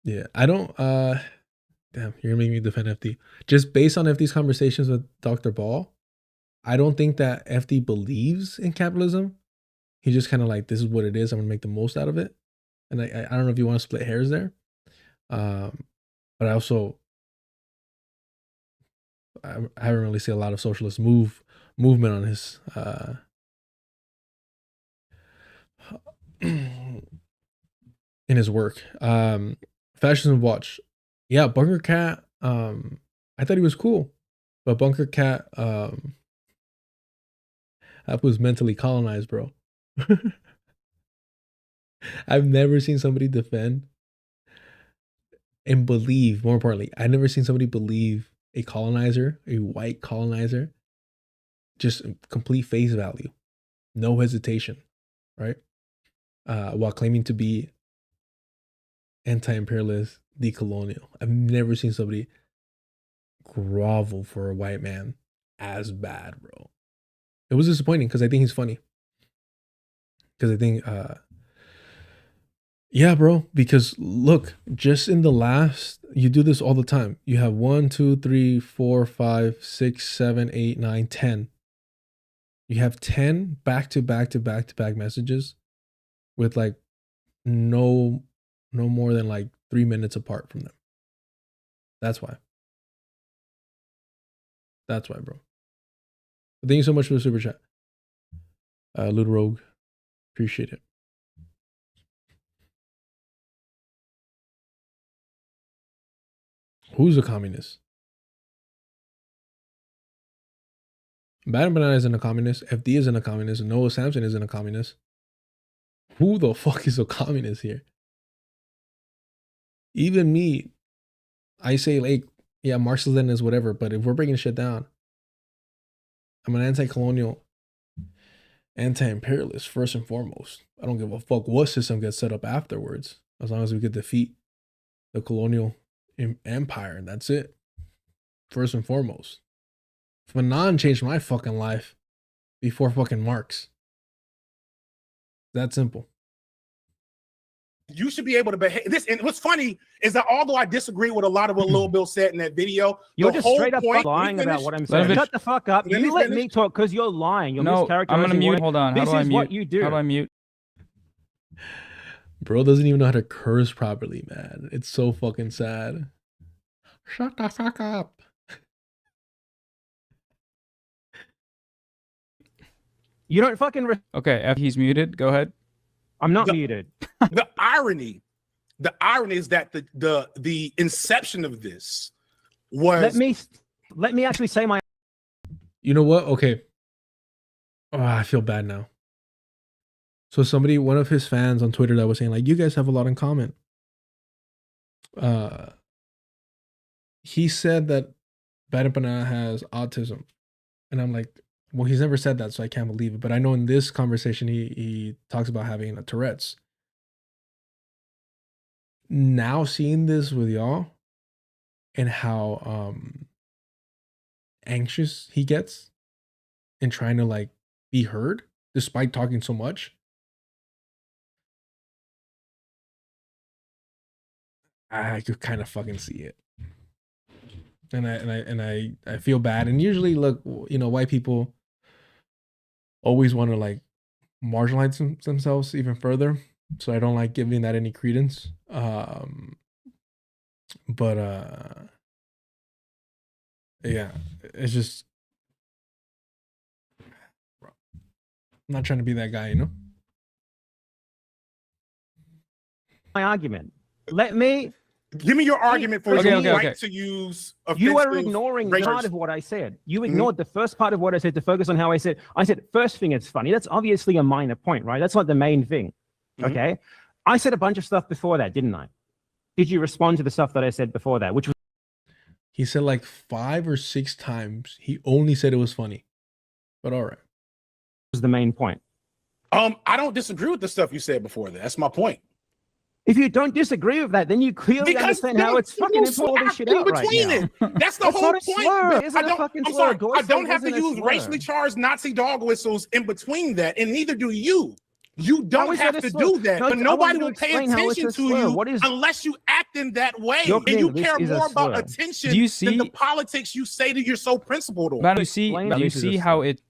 Yeah, I don't damn, you're gonna make me defend FD. Just based on FD's conversations with Dr. Ball, I don't think that FD believes in capitalism. He just kind of like, this is what it is. I'm gonna make the most out of it. And I don't know if you want to split hairs there. But I also I haven't really seen a lot of socialist movement on his in his work. Fascism Watch. Yeah, Bunker Cat. I thought he was cool. But Bunker Cat that was mentally colonized, bro. I've never seen somebody defend and believe, more importantly, I've never seen somebody believe a colonizer, a white colonizer, just complete face value, no hesitation, right? While claiming to be anti-imperialist, decolonial. I've never seen somebody grovel for a white man as bad, bro. It was disappointing because I think he's funny. Because I think yeah, bro, because look, just in the last, you do this all the time. You have 1, 2, 3, 4, 5, 6, 7, 8, 9, 10. You have 10 back to back messages with like no more than like 3 minutes apart from them. That's why. That's why, bro. Thank you so much for the super chat. Lude Rogue. Appreciate it. Who's a communist? Bad Empanada isn't a communist. FD isn't a communist. Noah Samson isn't a communist. Who the fuck is a communist here? Even me, I say like, yeah, Marxism is whatever, but if we're breaking shit down, I'm an anti-colonial, anti-imperialist first and foremost. I don't give a fuck what system gets set up afterwards, as long as we could defeat the colonial empire, and that's it. First and foremost. Fanon changed my fucking life before fucking Marx. That simple. You should be able to behave. This, and what's funny is that although I disagree with a lot of what Lil Bill said in that video, You're the just whole straight up point, lying about what I'm Let saying. me Shut the fuck up. Let me You let finish. me talk because you're lying. You're No, mischaracterizing. I'm gonna mute. what- Hold on. How This do I is mute? what you do. How do I mute? Bro doesn't even know how to curse properly, man. It's so fucking sad. Shut the fuck up. You don't fucking. Okay, he's muted. Go ahead. I'm not The- muted. the irony is that the inception of this was Let me actually say my. You know what? Okay. Oh, I feel bad now. So one of his fans on Twitter that was saying like, you guys have a lot in common. He said that Bad Empanada has autism. And I'm like, well, he's never said that, so I can't believe it. But I know in this conversation, he talks about having a Tourette's. Now seeing this with y'all and how anxious he gets in trying to like be heard despite talking so much. I could kind of fucking see it. And I feel bad. And usually, look, you know, white people always want to like marginalize themselves even further. So I don't like giving that any credence. But yeah, it's just, I'm not trying to be that guy, you know? My argument. Let me Give me your argument for Okay, your okay, right okay. to use You are offensive ignoring racial- part of what I said. You ignored the first part of what I said to focus on how I said, first thing, it's funny. That's obviously a minor point, right? That's not the main thing. Okay. I said a bunch of stuff before that, didn't I? Did you respond to the stuff that I said before that? Which was He said like 5 or 6 times. He only said it was funny. But all right. Was the main point. I don't disagree with the stuff you said before that. That's my point. If you don't disagree with that, then you clearly understand how it's fucking important all this shit out right now. That's the That's whole not a point. slur. It isn't a fucking I'm slur. sorry. Gore I don't State have to isn't a use slur. racially charged Nazi dog whistles in between that, and neither do you. You How don't is that have a to slur? do that, No, but I nobody want you to will pay explain how it's attention a to slur. you What is- unless you act in that way, You're and you saying care this is a more about slur. attention Do you than see- the politics you say that you're so principled on. But do you see how it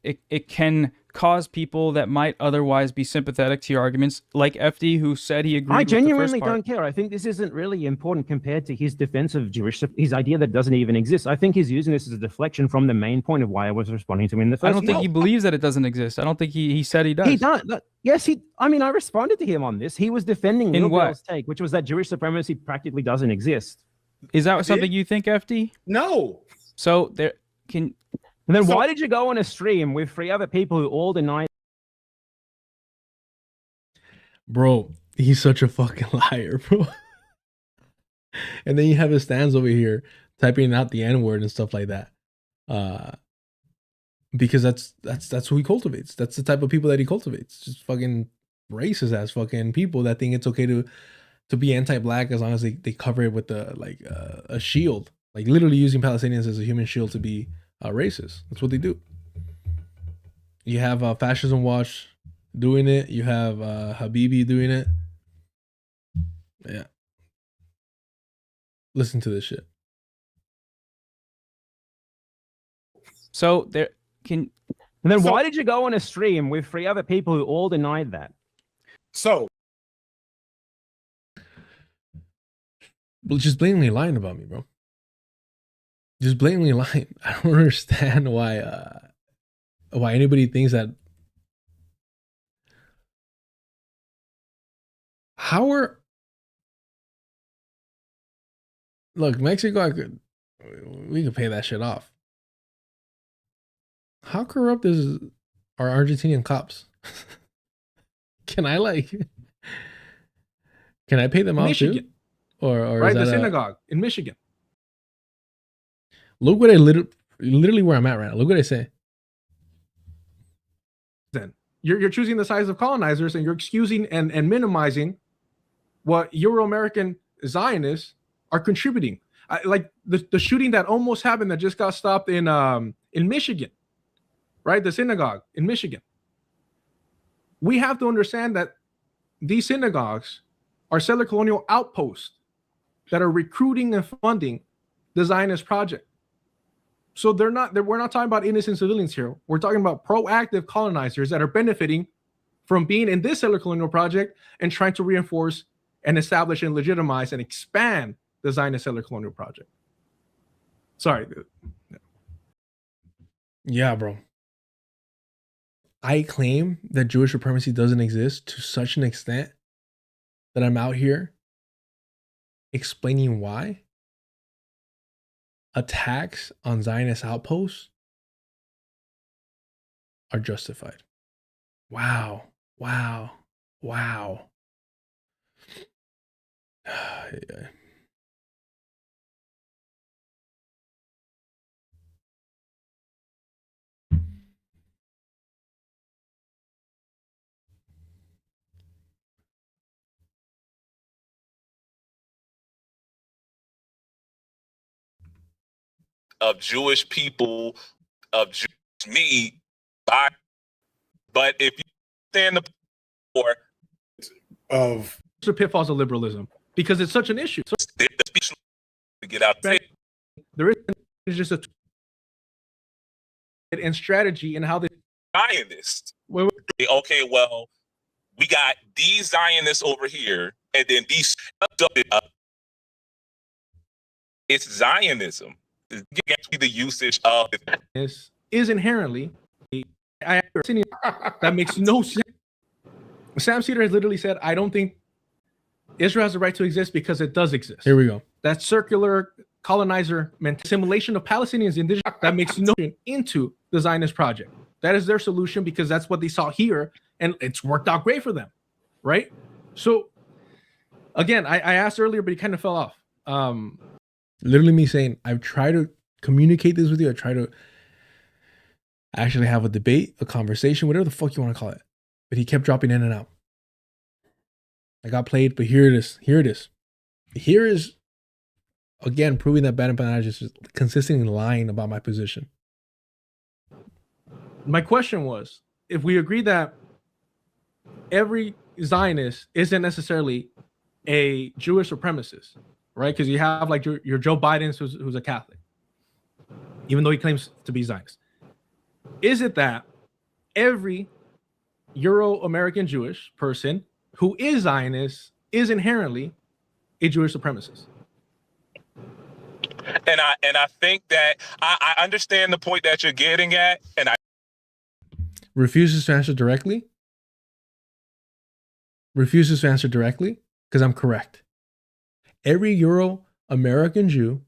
can cause people that might otherwise be sympathetic to your arguments, like FD, who said he agreed I with the genuinely first part? don't care. I think this isn't really important compared to his defense of Jewish, his idea that doesn't even exist. I think he's using this as a deflection from the main point of why I was responding to him in the first I don't think place. he believes that it doesn't exist. I don't think he said he does. He does. Yes, I mean, I responded to him on this. He was defending In Lil what? Bill's take, which was that Jewish supremacy practically doesn't exist. Is that something you think, FD? No. So there can. And then why did you go on a stream with 3 other people who all deny? Bro, he's such a fucking liar, bro. And then you have his stands over here typing out the N-word and stuff like that. Because that's who he cultivates. That's the type of people that he cultivates. Just fucking racist ass fucking people that think it's okay to be anti-black as long as they cover it with a shield. Like literally using Palestinians as a human shield to be racist. That's what they do. You have Fascism Watch doing it. You have Habibi doing it. Yeah. Listen to this shit. So there can. And then why did you go on a stream with 3 other people who all denied that? So. Well, just blatantly lying about me, bro. Just blatantly lying. I don't understand why anybody thinks that. Look, Mexico, we could pay that shit off. How corrupt are Argentinian cops? Can I pay them off Michigan. too? Or Right, is that the synagogue in Michigan. Look what I literally where I'm at right now. Look what I say. Then you're choosing the sides of colonizers, and you're excusing and minimizing what Euro-American Zionists are contributing. Like the shooting that almost happened that just got stopped in Michigan, right? The synagogue in Michigan. We have to understand that these synagogues are settler colonial outposts that are recruiting and funding the Zionist project. So we're not talking about innocent civilians here. We're talking about proactive colonizers that are benefiting from being in this settler colonial project and trying to reinforce and establish and legitimize and expand the Zionist settler colonial project. Sorry. Yeah, bro. I claim that Jewish supremacy doesn't exist to such an extent that I'm out here explaining why attacks on Zionist outposts are justified. Wow. Of Jewish people, of Jewish me, but if you stand the for Of the pitfalls of liberalism, because it's such an issue. to get out there. There is just a and strategy and how they Zionists. Okay, well, we got these Zionists over here, and then these. It's Zionism. The usage of is inherently that makes no sense. Sam Cedar has literally said, I don't think Israel has the right to exist because it does exist. Here we go. That circular colonizer assimilation of Palestinians, indigenous, that makes no into the Zionist project. That is their solution because that's what they saw here, and it's worked out great for them, right? So, again, I asked earlier, but he kind of fell off. Literally me saying, I've tried to communicate this with you. I try to actually have a debate, a conversation, whatever the fuck you want to call it. But he kept dropping in and out. I got played, but here it is. Here it is. Here is, again, proving that Bad Empanada is just consistently lying about my position. My question was, if we agree that every Zionist isn't necessarily a Jewish supremacist, right? Because you have like your Joe Biden who's a Catholic, even though he claims to be Zionist. Is it that every Euro-American Jewish person who is Zionist is inherently a Jewish supremacist? And I think that I understand the point that you're getting at, and I refuses to answer directly. Refuses to answer directly because I'm correct. Every Euro-American Jew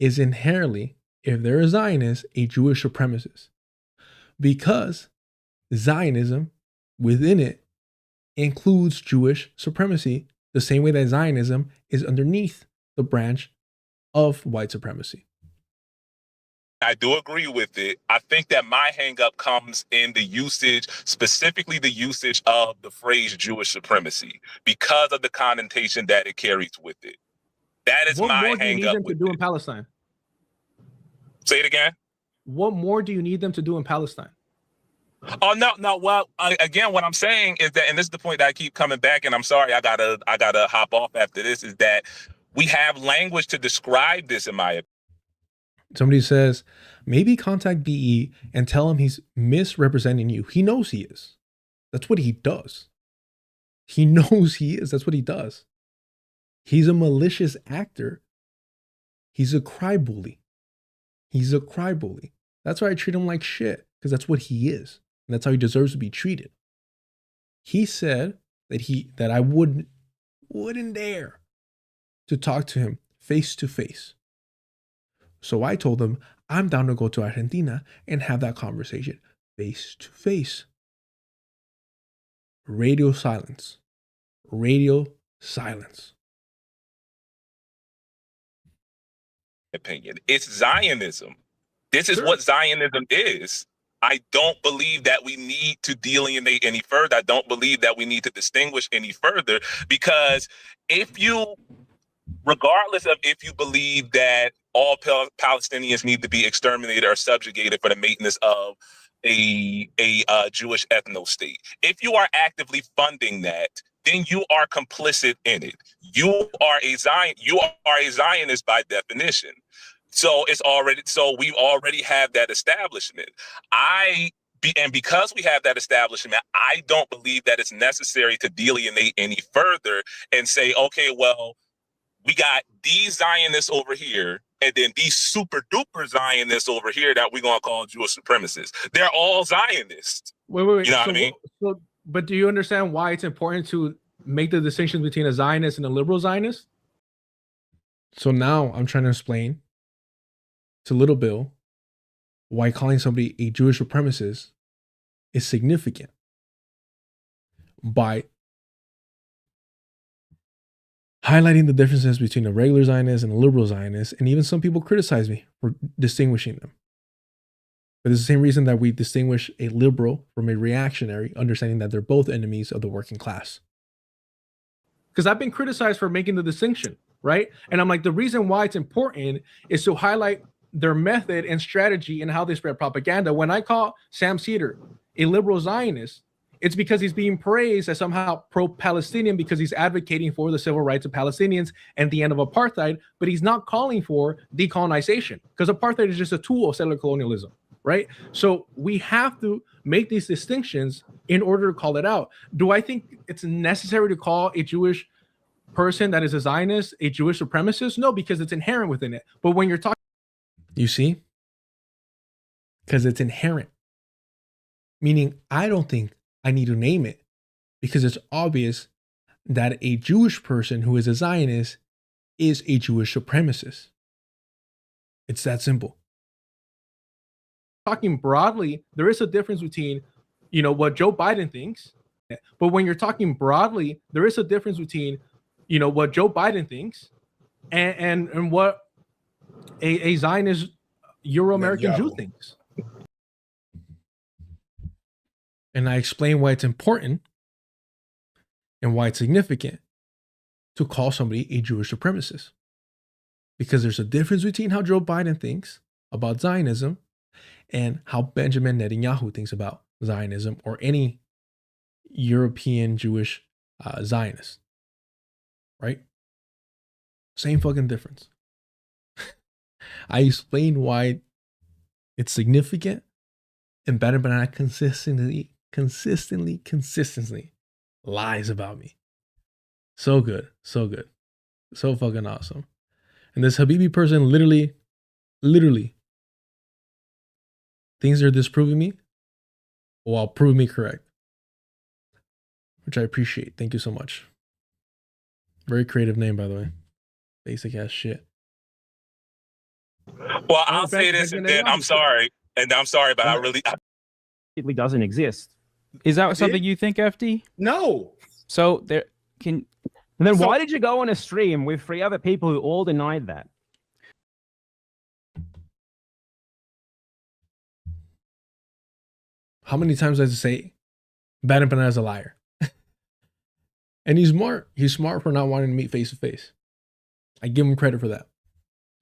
is inherently, if they're a Zionist, a Jewish supremacist, because Zionism within it includes Jewish supremacy the same way that Zionism is underneath the branch of white supremacy. I do agree with it. I think that my hang-up comes in the usage, specifically the usage of the phrase Jewish supremacy, because of the connotation that it carries with it. That is what my more do you need hang-up them to with do it. in Palestine? Say it again. What more do you need them to do in Palestine? Oh no. Well, again, what I'm saying is that, and this is the point that I keep coming back, and I'm sorry, I gotta hop off after this, is that we have language to describe this, in my opinion. Somebody says, maybe contact BE and tell him he's misrepresenting you. He knows he is. That's what he does. He knows he is. That's what he does. He's a malicious actor. He's a crybaby. He's a crybaby. That's why I treat him like shit, because that's what he is. And that's how he deserves to be treated. He said that I wouldn't dare to talk to him face to face. So I told him I'm down to go to Argentina and have that conversation face to face. Radio silence. Radio silence. Opinion. It's Zionism. This is what Zionism is. I don't believe that we need to delineate any further. I don't believe that we need to distinguish any further, because regardless of if you believe that all Palestinians need to be exterminated or subjugated for the maintenance of a Jewish ethno state, if you are actively funding that, then you are complicit in it. You are a Zionist by definition. So we already have that establishment. And because we have that establishment, I don't believe that it's necessary to delineate any further and say, okay, well, we got these Zionists over here, and then these super duper Zionists over here that we're gonna call Jewish supremacists. They're all Zionists. Wait. You know what I mean? But do you understand why it's important to make the distinction between a Zionist and a liberal Zionist? So now I'm trying to explain to Little Bill why calling somebody a Jewish supremacist is significant by highlighting the differences between a regular Zionist and a liberal Zionist, and even some people criticize me for distinguishing them. But it's the same reason that we distinguish a liberal from a reactionary, understanding that they're both enemies of the working class. Because I've been criticized for making the distinction, right? And I'm like, the reason why it's important is to highlight their method and strategy and how they spread propaganda. When I call Sam Cedar a liberal Zionist, it's because he's being praised as somehow pro-Palestinian because he's advocating for the civil rights of Palestinians and the end of apartheid, but he's not calling for decolonization, because apartheid is just a tool of settler colonialism, right? So we have to make these distinctions in order to call it out. Do I think it's necessary to call a Jewish person that is a Zionist a Jewish supremacist? No, because it's inherent within it. But when you're talking... You see? Because it's inherent. Meaning, I don't think I need to name it, because it's obvious that a Jewish person who is a Zionist is a Jewish supremacist. It's that simple. Talking broadly, there is a difference between, what Joe Biden thinks. But when you're talking broadly, there is a difference between, what Joe Biden thinks and what a Zionist Euro-American Jew thinks. And I explain why it's important and why it's significant to call somebody a Jewish supremacist. Because there's a difference between how Joe Biden thinks about Zionism and how Benjamin Netanyahu thinks about Zionism or any European Jewish Zionist. Right? Same fucking difference. I explain why it's significant, and Bad Empanada consistently lies about me. So good. So fucking awesome. And this Habibi person literally thinks they're disproving me while proving me correct, which I appreciate. Thank you so much. Very creative name, by the way. Basic ass shit. Well, I'll say this and then I'm sorry. But I really... It doesn't exist. Is that something you think, FD? No. So there can... And then why did you go on a stream with 3 other people who all denied that? How many times does it say Bad Empanada is a liar? And he's smart. He's smart for not wanting to meet face to face. I give him credit for that.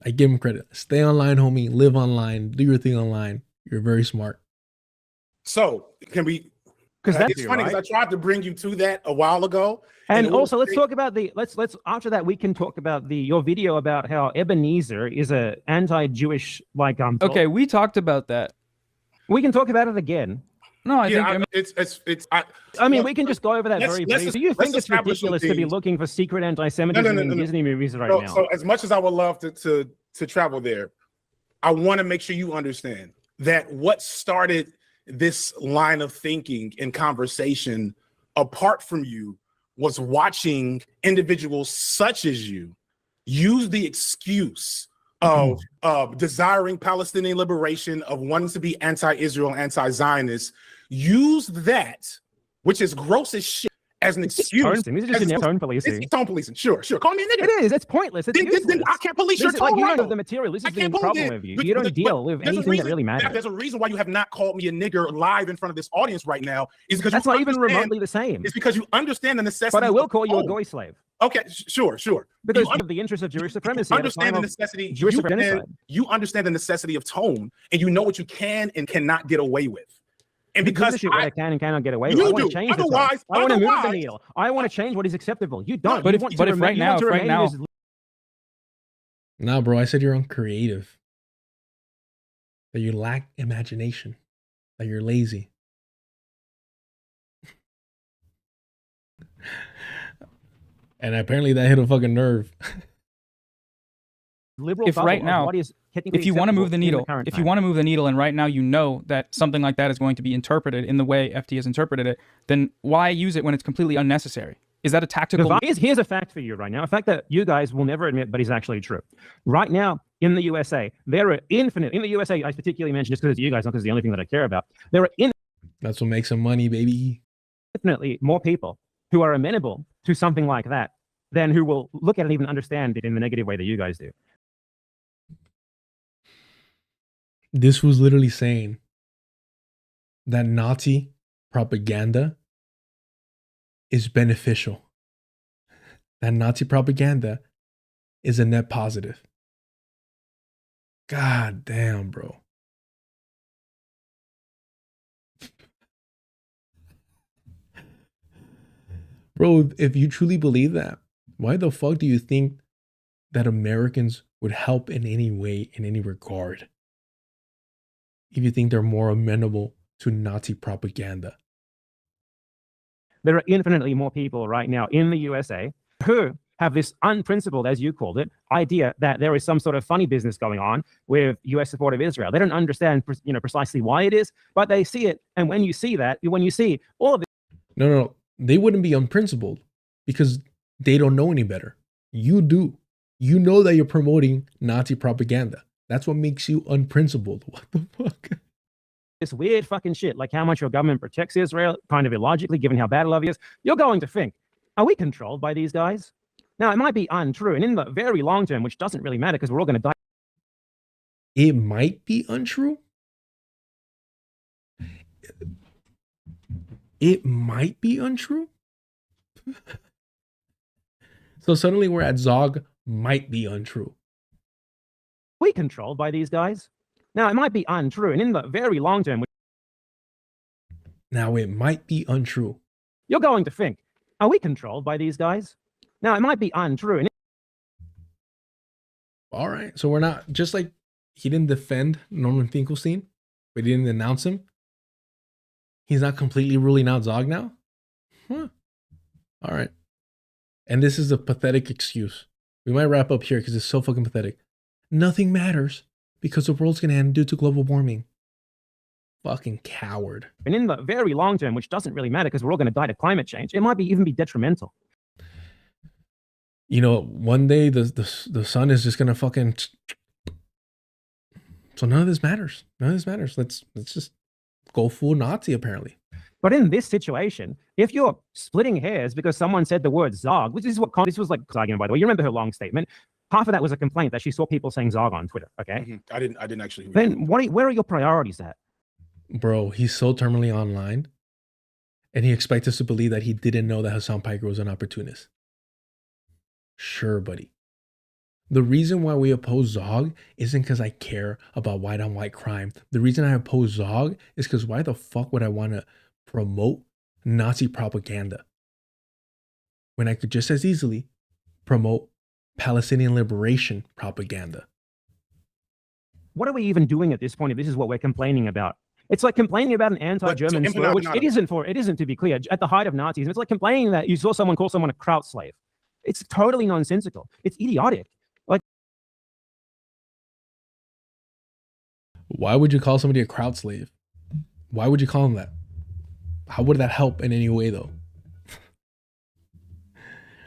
I give him credit. Stay online, homie. Live online. Do your thing online. You're very smart. So can we? Because that's it's funny because I tried to bring you to that a while ago. And also, let's talk about the let's after that we can talk about your video about how Ebenezer is a anti-Jewish Okay, we talked about that. We can talk about it again. No, I think I mean, we can just go over that very briefly. Do you think it's ridiculous to be looking for secret anti-Semitism in Disney movies right now? So as much as I would love to travel there, I want to make sure you understand that what started this line of thinking and conversation apart from you was watching individuals such as you use the excuse of desiring Palestinian liberation, of wanting to be anti-Israel, anti-Zionist, use that, which is gross as shit, as an excuse. These are just tone policing. It's tone policing, sure. Call me a nigga. It is. It's pointless. It's useless. Then I can't police your tone. You don't have the material. This is the problem with you. You don't deal with anything that really matters. There's a reason why you have not called me a nigger live in front of this audience right now. Is because that's not even remotely the same. It's because you understand the necessity. But I will call you a goy slave. Okay, sure. Because of the interest of Jewish supremacy. Understand the necessity. You understand the necessity of tone, and you know what you can and cannot get away with. And because what I can and cannot get away with, I want to change the tone. I want to move the needle. I want to change what is acceptable. You don't. But if right now, nah, bro, I said you're uncreative. That you lack imagination. That you're lazy. And apparently that hit a fucking nerve. If right now, if you want to move the needle, and right now you know that something like that is going to be interpreted in the way FT has interpreted it, then why use it when it's completely unnecessary? Is that a tactical? Here's a fact for you right now. A fact that you guys will never admit, but is actually true. Right now in the USA, there are infinite. In the USA, I particularly mentioned just because it's you guys, not because it's the only thing that I care about. There are That's what makes some money, baby. Infinitely more people who are amenable to something like that than who will look at it and even understand it in the negative way that you guys do. This was literally saying that Nazi propaganda is beneficial. That Nazi propaganda is a net positive. God damn, bro. Bro, if you truly believe that, why the fuck do you think that Americans would help in any way, in any regard? If you think they're more amenable to Nazi propaganda. There are infinitely more people right now in the USA who have this unprincipled, as you called it, idea that there is some sort of funny business going on with US support of Israel. They don't understand, precisely why it is, but they see it. And when you see that, when you see all of it. No, they wouldn't be unprincipled because they don't know any better. You do. You know that you're promoting Nazi propaganda. That's what makes you unprincipled. What the fuck? This weird fucking shit, like how much your government protects Israel, kind of illogically, given how bad love is, you're going to think, are we controlled by these guys? Now, it might be untrue, and in the very long term, which doesn't really matter because we're all going to die. It might be untrue. It might be untrue. So suddenly we're at Zog might be untrue. We controlled by these guys. Now, it might be untrue, and in the very long term, now it might be untrue. You're going to think, are we controlled by these guys? Now, it might be untrue. And all right, so we're not, just like he didn't defend Norman Finkelstein, but he didn't denounce him. He's not completely ruling out Zog now? Huh. All right. And this is a pathetic excuse. We might wrap up here because it's so fucking pathetic. Nothing matters because the world's going to end due to global warming. Fucking coward. And in the very long term, which doesn't really matter because we're all going to die to climate change, it might even be detrimental. You know, one day the sun is just going to fucking... So none of this matters. None of this matters. Let's just go full Nazi, apparently. But in this situation, if you're splitting hairs because someone said the word Zog, which is what this was like argument, by the way. You remember her long statement? Half of that was a complaint that she saw people saying Zog on Twitter. Okay, I didn't actually. Then where are your priorities at? Bro, he's so terminally online, and he expects us to believe that he didn't know that Hasan Piker was an opportunist. Sure, buddy. The reason why we oppose Zog isn't because I care about white on white crime. The reason I oppose Zog is because why the fuck would I want to promote Nazi propaganda when I could just as easily promote Palestinian liberation propaganda? What are we even doing at this point if this is what we're complaining about? It's like complaining about an anti-German slur, which it isn't, to be clear, at the height of Nazism. It's like complaining that you saw someone call someone a Kraut slave. It's totally nonsensical. It's idiotic. Like, why would you call somebody a Kraut slave? Why would you call him that? How would that help in any way, though?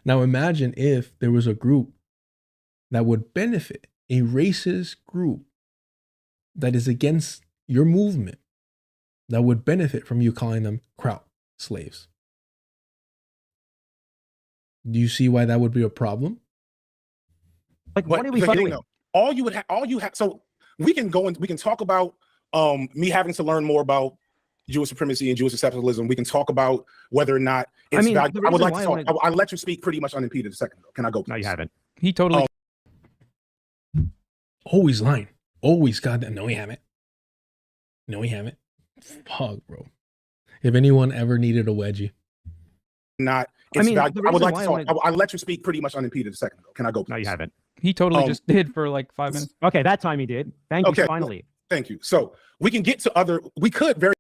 Now imagine if there was a group that would benefit, a racist group that is against your movement, that would benefit from you calling them Kraut slaves. Do you see why that would be a problem? Like, what are we fighting? All you have. So we can go and we can talk about me having to learn more about Jewish supremacy and Jewish exceptionalism. We can talk about whether or not it's valid. I would like to talk. I'll let you speak pretty much unimpeded a second ago. Can I go, please? No, you haven't. He totally... Always lying. Always, goddamn. No, we haven't. No, we haven't. Fuck, bro. If anyone ever needed a wedgie. Not... I would like to talk. I'll let you speak pretty much unimpeded a second ago. Can I go, please? No, you haven't. He totally just did for like 5 minutes. Okay, that time he did. Thank you, finally. Thank you. So we can get to other... We could very...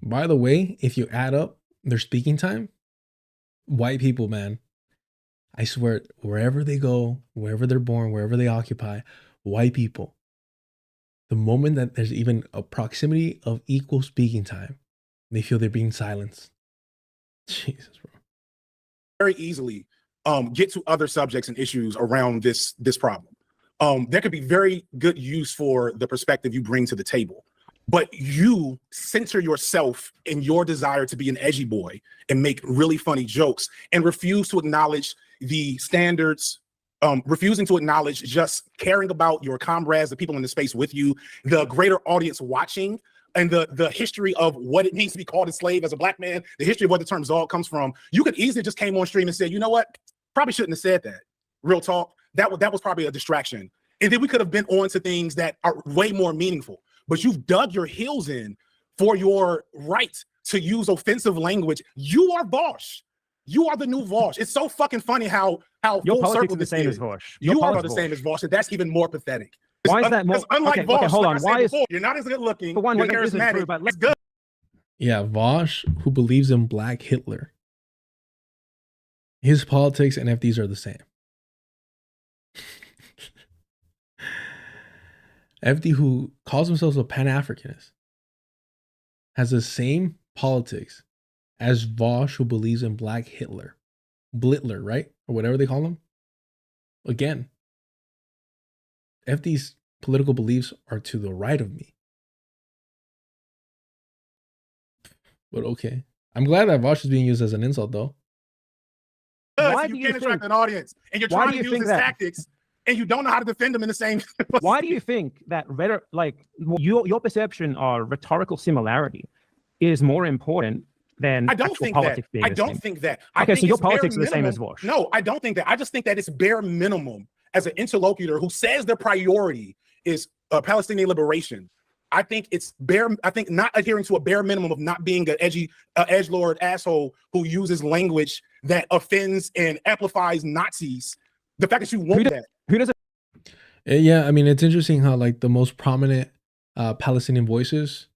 By the way, if you add up their speaking time, white people, man, I swear, wherever they go, wherever they're born, wherever they occupy, white people, the moment that there's even a proximity of equal speaking time, they feel they're being silenced. Jesus, bro. Very easily get to other subjects and issues around this problem. There could be very good use for the perspective you bring to the table. But you center yourself in your desire to be an edgy boy and make really funny jokes and refuse to acknowledge the standards, refusing to acknowledge just caring about your comrades, the people in the space with you, the greater audience watching, and the history of what it means to be called a slave as a black man, the history of where the term Zog comes from. You could easily just came on stream and said, you know what? Probably shouldn't have said that. Real talk. That was probably a distraction. And then we could have been on to things that are way more meaningful. But you've dug your heels in for your right to use offensive language. You are Vosh. You are the new Vosh. It's so fucking funny how your full circle the this same is. as Vosh. You are the same as Vosh, and that's even more pathetic. Why is that more? Unlike Vosh, okay, hold on. Why is you're not as good looking? For one, you're what isn't true, but let's good. Yeah, Vosh, who believes in Black Hitler. His politics and FDs are the same. FD, who calls themselves a Pan-Africanist, has the same politics as Vosh, who believes in Black Hitler. Blittler, right? Or whatever they call him. Again, FD's political beliefs are to the right of me. But okay. I'm glad that Vosh is being used as an insult, though. Why do you can't attract an audience, and you're trying to use his tactics, and you don't know how to defend them in the same. Why do you think that your perception of rhetorical similarity is more important than I don't actual think politics that. being I the don't same? think that. Okay, so your it's bare politics are the same as minimum. Vosh. No, I don't think that. I just think that it's bare minimum as an interlocutor who says their priority is Palestinian liberation. I think it's bare. I think not adhering to a bare minimum of not being an edgelord asshole who uses language that offends and amplifies Nazis. The fact that you want that. Who does it? Yeah, I mean, it's interesting how like the most prominent Palestinian voices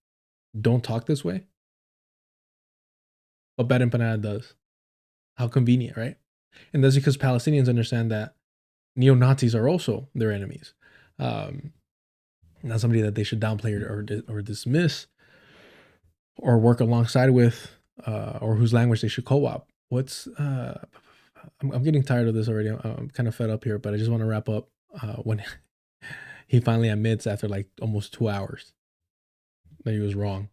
don't talk this way. But Bad Empanada does. How convenient, right? And that's because Palestinians understand that neo-Nazis are also their enemies. Not somebody that they should downplay or dismiss or work alongside with, or whose language they should co-op. I'm getting tired of this already. I'm kind of fed up here, but I just want to wrap up when he finally admits after like almost 2 hours that he was wrong.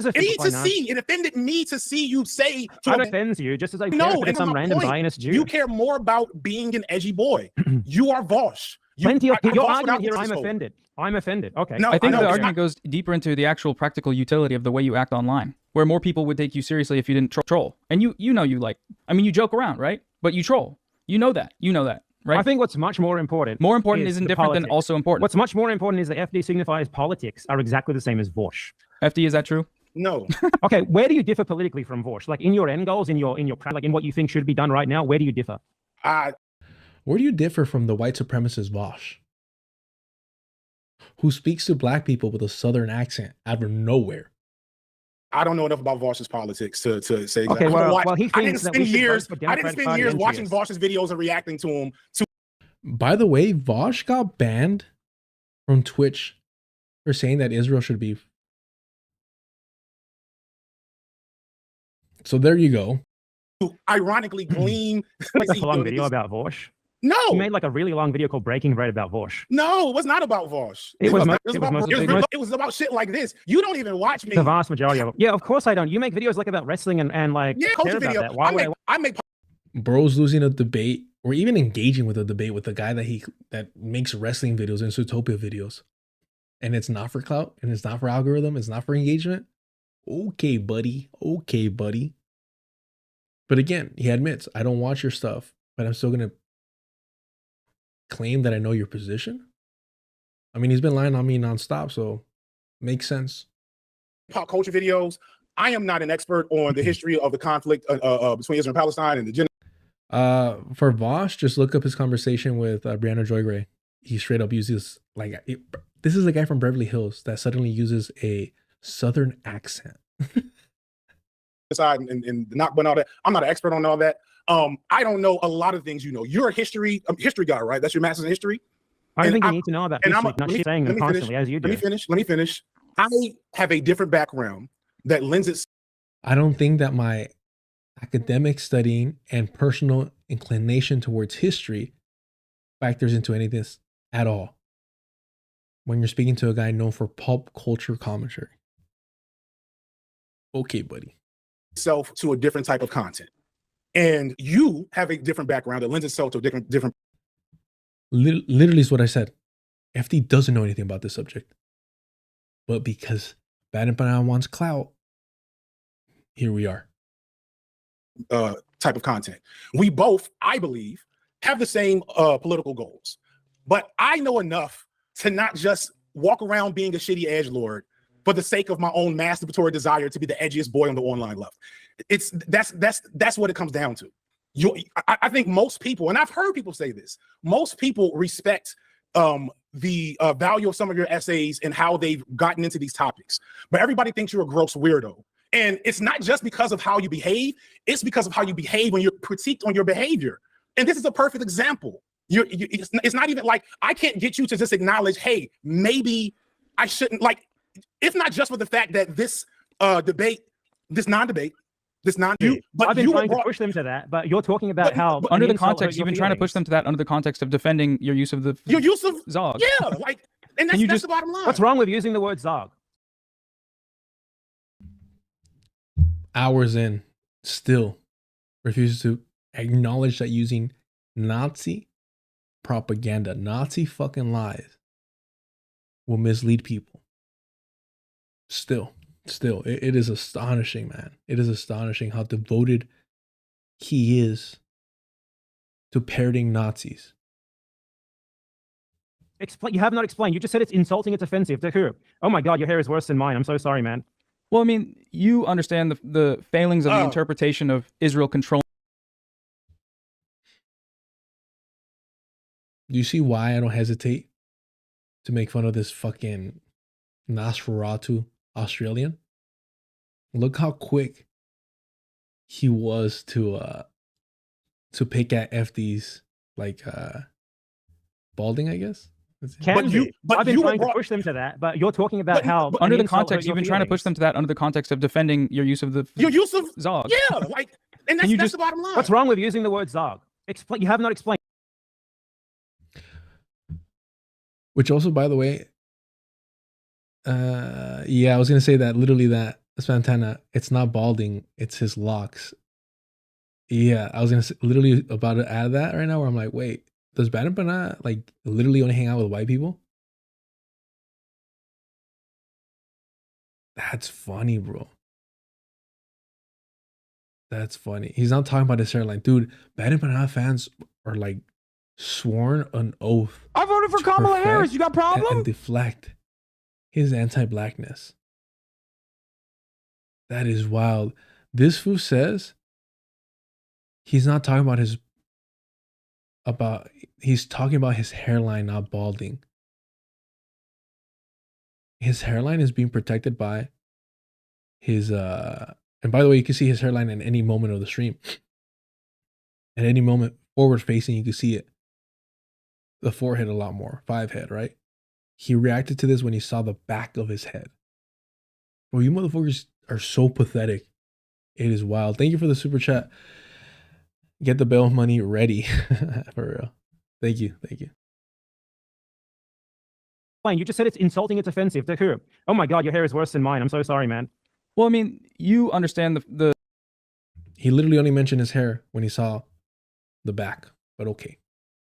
It offended me to see you say. That offends you, just as I care no, if some random Zionist Jew. You care more about being an edgy boy. You are Vosh. Your argument here, I'm offended. I'm offended. Okay. No, I think the argument goes deeper into the actual practical utility of the way you act online, where more people would take you seriously if you didn't troll. And you joke around, right? But you troll. You know that, right? I think what's much more important. More important isn't different than also important. What's much more important is that FD signifies politics are exactly the same as Vosh. FD, is that true? No. Okay, where do you differ politically from Vosh? Like in your end goals, in your like in what you think should be done right now, where do you differ? Where do you differ from the white supremacist Vosh, who speaks to black people with a southern accent out of nowhere? I don't know enough about Vosh's politics to say exactly. Okay, well, he I thinks didn't that we spend should years. vote for I didn't spend years watching Democratic Vosh's videos and reacting to him. By the way, Vosh got banned from Twitch for saying that Israel should be. So there you go. Ironically, glean. Like a long video about Vosh. No, he made like a really long video called "Breaking Bread" about Vosh. No, it was not about Vosh. It was about shit like this. You don't even watch me. The vast majority of it. Yeah, of course I don't. You make videos like about wrestling and like culture video. That. Why I make Bro's losing a debate or even engaging with a debate with the guy that makes wrestling videos and Zootopia videos, and it's not for clout and it's not for algorithm. It's not for engagement. Okay, buddy. Okay, buddy. But again, he admits, I don't watch your stuff, but I'm still going to claim that I know your position. I mean, he's been lying on me nonstop, so makes sense. Pop culture videos. I am not an expert on the history of the conflict between Israel and Palestine and the For Vosh, just look up his conversation with Brianna Joy Gray. He straight up uses, this is a guy from Beverly Hills that suddenly uses a southern accent. Side and not but all that. I'm not an expert on all that. I don't know a lot of things. You're a history guy, right? That's your master's in history. I think you need to know about history, not saying them constantly as you do. Let me finish. I have a different background that lends itself. I don't think that my academic studying and personal inclination towards history factors into any of this at all when you're speaking to a guy known for pop culture commentary. Okay, buddy. Self to a different type of content, and you have a different background that lends itself to a different. Literally is what I said. FD doesn't know anything about this subject, but because Bad Empanada wants clout, here we are. Type of content. We both, I believe, have the same political goals, but I know enough to not just walk around being a shitty edgelord for the sake of my own masturbatory desire to be the edgiest boy on the online left. That's what it comes down to. I think most people, and I've heard people say this, most people respect the value of some of your essays and how they've gotten into these topics, but everybody thinks you're a gross weirdo. And it's not just because of how you behave, it's because of how you behave when you're critiqued on your behavior. And this is a perfect example. It's not even like, I can't get you to just acknowledge, hey, maybe I shouldn't, like, if not just for the fact that this non-debate this non. I've been trying to push them to that, but you're talking about how under the context you've been trying to push them to that under the context of defending your use of Zog. Yeah, like, and that's the bottom line. What's wrong with using the word Zog? Hours in, still refuses to acknowledge that using Nazi propaganda, Nazi fucking lies will mislead people. Still, it is astonishing, man. It is astonishing how devoted he is to parroting Nazis. You have not explained. You just said it's insulting, it's offensive. To who? Oh my God, your hair is worse than mine. I'm so sorry, man. Well, I mean, you understand the failings of the interpretation of Israel controlling. Do you see why I don't hesitate to make fun of this fucking Nosferatu Australian? Look how quick he was to pick at FD's like balding, I guess. I've been trying to push them to that, but you're talking about how under the context you've been trying to push them to that under the context of defending your use of Zog. Yeah, like, and that's the bottom line. What's wrong with using the word Zog? You have not explained. Which also, by the way, yeah, I was gonna say that literally that Santana, it's not balding, it's his locks. Yeah, I was gonna say, literally about to add that right now, where I'm like, wait, does Bad Empanada like literally only hang out with white people? That's funny, bro. That's funny. He's not talking about his hairline, dude. Bad Empanada fans are like sworn an oath. I voted for Kamala Harris. You got a problem? And deflect his anti-blackness. That is wild. This fool says he's not talking about he's talking about his hairline not balding. His hairline is being protected by his and by the way, you can see his hairline in any moment of the stream. At any moment, forward facing, you can see it. The forehead a lot more. 5 head, right? He reacted to this when he saw the back of his head. Well, you motherfuckers are so pathetic. It is wild. Thank you for the super chat. Get the bail money ready. For real. Thank you. Thank you. You just said it's insulting, it's offensive. To who? Oh my God, your hair is worse than mine. I'm so sorry, man. Well, I mean, you understand the He literally only mentioned his hair when he saw the back, but okay.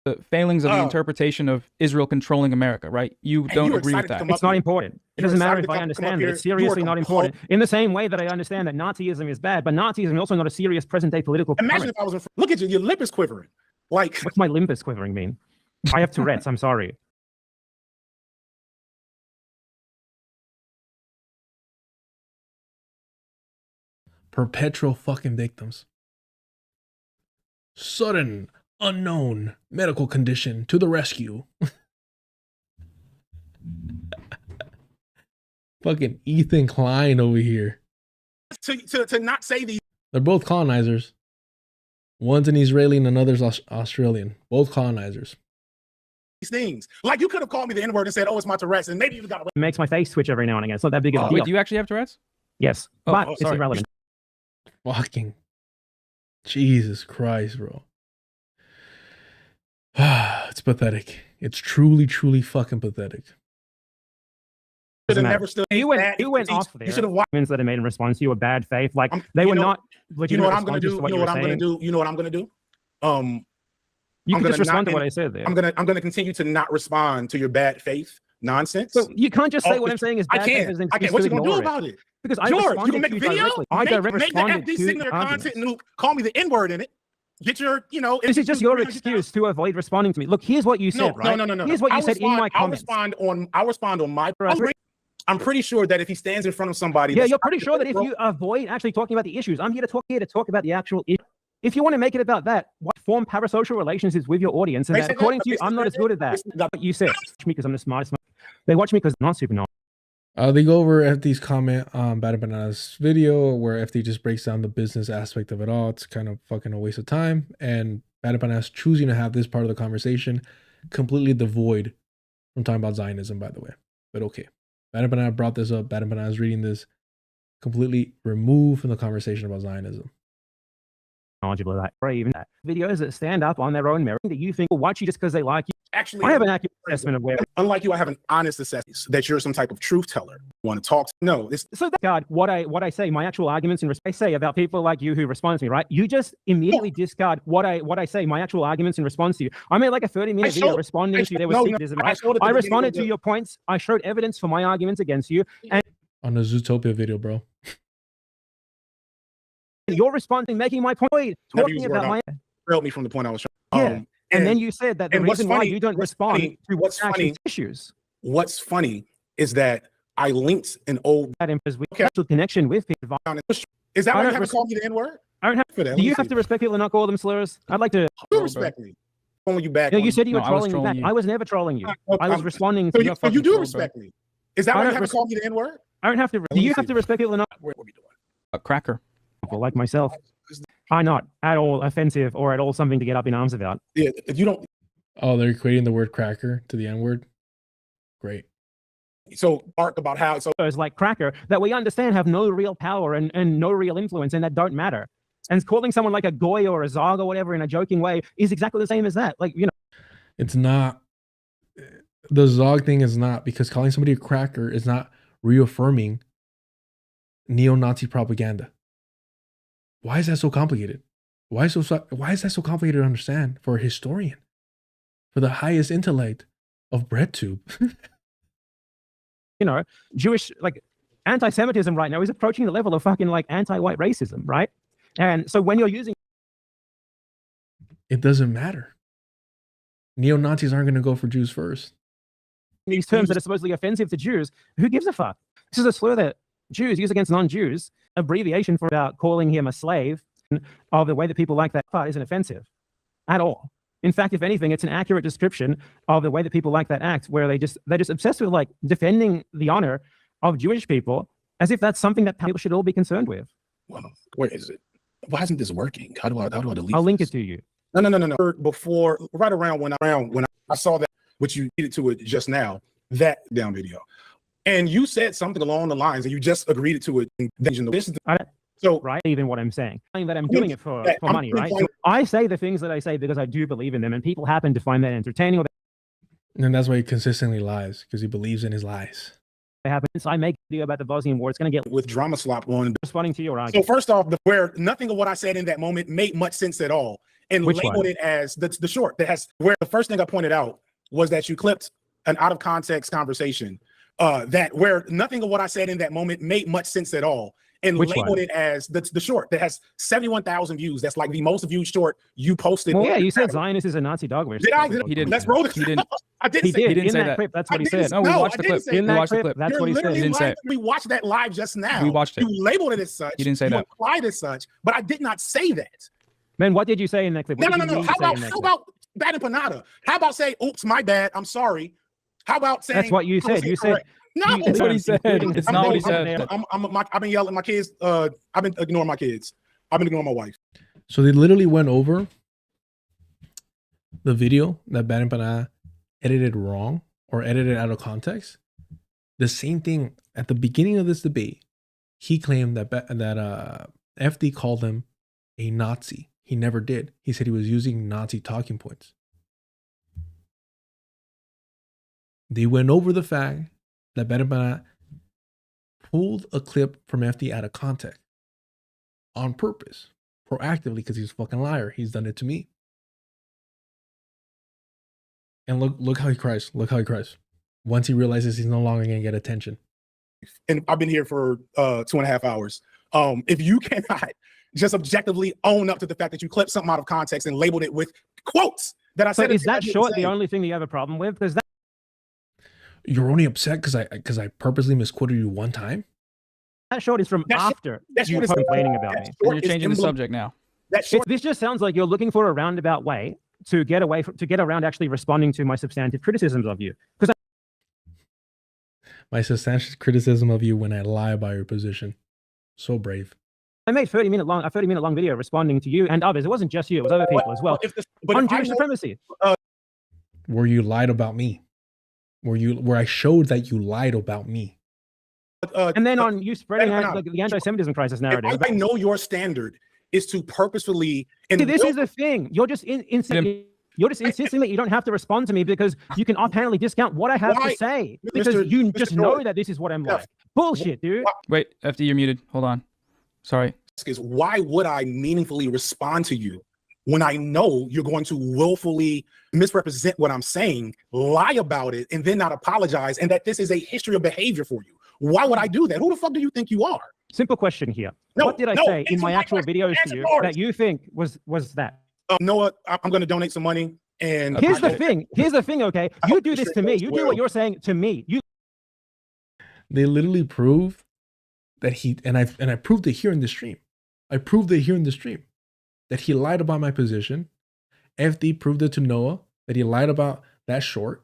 The failings of the interpretation of Israel controlling America, right? You don't agree with that. It's not important. It doesn't matter if I understand it. It's seriously not important. In the same way that I understand that Nazism is bad, but Nazism is also not a serious present-day political. Imagine if I was look at you, your lip is quivering. Like, what's my lip is quivering mean? I have Tourette's. I'm sorry. Perpetual fucking victims. Sudden, unknown medical condition to the rescue. Fucking Ethan Klein over here. To not say these. They're both colonizers. One's an Israeli and another's Australian. Both colonizers. These things. Like, you could have called me the N-word and said, oh, it's my Tourette's, and maybe you got away. It makes my face twitch every now and again. It's not that big of a deal. Wait, do you actually have Tourette's? Yes, but it's irrelevant. Fucking Jesus Christ, bro. It's pathetic. It's truly, truly fucking pathetic. You went off there. You should have watched that I made in response to you a bad faith. Like they were not legitimate. You know what I'm gonna do? You know what I'm gonna do? You know what I'm gonna do? You can just respond to what I said there. I'm gonna continue to not respond to your bad faith nonsense. So you can't just say what I'm saying is bad faith. I can't. What you gonna do about it? Because George, I you can make a video. I directly make the FD Signifier content and call me the N-word in it. Get your, you know. This is just your excuse to avoid responding to me. Look, here's what you said, right? No. Here's what you said in my comments. I'll respond on my. I'm pretty sure that if he stands in front of somebody, yeah, you're pretty sure that if you avoid actually talking about the issues, I'm here to talk about the actual issue. If you want to make it about that, what form parasocial relationships with your audience, and that, according to you, I'm not as good at that. What you said, watch me because I'm the smartest. They watch me because I'm not super knowledgeable. They go over FD's comment on Bad Empanada's video where FD just breaks down the business aspect of it all. It's kind of fucking a waste of time. And Bad Empanada's choosing to have this part of the conversation completely devoid from talking about Zionism, by the way. But okay. Bad Empanada brought this up. Bad Empanada is reading this completely removed from the conversation about Zionism. Knowledgeable of that, or even that videos that stand up on their own merit that you think will watch you just because they like you. Actually, I have an accurate assessment of where. Unlike you, I have an honest assessment that you're some type of truth teller. Want to talk? No. So that God, what I say, my actual arguments and I say about people like you who respond to me, right? You just immediately discard what I say, my actual arguments in response to you. I made like a 30-minute video responding to you. There was Signifier, right? I responded to your points. I showed evidence for my arguments against you, and on the Zootopia video, bro. You're responding, making my point, talking about my. Trailed me from the point I was trying. Yeah. And then you said that the reason why you don't respond to what's funny issues. What's funny is that I linked an old connection with people. Is that why you have to call me the N-word? I don't have for that. Do you have to respect people and not call them slurs? I'd like to. You respect me. Calling you back. No, you said you were trolling me back. I was never trolling you. I was responding to your. So you do respect me. Is that why you have to call me the N-word? I don't have to. Do you have to respect people and not? What are we doing? A cracker. People like myself are not at all offensive or at all something to get up in arms about. Yeah, if you don't. Oh, they're equating the word cracker to the N-word. Great. So arc about how it's like cracker that we understand have no real power and no real influence and that don't matter. And calling someone like a goy or a zog or whatever in a joking way is exactly the same as that. Like, you know. It's not. The zog thing is not, because calling somebody a cracker is not reaffirming neo-Nazi propaganda. Why is that so complicated? Why is that so complicated to understand for a historian? For the highest intellect of BreadTube. You know, Jewish, like, anti-Semitism right now is approaching the level of fucking, like, anti-white racism, right? And so when you're using... It doesn't matter. Neo-Nazis aren't going to go for Jews first. These terms that are supposedly offensive to Jews, who gives a fuck? This is a slur that Jews use against non-Jews, abbreviation for about calling him a slave, of the way that people like that part isn't offensive at all. In fact, if anything, it's an accurate description of the way that people like that act, where they're just obsessed with like defending the honor of Jewish people as if that's something that people should all be concerned with. Well, where is it? Why isn't this working? How do I delete? I'll link it to you. No. Before, right around when I saw that, which you needed to it just now, that down video, and you said something along the lines, and you just agreed to it. So right, even what I'm saying that I'm doing it for money, right? So I say the things that I say because I do believe in them, and people happen to find that entertaining. Or and that's why he consistently lies, because he believes in his lies. They happen. So I make a video about the Bosnian war. It's going to get with drama slop on. Responding to your argument. So first off, where nothing of what I said in that moment made much sense at all, and labeled it as the short that has where the first thing I pointed out was that you clipped an out of context conversation that where nothing of what I said in that moment made much sense at all. And labeled it as the short that has 71,000 views. That's like the most viewed short you posted. Well, yeah, you said Zionist is a Nazi dog. Did I? He didn't. Let's roll this. He didn't. I didn't. He didn't say that. Clip, that's what he said. No, we watched the clip. In that clip, that's what he said. He didn't say it. We watched that live just now. We watched it. You labeled it as such. He didn't say that. You applied as such, but I did not say that. Man, what did you say in that clip? No. How about Bad Empanada? How about say, "Oops, my bad. I'm sorry." How about saying? That's what you said. You said. No, that's what he said. It's not what he said. I've been yelling at my kids. I've been ignoring my kids. I've been ignoring my wife. So they literally went over the video that Bad Empanada edited wrong or edited out of context. The same thing at the beginning of this debate. He claimed that FD called him a Nazi. He never did. He said he was using Nazi talking points. They went over the fact that Bad Empanada pulled a clip from FD out of context on purpose, proactively, because he's a fucking liar. He's done it to me. And look how he cries. Look how he cries. Once he realizes he's no longer going to get attention. And I've been here for 2.5 hours. If you cannot just objectively own up to the fact that you clipped something out of context and labeled it with quotes that I said. So is that short the only thing that you have a problem with? Because that. You're only upset because I purposely misquoted you one time? That short is from after you complaining about me. You're changing the subject now. This just sounds like you're looking for a roundabout way to get around actually responding to my substantive criticisms of you. Because my substantive criticism of you when I lie about your position. So brave. I made a 30-minute long video responding to you and others. It wasn't just you; it was other people as well. On Jewish supremacy. Where you lied about me. Where I showed that you lied about me. and then on you spreading Empanada. like the anti-Semitism crisis narrative. I know your standard is to purposefully. And See, this is the thing. You're just you're just insisting that you don't have to respond to me because you can offhandedly discount what I have to say because you just know that this is what I'm like. Bullshit, dude. Wait, FD, you're muted. Hold on. Sorry. Is why would I meaningfully respond to you when I know you're going to willfully misrepresent what I'm saying, lie about it, and then not apologize, and that this is a history of behavior for you? Why would I do that? Who the fuck do you think you are? Simple question here. What did I say in my actual videos to you that you think was that? Noah, I'm going to donate some money. And here's the thing. Here's the thing. Okay, you do this to me. You do what you're saying to me. They literally prove that he and I proved it here in the stream. I proved it here in the stream that he lied about my position. FD proved it to Noah that he lied about that short.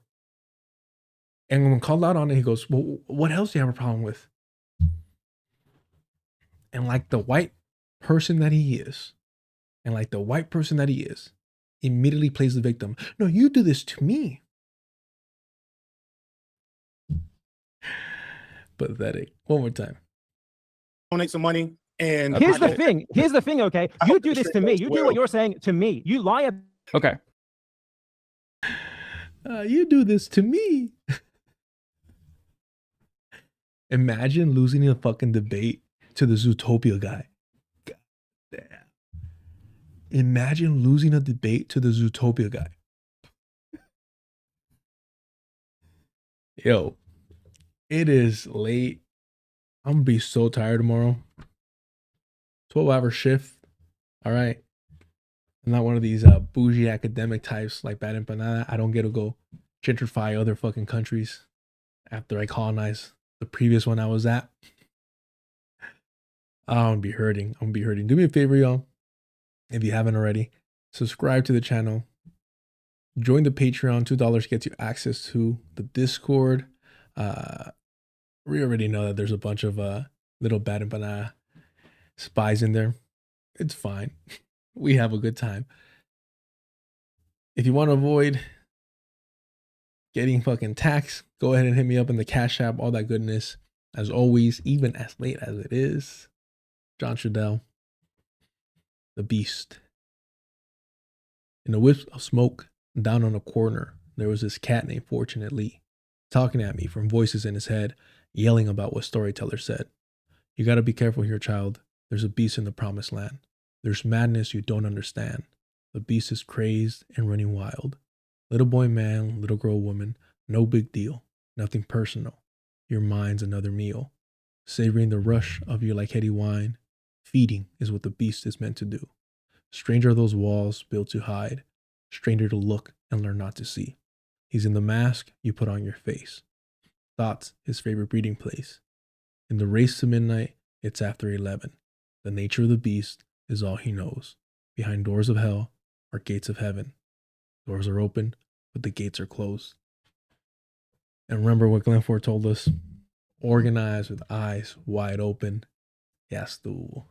And when called out on it, he goes, "Well, what else do you have a problem with?" And like the white person that he is, immediately plays the victim. No, you do this to me. Pathetic. One more time. Donate some money. And here's the thing. Here's the thing. Okay, you do this to me. You do what you're saying to me. You lie. Okay. You do this to me. Imagine losing a fucking debate to the Zootopia guy. God damn. Imagine losing a debate to the Zootopia guy. Yo, it is late. I'm gonna be so tired tomorrow. 12-hour shift. All right. I'm not one of these bougie academic types like Bad Empanada. I don't get to go gentrify other fucking countries after I colonize the previous one I was at. I'm gonna be hurting. Do me a favor, y'all. If you haven't already, subscribe to the channel. Join the Patreon. $2 gets you access to the Discord. We already know that there's a bunch of little Bad Empanada spies in there. It's fine. We have a good time. If you want to avoid getting fucking taxed, go ahead and hit me up in the Cash App, all that goodness. As always, even as late as it is, John Trudell, the Beast. In a whiff of smoke, down on a corner, there was this cat named Fortunately, talking at me from voices in his head, yelling about what Storyteller said. You gotta be careful here, child. There's a beast in the promised land. There's madness you don't understand. The beast is crazed and running wild. Little boy, man, little girl, woman, no big deal. Nothing personal. Your mind's another meal. Savoring the rush of your like heady wine. Feeding is what the beast is meant to do. Stranger are those walls built to hide. Stranger to look and learn not to see. He's in the mask you put on your face. Thoughts his favorite breeding place. In the race to midnight, it's after 11. The nature of the beast is all he knows. Behind doors of hell are gates of heaven. Doors are open, but the gates are closed. And remember what Glenn Ford told us? Organize with eyes wide open. Yes, tú.